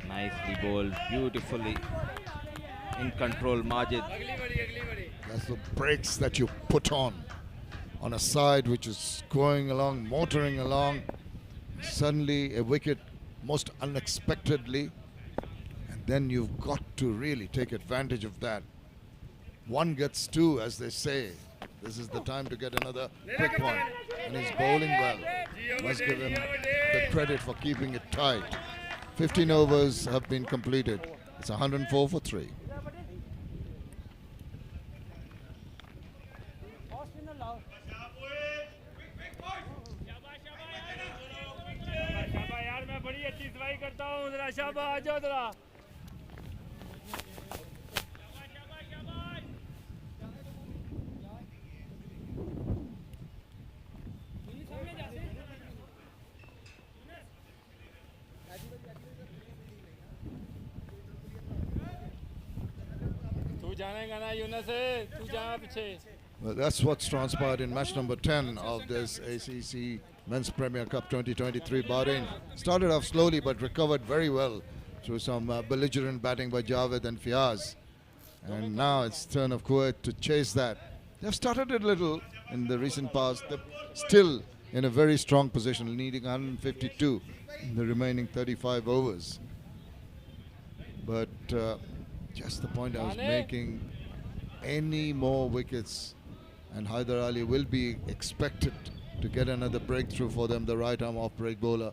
Nicely bowled, beautifully in control, Majid. That's the brakes that you put on a side which is going along, motoring along. Suddenly a wicket, most unexpectedly, and then you've got to really take advantage of that. 1 gets 2, as they say. This is the time to get another quick one, and he's bowling well. Must give him the credit for keeping it tight. 15 overs have been completed. It's 104 for 3. तू जानेगा ना यूनस, तू जा पीछे. Well, that's what's transpired in match number 10 of this ACC Men's Premier Cup 2023. Bahrain started off slowly but recovered very well through some belligerent batting by Javed and Fiaz. And now it's turn of Kuwait to chase that. They've started a little in the recent past. They're still in a very strong position, needing 152 in the remaining 35 overs. But just the point I was making, any more wickets and Haider Ali will be expected to get another breakthrough for them, the right arm off break bowler.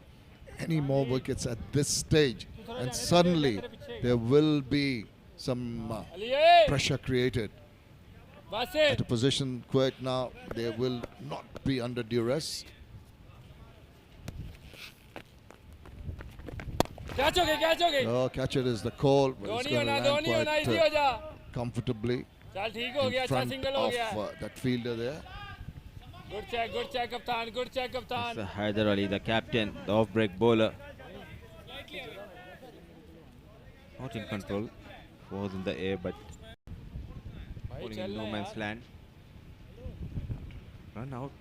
Any more wickets at this stage and suddenly there will be some pressure created. At a position Kuwait now, they will not be under duress. Catch okay. Oh, catch it is the call, but it's going to land quite comfortably in front of that fielder there. Good check, Kaptan. Good check, Kaptan. Mr. Haider Ali, the captain, the off-break bowler. Not in control. Was in the air, but bowling in no man's land. Run out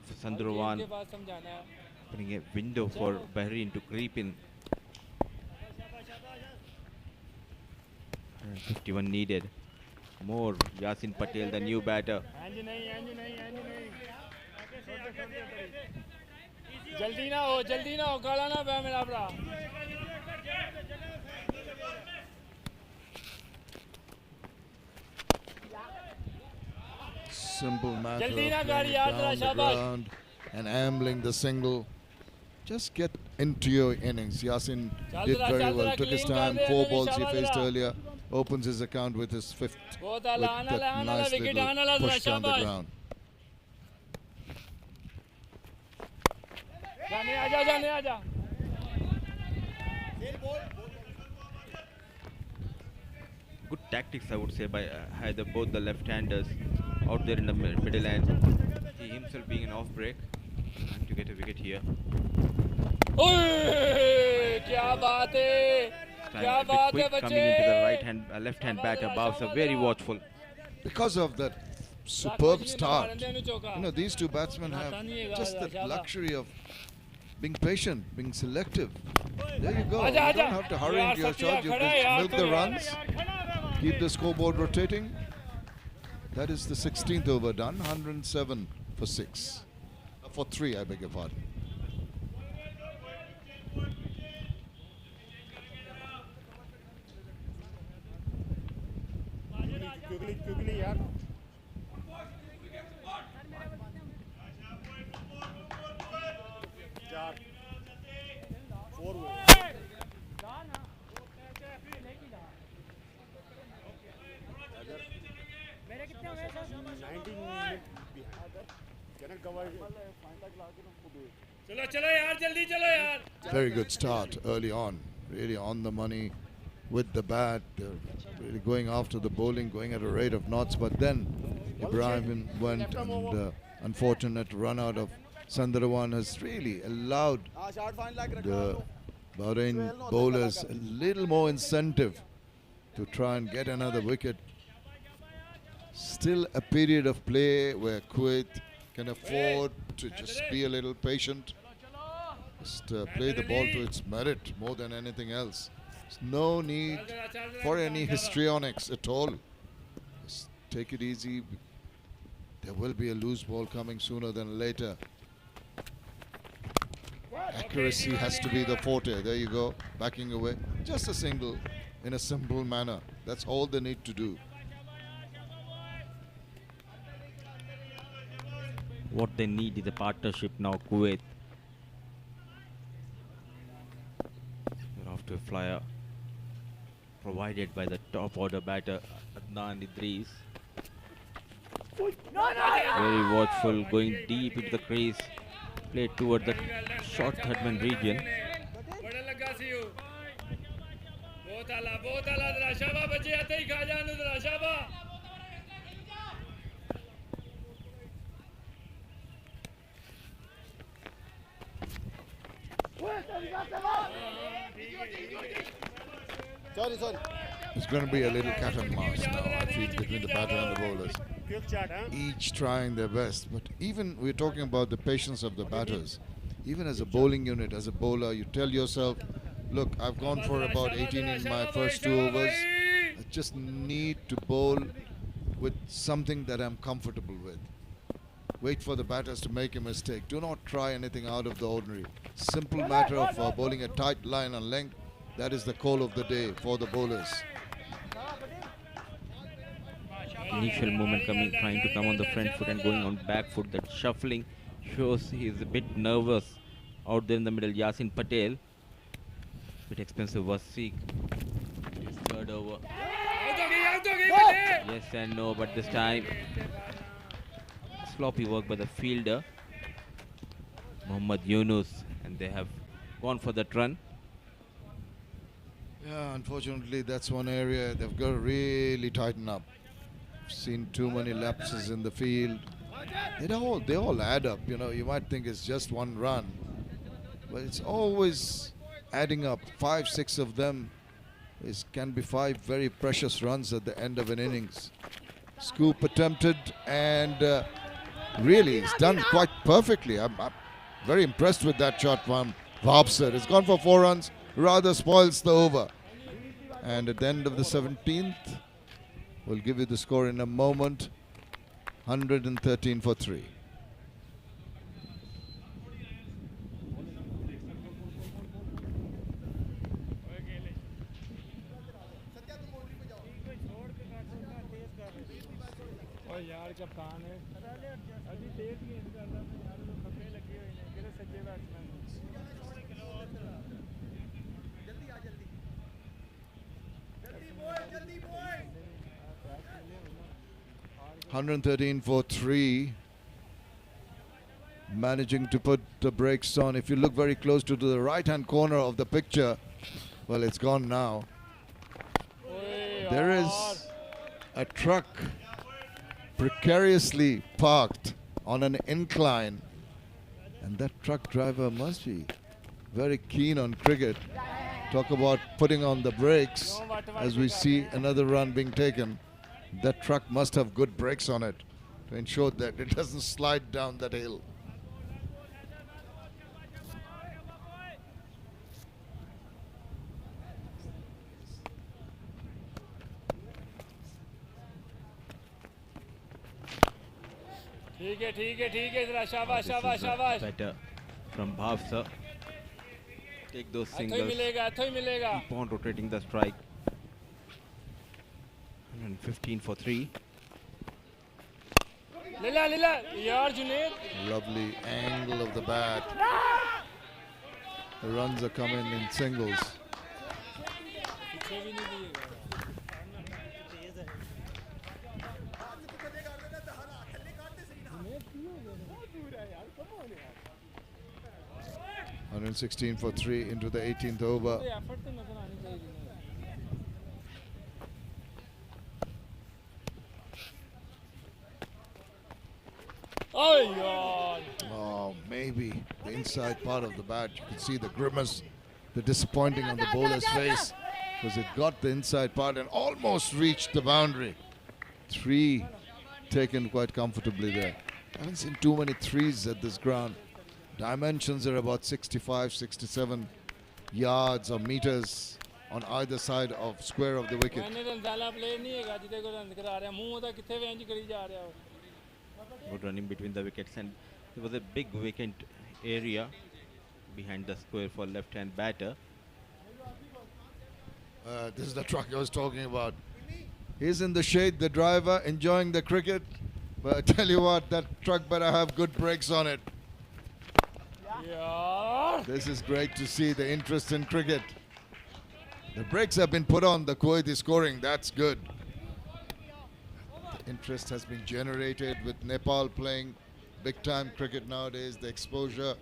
for Sandrowan, opening a window for Bahrain to creep in. 51 needed. More Yasin Patel, the new batter. जल्दी ना हो काला ना बे मेरा भरा Simple matter of playing down the ground and ambling the single. Just get into your innings. Yasin did very well, took his time. 4 balls he faced earlier. Opens his account with his 5th with that nice little push down the ground. Good tactics, I would say, by either both the left-handers out there in the middle end. He himself being an off-break, trying to get a wicket here. क्या बात है क्या बात है coming into the right-hand, left-hand batter. Bowser very watchful. Because of that superb start, you know, these two batsmen have just the luxury of being patient, being selective. There you go. You don't have to hurry into your shot. You just milk the runs, keep the scoreboard rotating. That is the 16th over done. 107 for 6. For 3, I beg your pardon. quickly यार चार 4 मेरे कितने हो गए sir 19 minute cannon cover चलो यार जल्दी चलो यार Very good start early on, really on the money with the bat. They're really going after the bowling, going at a rate of knots, but then Ibrahim went and unfortunate run out of Sandarawan has really allowed the Bahrain bowlers a little more incentive to try and get another wicket. Still a period of play where Kuwait can afford to just be a little patient. Just play the ball to its merit more than anything else. There's no need for any histrionics at all. Just take it easy. There will be a loose ball coming sooner than later. Accuracy has to be the forte. There you go, backing away. Just a single in a simple manner. That's all they need to do. What they need is a partnership now, Kuwait. They're off to a flyer provided by the top order batter Adnan Idris. Very watchful, going deep into the crease. Played toward the short third-man region. Sorry. It's going to be a little cat and mouse now, I feel, between the batter and the bowlers. Quick chat, huh? Each trying their best. But even we're talking about the patience of the batters. Even as a bowling unit, as a bowler, you tell yourself, look, I've gone for about 18 in my first 2 overs. I just need to bowl with something that I'm comfortable with. Wait for the batters to make a mistake. Do not try anything out of the ordinary. Simple matter of bowling a tight line on length. That is the call of the day for the bowlers. Initial movement coming, trying to come on the front foot and going on back foot. That shuffling shows he's a bit nervous out there in the middle. Yasin Patel, bit expensive Wasiq. His third over. Yes and no, but this time sloppy work by the fielder Muhammad Yunus, and they have gone for that run. Yeah, unfortunately, that's one area they've got to really tighten up. Seen too many lapses in the field. They all add up. You know, you might think it's just one run, but it's always adding up. 5, 6 of them can be 5 very precious runs at the end of an innings. Scoop attempted, and really it's done quite perfectly. I'm very impressed with that shot from Vabsar. It's gone for 4 runs, rather spoils the over. And at the end of the 17th, we'll give you the score in a moment. 113 for 3. ओ यार कप्तान है अभी तेज गेंद करना यार तो खपे लगे हुए हैं किधर सज्जे बैट्समैन जल्दी आ जल्दी जल्दी boy 113 for 3. Managing to put the brakes on. If you look very close to the right-hand corner of the picture, well, it's gone now. There is a truck precariously parked on an incline, and that truck driver must be very keen on cricket. Talk about putting on the brakes as we see another run being taken. That truck must have good brakes on it to ensure that it doesn't slide down that hill. ठीक है जरा शाबाश शाबाश शाबाश Better from Bhavsar. Take those singles. मिलेगा Keep on rotating the strike. 115 for 3. ले ला यार Junaid Lovely angle of the bat. The runs are coming in singles. पीछे भी नहीं दिएगा 116 for 3 into the 18th over. Oh, maybe the inside part of the bat. You can see the grimace, the disappointing on the bowler's face, because it got the inside part and almost reached the boundary. 3 taken quite comfortably there. I haven't seen too many 3s at this ground. Dimensions are about 65, 67 yards or meters on either side of square of the wicket. Good running between the wickets, and there was a big vacant area behind the square for left-hand batter. This is the truck I was talking about. He's in the shade, the driver, enjoying the cricket. But I tell you what, that truck better have good brakes on it. This is great to see the interest in cricket. The brakes have been put on, the Kuwait is scoring, that's good. The interest has been generated with Nepal playing big time cricket nowadays. The exposure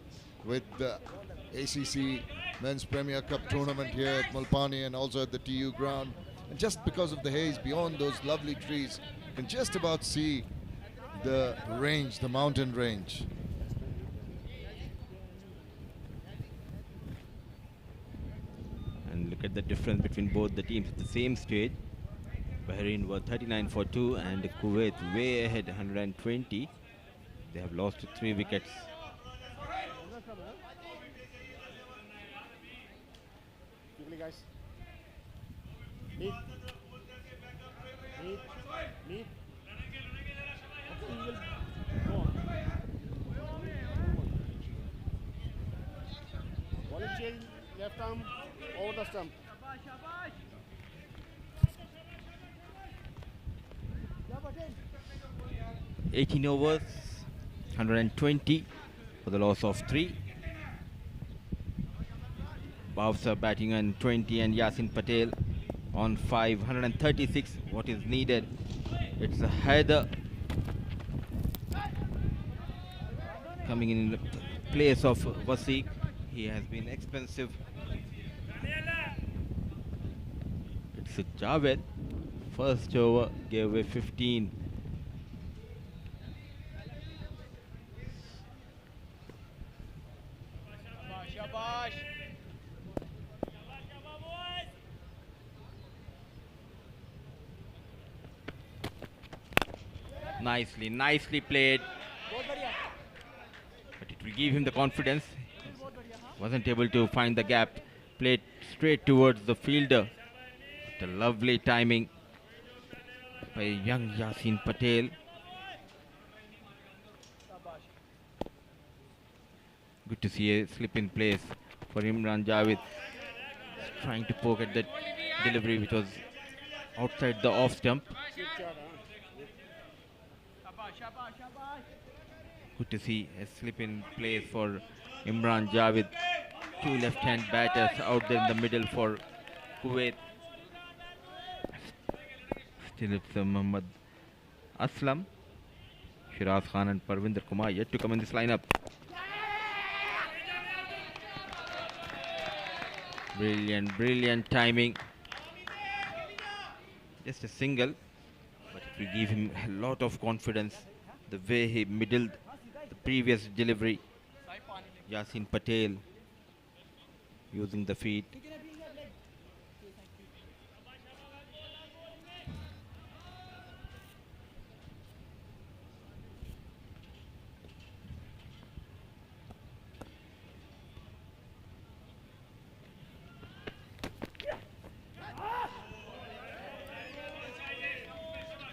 with the ACC Men's Premier Cup tournament here at Mulpani and also at the TU ground. And just because of the haze, beyond those lovely trees, you can just about see the range, the mountain range. And look at at the difference between both the teams at the same stage. Bahrain were 39 for 2 and Kuwait way ahead 120. They have lost 3 wickets. Quickly, guys. Lead. Lead. Lead. Okay, you will go on. Ball change, left arm, over the stump. 18 overs, 120 for the loss of 3. Bhavsar batting on 20 and Yasin Patel on 5, 136. What is needed? It's a Haider coming in the place of Wasiq. He has been expensive. It's a Javed. First over gave away 15. Nicely played. But it will give him the confidence. Wasn't able to find the gap. Played straight towards the fielder. The lovely timing by young Yasin Patel. Good to see a slip in place for Imran Javed. Trying to poke at the delivery which was outside the off stump. Good to see a slip in place for Imran Javed. 2 left-hand batters out there in the middle for Kuwait. Still it's Muhammad Aslam, Shiraz Khan and Parvinder Kumar yet to come in this lineup. Brilliant timing. Just a single, but it will give him a lot of confidence. The way he middled the previous delivery. Yasin Patel using the feet.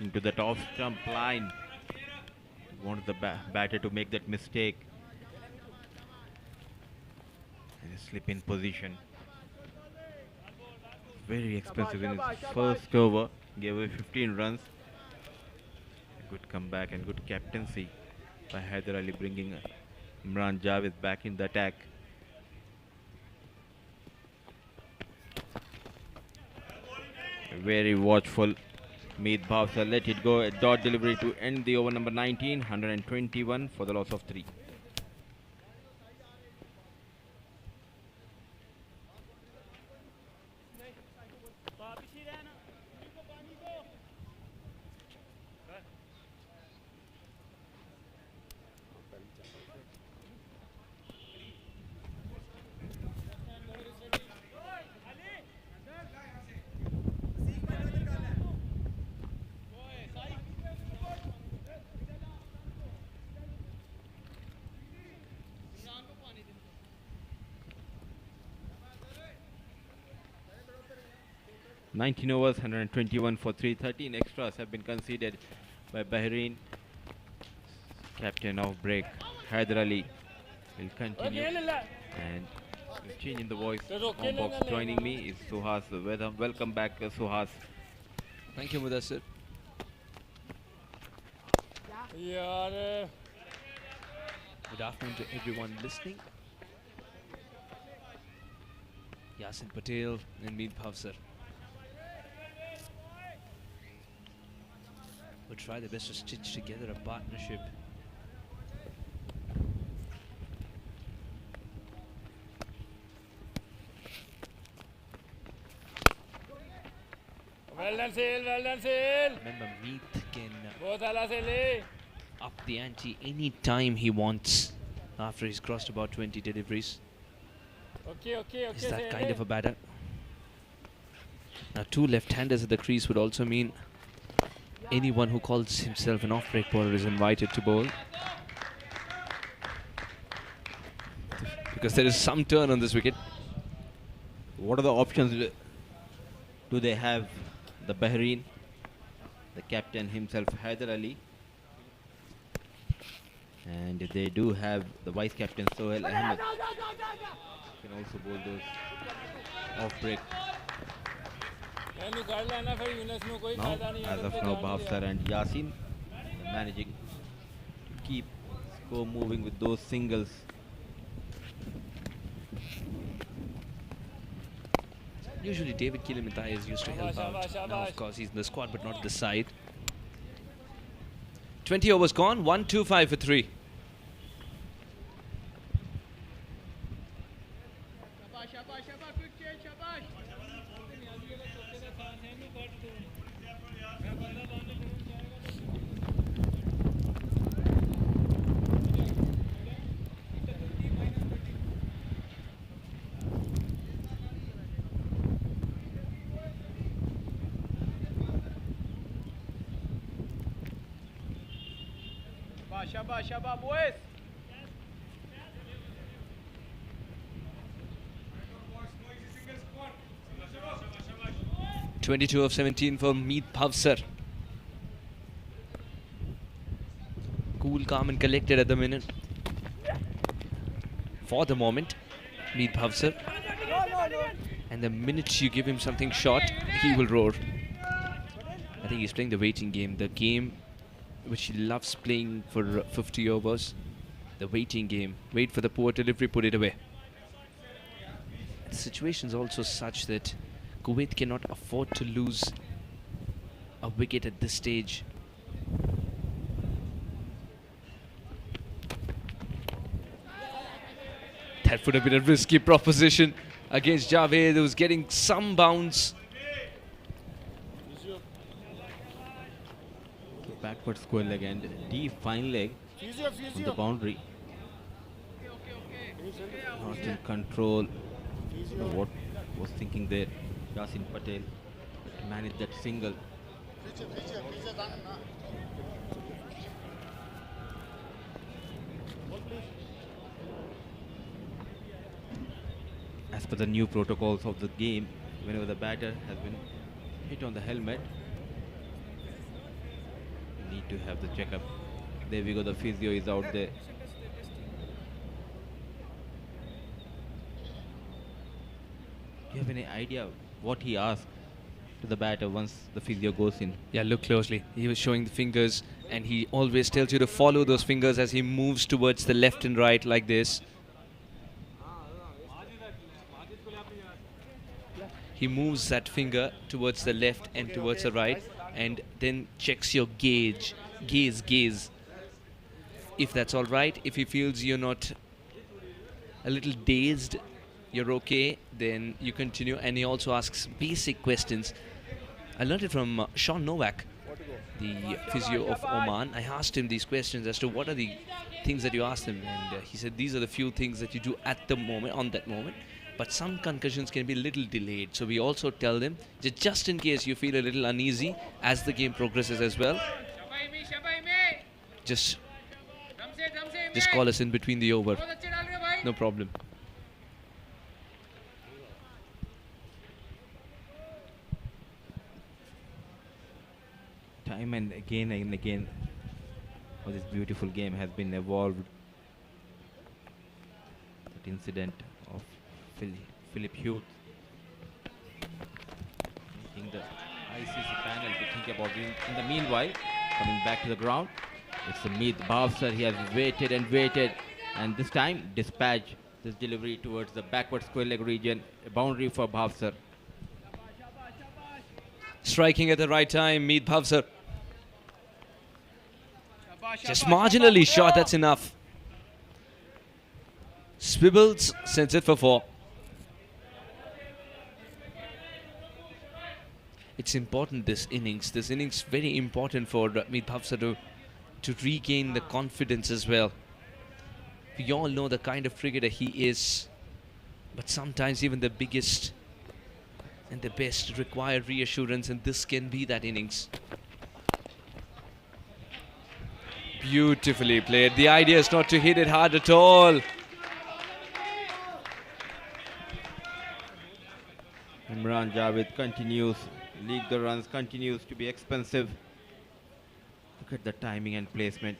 Into the top stump line. Wanted the batter to make that mistake. And a slip in position. Very expensive in his first over. Gave away 15 runs. A good comeback and good captaincy by Haider Ali, bringing Imran Javed back in the attack. Very watchful. Meet Bhavsar let it go. A dot delivery to end the over number 19. 121 for the loss of 3. Nineteen overs, 121 for 3. 13 extras have been conceded by Bahrain. Captain of break, Haider Ali, will continue. And change in the voice on box. Joining me is Suhas. Welcome back, Suhas. Thank you, Mudassir. Good afternoon to everyone listening. Yasin Patel and Meet Bhavsar will try their best to stitch together a partnership. Well done, Sale. Well done, Sale. Remember, Meet can up the ante any time he wants after he's crossed about 20 deliveries. Okay. He's that kind of a batter. Now 2 left-handers at the crease would also mean anyone who calls himself an off-break bowler is invited to bowl. Because there is some turn on this wicket. What are the options do they have? The Bahrain, the captain himself, Haider Ali. And they do have the vice captain, Sohail Ahmed. Can also bowl those off-break. Now, as of now, Bhavsar and Yasin managing to keep score moving with those singles. Usually David Kilimantai is used to help out. Now of course he's in the squad but not this side. 20 overs gone, 1-2-5 for 3. Shabba, boys. 22 of 17 for Meet Bhavsar. Cool, calm and collected at the minute. For the moment, Meet Bhavsar. And the minute you give him something short, he will roar. I think he's playing the waiting game. The game which he loves playing for 50 overs. The waiting game. Wait for the poor delivery, put it away. The situation is also such that Kuwait cannot afford to lose a wicket at this stage. That would have been a risky proposition against Javed, who was getting some bounce. Backward square leg and deep fine leg on the boundary. Not in control. What was thinking there? Yasin Patel managed that single. As per the new protocols of the game, whenever the batter has been hit on the helmet, you need to have the checkup. There we go, the physio is out there. Do you have any idea what he asked to the batter once the physio goes in? Yeah, look closely. He was showing the fingers, and he always tells you to follow those fingers as he moves towards the left and right like this. He moves that finger towards the left and towards the right, and then checks your gaze. If that's all right, if he feels you're not a little dazed, you're okay, then you continue. And he also asks basic questions. I learned it from Sean Novak, the physio of Oman. I asked him these questions as to what are the things that you asked him, and he said these are the few things that you do at the moment, on that moment. But some concussions can be a little delayed. So we also tell them, just in case you feel a little uneasy as the game progresses as well, just call us in between the over. No problem. Time and again, how this beautiful game has been evolved. That incident of Philip Hughes making the ICC panel to think about it. In the meanwhile, coming back to the ground, it's a Meet Bhavsar. He has waited and waited, and this time dispatch this delivery towards the backward square leg region, a boundary for Bhavsar. Striking at the right time, Meet Bhavsar. Just marginally short, that's enough. Swivels sends it for 4. It's important, this innings very important for Meet Bhavsar to regain the confidence as well. We all know the kind of cricketer he is, but sometimes even the biggest and the best required reassurance, and this can be that innings. Beautifully played. The idea is not to hit it hard at all. Imran Javed continues, league the runs, continues to be expensive. Look at the timing and placement.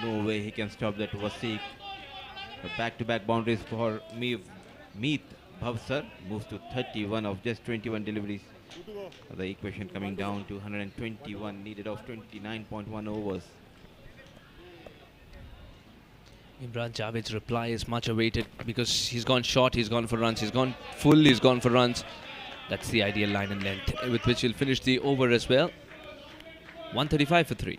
No way he can stop that Wasiq. Back-to-back boundaries for Meet Bhavsar moves to 31 of just 21 deliveries. The equation coming down to 121 needed of 29.1 overs. Imran Javed's reply is much awaited because he's gone short, he's gone for runs, he's gone full, he's gone for runs. That's the ideal line and length with which he'll finish the over as well. 135 for 3.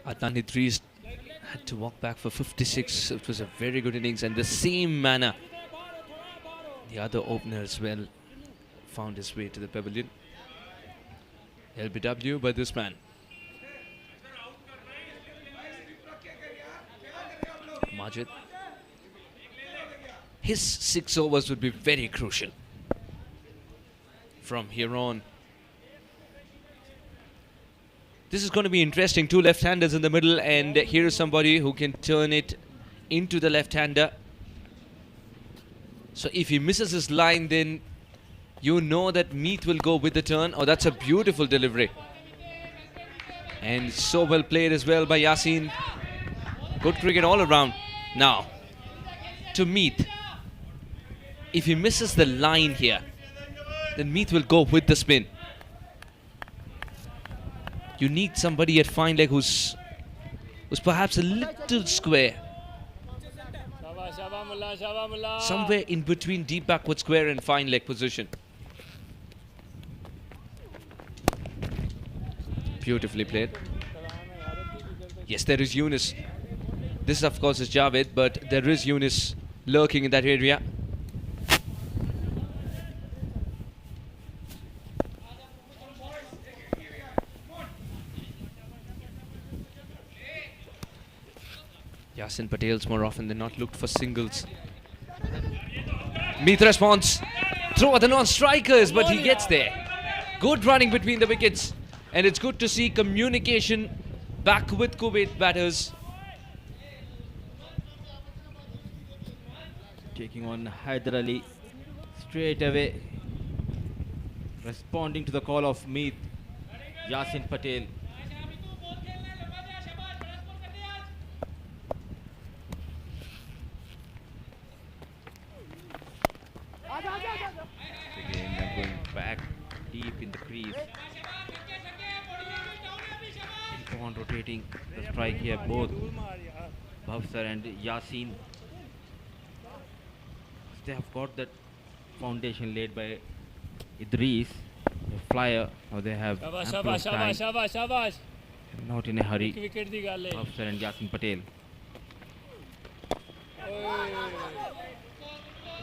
Adnan Idris had to walk back for 56. It was a very good innings, and the same manner the other opener as well found his way to the pavilion. LBW by this man. Majid. His 6 overs would be very crucial from here on. This is going to be interesting. 2 left-handers in the middle, and here is somebody who can turn it into the left-hander. So if he misses his line, then you know that Meet will go with the turn. Oh, that's a beautiful delivery. And so well played as well by Yasin. Good cricket all around. Now, to Meet. If he misses the line here, then Meet will go with the spin. You need somebody at fine leg who's perhaps a little square. Somewhere in between deep backward square and fine leg position. Beautifully played. Yes, there is Yunus. This, of course, is Javed, but there is Yunus lurking in that area. Yasin Patel's more often than not looked for singles. Meet responds. Throw at the non-strikers, but he gets there. Good running between the wickets. And it's good to see communication back with Kuwait batters. Taking on Hyder Ali straight away. Responding to the call of Meet, Yasin Patel. Again, they're going back deep in the crease. Keep on rotating the strike here, both Bhavsar and Yasin. They have got that foundation laid by Idris, the flyer. Now they have ample of time. Not in a hurry. Bhavsar and Yasin Patel.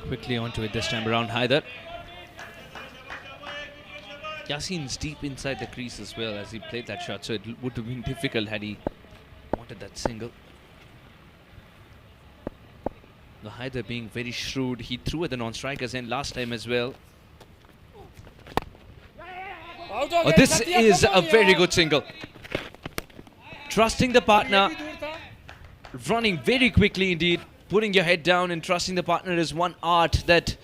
Quickly onto it this time around, Hyder. Yasin's deep inside the crease as well as he played that shot, so it would have been difficult had he wanted that single. The Hyder being very shrewd, he threw at the non-strikers end last time as well. Oh, this is a very good single. Trusting the partner, running very quickly indeed. Putting your head down and trusting the partner is one art that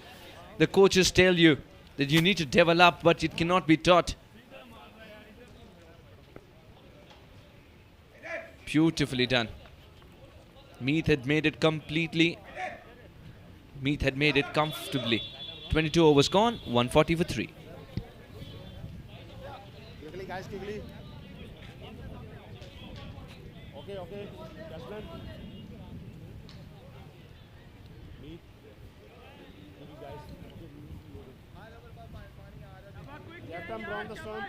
the coaches tell you that you need to develop, but it cannot be taught. Beautifully done. Meet had made it completely. Meet had made it comfortably. 22 overs gone, 140 for 3. Okay, okay. That's done. Meet. You guys. Left arm round the stone.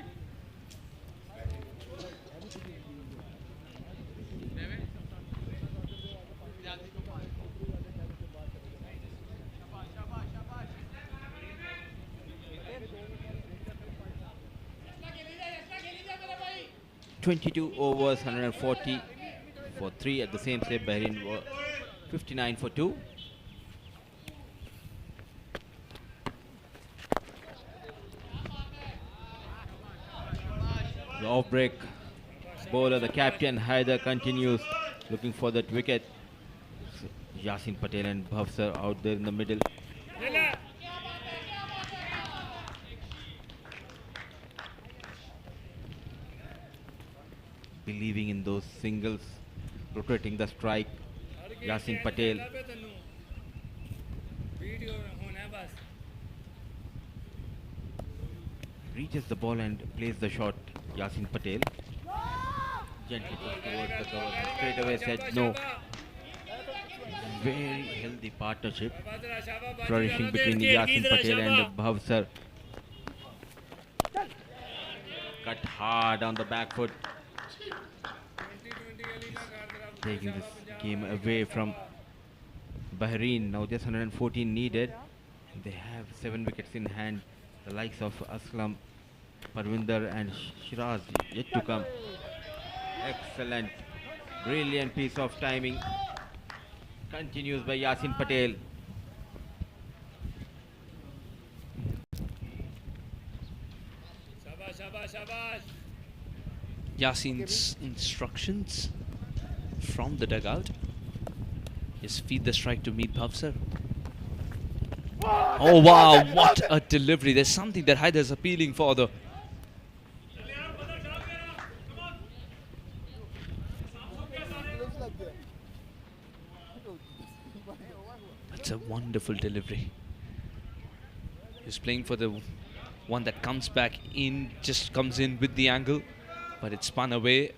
.22 overs, 140 for 3 at the same slip. Bahrain were 59 for 2. The off break bowler, the captain Haider, continues looking for that wicket. Yasin Patel and Bhavsar out there in the middle. Believing in those singles, rotating the strike. Yasin Patel reaches the ball and plays the shot. Yasin Patel gently pushed towards the cover. Straight away said no. Very healthy partnership flourishing between Yasin Patel and Bhavsar. Cut hard on the back foot. Taking this game away from Bahrain. Now just 114 needed. They have 7 wickets in hand. The likes of Aslam, Parvinder and Shiraz yet to come. Excellent, brilliant piece of timing. Continues by Yasin Patel. Yasin's instructions from the dugout is feed the strike to meet Bhavsar. Oh wow, what a delivery. There's something that Haider's appealing for though. That's a wonderful delivery. He's playing for the one that comes back in, just comes in with the angle, but it's spun away.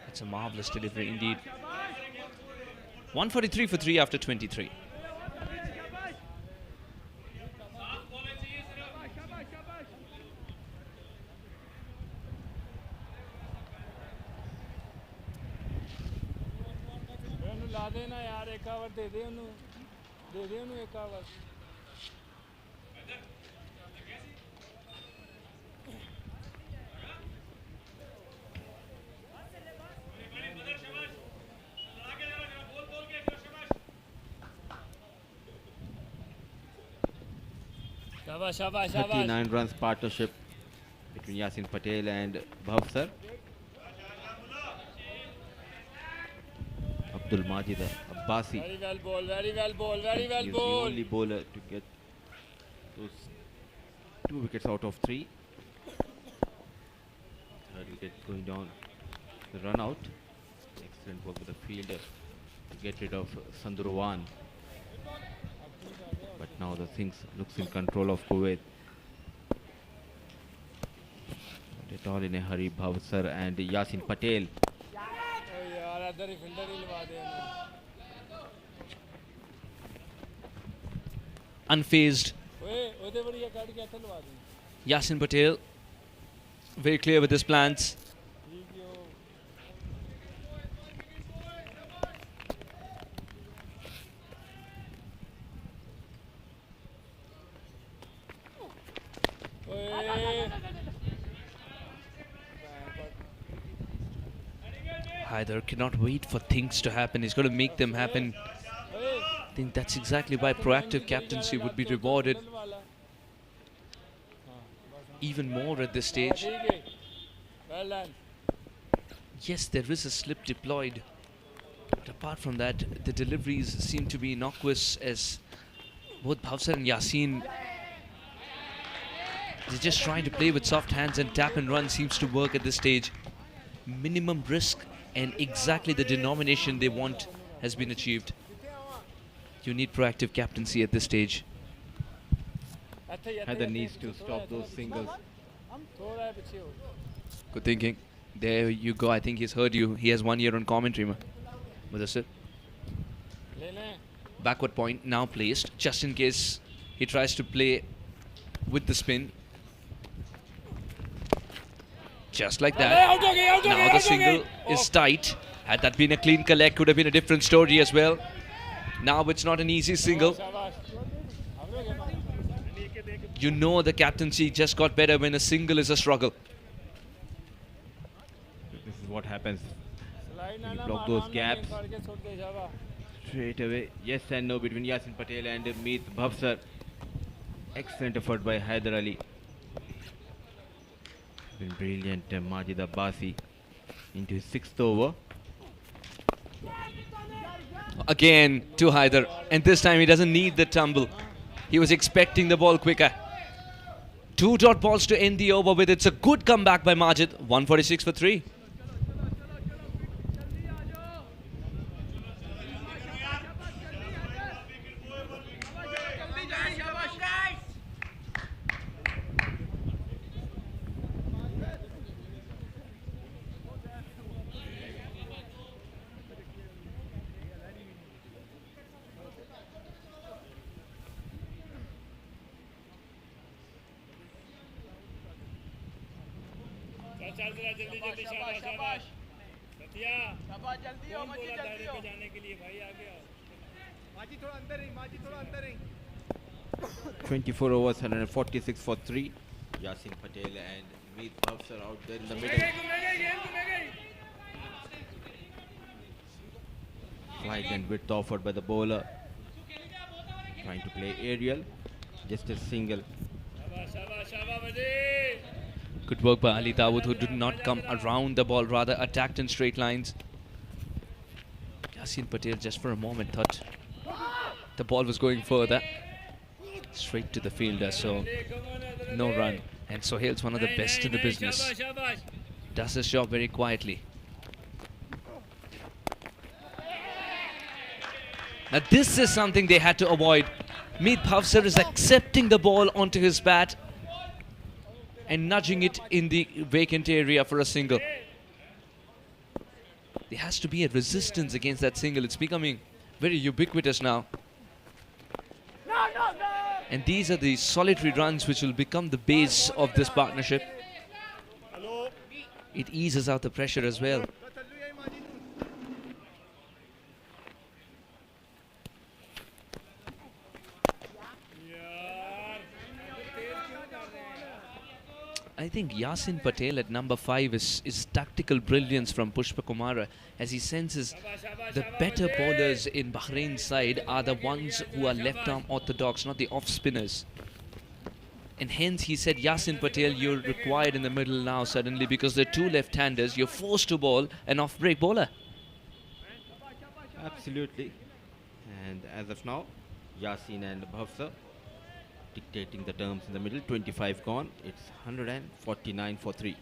It's a marvelous delivery indeed. 143 for 3 after 23. ला देना यार, एक over दे दे उन्हें, एक over. शाबाश शाबाश शाबाश. 39 runs partnership between Yasin Patel and Bhavsar. Abdul Majid Abbasi. Very well ball, very well ball, very well He is ball. the only bowler to get those 2 wickets out of 3. Third wicket going down. The run out. Excellent work with the fielder to get rid of Sandurwan. But now the things looks in control of Kuwait. Not at all in a hurry. Bhavsar and Yasin Patel. Unfazed. Yasin Patel, very clear with his plans. Haider cannot wait for things to happen. He's going to make them happen. I think that's exactly why proactive captaincy would be rewarded even more at this stage. Yes, there is a slip deployed, but apart from that, the deliveries seem to be innocuous, as both Bhavsar and Yasin, they're just trying to play with soft hands, and tap and run seems to work at this stage. Minimum risk and exactly the denomination they want has been achieved. You need proactive captaincy at this stage. Haider needs to stop those singles. Good thinking. There you go. I think he's heard you. He has 1 year on commentary, Mudassir. Backward point now placed, just in case he tries to play with the spin. Just like that. Now the single is tight. Had that been a clean collect, could have been a different story as well. Now it's not an easy single. You know the captaincy just got better when a single is a struggle. This is what happens when you block those gaps. Straight away, yes and no between Yasin Patel and Meet Bhavsar. Excellent effort by Haider Ali. Been brilliant Majid Abbasi into his 6th over. Again to Haider, and this time he doesn't need the tumble. He was expecting the ball quicker. 2 dot balls to end the over with. It's a good comeback by Majid. 146 for 3. शाबाश सतिया शाबाश जल्दी हो माजी जल्दी हो जाने के लिए भाई आगे आओ माजी थोड़ा अंदर ही माजी थोड़ा अंदर ही 24 overs 146 for 3. Yasin Patel and Meet Bhavsar out there in the middle. Flight and width offered by the bowler. Trying to play aerial. Just a single. Good work by Ali Dawood, who did not come around the ball, rather attacked in straight lines. Yasin Patel just for a moment thought the ball was going further. Straight to the fielder, so no run. And Sohail's one of the best in the business. Does his job very quietly. Now this is something they had to avoid. Meet Bhavsar is accepting the ball onto his bat and nudging it in the vacant area for a single. There has to be a resistance against that single. It's becoming very ubiquitous now. And these are the solitary runs which will become the base of this partnership. It eases out the pressure as well. I think Yasin Patel at number 5 is tactical brilliance from Pushpa Kumara, as he senses the better bowlers in Bahrain's side are the ones who are left-arm orthodox, not the off-spinners. And hence he said, Yasin Patel, you're required in the middle now suddenly, because there are 2 left-handers. You're forced to bowl an off-break bowler. Absolutely. And as of now, Yasin and Bhavsar dictating the terms in the middle. 25 gone. It's 149 for 3.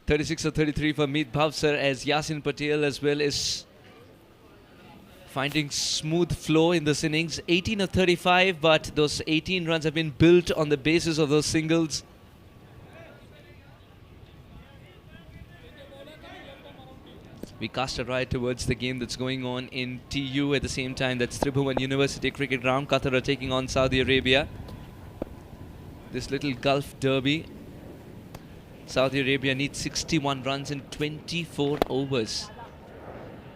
.36 or 33 for Meet Bhavsar, as Yasin Patel as well is finding smooth flow in this innings. 18 or 35, but those 18 runs have been built on the basis of those singles. We cast our eye towards the game that's going on in TU at the same time. That's Tribhuvan University Cricket Ground. Qatar are taking on Saudi Arabia. This little Gulf derby. Saudi Arabia needs 61 runs in 24 overs.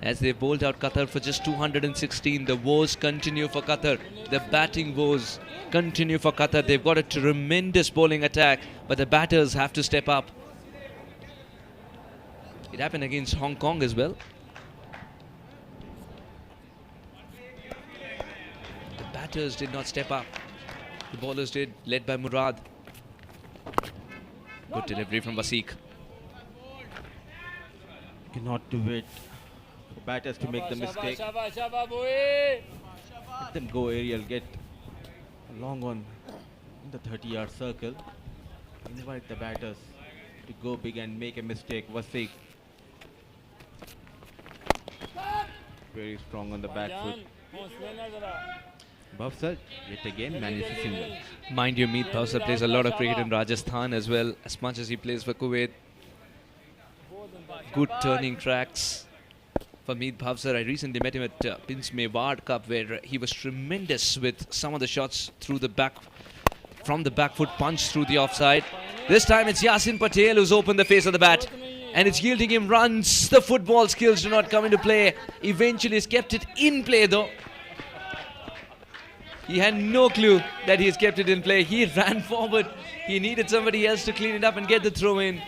As they bowled out Qatar for just 216, the woes continue for Qatar. The batting woes continue for Qatar. They've got a tremendous bowling attack, but the batters have to step up. It happened against Hong Kong as well. The batters did not step up. The bowlers did, led by Murad. Good delivery from Wasiq. Cannot do it. For batters to make the mistake. Shabash, shabash, boy. Let them go aerial, get long on in the 30-yard circle. Invite the batters to go big and make a mistake. Wasiq very strong on the back foot. Bhavsar yet again manages a single. Mind you, Meet Bhavsar plays a lot of cricket in Rajasthan as well, as much as he plays for Kuwait. Good turning tracks for Meet Bhavsar. I recently met him at Prince Mewar Cup, where he was tremendous with some of the shots through the back, from the back foot punch through the offside. This time it's Yasin Patel who's opened the face of the bat, and it's yielding him runs. The football skills do not come into play. Eventually he's kept it in play though. He had no clue that he's kept it in play. He ran forward. He needed somebody else to clean it up and get the throw in.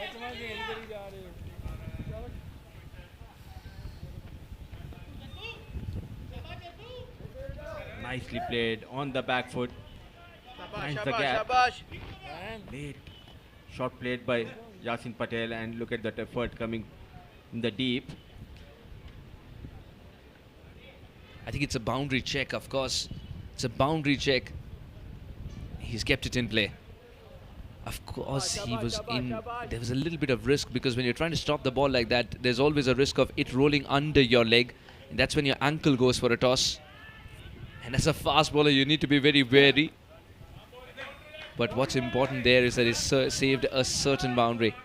Nicely played on the back foot. Finds the gap. Late shot played by Yasin Patel, and look at that effort coming in the deep. I think it's a boundary check, of course. It's a boundary check. He's kept it in play. Of course, he was in. There was a little bit of risk, because when you're trying to stop the ball like that, there's always a risk of it rolling under your leg. And that's when your ankle goes for a toss. And as a fast bowler, you need to be very wary. But what's important there is that he saved a certain boundary.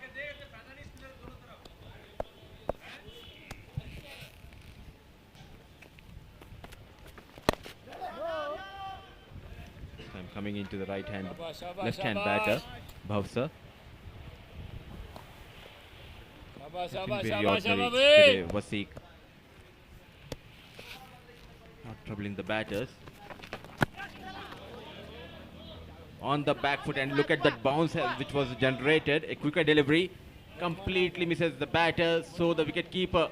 I'm coming into the left-hand batter, Bhavsar. Nothing very ordinary today, Wasiq. Not troubling the batters. On the back foot, and look at that bounce which was generated. A quicker delivery completely misses the batter, so the wicket keeper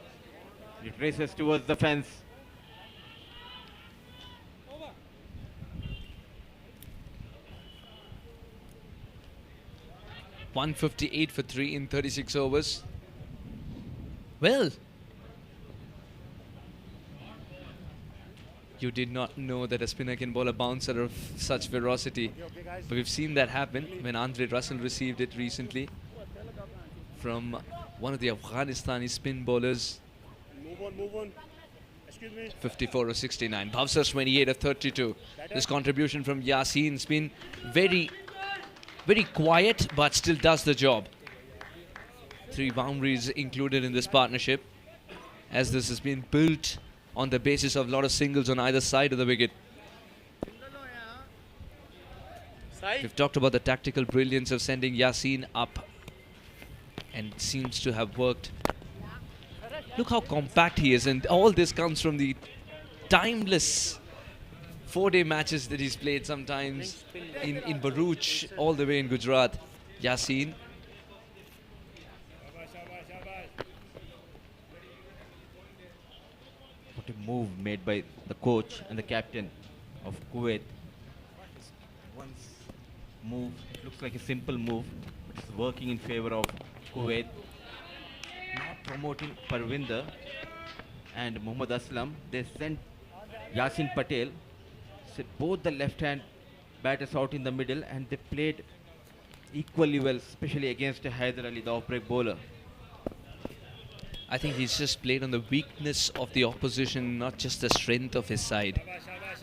it races towards the fence. .158 for 3 in 36 overs. Well, you did not know that a spinner can bowl a bouncer of such ferocity. But we've seen that happen when Andre Russell received it recently from one of the Afghanistani spin bowlers. Move on. Excuse me. 54 or 69. Bhavsar 28 of 32. This contribution from Yasin's been very quiet, but still does the job. 3 boundaries included in this partnership, as this has been built on the basis of a lot of singles on either side of the wicket. We've talked about the tactical brilliance of sending Yasin up, and it seems to have worked. Look how compact he is, and all this comes from the timeless 4-day matches that he's played, sometimes in Bharuch, all the way in Gujarat. Yasin. What a move made by the coach and the captain of Kuwait. Once move, it looks like a simple move, but it's working in favor of Kuwait. Not promoting Parvinder and Mohammad Aslam. They sent Yasin Patel, set both the left-hand batters out in the middle, and they played equally well, especially against Haider Ali, the off-break bowler. I think he's just played on the weakness of the opposition, not just the strength of his side.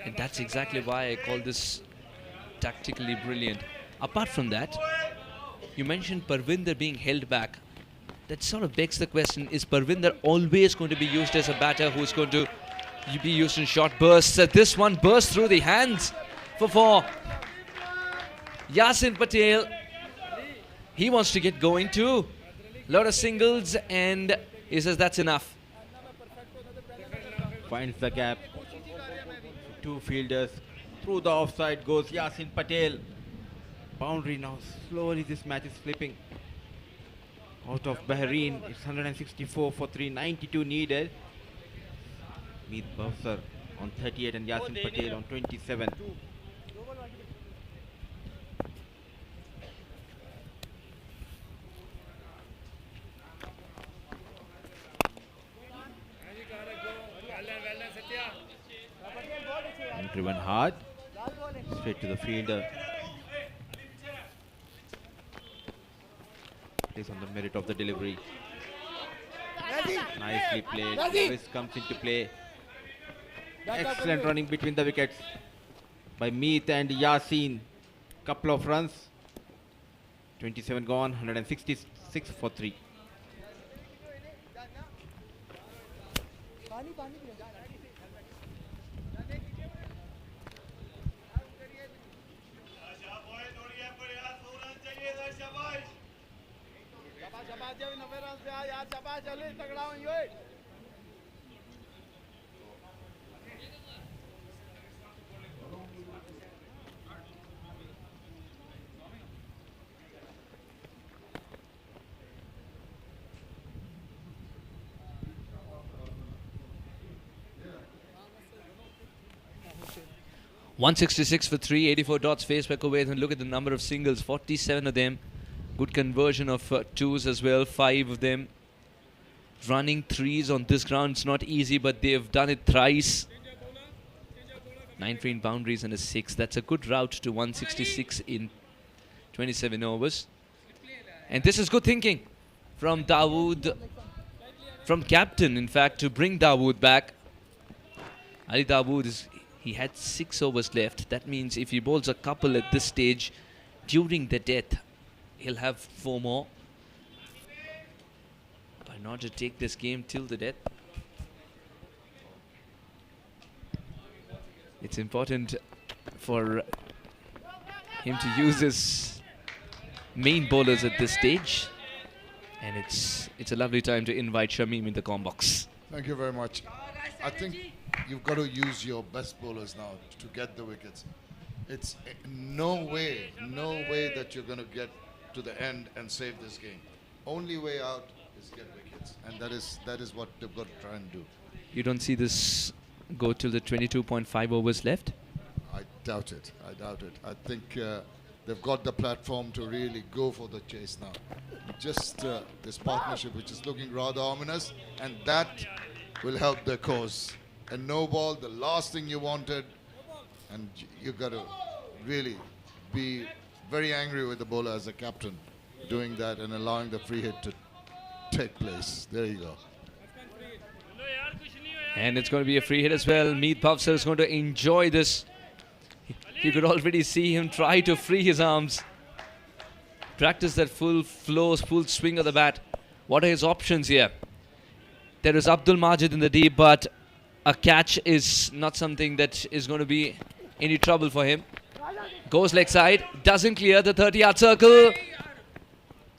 And that's exactly why I call this tactically brilliant. Apart from that, you mentioned Parvinder being held back. That sort of begs the question, is Parvinder always going to be used as a batter who's going to be used in short bursts? This one burst through the hands for 4. Yasin Patel, he wants to get going too. Lot of singles, and he says that's enough. Finds the gap. 2 fielders. Through the offside goes Yasin Patel. Boundary now. Slowly this match is flipping. Out of Bahrain, it's 164 for 392 needed. Meet Bhavsar on 38 and Yasin Patel on 27. And driven hard. Straight to the fielder. Plays on the merit of the delivery. Nicely played. This comes into play. Excellent running between the wickets by Meet and Yasin. Couple of runs. 27 gone, 166 for 3. .166 for 3, 84 dots faced by Kuwait, and look at the number of singles, 47 of them. Good conversion of twos as well, 5 of them. Running threes on this ground, it's not easy, but they've done it thrice. 9 free boundaries and a 6. That's a good route to 166 in 27 overs. And this is good thinking from Dawood, from captain, in fact, to bring Dawood back. Ali Dawood he had 6 overs left. That means if he bowls a couple at this stage during the death, he'll have 4 more. But not to take this game till the death. It's important for him to use his main bowlers at this stage. And it's a lovely time to invite Shamim in the com box. Thank you very much. I think you've got to use your best bowlers now to get the wickets. It's no way that you're going to get to the end and save this game. Only way out is get wickets, and that is what they've got to try and do. You don't see this go till the 22.5 overs left? I doubt it. I think they've got the platform to really go for the chase now. Just this partnership, which is looking rather ominous, and that will help their cause. A no ball, the last thing you wanted, and you got to really be very angry with the bowler as a captain doing that and allowing the free hit to take place. There you go. And it's going to be a free hit as well. Meet Bhavsar is going to enjoy this. You could already see him try to free his arms. Practice that full flow, full swing of the bat. What are his options here? There is Abdul Majid in the deep, but a catch is not something that is going to be any trouble for him. Goes leg side, doesn't clear the 30-yard circle.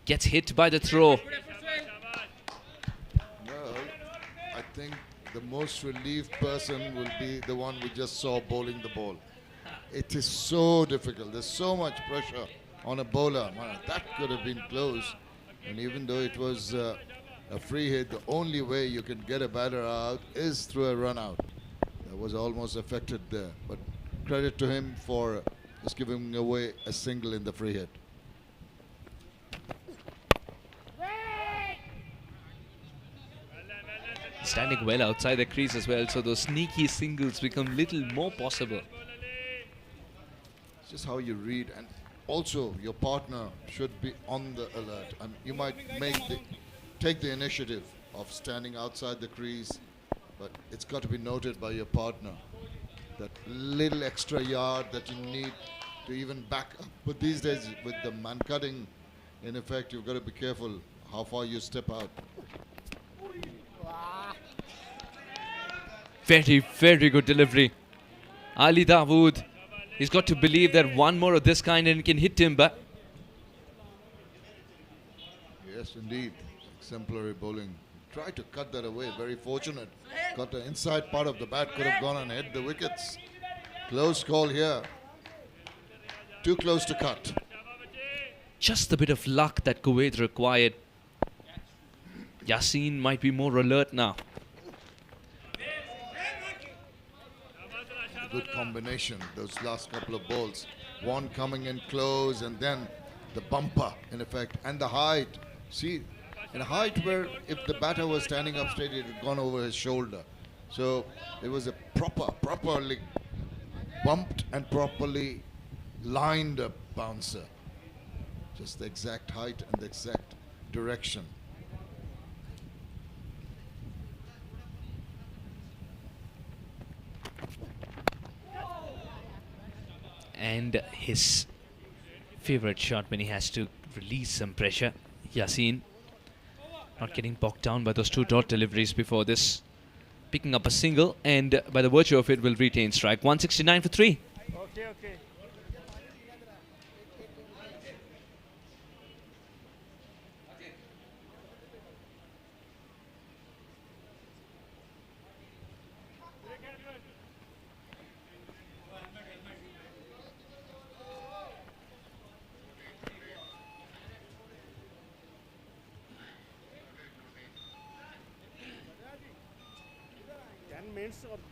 Gets hit by the throw. Well, I think the most relieved person will be the one we just saw bowling the ball. It is so difficult. There's so much pressure on a bowler. Man, that could have been close. And even though it was a free hit, the only way you can get a batter out is through a run out. That was almost affected there. But credit to him for just giving away a single in the free hit. Standing well outside the crease as well, so those sneaky singles become little more possible. It's just how you read, and also your partner should be on the alert. And you might take the initiative of standing outside the crease, but it's got to be noted by your partner. That little extra yard that you need to even back up. But these days, with the man cutting in effect, you've got to be careful how far you step out. Very, very good delivery. Ali Dawood, he's got to believe that one more of this kind and he can hit him back. Yes, indeed. Exemplary bowling. Tried to cut that away. Very fortunate. Got the inside part of the bat. Could have gone and hit the wickets. Close call here. Too close to cut. Just a bit of luck that Kuwait required. Yasin might be more alert now. Good combination, those last couple of balls. One coming in close and then the bumper in effect, and the height. See, in a height where if the batter was standing up straight, it had gone over his shoulder. So it was a properly bumped and properly lined up bouncer. Just the exact height and the exact direction. And his favorite shot when he has to release some pressure. Yasin not getting bogged down by those two dot deliveries before this. Picking up a single, and by the virtue of it will retain strike. 169 for 3. Okay, okay.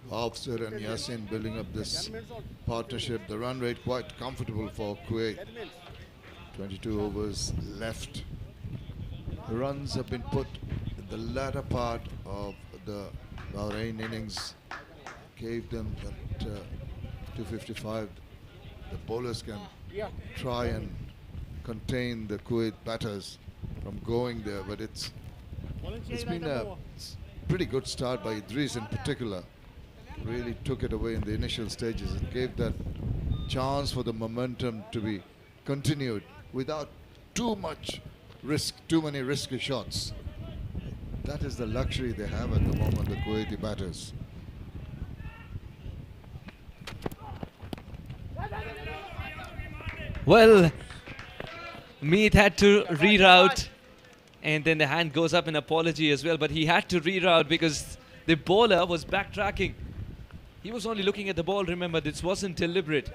Hafsir and Yasin building up this partnership. The run rate quite comfortable for Kuwait. 22 overs left. The runs have been put in the latter part of the Bahrain innings. Gave them that 255. The bowlers can try and contain the Kuwait batters from going there, but it's been a pretty good start by Idris in particular. Really took it away in the initial stages. It gave that chance for the momentum to be continued without too much risk, too many risky shots. That is the luxury they have at the moment, the Kuwaiti batters. Well, Meet had to reroute, and then the hand goes up in apology as well, but he had to reroute because the bowler was backtracking. He was only looking at the ball, remember, this wasn't deliberate.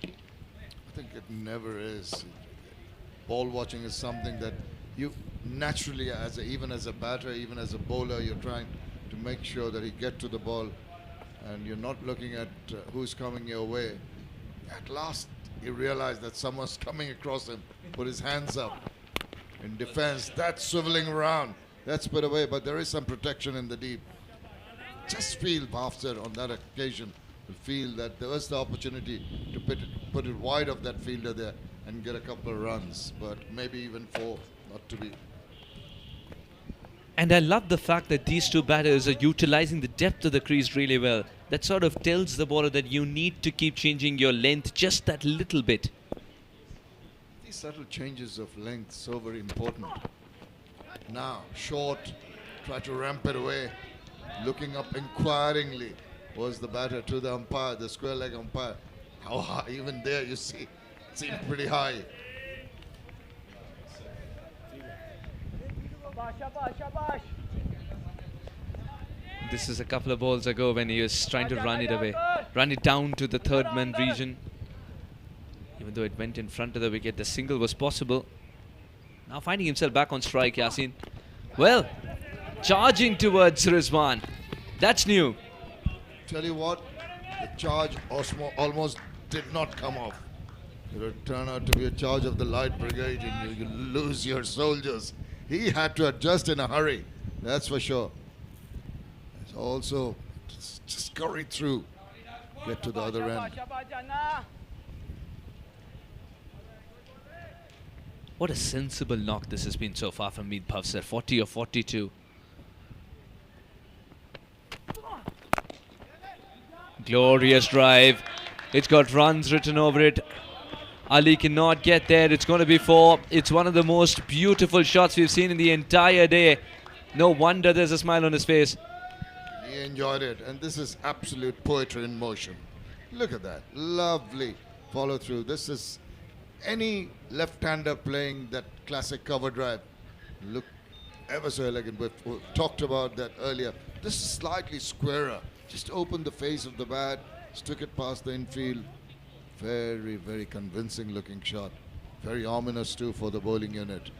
I think it never is. Ball watching is something that you naturally, even as a batter, even as a bowler, you're trying to make sure that you get to the ball and you're not looking at who's coming your way. At last, he realized that someone's coming across him, put his hands up in defense. That's swiveling around. That's put away, but there is some protection in the deep. Just feel after on that occasion, feel that there was the opportunity to put it wide of that fielder there and get a couple of runs, but maybe even 4 not to be. And I love the fact that these two batters are utilizing the depth of the crease really well. That sort of tells the bowler that you need to keep changing your length just that little bit. These subtle changes of length so very important. Now, short, try to ramp it away. Looking up inquiringly was the batter to the umpire, the square leg umpire. How high? Even there you see, it seemed pretty high. This is a couple of balls ago when he was trying to run it away, run it down to the third man region. Even though it went in front of the wicket, the single was possible. Now finding himself back on strike, Yasin. Well, charging towards Rizwan. That's new. Tell you what, the charge almost did not come off. It would turn out to be a charge of the light brigade and you lose your soldiers. He had to adjust in a hurry, that's for sure. It's also just scurry through, get to the other end. What a sensible knock this has been so far from Meet Bhavsar. 40 or 42. Glorious drive. It's got runs written over it. Ali cannot get there. It's going to be 4. It's one of the most beautiful shots we've seen in the entire day. No wonder there's a smile on his face. He enjoyed it, and this is absolute poetry in motion. Look at that. Lovely follow through. This is any left-hander playing that classic cover drive. Look ever so elegant. We've talked about that earlier. This is slightly squarer. Just opened the face of the bat, stuck it past the infield. Very, very convincing looking shot. Very ominous too for the bowling unit.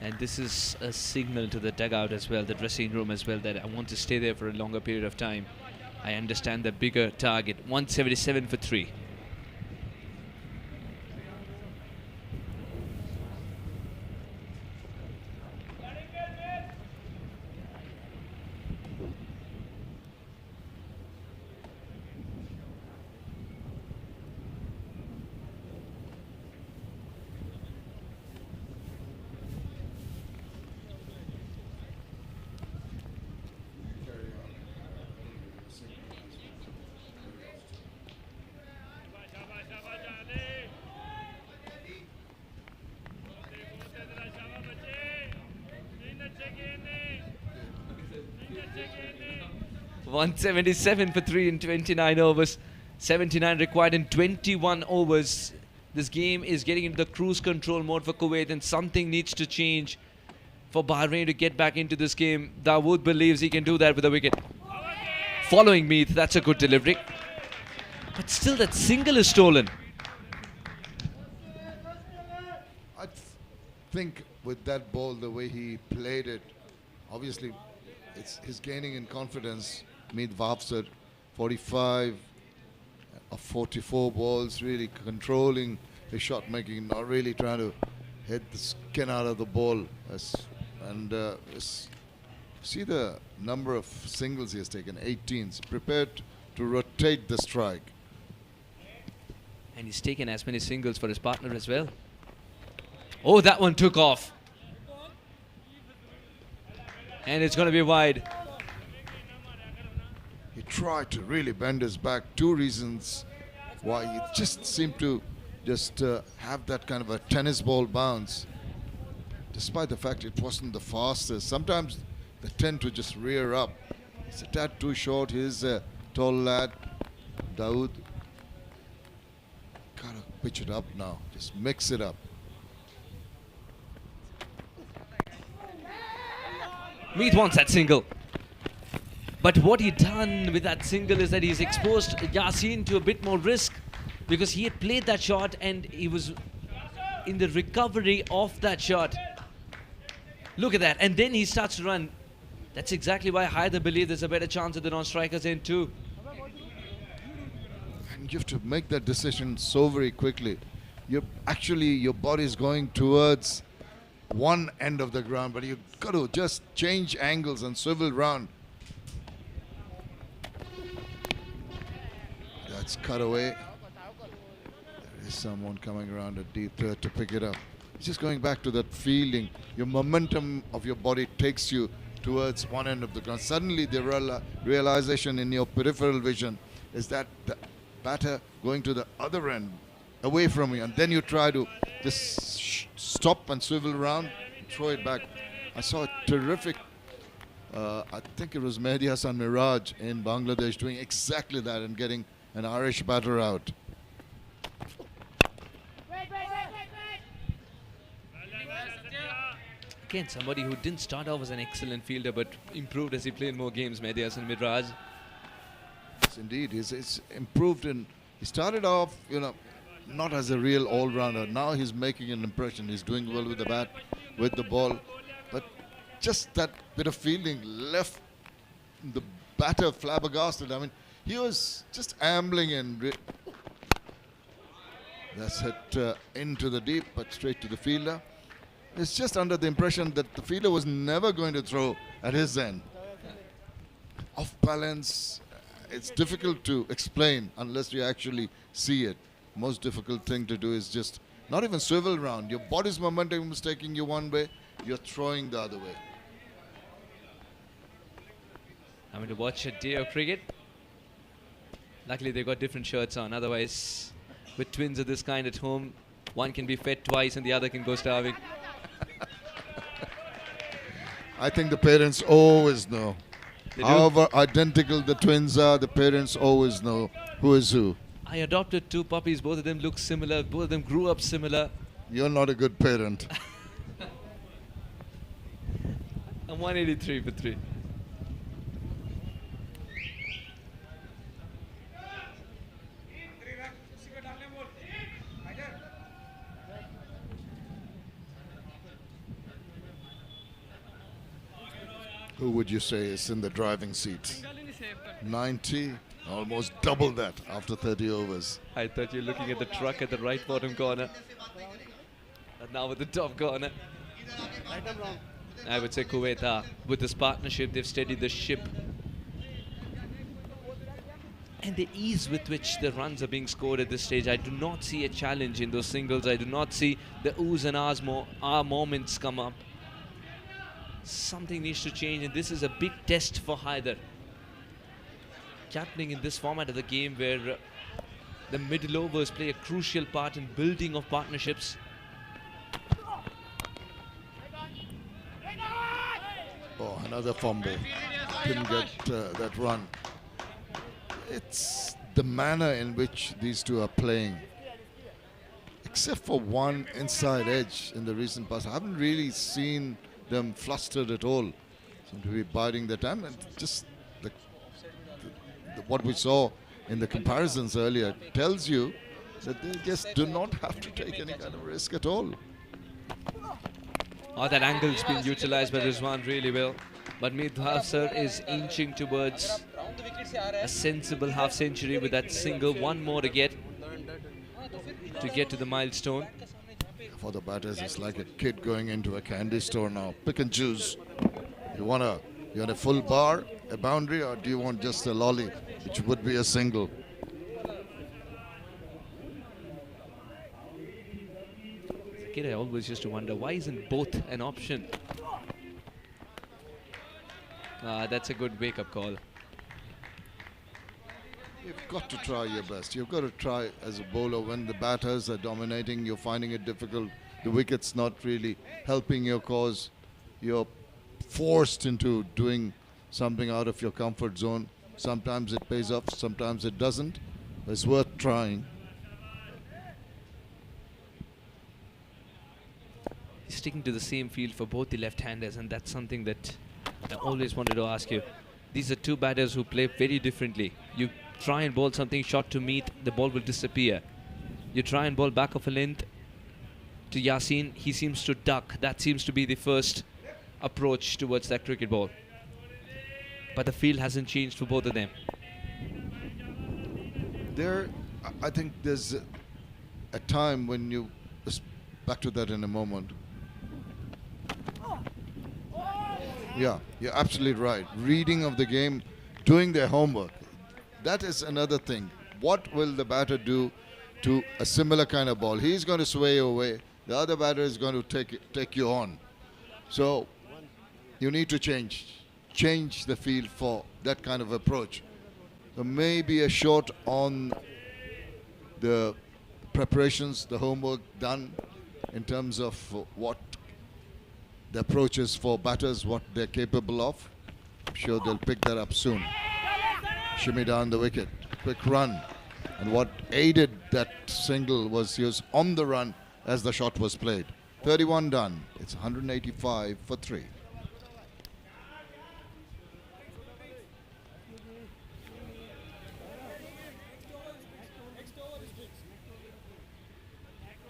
And this is a signal to the dugout as well, the dressing room as well, that I want to stay there for a longer period of time. I understand the bigger target. 177 for 3. .177 for 3 in 29 overs. 79 required in 21 overs. This game is getting into the cruise control mode for Kuwait, and something needs to change for Bahrain to get back into this game. Dawood believes he can do that with a wicket. Following Meath, that's a good delivery. But still, that single is stolen. I think with that ball, the way he played it, obviously he's gaining in confidence. Meath Wafsar, 45 of 44 balls, really controlling his shot making, not really trying to hit the skin out of the ball. See the number of singles he has taken, 18s, prepared to rotate the strike. And he's taken as many singles for his partner as well. Oh, that one took off. And it's going to be wide. He tried to really bend his back. 2 reasons why he just seemed to have that kind of a tennis ball bounce. Despite the fact it wasn't the fastest. Sometimes they tend to just rear up. It's a tad too short. He's a tall lad. Dawood. Gotta pitch it up now. Just mix it up. Meath wants that single. But what he done with that single is that he's exposed Yasin to a bit more risk, because he had played that shot and he was in the recovery of that shot. Look at that. And then he starts to run. That's exactly why Haider believe there's a better chance at the non-strikers end too. And you have to make that decision so very quickly. Your body is going towards one end of the ground, but you've got to just change angles and swivel round. That's cut away. There is someone coming around a deep third to pick it up. It's just going back to that fielding. Your momentum of your body takes you towards one end of the ground. Suddenly the realization in your peripheral vision is that the batter going to the other end, away from you, and then you try to just stop and swivel around, throw it back. I saw a terrific, I think it was Mehdi Hassan Miraj in Bangladesh doing exactly that and getting an Irish batter out. Again, somebody who didn't start off as an excellent fielder but improved as he played more games, Mehdi Hassan Miraj. Yes, indeed. He's improved in. He started off, not as a real all-rounder. Now he's making an impression. He's doing well with the bat, with the ball. But just that bit of fielding left the batter flabbergasted. I mean, he was just ambling and that's hit into the deep, but straight to the fielder. It's just under the impression that the fielder was never going to throw at his end. Off balance, it's difficult to explain unless you actually see it. Most difficult thing to do is just not even swivel around. Your body's momentum is taking you one way, you're throwing the other way. I'm going to watch a day of cricket. Luckily, they got different shirts on. Otherwise, with twins of this kind at home, one can be fed twice and the other can go starving. I think the parents always know. However identical the twins are, the parents always know who is who. I adopted 2 puppies. Both of them look similar. Both of them grew up similar. You're not a good parent. I'm 183 for 3. Who would you say is in the driving seat? 90, almost double that after 30 overs. I thought you were looking at the truck at the right bottom corner. And now with the top corner. I would say Kuwait, with this partnership, they've steadied the ship. And the ease with which the runs are being scored at this stage, I do not see a challenge in those singles. I do not see the oohs and ah moments come up. Something needs to change, and this is a big test for Haider. Captaining in this format of the game where the middle overs play a crucial part in building of partnerships. Oh, another fumble. Didn't get that run. It's the manner in which these two are playing. Except for one inside edge in the recent past, I haven't really seen them flustered at all. Seem to be biding their time, and just what we saw in the comparisons earlier tells you that they just do not have to take any kind of risk at all. Oh, that angle's been utilized by Rizwan really well. But Meet Hafsar is inching towards a sensible half century with that single. One more to get to the milestone. For the batters, it's like a kid going into a candy store now. Pick and choose. You want a full bar, a boundary, or do you want just a lolly, which would be a single? As a kid, I always used to wonder, why isn't both an option? That's a good wake-up call. You've got to try your best. You've got to try as a bowler when the batters are dominating, you're finding it difficult. The wicket's not really helping your cause. You're forced into doing something out of your comfort zone. Sometimes it pays off, sometimes it doesn't. It's worth trying. He's sticking to the same field for both the left-handers, and that's something that I always wanted to ask you. These are two batters who play very differently. You try and bowl something short to Meet, the ball will disappear. You try and bowl back of a length to Yasin, he seems to duck. That seems to be the first approach towards that cricket ball. But the field hasn't changed for both of them. I think there's a time when you, back to that in a moment. Yeah, you're absolutely right. Reading of the game, doing their homework. That is another thing. What will the batter do to a similar kind of ball? He's going to sway away. The other batter is going to take you on. So you need to change the field for that kind of approach. So maybe a short on the preparations, the homework done in terms of what the approach is for batters, what they're capable of. I'm sure they'll pick that up soon. Shimmy down the wicket, quick run. And what aided that single was he was on the run as the shot was played. 31 done. It's 185 for 3.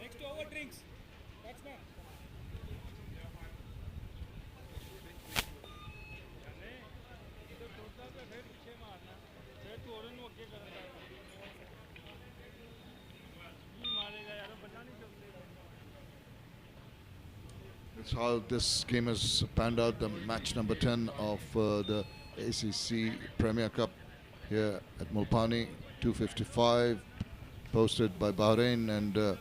Next over drinks. That's not. That's how this game has panned out, the match number 10 of the ACC Premier Cup here at Mulpani. 255 posted by Bahrain, and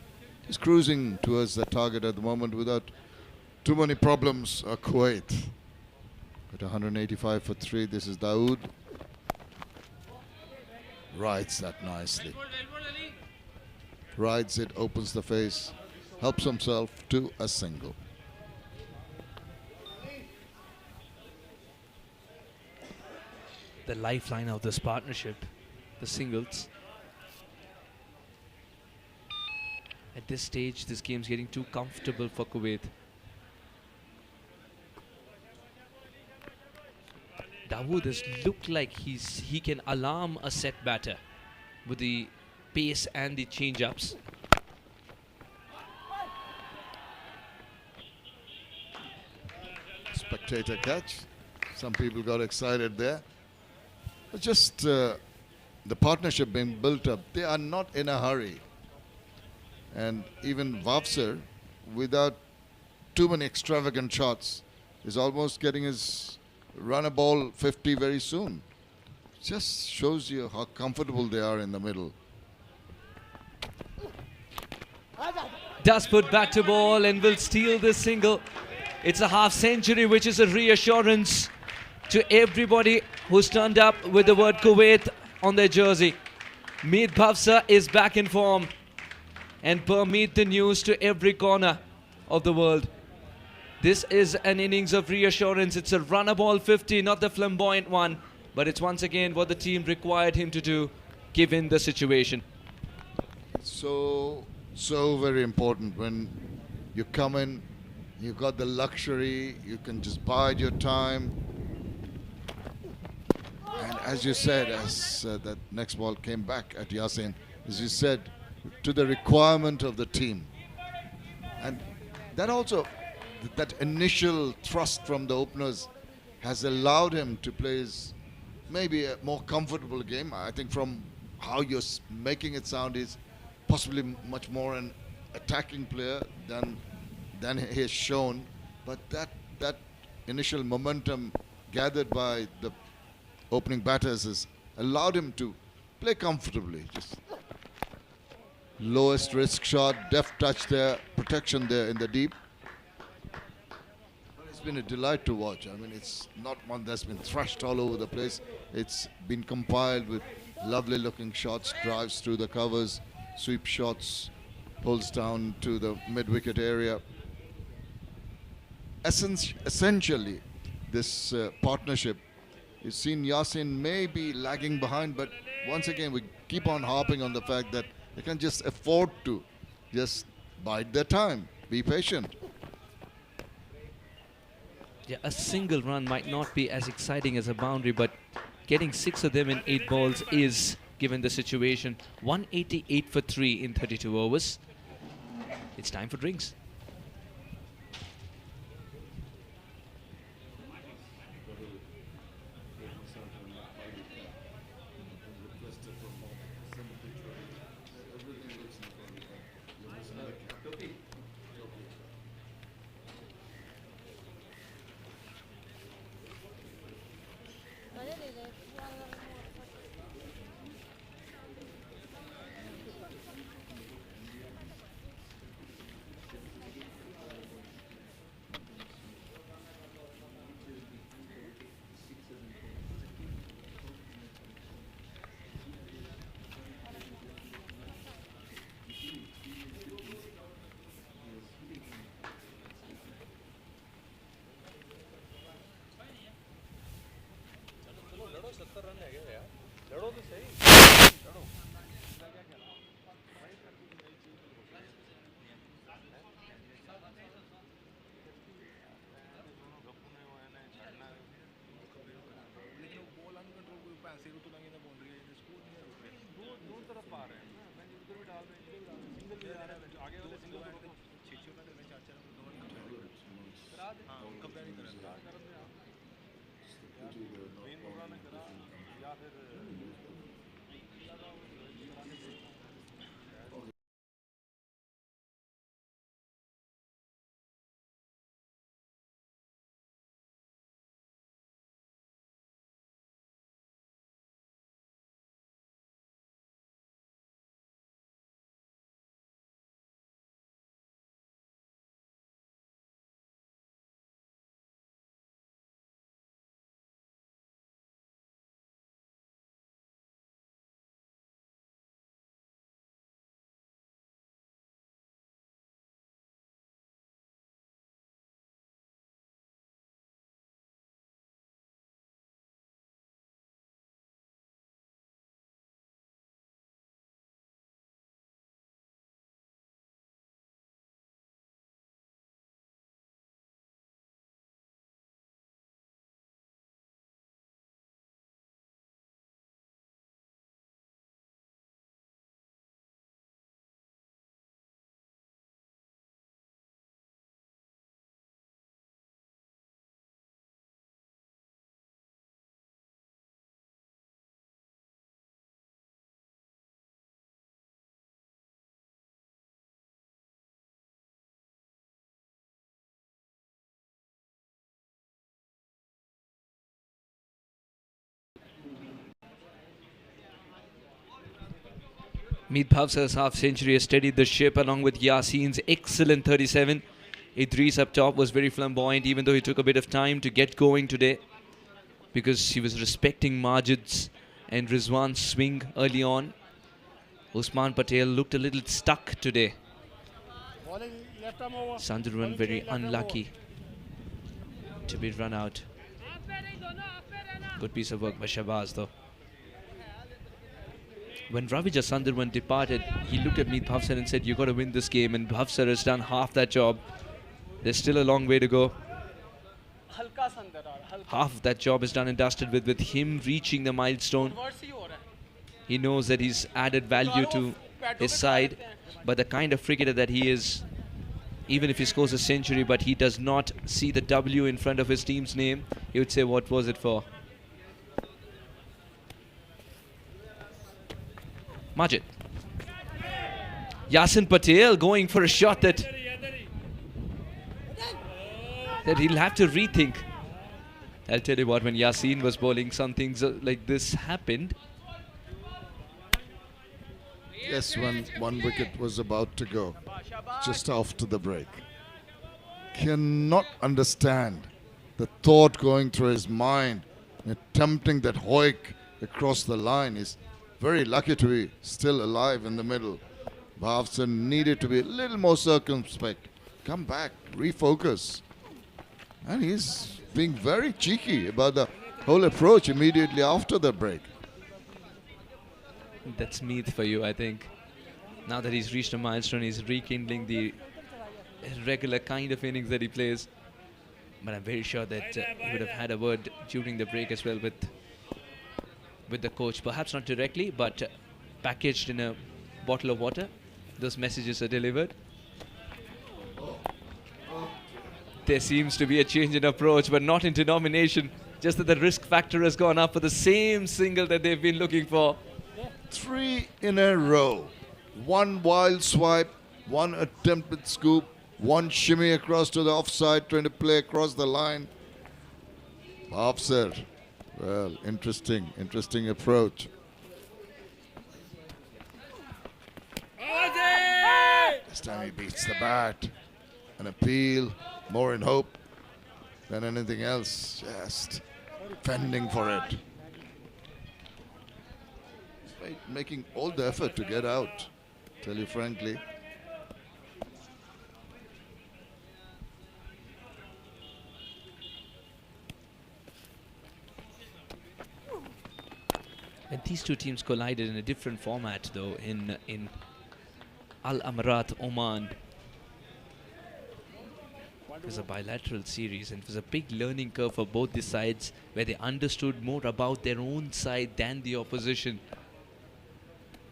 is cruising towards the target at the moment without too many problems. Kuwait at 185 for 3. This is Dawood. Rides that nicely. Rides it, opens the face, helps himself to a single. The lifeline of this partnership, the singles. At this stage, this game's getting too comfortable for Kuwait. Dawood has looked like he can alarm a set batter with the pace and the change-ups. Spectator catch. Some people got excited there. Just the partnership being built up. They are not in a hurry. And even Vavsar, without too many extravagant shots, is almost getting his run a ball 50 very soon. Just shows you how comfortable they are in the middle. Does put back to ball and will steal this single. It's a half century, which is a reassurance to everybody who's turned up with the word Kuwait on their jersey. Meet Bhavsa is back in form and permeate the news to every corner of the world. This is an innings of reassurance. It's a runner ball 50, not the flamboyant one, but it's once again what the team required him to do given the situation. So very important when you come in, you've got the luxury, you can just bide your time. And as you said, as that next ball came back at Yasin, as you said, to the requirement of the team. And that also, that initial thrust from the openers has allowed him to play his maybe a more comfortable game. I think from how you're making it sound, is possibly much more an attacking player than he has shown. But that initial momentum gathered by the opening batters has allowed him to play comfortably. Just lowest risk shot, deft touch there, protection there in the deep. It's been a delight to watch. I mean, it's not one that's been thrashed all over the place. It's been compiled with lovely looking shots, drives through the covers, sweep shots, pulls down to the mid-wicket area. Essentially, this partnership, you've seen Yasin may be lagging behind, but once again we keep on harping on the fact that they can just afford to just bide their time, be patient. Yeah, a single run might not be as exciting as a boundary, but getting 6 of them in 8 balls is, given the situation. 188 for 3 in 32 overs. It's time for drinks. Meet Bhavsar's half century has steadied the ship along with Yasin's excellent 37. Idris up top was very flamboyant, even though he took a bit of time to get going today because he was respecting Majid's and Rizwan's swing early on. Usman Patel looked a little stuck today. Bowling left arm over. Sandurvan very unlucky to be run out. Good piece of work by Shahbaz though. When Ravija Sandurvan departed, he looked at Meet Bhavsar and said, "You got to win this game," and Bhavsar has done half that job. There's still a long way to go. Half of that job is done and dusted with him reaching the milestone. He knows that he's added value to his side, but the kind of cricketer that he is, even if he scores a century but he does not see the W in front of his team's name, he would say, what was it for? Majid. Yasin Patel going for a shot that he'll have to rethink. I'll tell you what, when Yasin was bowling, some things like this happened. Yes, when one wicket was about to go, just after the break. Cannot understand the thought going through his mind, attempting that hoik across the line. Is very lucky to be still alive in the middle. Bhavsar needed to be a little more circumspect. Come back, refocus. And he's being very cheeky about the whole approach immediately after the break. That's Meath for you, I think. Now that he's reached a milestone, he's rekindling the regular kind of innings that he plays. But I'm very sure that he would have had a word during the break as well with the coach. Perhaps not directly, but packaged in a bottle of water. Those messages are delivered. There seems to be a change in approach, but not in denomination. Just that the risk factor has gone up for the same single that they've been looking for. 3 in a row. One wild swipe, one attempted scoop, one shimmy across to the offside, trying to play across the line. Bhavsar, well, interesting approach. This time he beats the bat. An appeal, more in hope than anything else. Just fending for it. Making all the effort to get out, tell you frankly. And these two teams collided in a different format though in Al Amarat, Oman. It was a bilateral series and it was a big learning curve for both the sides where they understood more about their own side than the opposition.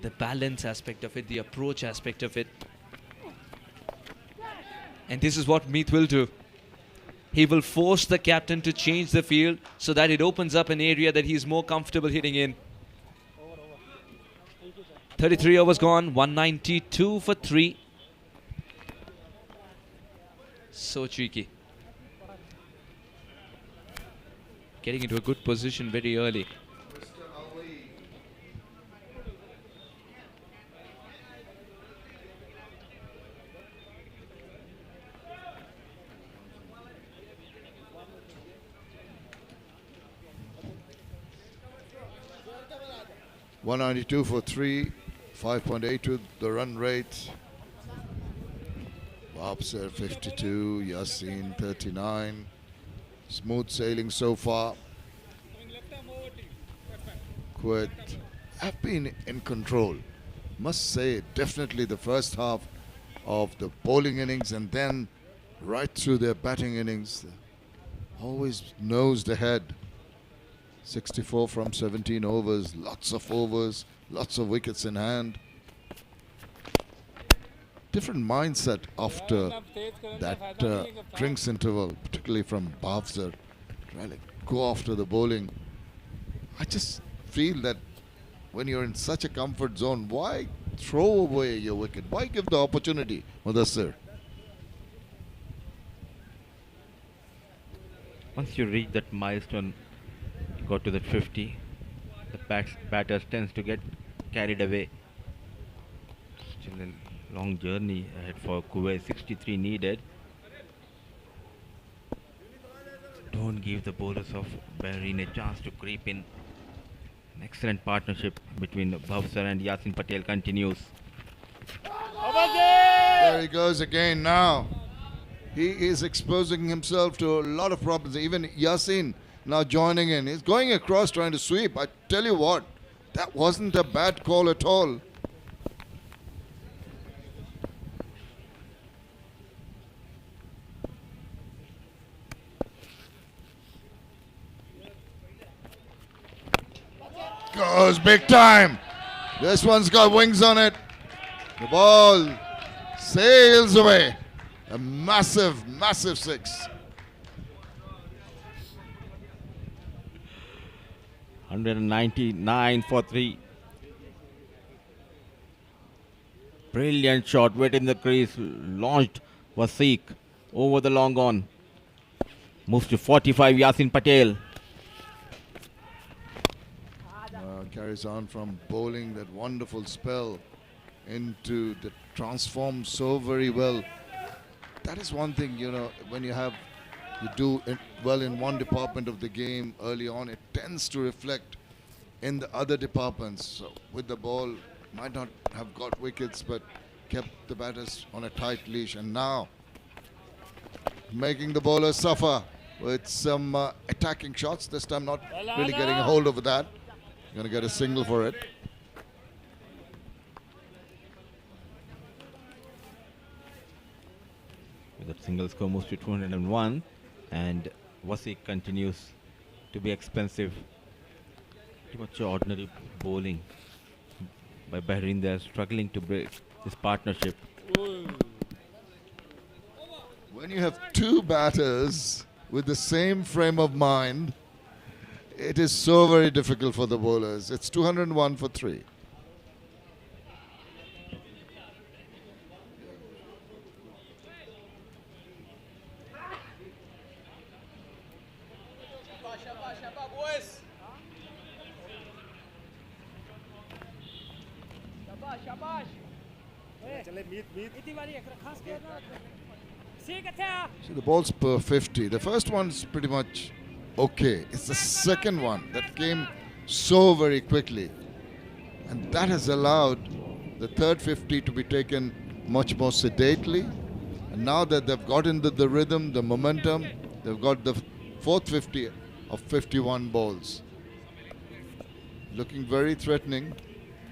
The balance aspect of it, the approach aspect of it. And this is what Meath will do. He will force the captain to change the field so that it opens up an area that he's more comfortable hitting in. 33 overs gone, 192 for 3. So cheeky. Getting into a good position very early. .192 for 3, 5.82 the run rate. Bhavsar 52, Yasin 39. Smooth sailing so far. Kuwait have been in control. Must say, definitely the first half of the bowling innings and then right through their batting innings. Always nosed ahead. 64 from 17 overs, lots of wickets in hand. Different mindset after that drinks interval, particularly from Bhavsar. Trying to go after the bowling. I just feel that when you're in such a comfort zone, why throw away your wicket? Why give the opportunity, Mudassir? Once you reach that milestone, you go to that 50, the batters tends to get carried away. Still a long journey ahead for Kuwait. 63 needed. Don't give the bowlers of Bahrain a chance to creep in. An excellent partnership between Bhavsar and Yasin Patel continues. There he goes again now. He is exposing himself to a lot of problems. Even Yasin now joining in. He's going across trying to sweep. I tell you what, that wasn't a bad call at all. Goes big time. This one's got wings on it. The ball sails away. A massive, massive six. 199 for 3. Brilliant shot. Wet in the crease. Launched Wasiq over the long on. Moves to 45. Yasin Patel. Carries on from bowling that wonderful spell into the transform so very well. That is one thing, you know, when you do it well in one department of the game early on, it tends to reflect in the other departments. So with the ball, might not have got wickets, but kept the batters on a tight leash. And now, making the bowlers suffer with some attacking shots. This time not really getting a hold of that. Going to get a single for it. With that single score moves to 201, and Wasiq continues to be expensive. Too much ordinary bowling by Bahrain. They are struggling to break this partnership. When you have two batters with the same frame of mind, it is so very difficult for the bowlers. It's 201 for 3. So the ball's per 50. The first one's pretty much okay. It's the second one that came so very quickly, and that has allowed the third 50 to be taken much more sedately. And now that they've got into the rhythm, the momentum, they've got the fourth 50 of 51 balls. Looking very threatening.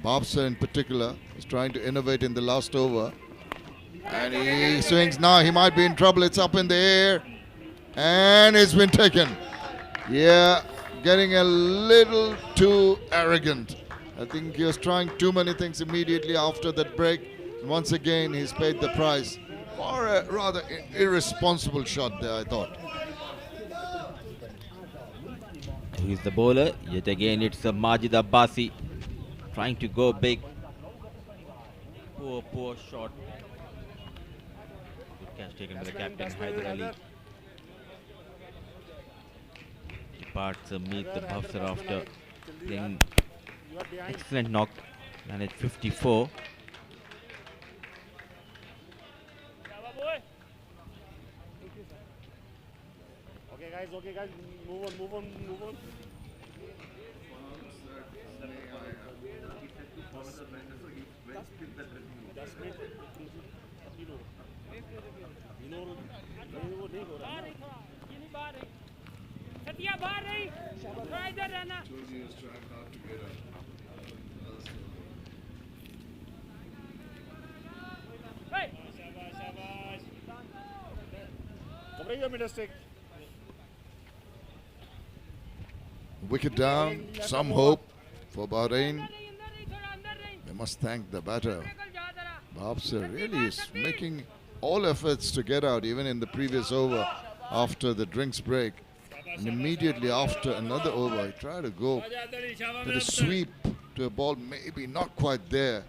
Bhavsar in particular is trying to innovate in the last over, and he swings now. He might be in trouble. It's up in the air, and it's been taken. Yeah, getting a little too arrogant. I think he was trying too many things immediately after that break. And once again, he's paid the price for a rather irresponsible shot there, I thought. Who is the bowler? Yet again, it's Majid Abbasi trying to go big. Poor shot. Good catch taken by the captain, Haider Ali. Departs meet the Bhavsar after playing excellent knock, and at 54. Okay guys, move on. Wicket down, some hope for Bahrain. They must thank the batter. Bhavsar really is making all efforts to get out, even in the previous over after the drinks break. And immediately after another over, he tried to go to the sweep to a ball, maybe not quite there.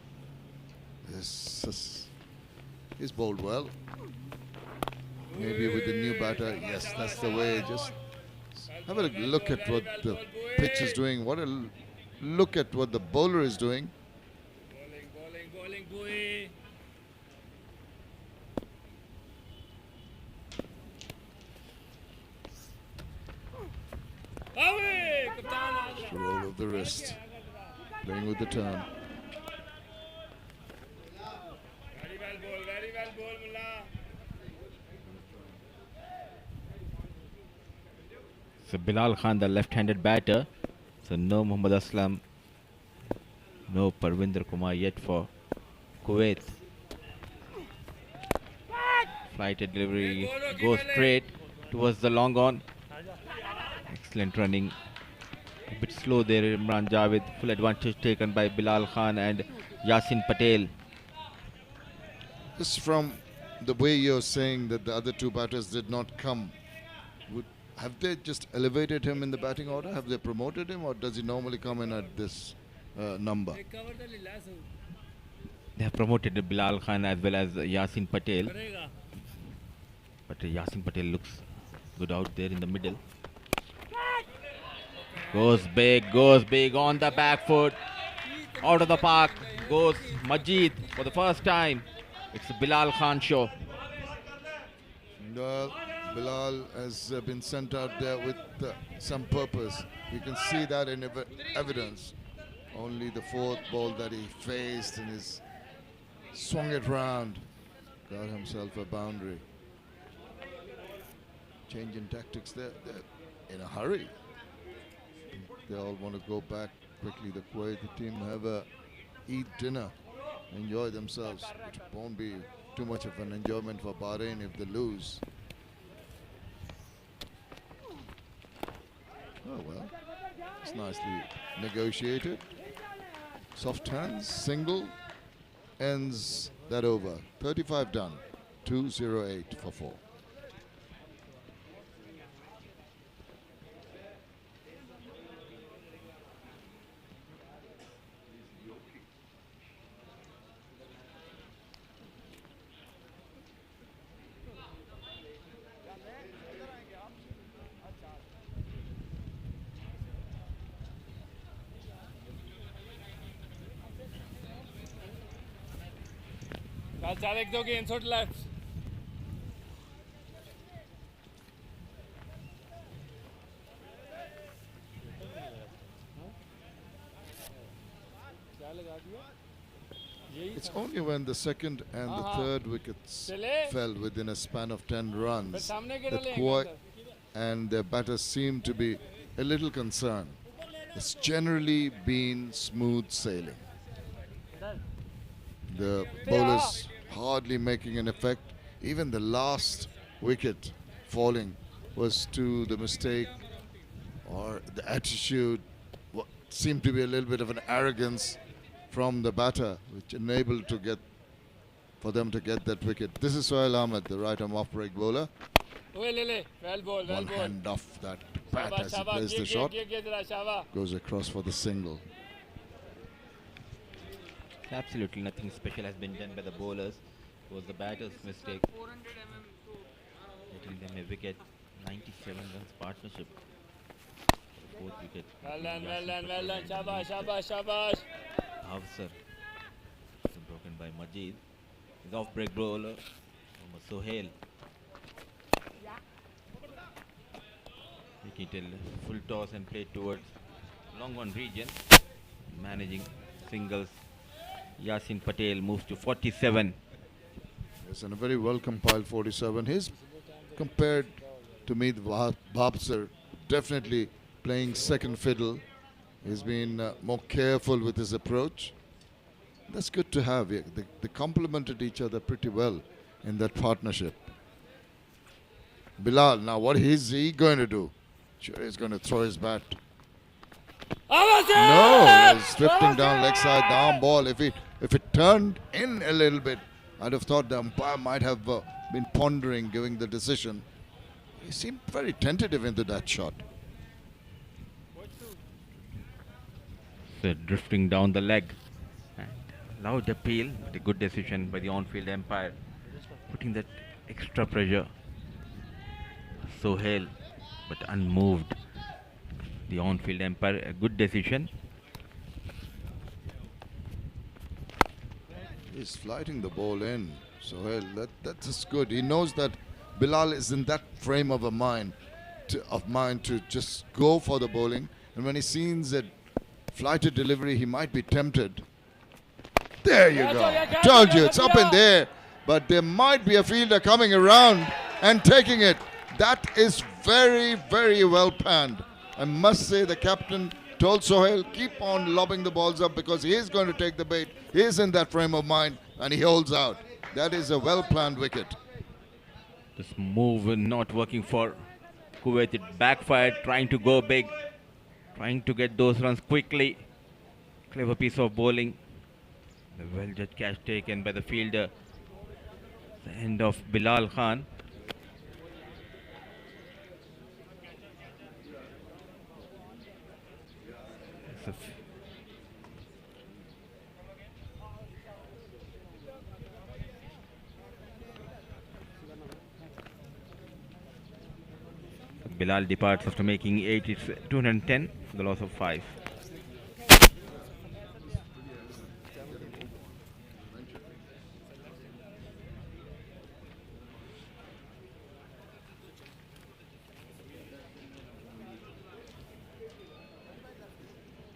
He's bowled well. Maybe with the new batter, yes, that's the way. Just have a look at what the pitch is doing. Look at what the bowler is doing. boy. Away, Captain Agra. Roll of the wrist. Playing with the turn. Very well ball, Mullah. So Bilal Khan, the left-handed batter. So no Muhammad Aslam, no Parvinder Kumar yet for Kuwait. Flighted delivery goes straight towards the long on. Excellent running. A bit slow there, Imran Javed. Full advantage taken by Bilal Khan and Yasin Patel. Just from the way you're saying that the other two batters did not come, have they just elevated him in the batting order? Have they promoted him, or does he normally come in at this number? They have promoted Bilal Khan as well as Yasin Patel. But Yasin Patel looks good out there in the middle. Goes big on the back foot. Out of the park goes Majid for the first time. It's the Bilal Khan show. Well, Bilal has been sent out there with some purpose. You can see that in evidence. Only the fourth ball that he faced and he's swung it round. Got himself a boundary. Change in tactics there. They're in a hurry. They all want to go back quickly. The Kuwait team have a eat dinner, enjoy themselves. It won't be too much of an enjoyment for Bahrain if they lose. Oh well, it's nicely negotiated. Soft hands, single, ends that over. 35 done, 208 for 4. चल एक दो गेंद shot left क्या लगा दिया It's only when the second and the third wickets fell within a span of 10 runs that Kuwait and their batters seem to be a little concerned. It's generally been smooth sailing. The bowlers hardly making an effect. Even the last wicket falling was to the mistake or the attitude. What seemed to be a little bit of an arrogance from the batter, which enabled for them to get that wicket. This is Sohail Ahmed, the right-arm off-break bowler. One hand off that bat as he plays the shot. Goes across for the single. Absolutely nothing special has been done by the bowlers. It was the batter's mistake. Getting them a wicket. 97 runs partnership. Fourth wicket. Well done, shabash. Hafsar. Broken by Majid. His off-break bowler. Sohail. Making it a full toss and play towards long on region. Managing singles. Yasin Patel moves to 47. Yes, and a very well compiled 47. He's compared to me, Bhabsar, definitely playing second fiddle. He's been more careful with his approach. That's good to have. They complemented each other pretty well in that partnership. Bilal, now what is he going to do? Sure, he's going to throw his bat. No, he's drifting down leg side, the arm ball. If it turned in a little bit, I'd have thought the umpire might have been pondering giving the decision. He seemed very tentative into that shot. So drifting down the leg. And loud appeal, but a good decision by the on-field umpire. Putting that extra pressure. Sohail, but unmoved. The on-field umpire, a good decision. He's flighting the ball in. So that's just good. He knows that Bilal is in that frame of mind to just go for the bowling. And when he sees a flighted delivery, he might be tempted. There you go. Told you, it's up in there. But there might be a fielder coming around and taking it. That is very, very well panned. I must say the captain told Sohail, keep on lobbing the balls up because he is going to take the bait. He is in that frame of mind and he holds out. That is a well-planned wicket. This move not working for Kuwait. It backfired, trying to go big, trying to get those runs quickly. Clever piece of bowling. The well-judged catch taken by the fielder. The end of Bilal Khan. Bilal departs after making 8. It's 210 for the loss of 5.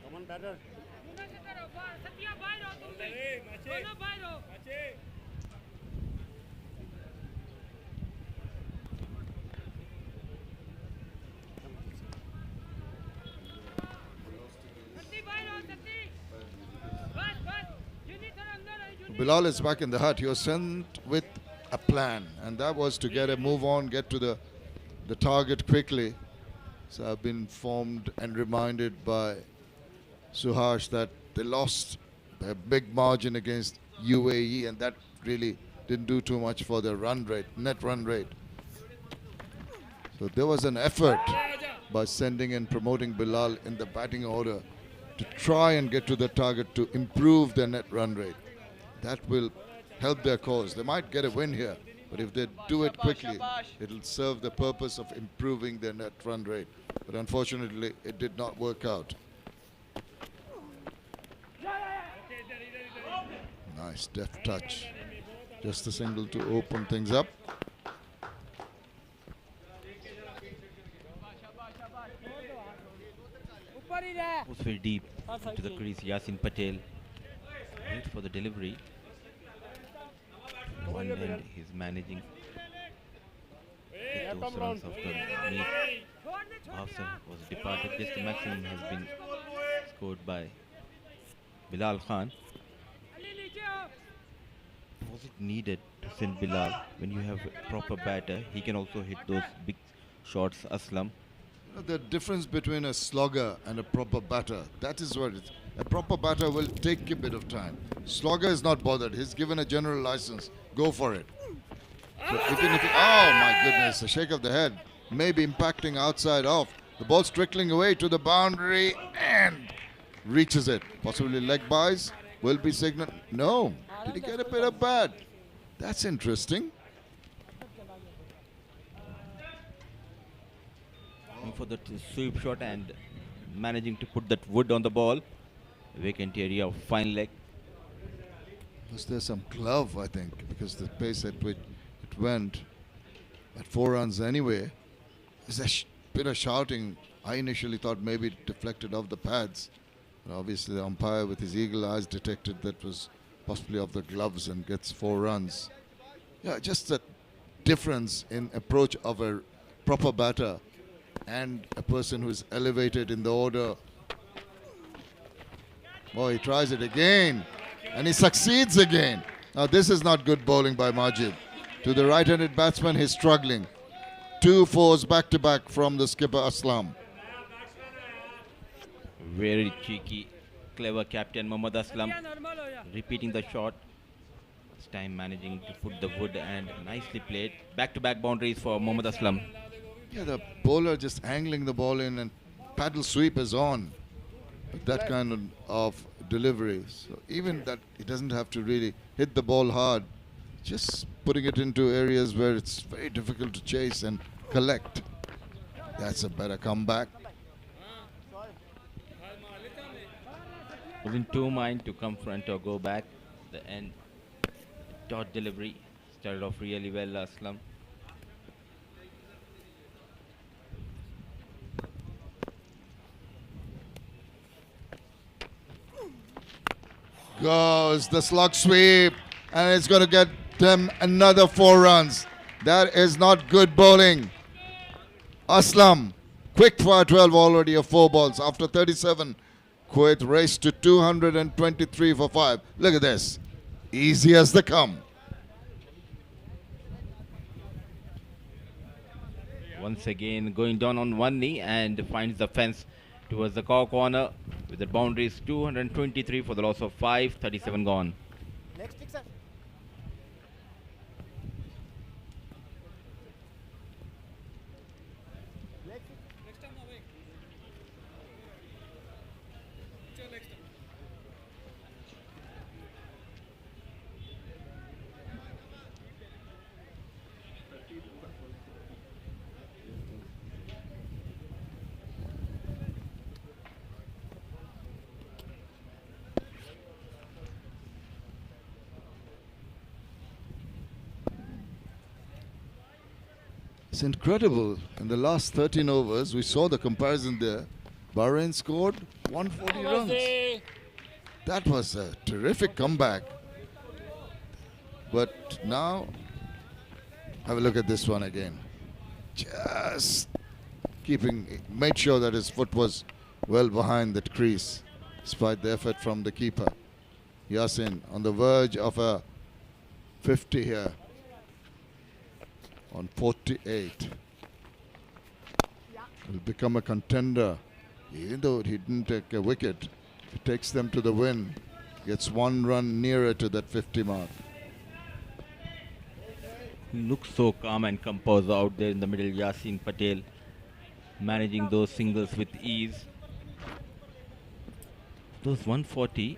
Come on, batter. Bilal is back in the hut. He was sent with a plan, and that was to get a move on, get to the target quickly. So I've been informed and reminded by Suhash that they lost a big margin against UAE, and that really didn't do too much for their run rate, net run rate. So there was an effort by sending and promoting Bilal in the batting order to try and get to the target to improve their net run rate. That will help their cause. They might get a win here, but if they do it quickly, it'll serve the purpose of improving their net run rate. But unfortunately, it did not work out. Nice deft touch. Just a single to open things up. Was very deep into the crease. Yasin Patel wait for the delivery. One end he's managing get those runs after Meet After was departed. Just the maximum has been scored by Bilal Khan. Was it needed to send Bilal when you have a proper batter? He can also hit those big shots, Aslam. The difference between a slogger and a proper batter, that is what it is. A proper batter will take a bit of time. Slogger is not bothered. He's given a general license. Go for it. So even if oh my goodness, a shake of the head. Maybe impacting outside off. The ball's trickling away to the boundary and reaches it. Possibly leg buys. Will be signal. No. Did he get a bit of bad? That's interesting. For the sweep shot and managing to put that wood on the ball. Vacant area of fine leg. Was there some glove, I think, because the pace at which it went at 4 runs anyway. There's a bit of shouting. I initially thought maybe it deflected off the pads. But obviously the umpire with his eagle eyes detected that was possibly off the gloves and gets 4 runs. Yeah, just the difference in approach of a proper batter and a person who is elevated in the order. Oh, he tries it again and he succeeds again. Now this is not good bowling by Majid. To the right-handed batsman, he's struggling. 2 fours back-to-back from the skipper Aslam. Very cheeky, clever captain Mohammad Aslam repeating the shot. This time managing to put the wood and nicely played. Back-to-back boundaries for Mohammad Aslam. Yeah, the bowler just angling the ball in and paddle sweep is on. With that kind of delivery. So even that, he doesn't have to really hit the ball hard. Just putting it into areas where it's very difficult to chase and collect. That's a better comeback. Was in 2 minds to come front or go back. The end dot delivery. Started off really well, Aslam. Goes the slug sweep, and it's going to get them another 4 runs. That is not good bowling. Aslam, quick fire 12 already of 4 balls. After 37, Kuwait raced to 223 for 5. Look at this. Easy as they come. Once again going down on one knee and finds the fence towards the corner with the boundaries 223 for the loss of 5, 37 gone. Next sixer. Next time away. Chal next time. It's incredible. In the last 13 overs, we saw the comparison there. Bahrain scored 140 runs. That was a terrific comeback. But now, have a look at this one again. Just made sure that his foot was well behind that crease, despite the effort from the keeper. Yasin on the verge of a 50 here. On 48. Will become a contender. Even though he didn't take a wicket, he takes them to the win. Gets 1 run nearer to that 50 mark. Looks so calm and composed out there in the middle. Yasin Patel managing those singles with ease. Those 140,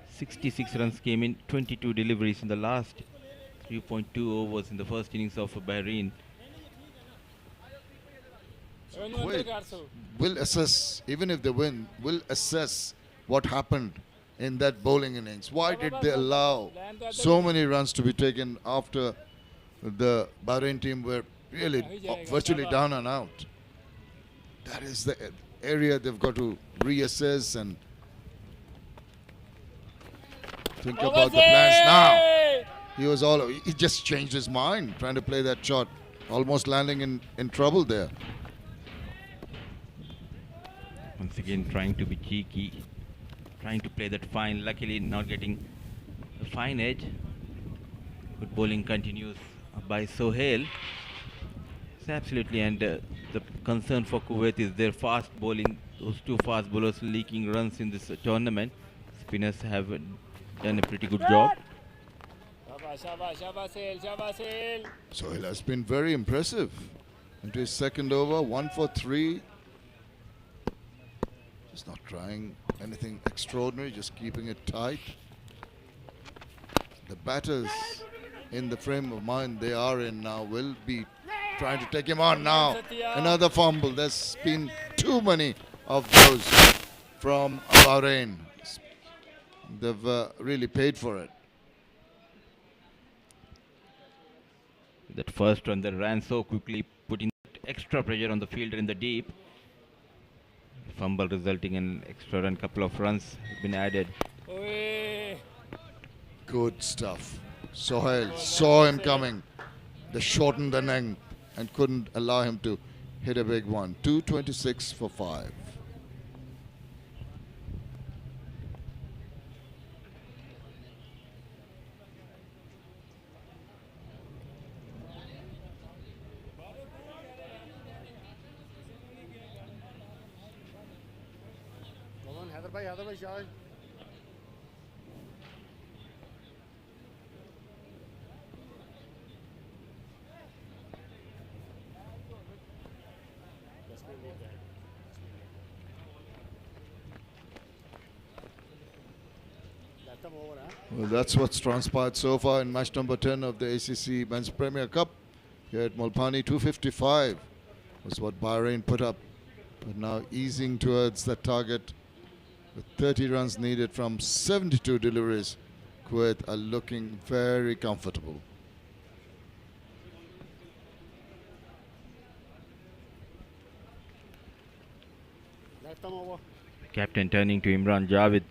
66 runs came in, 22 deliveries in the last 3.2 overs in the first innings of Bahrain. Kuwait will assess, even if they win, will assess what happened in that bowling innings. Why did they allow so many runs to be taken after the Bahrain team were really virtually down and out? That is the area they've got to reassess and think about the plans now. He just changed his mind trying to play that shot, almost landing in trouble there. Once again trying to be cheeky, trying to play that fine, luckily not getting a fine edge. Good bowling continues by Sohail. It's absolutely, and the concern for Kuwait is their fast bowling. Those 2 fast bowlers leaking runs in this tournament. Spinners have done a pretty good job. Sohail has been very impressive. Into his second over, 1 for 3. Just not trying anything extraordinary, just keeping it tight. The batters, in the frame of mind they are in now, will be trying to take him on now. Another fumble. There's been too many of those from Bahrain. They've really paid for it. That first run that ran so quickly, putting extra pressure on the fielder in the deep. Fumble resulting in extra run, couple of runs have been added. Good stuff. Sohail saw him coming. They shortened the length and couldn't allow him to hit a big one. 226 for 5. Hyder bhai, Shah. Well, that's what's transpired so far in match number 10 of the ACC Men's Premier Cup here at Mulpani. 255 was what Bahrain put up, but now easing towards that target with 30 runs needed from 72 deliveries. Kuwait are looking very comfortable. Lifetime over. Captain turning to Imran Javed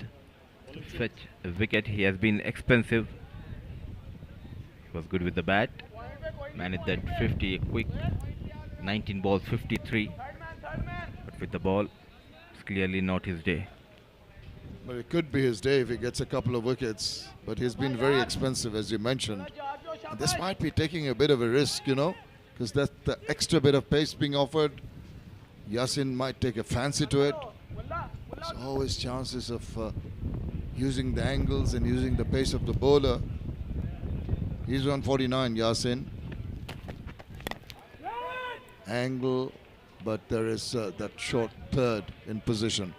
to fetch a wicket. He has been expensive. He was good with the bat. Managed that 50, a quick 19 balls, 53. But with the ball, it's clearly not his day. But it could be his day if he gets a couple of wickets. But he's been very expensive, as you mentioned. And this might be taking a bit of a risk, you know, because that's the extra bit of pace being offered. Yasin might take a fancy to it. There's always chances of using the angles and using the pace of the bowler. He's 149, Yasin. Angle, but there is that short third in position.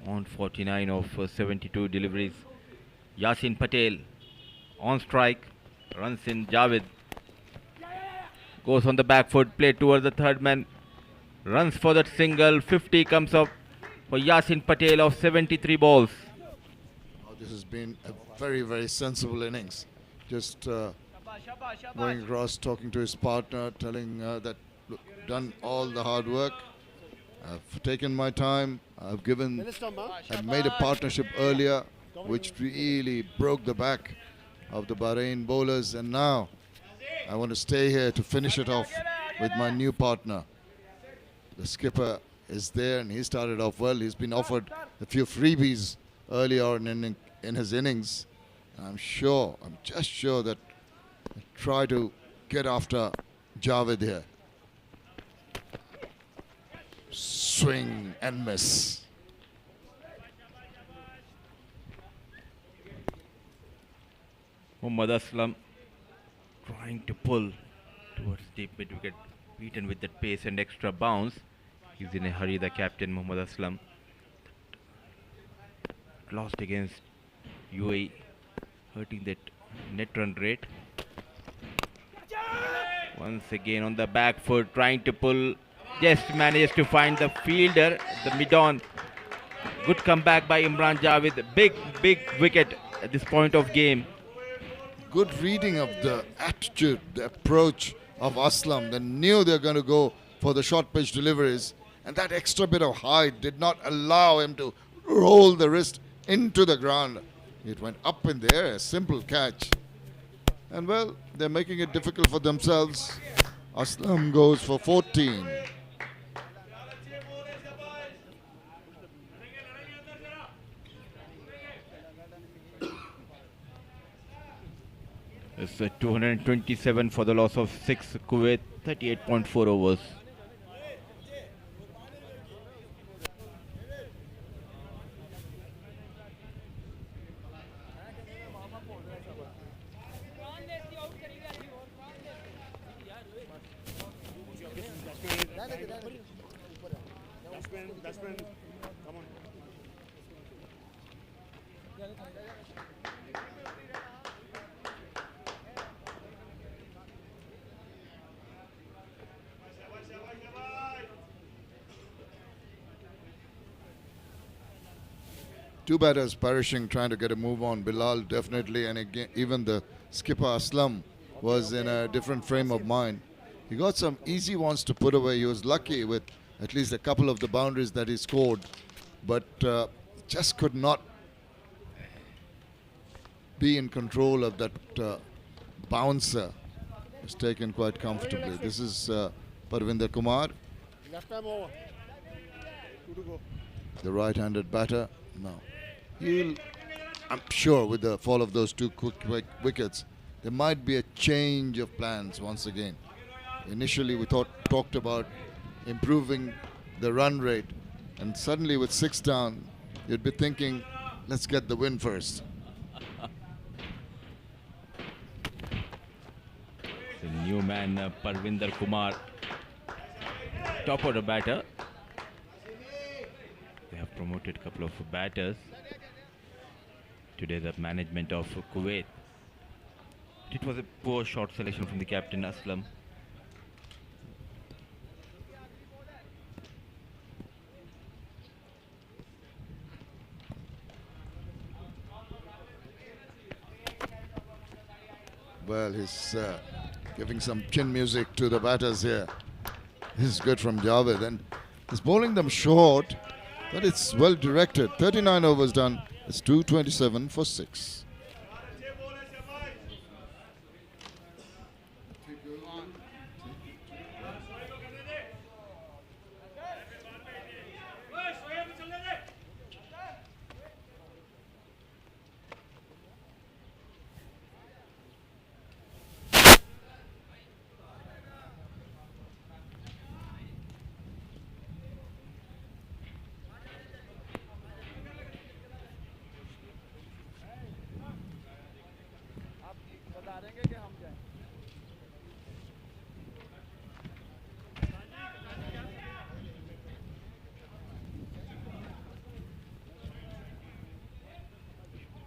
On 49 of 72 deliveries. Yasin Patel on strike. Runs in Javed. Goes on the back foot. Play towards the third man. Runs for that single. 50 comes up for Yasin Patel of 73 balls. Oh, this has been a very, very sensible innings. Just going across, talking to his partner, telling that, look, done all the hard work. I've taken my time. I've made a partnership earlier, which really broke the back of the Bahrain bowlers, and now I want to stay here to finish it off with my new partner. The skipper is there, and he started off well. He's been offered a few freebies earlier in his innings. I'm just sure that he'll try to get after Javed here. Swing and miss. Muhammad Aslam trying to pull towards deep mid wicket, beaten with that pace and extra bounce. He's in a hurry, the captain Muhammad Aslam. Lost against UAE, hurting that net run rate. Once again on the back foot, trying to pull. Just manages to find the fielder, the mid-on. Good comeback by Imran Javed. Big wicket at this point of game. Good reading of the attitude, the approach of Aslam. They knew they're going to go for the short pitch deliveries, and that extra bit of height did not allow him to roll the wrist into the ground. It went up in the air, a simple catch. And well, they're making it difficult for themselves. Aslam goes for 14. It's 227 for the loss of 6. Kuwait 38.4 overs. Batsman, come on. Two batters perishing, trying to get a move on. Bilal definitely, and again, even the skipper Aslam was in a different frame of mind. He got some easy ones to put away. He was lucky with at least a couple of the boundaries that he scored, but just could not be in control of that bouncer. It's taken quite comfortably. This is Parvinder Kumar, Left time over. 2 to go. the right-handed batter. No. I'm sure with the fall of those two quick wickets, there might be a change of plans once again. Initially, we talked about improving the run rate, and suddenly with 6 down, you'd be thinking, let's get the win first. The new man, Parvinder Kumar, top order batter. They have promoted a couple of batters. Today, the management of Kuwait. It was a poor shot selection from the captain Aslam. well. He's giving some chin music to the batters here. This is good from Javed, and he's bowling them short, but it's well directed. 39 overs done. It's 227 for 6.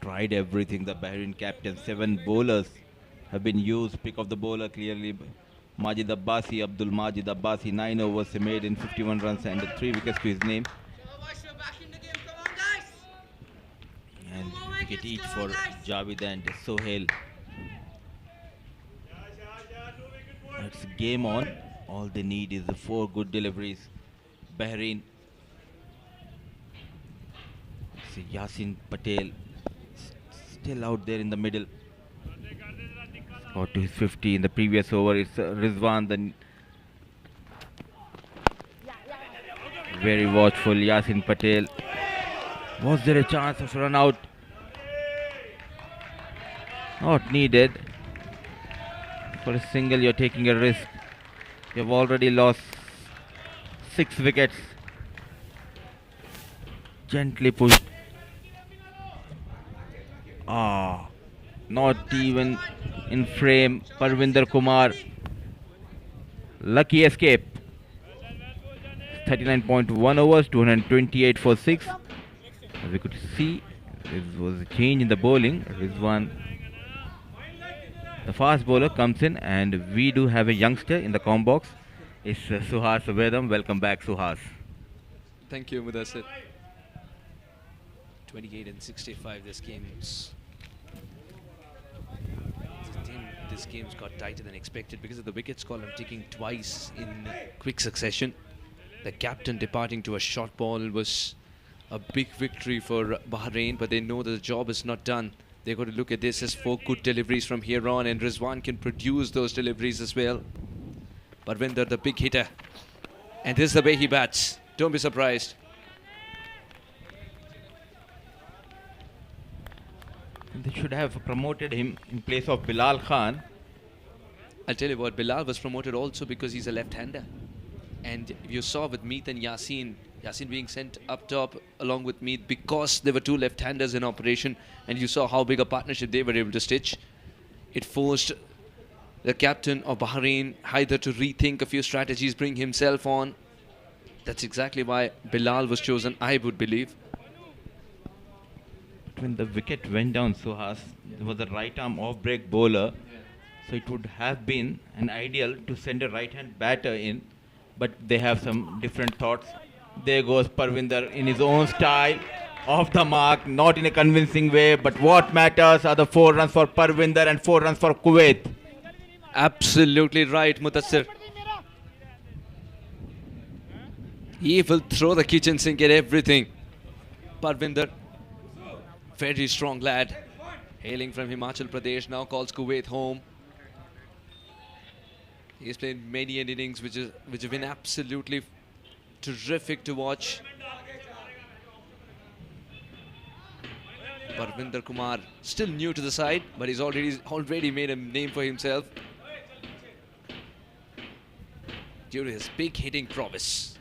Tried everything. The Bahrain captain, 7 bowlers have been used. Pick of the bowler clearly. Majid Abbasi, Abdul Majid Abbasi, 9 overs he made in 51 runs and 3 wickets to his name. And wicket each for Javed and Sohail. It's game on. All they need is the 4 good deliveries. Bahrain. See Yasin Patel still out there in the middle. Got to his 50 in the previous over. It's Rizwan, the very watchful Yasin Patel. Was there a chance of run out? Not needed. For a single, you're taking a risk. You've already lost 6 wickets. Gently pushed. Not even in frame. Parvinder Kumar. Lucky escape. 39.1 overs, 228 for 6. As we could see, there was a change in the bowling. Rizwan, the fast bowler, comes in, and we do have a youngster in the com box. It's Suhas Vedam. Welcome back, Suhas. Thank you, Mudassir. 28 and 65 this game's got tighter than expected because of the wickets column taking twice in quick succession. The captain departing to a short ball was a big victory for Bahrain, but they know that the job is not done. They've got to look at this as 4 good deliveries from here on, and Rizwan can produce those deliveries as well. Parvinder, the big hitter, and this is the way he bats. Don't be surprised. They should have promoted him in place of Bilal Khan. I'll tell you what, Bilal was promoted also because he's a left-hander. And you saw with Meet and Yasin being sent up top along with Meet because there were 2 left-handers in operation, and you saw how big a partnership they were able to stitch. It forced the captain of Bahrain either to rethink a few strategies, bring himself on. That's exactly why Bilal was chosen, I would believe. When the wicket went down, Suhas, there was a right arm off break bowler, so it would have been an ideal to send a right hand batter in, but they have some different thoughts. There goes Parvinder in his own style, off the mark, not in a convincing way, but what matters are the 4 runs for Parvinder and 4 runs for Kuwait. Absolutely right, Mudassir. He will throw the kitchen sink at everything. Parvinder, very strong lad, hailing from Himachal Pradesh, now calls Kuwait home. He's played many innings which have been absolutely terrific to watch. Parvinder Kumar, still new to the side, but he's already made a name for himself due to his big hitting prowess.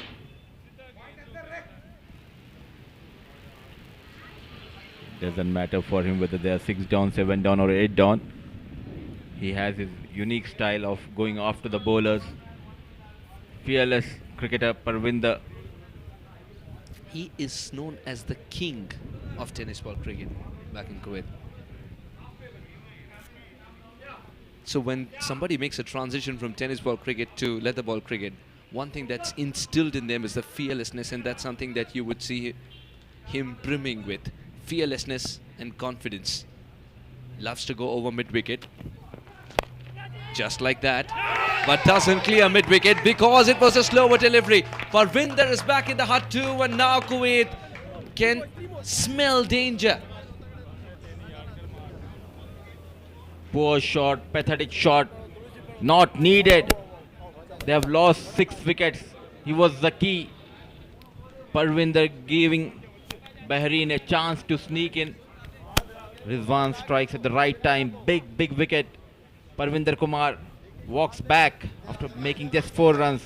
Doesn't matter for him whether they are 6 down, 7 down or 8 down. He has his unique style of going after the bowlers. Fearless cricketer Parvinder. He is known as the king of tennis ball cricket back in Kuwait. So when somebody makes a transition from tennis ball cricket to leather ball cricket, one thing that's instilled in them is the fearlessness, and that's something that you would see him brimming with. Fearlessness and confidence. Loves to go over mid-wicket. Just like that. But doesn't clear mid-wicket because it was a slower delivery. Parvinder is back in the hut too, and now Kuwait can smell danger. Poor shot, pathetic shot, not needed. They have lost 6 wickets. He was the key. Parvinder giving Bahrain a chance to sneak in. Rizwan strikes at the right time. Big wicket. Parvinder Kumar walks back after making just 4 runs.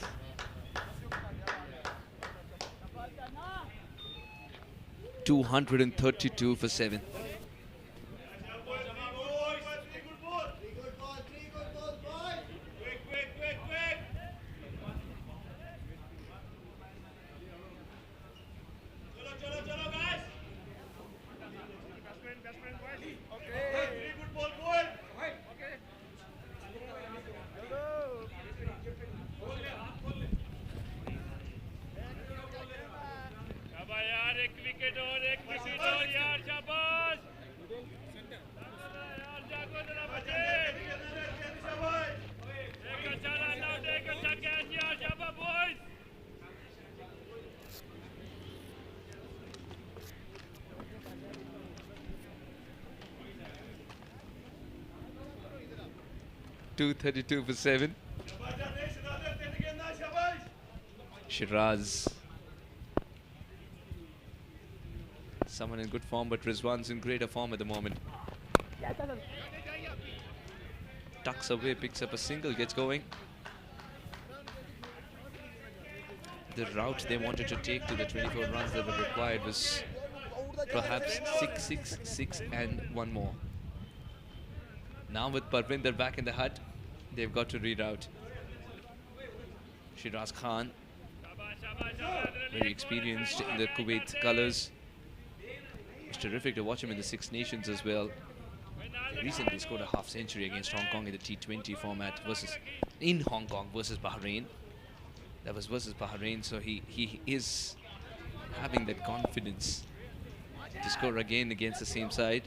$232 for 7. $232 for 7. Shiraz. Someone in good form, but Rizwan's in greater form at the moment. Tucks away, picks up a single, gets going. The route they wanted to take to the 24 runs that were required was perhaps 6, 6, 6 and 1 more. Now with Parvinder back in the hut, they've got to reroute. Shiraz Khan, very experienced in the Kuwait colours. It's terrific to watch him in the Six Nations as well. He recently scored a half century against Hong Kong in the T20 format in Hong Kong versus Bahrain. That was versus Bahrain, so he is having that confidence to score again against the same side.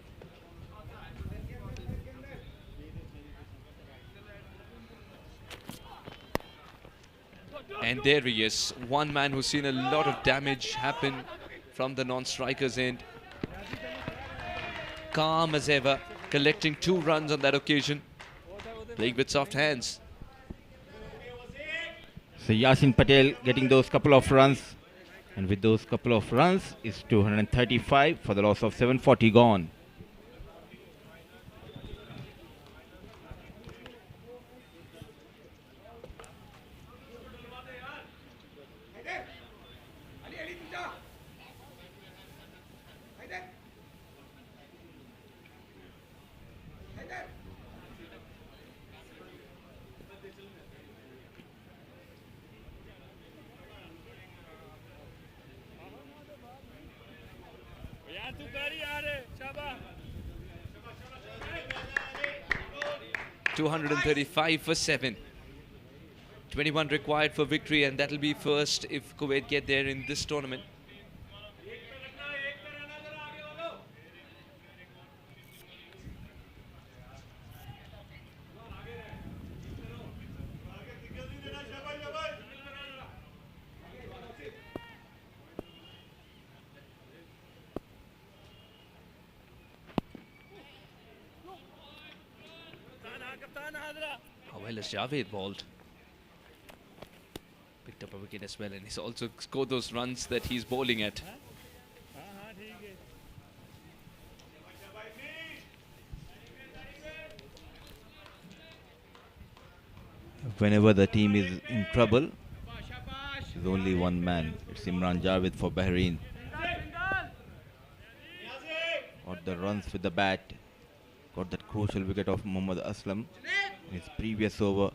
And there he is, one man who's seen a lot of damage happen from the non-strikers end. Calm as ever, collecting 2 runs on that occasion, playing with soft hands. So Yasin Patel getting those couple of runs, and with those couple of runs is 235 for the loss of 740 gone. $235 for 7. 21 required for victory, and that'll be first if Kuwait get there in this tournament. How well has Javed bowled? Picked up a wicket as well, and he's also scored those runs that he's bowling at. Whenever the team is in trouble, there's only one man. It's Imran Javed for Bahrain. Got the runs with the bat. Got that crucial wicket of Mohammad Aslam in his previous over.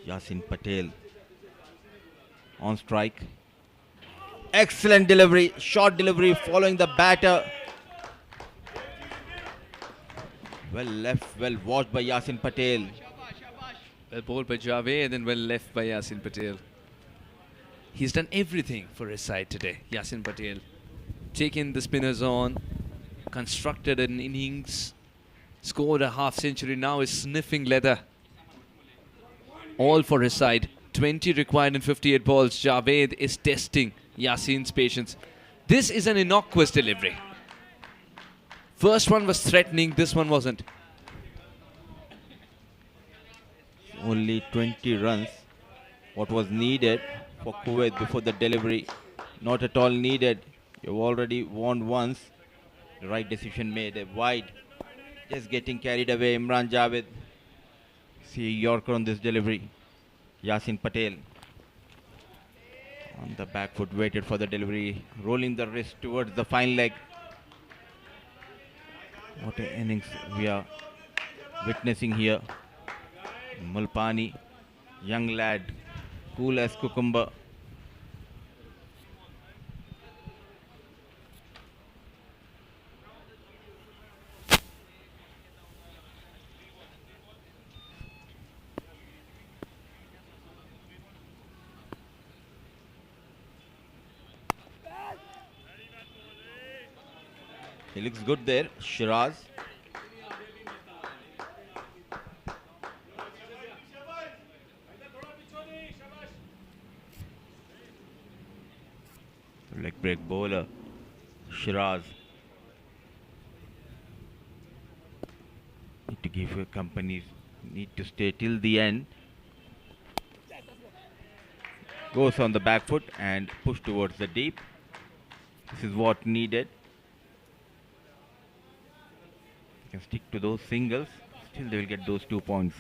Yasin Patel on strike. Excellent delivery, short delivery following the batter. Well left, well watched by Yasin Patel. Well bowled by Javed and then well left by Yasin Patel. He's done everything for his side today, Yasin Patel. Taken the spinners on, constructed an innings, scored a half century, now is sniffing leather. all for his side. 20 required in 58 balls. Javed is testing Yasin's patience. This is an innocuous delivery. First one was threatening, this one wasn't. Only 20 runs. What was needed for Kuwait before the delivery? Not at all needed. You've already won once. The right decision made. A wide. Just getting carried away. Imran Javed. See Yorker on this delivery. Yasin Patel. On the back foot, waited for the delivery. Rolling the wrist towards the fine leg. What an innings we are witnessing here. Mulpani, young lad, cool as cucumber. He looks good there, Shiraz. Leg break bowler, Shiraz. Need to give your companies, need to stay till the end. Goes on the back foot and push towards the deep. This is what needed. Can stick to those singles, still they will get those 2 points.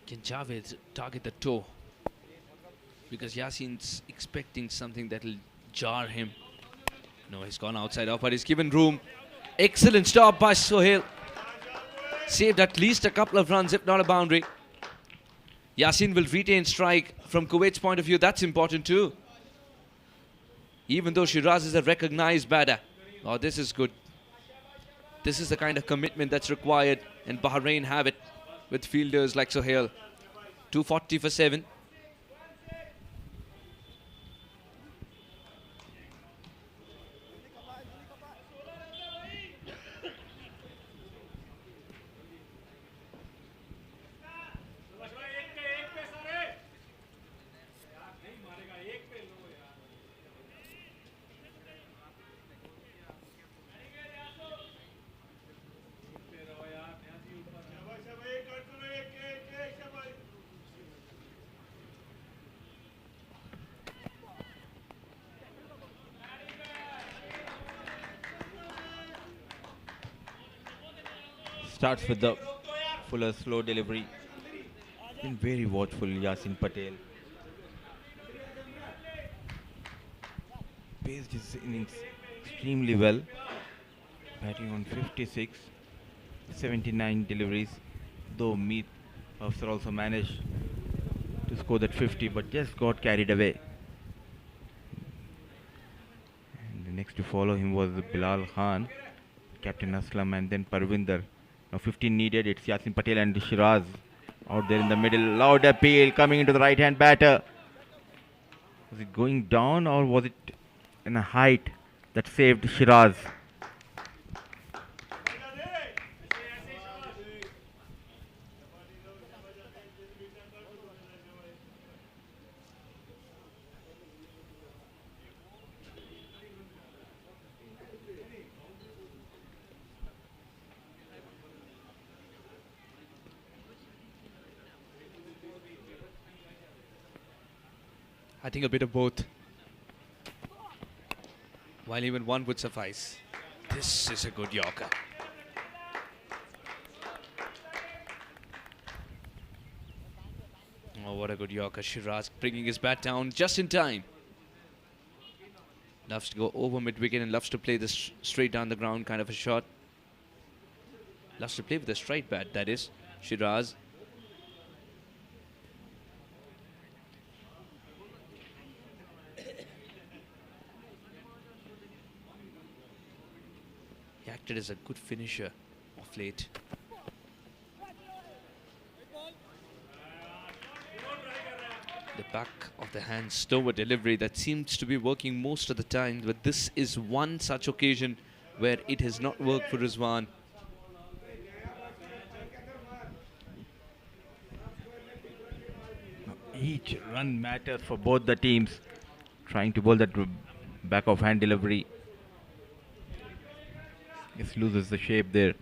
Can Javed target the toe? Because Yasin's expecting something that will jar him. No, he's gone outside off, but he's given room. Excellent stop by Sohail. Saved at least a couple of runs, if not a boundary. Yasin will retain strike. From Kuwait's point of view, that's important too. Even though Shiraz is a recognized batter. Oh, this is good. This is the kind of commitment that's required, and Bahrain have it with fielders like Sohail. 240 for 7. Starts with the fuller slow delivery. Been very watchful, Yasin Patel. Paced his innings extremely well. Batting on 56, 79 deliveries. Though Meet Afsar also managed to score that 50, but just got carried away. And the next to follow him was Bilal Khan, Captain Aslam, and then Parvinder. Now 15 needed, it's Yasin Patel and Shiraz out there in the middle. Loud appeal coming into the right hand batter. Was it going down or was it in a height that saved Shiraz? I think a bit of both. While even one would suffice. This is a good Yorker. Oh, what a good Yorker. Shiraz bringing his bat down just in time. Loves to go over mid-wicket and loves to play this straight down the ground kind of a shot. Loves to play with a straight bat, that is. Shiraz. He acted as a good finisher of late. The back of the hand slower delivery that seems to be working most of the time, but this is one such occasion where it has not worked for Rizwan. Each run matters for both the teams. Trying to bowl that back of hand delivery. Just loses the shape there.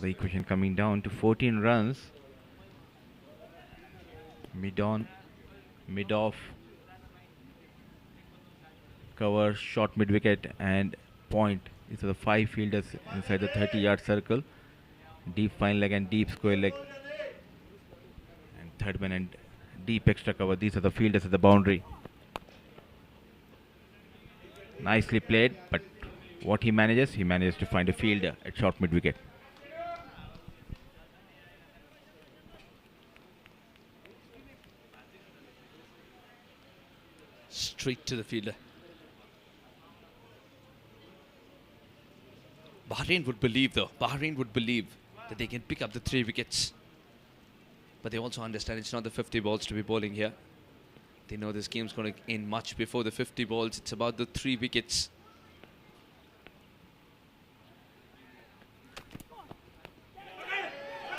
The equation coming down to 14 runs. Mid on, mid off, cover, short mid wicket and point. These are the 5 fielders inside the 30-yard circle. Deep fine leg and deep square leg. And third man and deep extra cover. These are the fielders at the boundary. Nicely played, but what he manages to find a fielder at short mid wicket. Straight to the fielder. Bahrain would believe that they can pick up the 3 wickets. But they also understand it's not the 50 balls to be bowling here. They know this game's going to end much before the 50 balls. It's about the 3 wickets.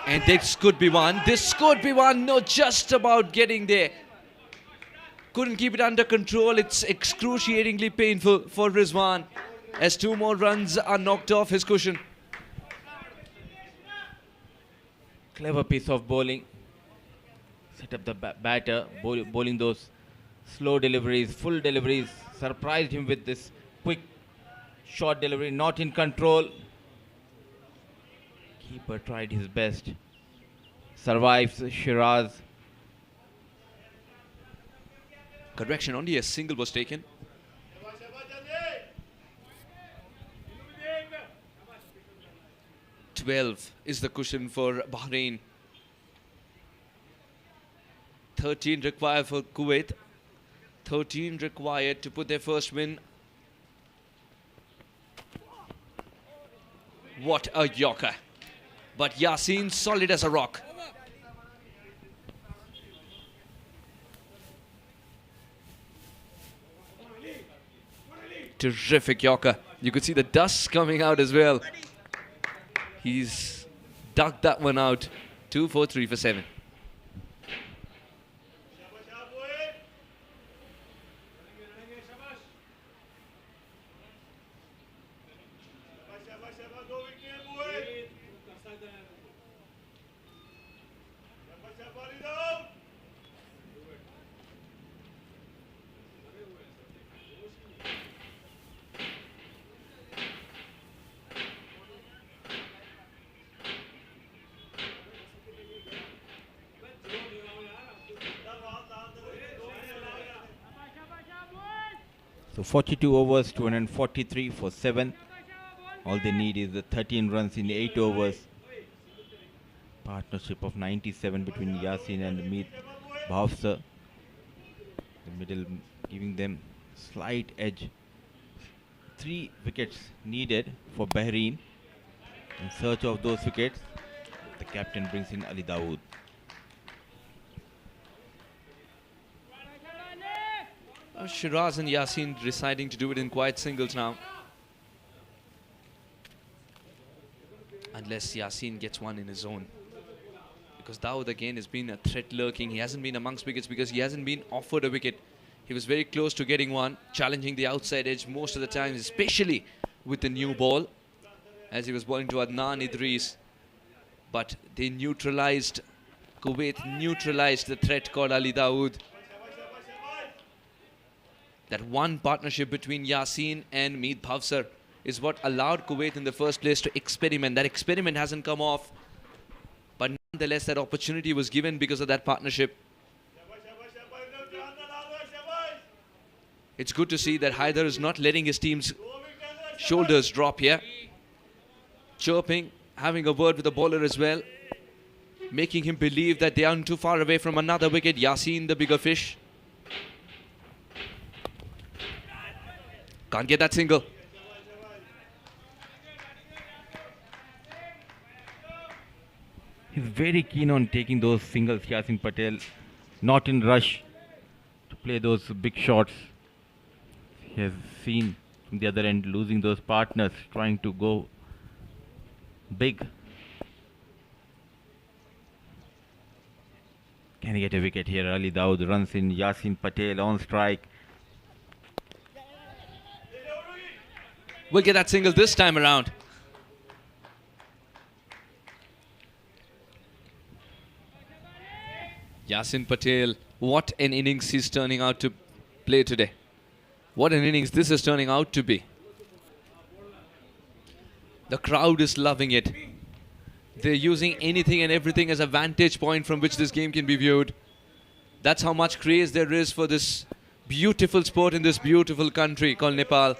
And this could be one. This could be one. No, just about getting there. Couldn't keep it under control. It's excruciatingly painful for Rizwan as 2 more runs are knocked off his cushion. Clever piece of bowling. Set up the batter, bowling those slow deliveries, full deliveries. Surprised him with this quick short delivery, not in control. Keeper tried his best. Survives Shiraz. Correction, only a single was taken. "12" is the cushion for Bahrain. 13 required for Kuwait. 13 required to put their first win. What a yorker. But Yaseen solid as a rock. Terrific yorker. You could see the dust coming out as well. He's dug that one out. 2 for 3 for 7. So 42 overs, 243 for 7. All they need is the 13 runs in 8 overs. Partnership of 97 between Yaseen and Meet Bhavsar. The middle giving them slight edge. 3 wickets needed for Bahrain. In search of those wickets, the captain brings in Ali Dawood. Shiraz and Yaseen deciding to do it in quiet singles now. Unless Yaseen gets one in his own. Because Dawood again has been a threat lurking. He hasn't been amongst wickets because he hasn't been offered a wicket. He was very close to getting one, challenging the outside edge most of the time, especially with the new ball, as he was bowling to Adnan Idris. But they neutralized, Kuwait neutralized the threat called Ali Dawood. That one partnership between Yaseen and Meet Bhavsar is what allowed Kuwait in the first place to experiment. That experiment hasn't come off, but nonetheless that opportunity was given because of that partnership. It's good to see that Haider is not letting his team's shoulders drop here. Chirping, having a word with the bowler as well, making him believe that they aren't too far away from another wicket. Yaseen, the bigger fish. Can't get that single. He's very keen on taking those singles, Yaseen Patel. not in rush to play those big shots. He has seen from the other end losing those partners, trying to go big. Can he get a wicket here? Ali Dawood runs in, Yasin Patel on strike. We'll get that single this time around. Yasin Patel, what an innings he's turning out to play today. What an innings this is turning out to be. The crowd is loving it. They're using anything and everything as a vantage point from which this game can be viewed. That's how much craze there is for this beautiful sport in this beautiful country called Nepal.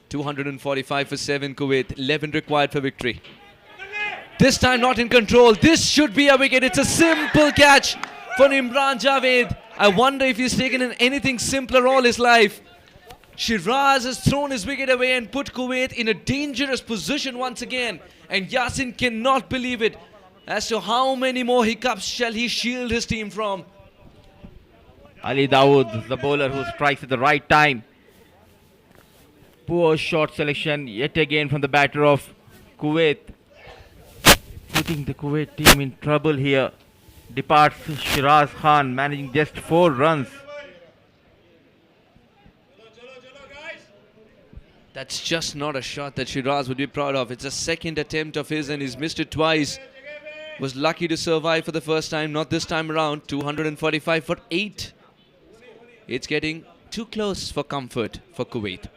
245 for 7 Kuwait, 11 required for victory. This time not in control. This should be a wicket. It's a simple catch for Imran Javed. I wonder if he's taken in anything simpler all his life. Shiraz has thrown his wicket away and put Kuwait in a dangerous position once again. And Yasin cannot believe it as to how many more hiccups shall he shield his team from. Ali Dawood, the bowler who strikes at the right time. Poor shot selection yet again from the batter of Kuwait. Putting the Kuwait team in trouble here. Departs Shiraz Khan, managing just 4 runs. That's just not a shot that Shiraz would be proud of. It's a second attempt of his and he's missed it twice. Was lucky to survive for the first time, not this time around. 245 for 8. It's getting too close for comfort for Kuwait.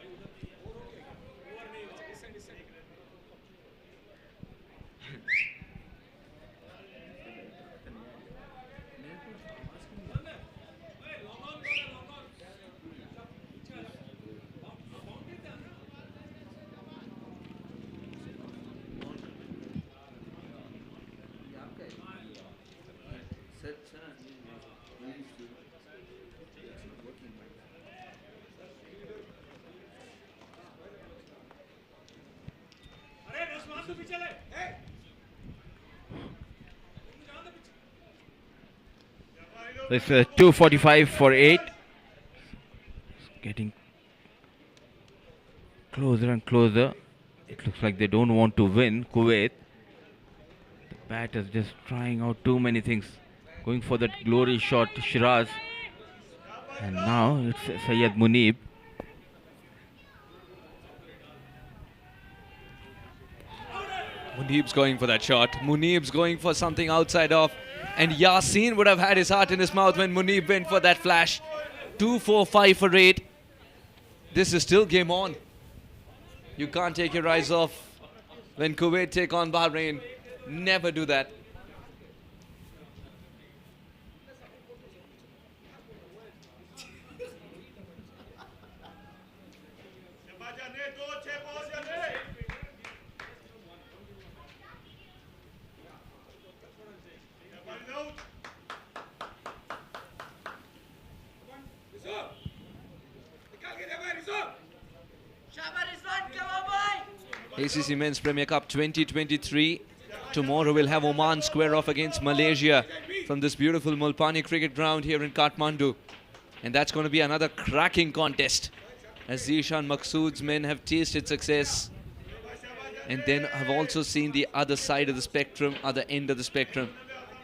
It's 245 for 8. It's getting closer and closer. It looks like they don't want to win, Kuwait. The batters just trying out too many things. Going for that glory shot, Shiraz. And now it's Syed Munib. Munib's going for that shot. Munib's going for something outside off. And Yasin would have had his heart in his mouth when Munib went for that flash. 245 for 8. This is still game on. You can't take your eyes off when Kuwait take on Bahrain. Never do that. ACC Men's Premier Cup 2023. Tomorrow we'll have Oman square off against Malaysia from this beautiful Mulpani cricket ground here in Kathmandu. And that's going to be another cracking contest as Zishan Maqsood's men have tasted success and then have also seen the other side of the spectrum, other end of the spectrum.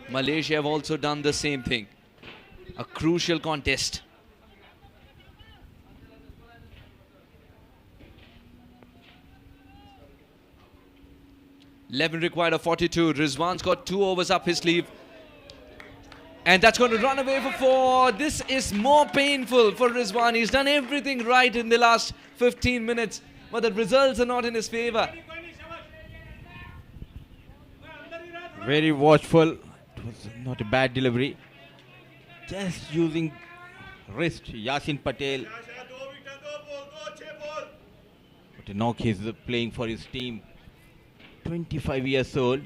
Malaysia have also done the same thing. A crucial contest. $11 required of 42. Rizwan's got 2 overs up his sleeve. And that's going to run away for 4. This is more painful for Rizwan. He's done everything right in the last 15 minutes. But the results are not in his favor. Very watchful. It was not a bad delivery. Just using wrist. Yasin Patel. What a knock he's playing for his team. 25 years old,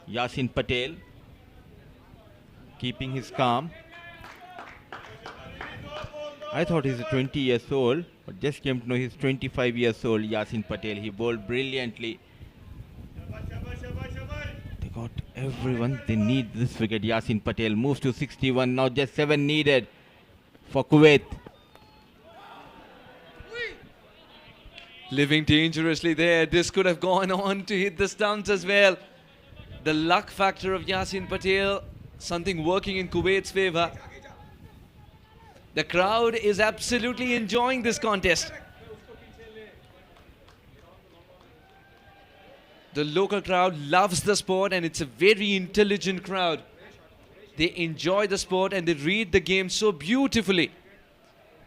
Yasin Patel, keeping his calm. I thought he's 20 years old, but just came to know he's 25 years old, Yasin Patel. He bowled brilliantly. They got Everyone, they need this wicket. Yasin Patel moves to 61. Now just 7 needed for Kuwait. Living dangerously there. This could have gone on to hit the stumps as well. The luck factor of Yasin Patel, something working in Kuwait's favour. The crowd is absolutely enjoying this contest. The local crowd loves the sport, and it's a very intelligent crowd. They enjoy the sport and they read the game so beautifully.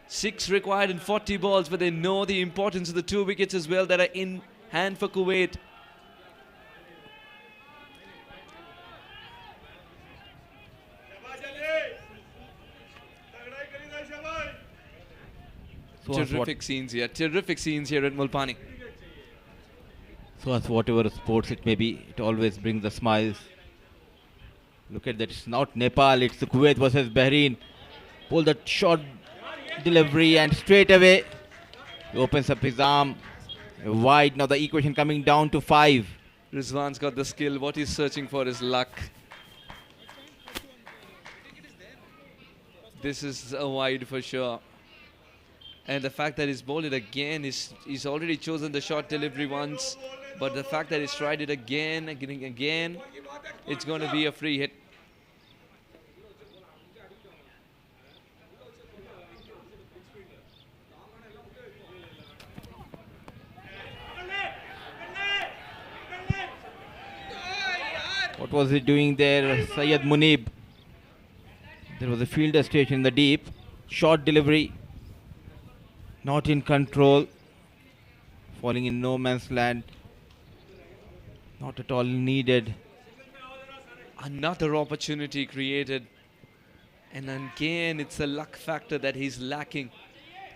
6 required in 40 balls, but they know the importance of the 2 wickets as well that are in hand for Kuwait. So Terrific scenes here at Mulpani. So as whatever sports it may be, it always brings the smiles. Look at that, it's not Nepal, it's the Kuwait versus Bahrain. Pull that short delivery and straight away he opens up his arm wide. Now the equation coming down to 5. Rizwan's got the skill. What he's searching for is luck. This is a wide for sure. And the fact that he's bowled it again, he's already chosen the short delivery once. But the fact that he's tried it again, it's going to be a free hit. What was he doing there, Syed Munib? There was a fielder station in the deep. Short delivery. Not in control. Falling in no man's land. Not at all needed. Another opportunity created. And again, it's a luck factor that he's lacking.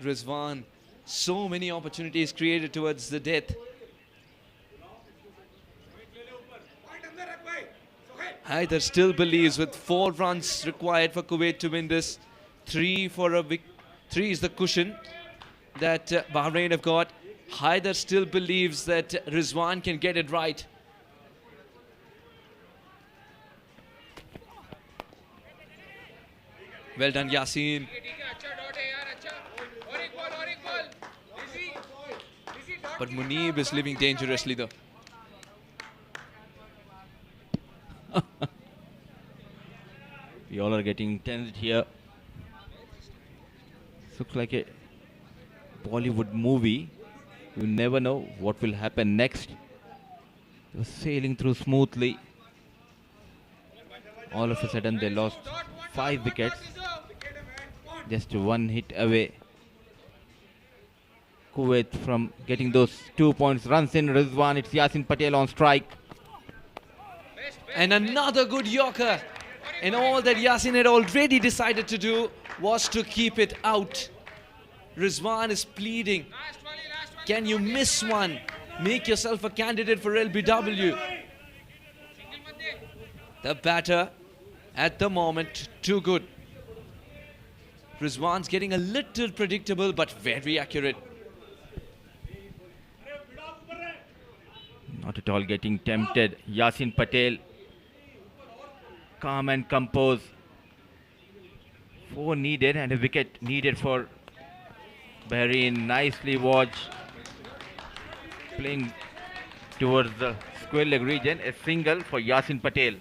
Rizwan. So many opportunities created towards the death. Haider still believes with 4 runs required for Kuwait to win this. 3 is the cushion that Bahrain have got. Haider still believes that Rizwan can get it right. Well done, Yasin. But Munib is living dangerously though. We all are getting tensed here. Looks like a Bollywood movie. You never know what will happen next. They were sailing through smoothly. All of a sudden they lost 5 wickets. Just 1 hit away. Kuwait from getting those 2 points. Runs in Rizwan. It's Yasin Patel on strike. And another good Yorker. And all that Yasin had already decided to do was to keep it out. Rizwan is pleading. Can you miss one? Make yourself a candidate for LBW. The batter at the moment too good. Rizwan's getting a little predictable but very accurate. Not at all getting tempted. Yasin Patel. Calm and composed. 4 needed and a wicket needed for Bahrain. Nicely watched. Playing towards the square leg region. A single for Yasin Patel.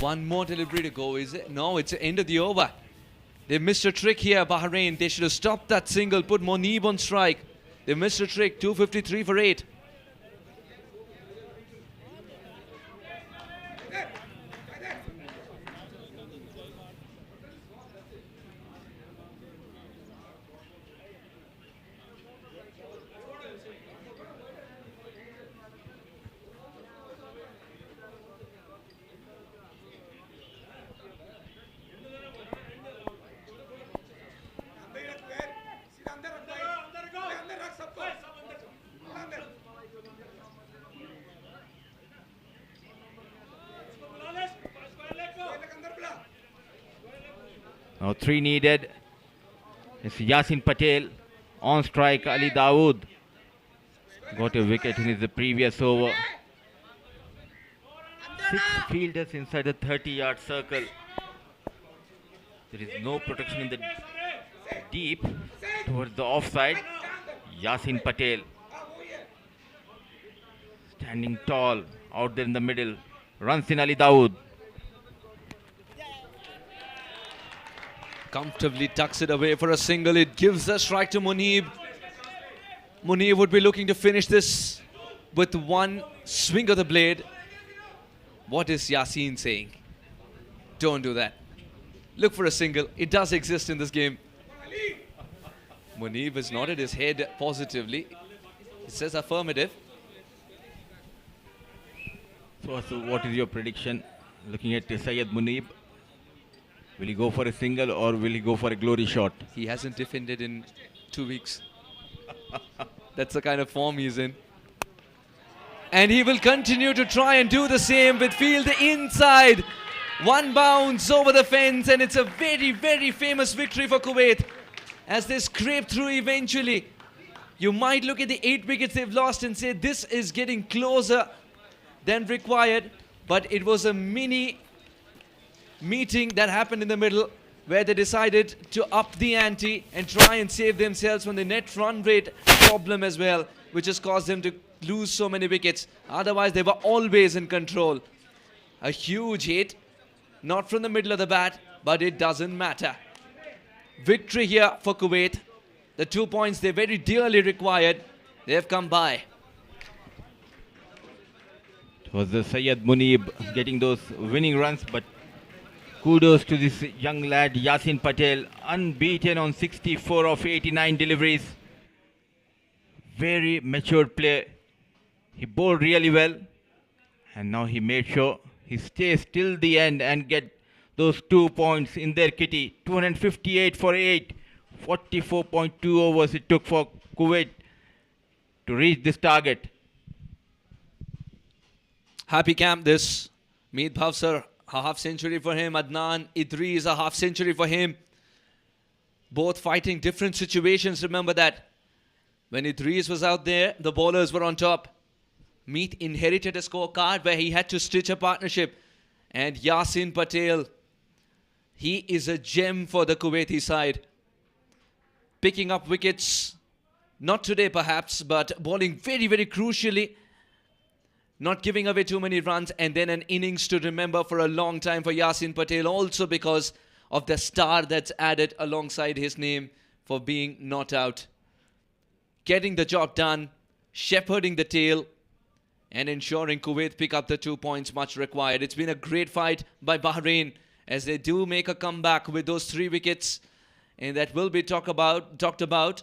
One more delivery to go, is it? No, it's the end of the over. They missed a trick here, Bahrain. They should have stopped that single, put Munib on strike. They missed a trick, 253 for 8. Now 3 needed. It's Yasin Patel on strike. Ali Dawood got a wicket in his previous over. 6 fielders inside the 30-yard circle. There is no protection in the deep towards the offside. Yasin Patel standing tall out there in the middle. Runs in Ali Dawood. Comfortably tucks it away for a single. It gives a strike to Muneeb. Muneeb would be looking to finish this with one swing of the blade. What is Yasin saying? Don't do that. Look for a single. It does exist in this game. Muneeb has nodded his head positively. He says affirmative. So what is your prediction looking at Syed Muneeb? Will he go for a single or will he go for a glory shot? He hasn't defended in 2 weeks. That's the kind of form he's in. And he will continue to try and do the same with field inside. One bounce over the fence, and it's a very, very famous victory for Kuwait as they scrape through eventually. You might look at the 8 wickets they've lost and say this is getting closer than required, but it was a mini meeting that happened in the middle where they decided to up the ante and try and save themselves from the net run rate problem as well, which has caused them to lose so many wickets. Otherwise, they were always in control. A huge hit, not from the middle of the bat, but it doesn't matter. Victory here for Kuwait. The 2 points they very dearly required, they have come by. It was the Syed Muneeb getting those winning runs, but kudos to this young lad Yasin Patel, unbeaten on 64 of 89 deliveries. Very matured player. He bowled really well, and now he made sure he stays till the end and get those 2 points in their kitty. 258 for 8, 44.2 overs it took for Kuwait to reach this target. Happy camp this. Meet Bhavsar, a half century for him. Adnan Idris, a half century for him. Both fighting different situations. Remember that. When Idris was out there, the bowlers were on top. Meet inherited a scorecard where he had to stitch a partnership. And Yasin Patel, he is a gem for the Kuwaiti side. Picking up wickets, not today perhaps, but bowling very, very crucially. Not giving away too many runs, and then an innings to remember for a long time for Yasin Patel, also because of the star that's added alongside his name for being not out. Getting the job done, shepherding the tail, and ensuring Kuwait pick up the 2 points much required. It's been a great fight by Bahrain as they do make a comeback with those 3 wickets, and that will be talked about.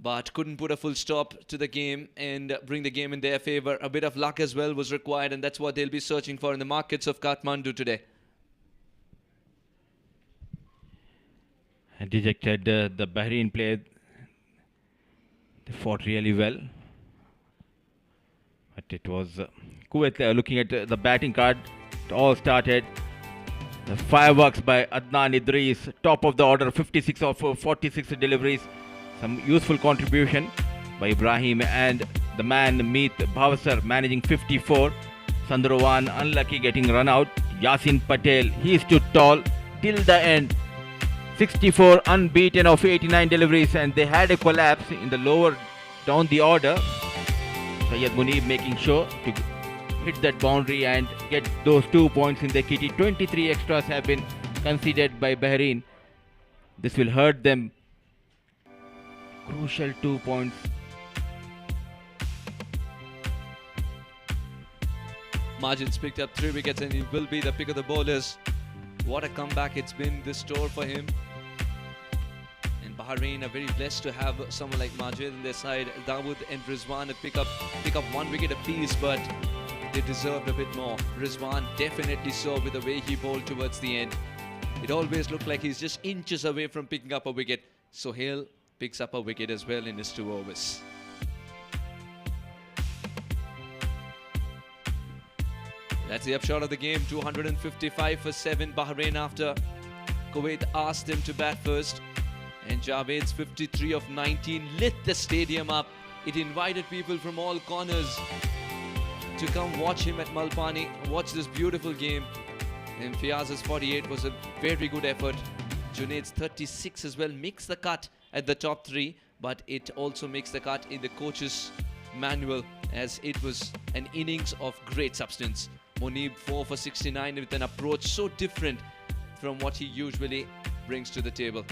But couldn't put a full stop to the game and bring the game in their favor. A bit of luck as well was required, and that's what they'll be searching for in the markets of Kathmandu today. I dejected the Bahrain player. They fought really well. But it was Kuwait looking at the batting card. It all started. The fireworks by Adnan Idris, top of the order, 56 of 46 deliveries. Some useful contribution by Ibrahim and the man Meet Bhavsar managing 54. Sandrowan unlucky getting run out. Yasin Patel, he stood tall till the end. 64 unbeaten of 89 deliveries, and they had a collapse in the lower down the order. Syed Muneeb making sure to hit that boundary and get those 2 points in the kitty. 23 extras have been conceded by Bahrain. This will hurt them. Crucial 2 points. Majid's picked up 3 wickets and he will be the pick of the bowlers. What a comeback it's been this tour for him. And Bahrain are very blessed to have someone like Majid in their side. Dawood and Rizwan pick up 1 wicket apiece, but they deserved a bit more. Rizwan definitely saw with the way he bowled towards the end. It always looked like he's just inches away from picking up a wicket. Sohail picks up a wicket as well in his 2 overs. That's the upshot of the game. 255 for 7 Bahrain after Kuwait asked them to bat first. And Javed's 53 of 19 lit the stadium up It invited people from all corners to come watch him at Malpani, watch this beautiful game. And Fiaz's 48 was a very good effort. Junaid's 36 as well makes the cut at the top 3, but it also makes the cut in the coach's manual, as it was an innings of great substance. Munib 4 for 69 with an approach so different from what he usually brings to the table.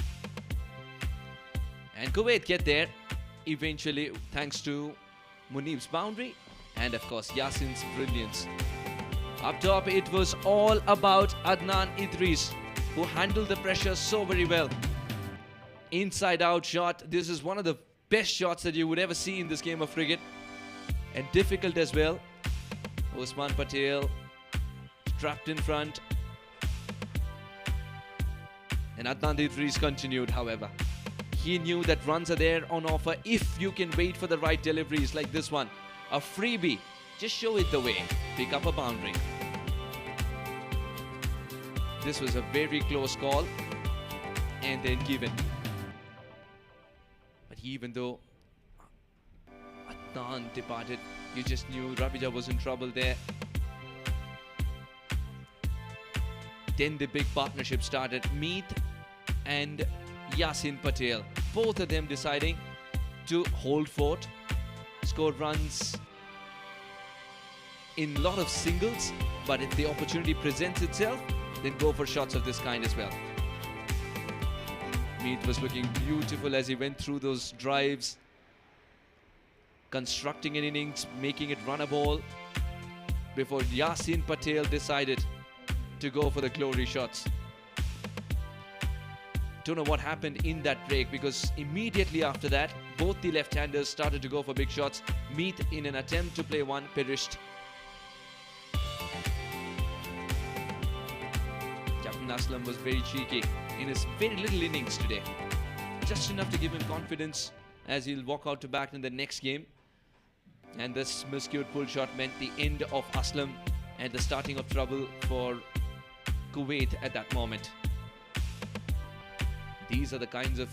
And Kuwait get there eventually thanks to Munib's boundary and of course Yasin's brilliance. Up top it was all about Adnan Idris, who handled the pressure so very well. Inside out shot, this is one of the best shots that you would ever see in this game of cricket, and difficult as well. Usman Patel trapped in front, and Adnan Idris continued. However, he knew that runs are there on offer if you can wait for the right deliveries like this one. A freebie, just show it the way, pick up a boundary. This was a very close call and then given. But even though Adnan departed, you just knew Ravija was in trouble there. Then the big partnership started. Meet and Yasin Patel, both of them deciding to hold fort, score runs in a lot of singles, but if the opportunity presents itself, then go for shots of this kind as well. Meet was looking beautiful as he went through those drives, constructing an innings, making it run a ball, before Yasin Patel decided to go for the glory shots. Don't know what happened in that break, because immediately after that, both the left-handers started to go for big shots. Meet, in an attempt to play one, perished. Captain Aslam was very cheeky in his very little innings today. Just enough to give him confidence as he'll walk out to bat in the next game. And this miscued pull shot meant the end of Aslam and the starting of trouble for Kuwait at that moment. These are the kinds of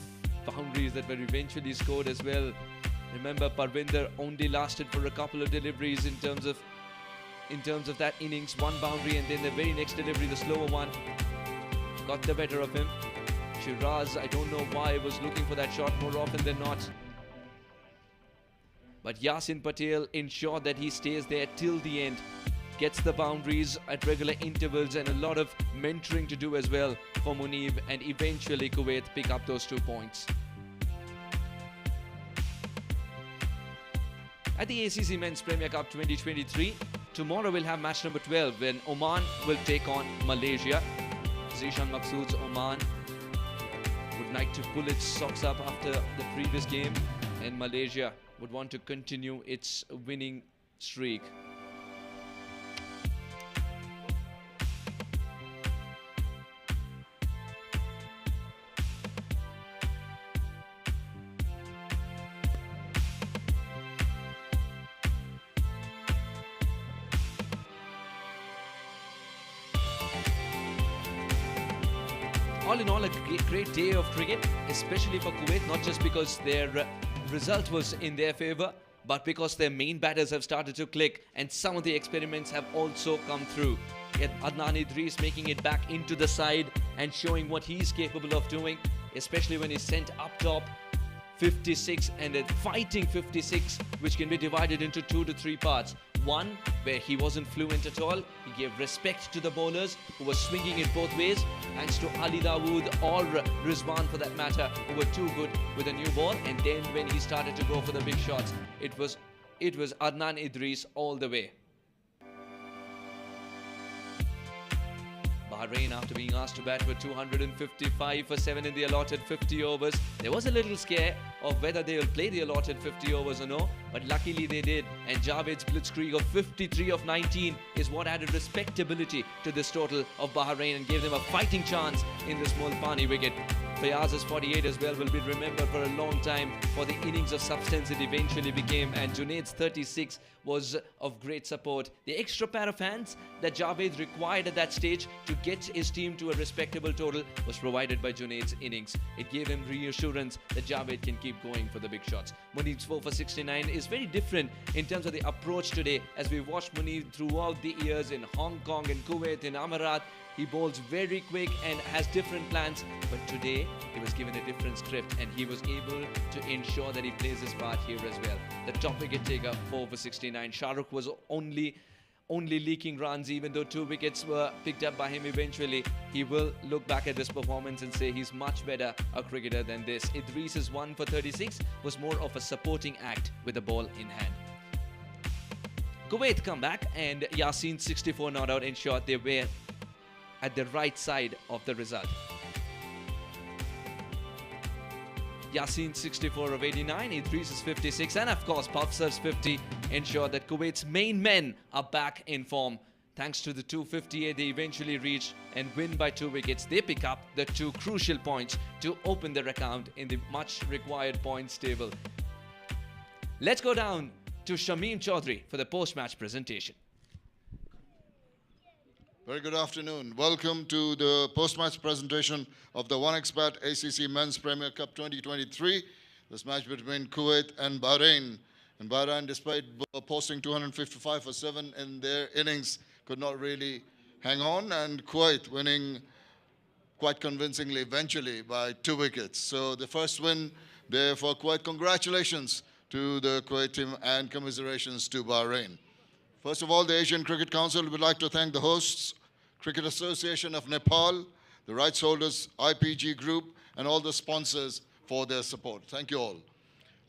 boundaries that were eventually scored as well. Remember, Parvinder only lasted for a couple of deliveries in terms of that innings. One boundary, and then the very next delivery, the slower one, got the better of him. Shiraz, I don't know why, was looking for that shot more often than not. But Yasin Patel ensured that he stays there till the end. Gets the boundaries at regular intervals, and a lot of mentoring to do as well for Munib, and eventually Kuwait pick up those 2 points. At the ACC Men's Premier Cup 2023, tomorrow we'll have match number 12 when Oman will take on Malaysia. Zishan Maqsood's Oman would like to pull its socks up after the previous game, and Malaysia would want to continue its winning streak. All in all, a great day of cricket, especially for Kuwait, not just because their result was in their favour, but because their main batters have started to click, and some of the experiments have also come through. Yet Adnan Idris making it back into the side and showing what he's capable of doing, especially when he's sent up top. 56 and a fighting 56, which can be divided into 2 to 3 parts. One, where he wasn't fluent at all. He gave respect to the bowlers who were swinging it both ways, thanks to Ali Dawood or Rizwan for that matter, who were too good with a new ball. And then when he started to go for the big shots, it was Adnan Idris all the way. Bahrain, after being asked to bat with 255 for 7 in the allotted 50 overs. There was a little scare of whether they will play the allotted 50 overs or no, but luckily they did. And Javed's blitzkrieg of 53 of 19 is what added respectability to this total of Bahrain and gave them a fighting chance in this Mulpani wicket. Fayaz's 48 as well will be remembered for a long time for the innings of substance it eventually became, and Junaid's 36 was of great support. The extra pair of hands that Javed required at that stage to get his team to a respectable total was provided by Junaid's innings. It gave him reassurance that Javed can keep going for the big shots. Munib's 4 for 69 is very different in terms of the approach today. As we watched Munib throughout the years in Hong Kong, in Kuwait, in Amarat, he bowls very quick and has different plans, but today he was given a different script and he was able to ensure that he plays his part here as well. The top wicket taker, 4 for 69. Shahrukh was only leaking runs, even though 2 wickets were picked up by him eventually. He will look back at this performance and say he's much better a cricketer than this. Idris's 1 for 36 was more of a supporting act with the ball in hand. Kuwait come back and Yasin's 64 not out ensured they were at the right side of the result. Yasin's 64 of 89, Idris's 56, and of course Pafsar's 50 ensure that Kuwait's main men are back in form. Thanks to the 258 they eventually reached and win by 2 wickets, they pick up the 2 crucial points to open their account in the much required points table. Let's go down to Shamim Chaudhry for the post-match presentation. Very good afternoon. Welcome to the post-match presentation of the OneXBet ACC Men's Premier Cup 2023. This match between Kuwait and Bahrain. And Bahrain, despite posting 255 for 7 in their innings, could not really hang on. And Kuwait winning quite convincingly eventually by 2 wickets. So the first win there for Kuwait. Congratulations to the Kuwait team and commiserations to Bahrain. First of all, the Asian Cricket Council would like to thank the hosts, Cricket Association of Nepal, the rights holders, IPG Group, and all the sponsors for their support. Thank you all.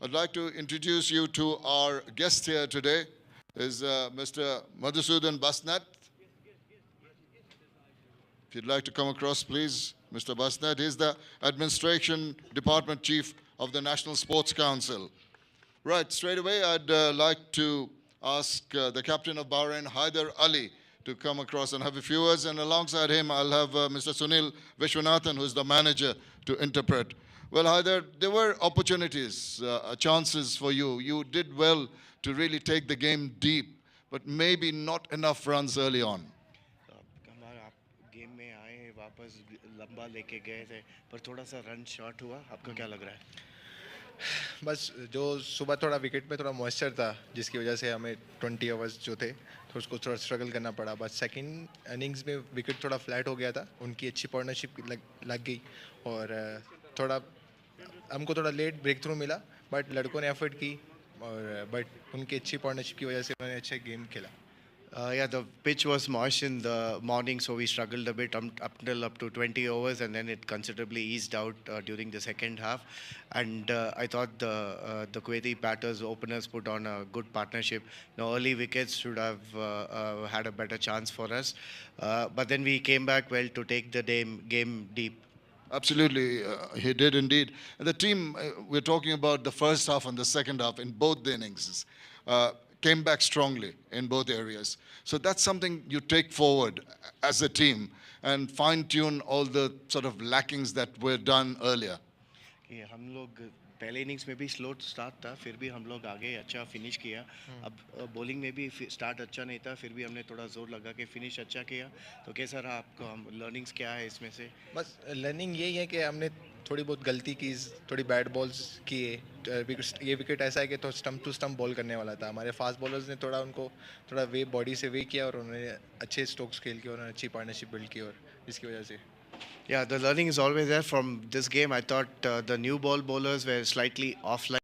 I'd like to introduce you to our guest here today, is Mr. Madhusudan Basnat. If you'd like to come across, please, Mr. Basnat. He's the Administration Department Chief of the National Sports Council. Right, straight away, I'd like to ask the captain of Bahrain, Haider Ali, to come across and have a few words. And alongside him, I'll have Mr. Sunil Vishwanathan, who's the manager, to interpret. Well, Haider, there were opportunities, chances for you. You did well to really take the game deep, but maybe not enough runs early on. Game में आए वापस लंबा लेके गए थे पर थोड़ा सा रन शॉर्ट हुआ आपको क्या लग रहा है बस जो सुबह थोड़ा विकेट में थोड़ा मॉइस्चर था जिसकी वजह से हमें 20 ओवर्स जो थे तो उसको थोड़ा स्ट्रगल करना पड़ा बस सेकंड इनिंग्स में विकेट थोड़ा फ्लैट हो गया था उनकी अच्छी पार्टनरशिप लग गई और थोड़ा हमको थोड़ा लेट ब्रेक थ्रू मिला बट लड़कों ने एफर्ट की और बट उनकी अच्छी पार्टनरशिप की वजह से उन्होंने अच्छा गेम खेला Yeah, the pitch was moist in the morning, so we struggled a bit up to 20 overs, and then it considerably eased out during the second half. And I thought the Kuwaiti batters, openers put on a good partnership. Early wickets should have had a better chance for us, but then we came back well to take the game deep. Absolutely, he did indeed. And the team, we're talking about the first half and the second half in both the innings. Came back strongly in both areas. So that's something you take forward as a team and fine-tune all the sort of lackings that were done earlier. हम लोग पहले innings में भी slow start था फिर भी हम लोग आगे अच्छा फिनिश किया अब बॉलिंग में भी स्टार्ट अच्छा नहीं था फिर भी हमने थोड़ा जोर लगा के फिनिश अच्छा किया तो कैसा रहा आपको लर्निंग्स क्या है इसमें से बस लर्निंग यही है कि हमने थोड़ी बहुत गलती की थोड़ी बैड बॉल्स किए ये विकेट ऐसा है कि तो स्टंप टू स्टंप बॉल करने वाला था हमारे फास्ट बॉलर्स ने थोड़ा उनको थोड़ा वे बॉडी से वे किया और उन्होंने अच्छे स्ट्रोक्स खेल के उन्होंने अच्छी पार्टनरशिप बिल्ड की और जिसकी वजह से Yeah, the learning is always there. From this game, I thought the new ball bowlers were slightly offline.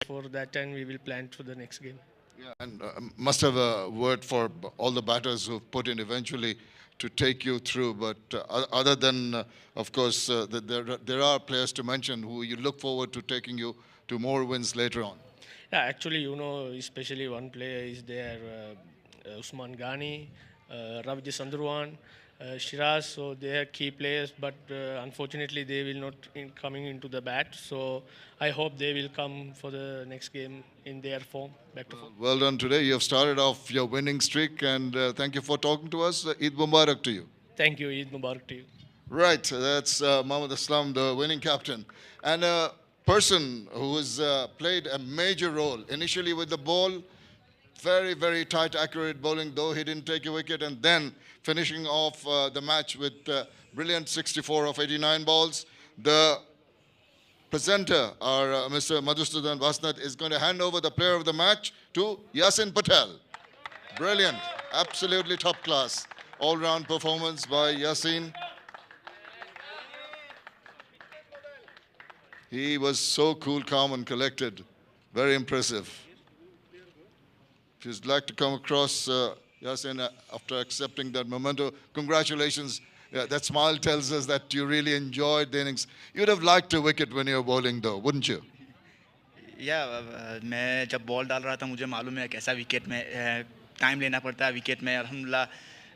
for that time we will plan for the next game. Yeah, and must have a word for all the batters who put in eventually to take you through. But other than, of course, there are players to mention who you look forward to taking you to more wins later on. Yeah, actually, you know, especially one player is there, Usman Ghani, Ravji Sandurwan, Shiraz. So they are key players, but unfortunately they will not coming into the bat. So I hope they will come for the next game in their form, back to form. Well done today. You have started off your winning streak, and thank you for talking to us. Eid Mubarak to you. Thank you. Eid Mubarak to you. Right, that's Mohammad Aslam, the winning captain. And a person who has played a major role initially with the ball, very, very tight, accurate bowling, though he didn't take a wicket, and then finishing off the match with brilliant 64 of 89 balls. The presenter, our Mr. Madhusudan Vasnath, is going to hand over the player of the match to Yasin Patel. Brilliant, absolutely top class. All-round performance by Yasin. He was so cool, calm and collected. Very impressive. If you'd like to come across Yasin after accepting that memento, congratulations. Yeah, that smile tells us that you really enjoyed the innings. You'd have liked a wicket when you were bowling though, wouldn't you? Yeah, मैं जब ball डाल रहा था मुझे मालूम है कैसा wicket में टाइम लेना पड़ता है विकेट में अल्हम्दुलिल्लाह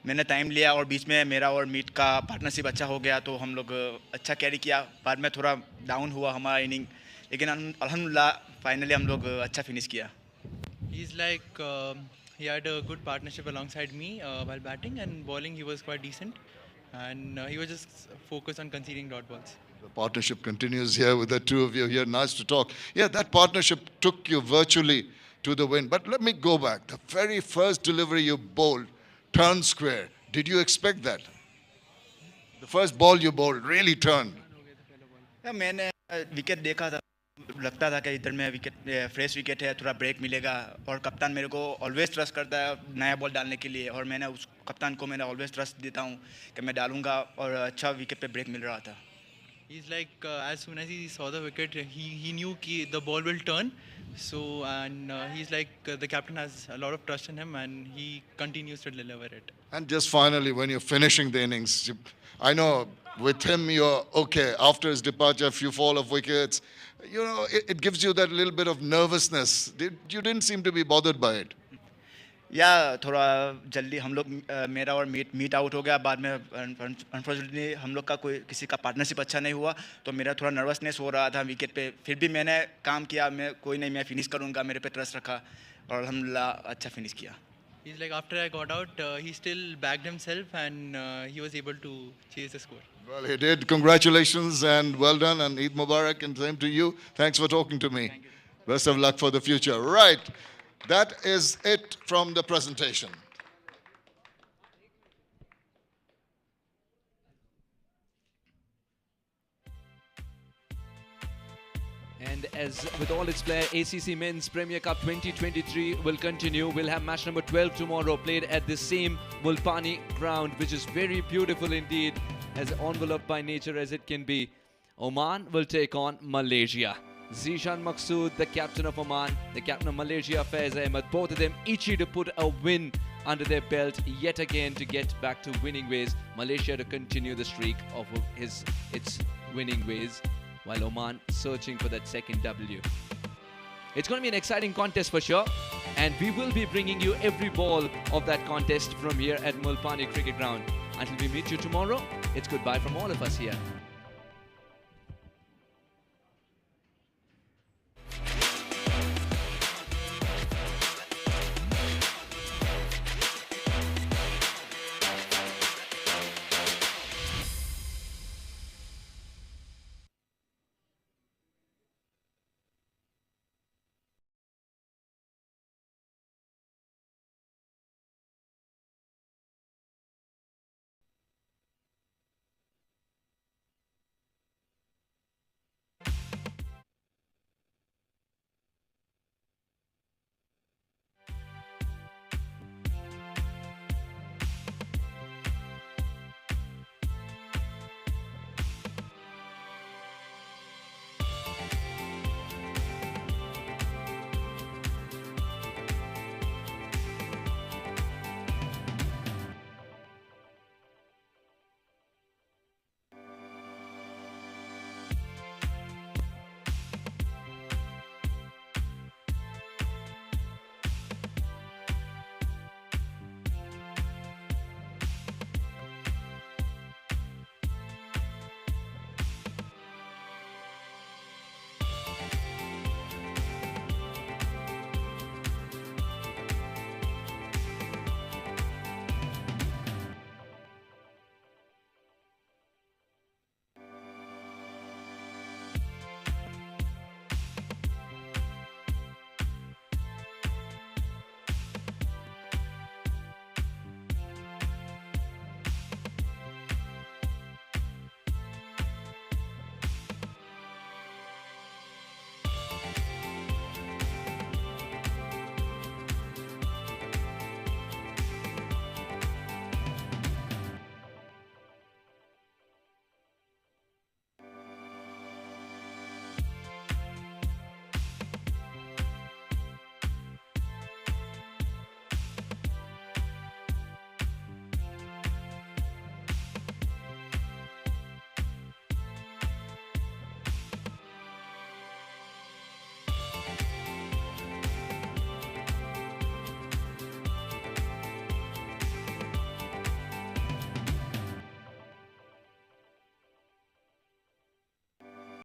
मैंने टाइम लिया और बीच में मेरा और मीट का पार्टनरशिप अच्छा हो गया तो हम लोग अच्छा कैरी किया बाद में थोड़ा डाउन हुआ हमारा इनिंग लेकिन अल्हम्दुलिल्लाह फाइनली हम लोग अच्छा फिनिश किया He's like he had a good partnership alongside me while batting and bowling he was quite decent and he was just focused on conceding dot balls. The partnership continues here with the two of you here. Nice to talk. Yeah, that partnership took you virtually to the win. But let me go back. The very first delivery you bowled, turned square. Did you expect that? The first ball you bowled really turned. मैंने wicket देखा था लगता था कि इधर में wicket fresh wicket है थोड़ा ब्रेक मिलेगा और कप्तान मेरे को ऑलवेज ट्रस्ट करता है नया बॉल डालने के लिए और मैंने उस कप्तान को मैंने ऑलवेज ट्रस्ट देता हूँ कि मैं डालूंगा और अच्छा विकेट पे ब्रेक मिल रहा था He's like as soon as he saw the wicket he knew कि the ball will turn so and he's like the captain has a lot of trust in him and he continues to deliver it. And just finally when you're finishing the innings, I know with him you're okay. After his departure, if you fall off wickets, you know, it gives you that little bit of nervousness. You didn't seem to be bothered by it. या थोड़ा जल्दी हम लोग मेरा और meet out हो गया बाद में अनफॉर्चुनेटली हम लोग का कोई किसी का पार्टनरशिप अच्छा नहीं हुआ तो मेरा थोड़ा नर्वसनेस हो रहा था विकेट पे फिर भी मैंने काम किया मैं कोई नहीं मैं फिनिश करूंगा मेरे पे ट्रस्ट रखा और अल्हम्दुलिल्लाह अच्छा फिनिश किया He's like after I got out he still backed himself and he was able to chase the score. Well, he did. Congratulations and well done and Eid Mubarak and same to you. Thanks for talking to me. Best of luck for the future. Right. That is it from the presentation. And as with all its players, ACC Men's Premier Cup 2023 will continue. We'll have match number 12 tomorrow played at the same Mulpani ground, which is very beautiful indeed, as enveloped by nature as it can be. Oman will take on Malaysia. Zishan Maqsood, the captain of Oman, the captain of Malaysia, Faiz Ahmed, both of them itchy to put a win under their belt yet again to get back to winning ways. Malaysia to continue the streak of its winning ways, while Oman searching for that second W. It's going to be an exciting contest for sure, and we will be bringing you every ball of that contest from here at Mulpani Cricket Ground. Until we meet you tomorrow, it's goodbye from all of us here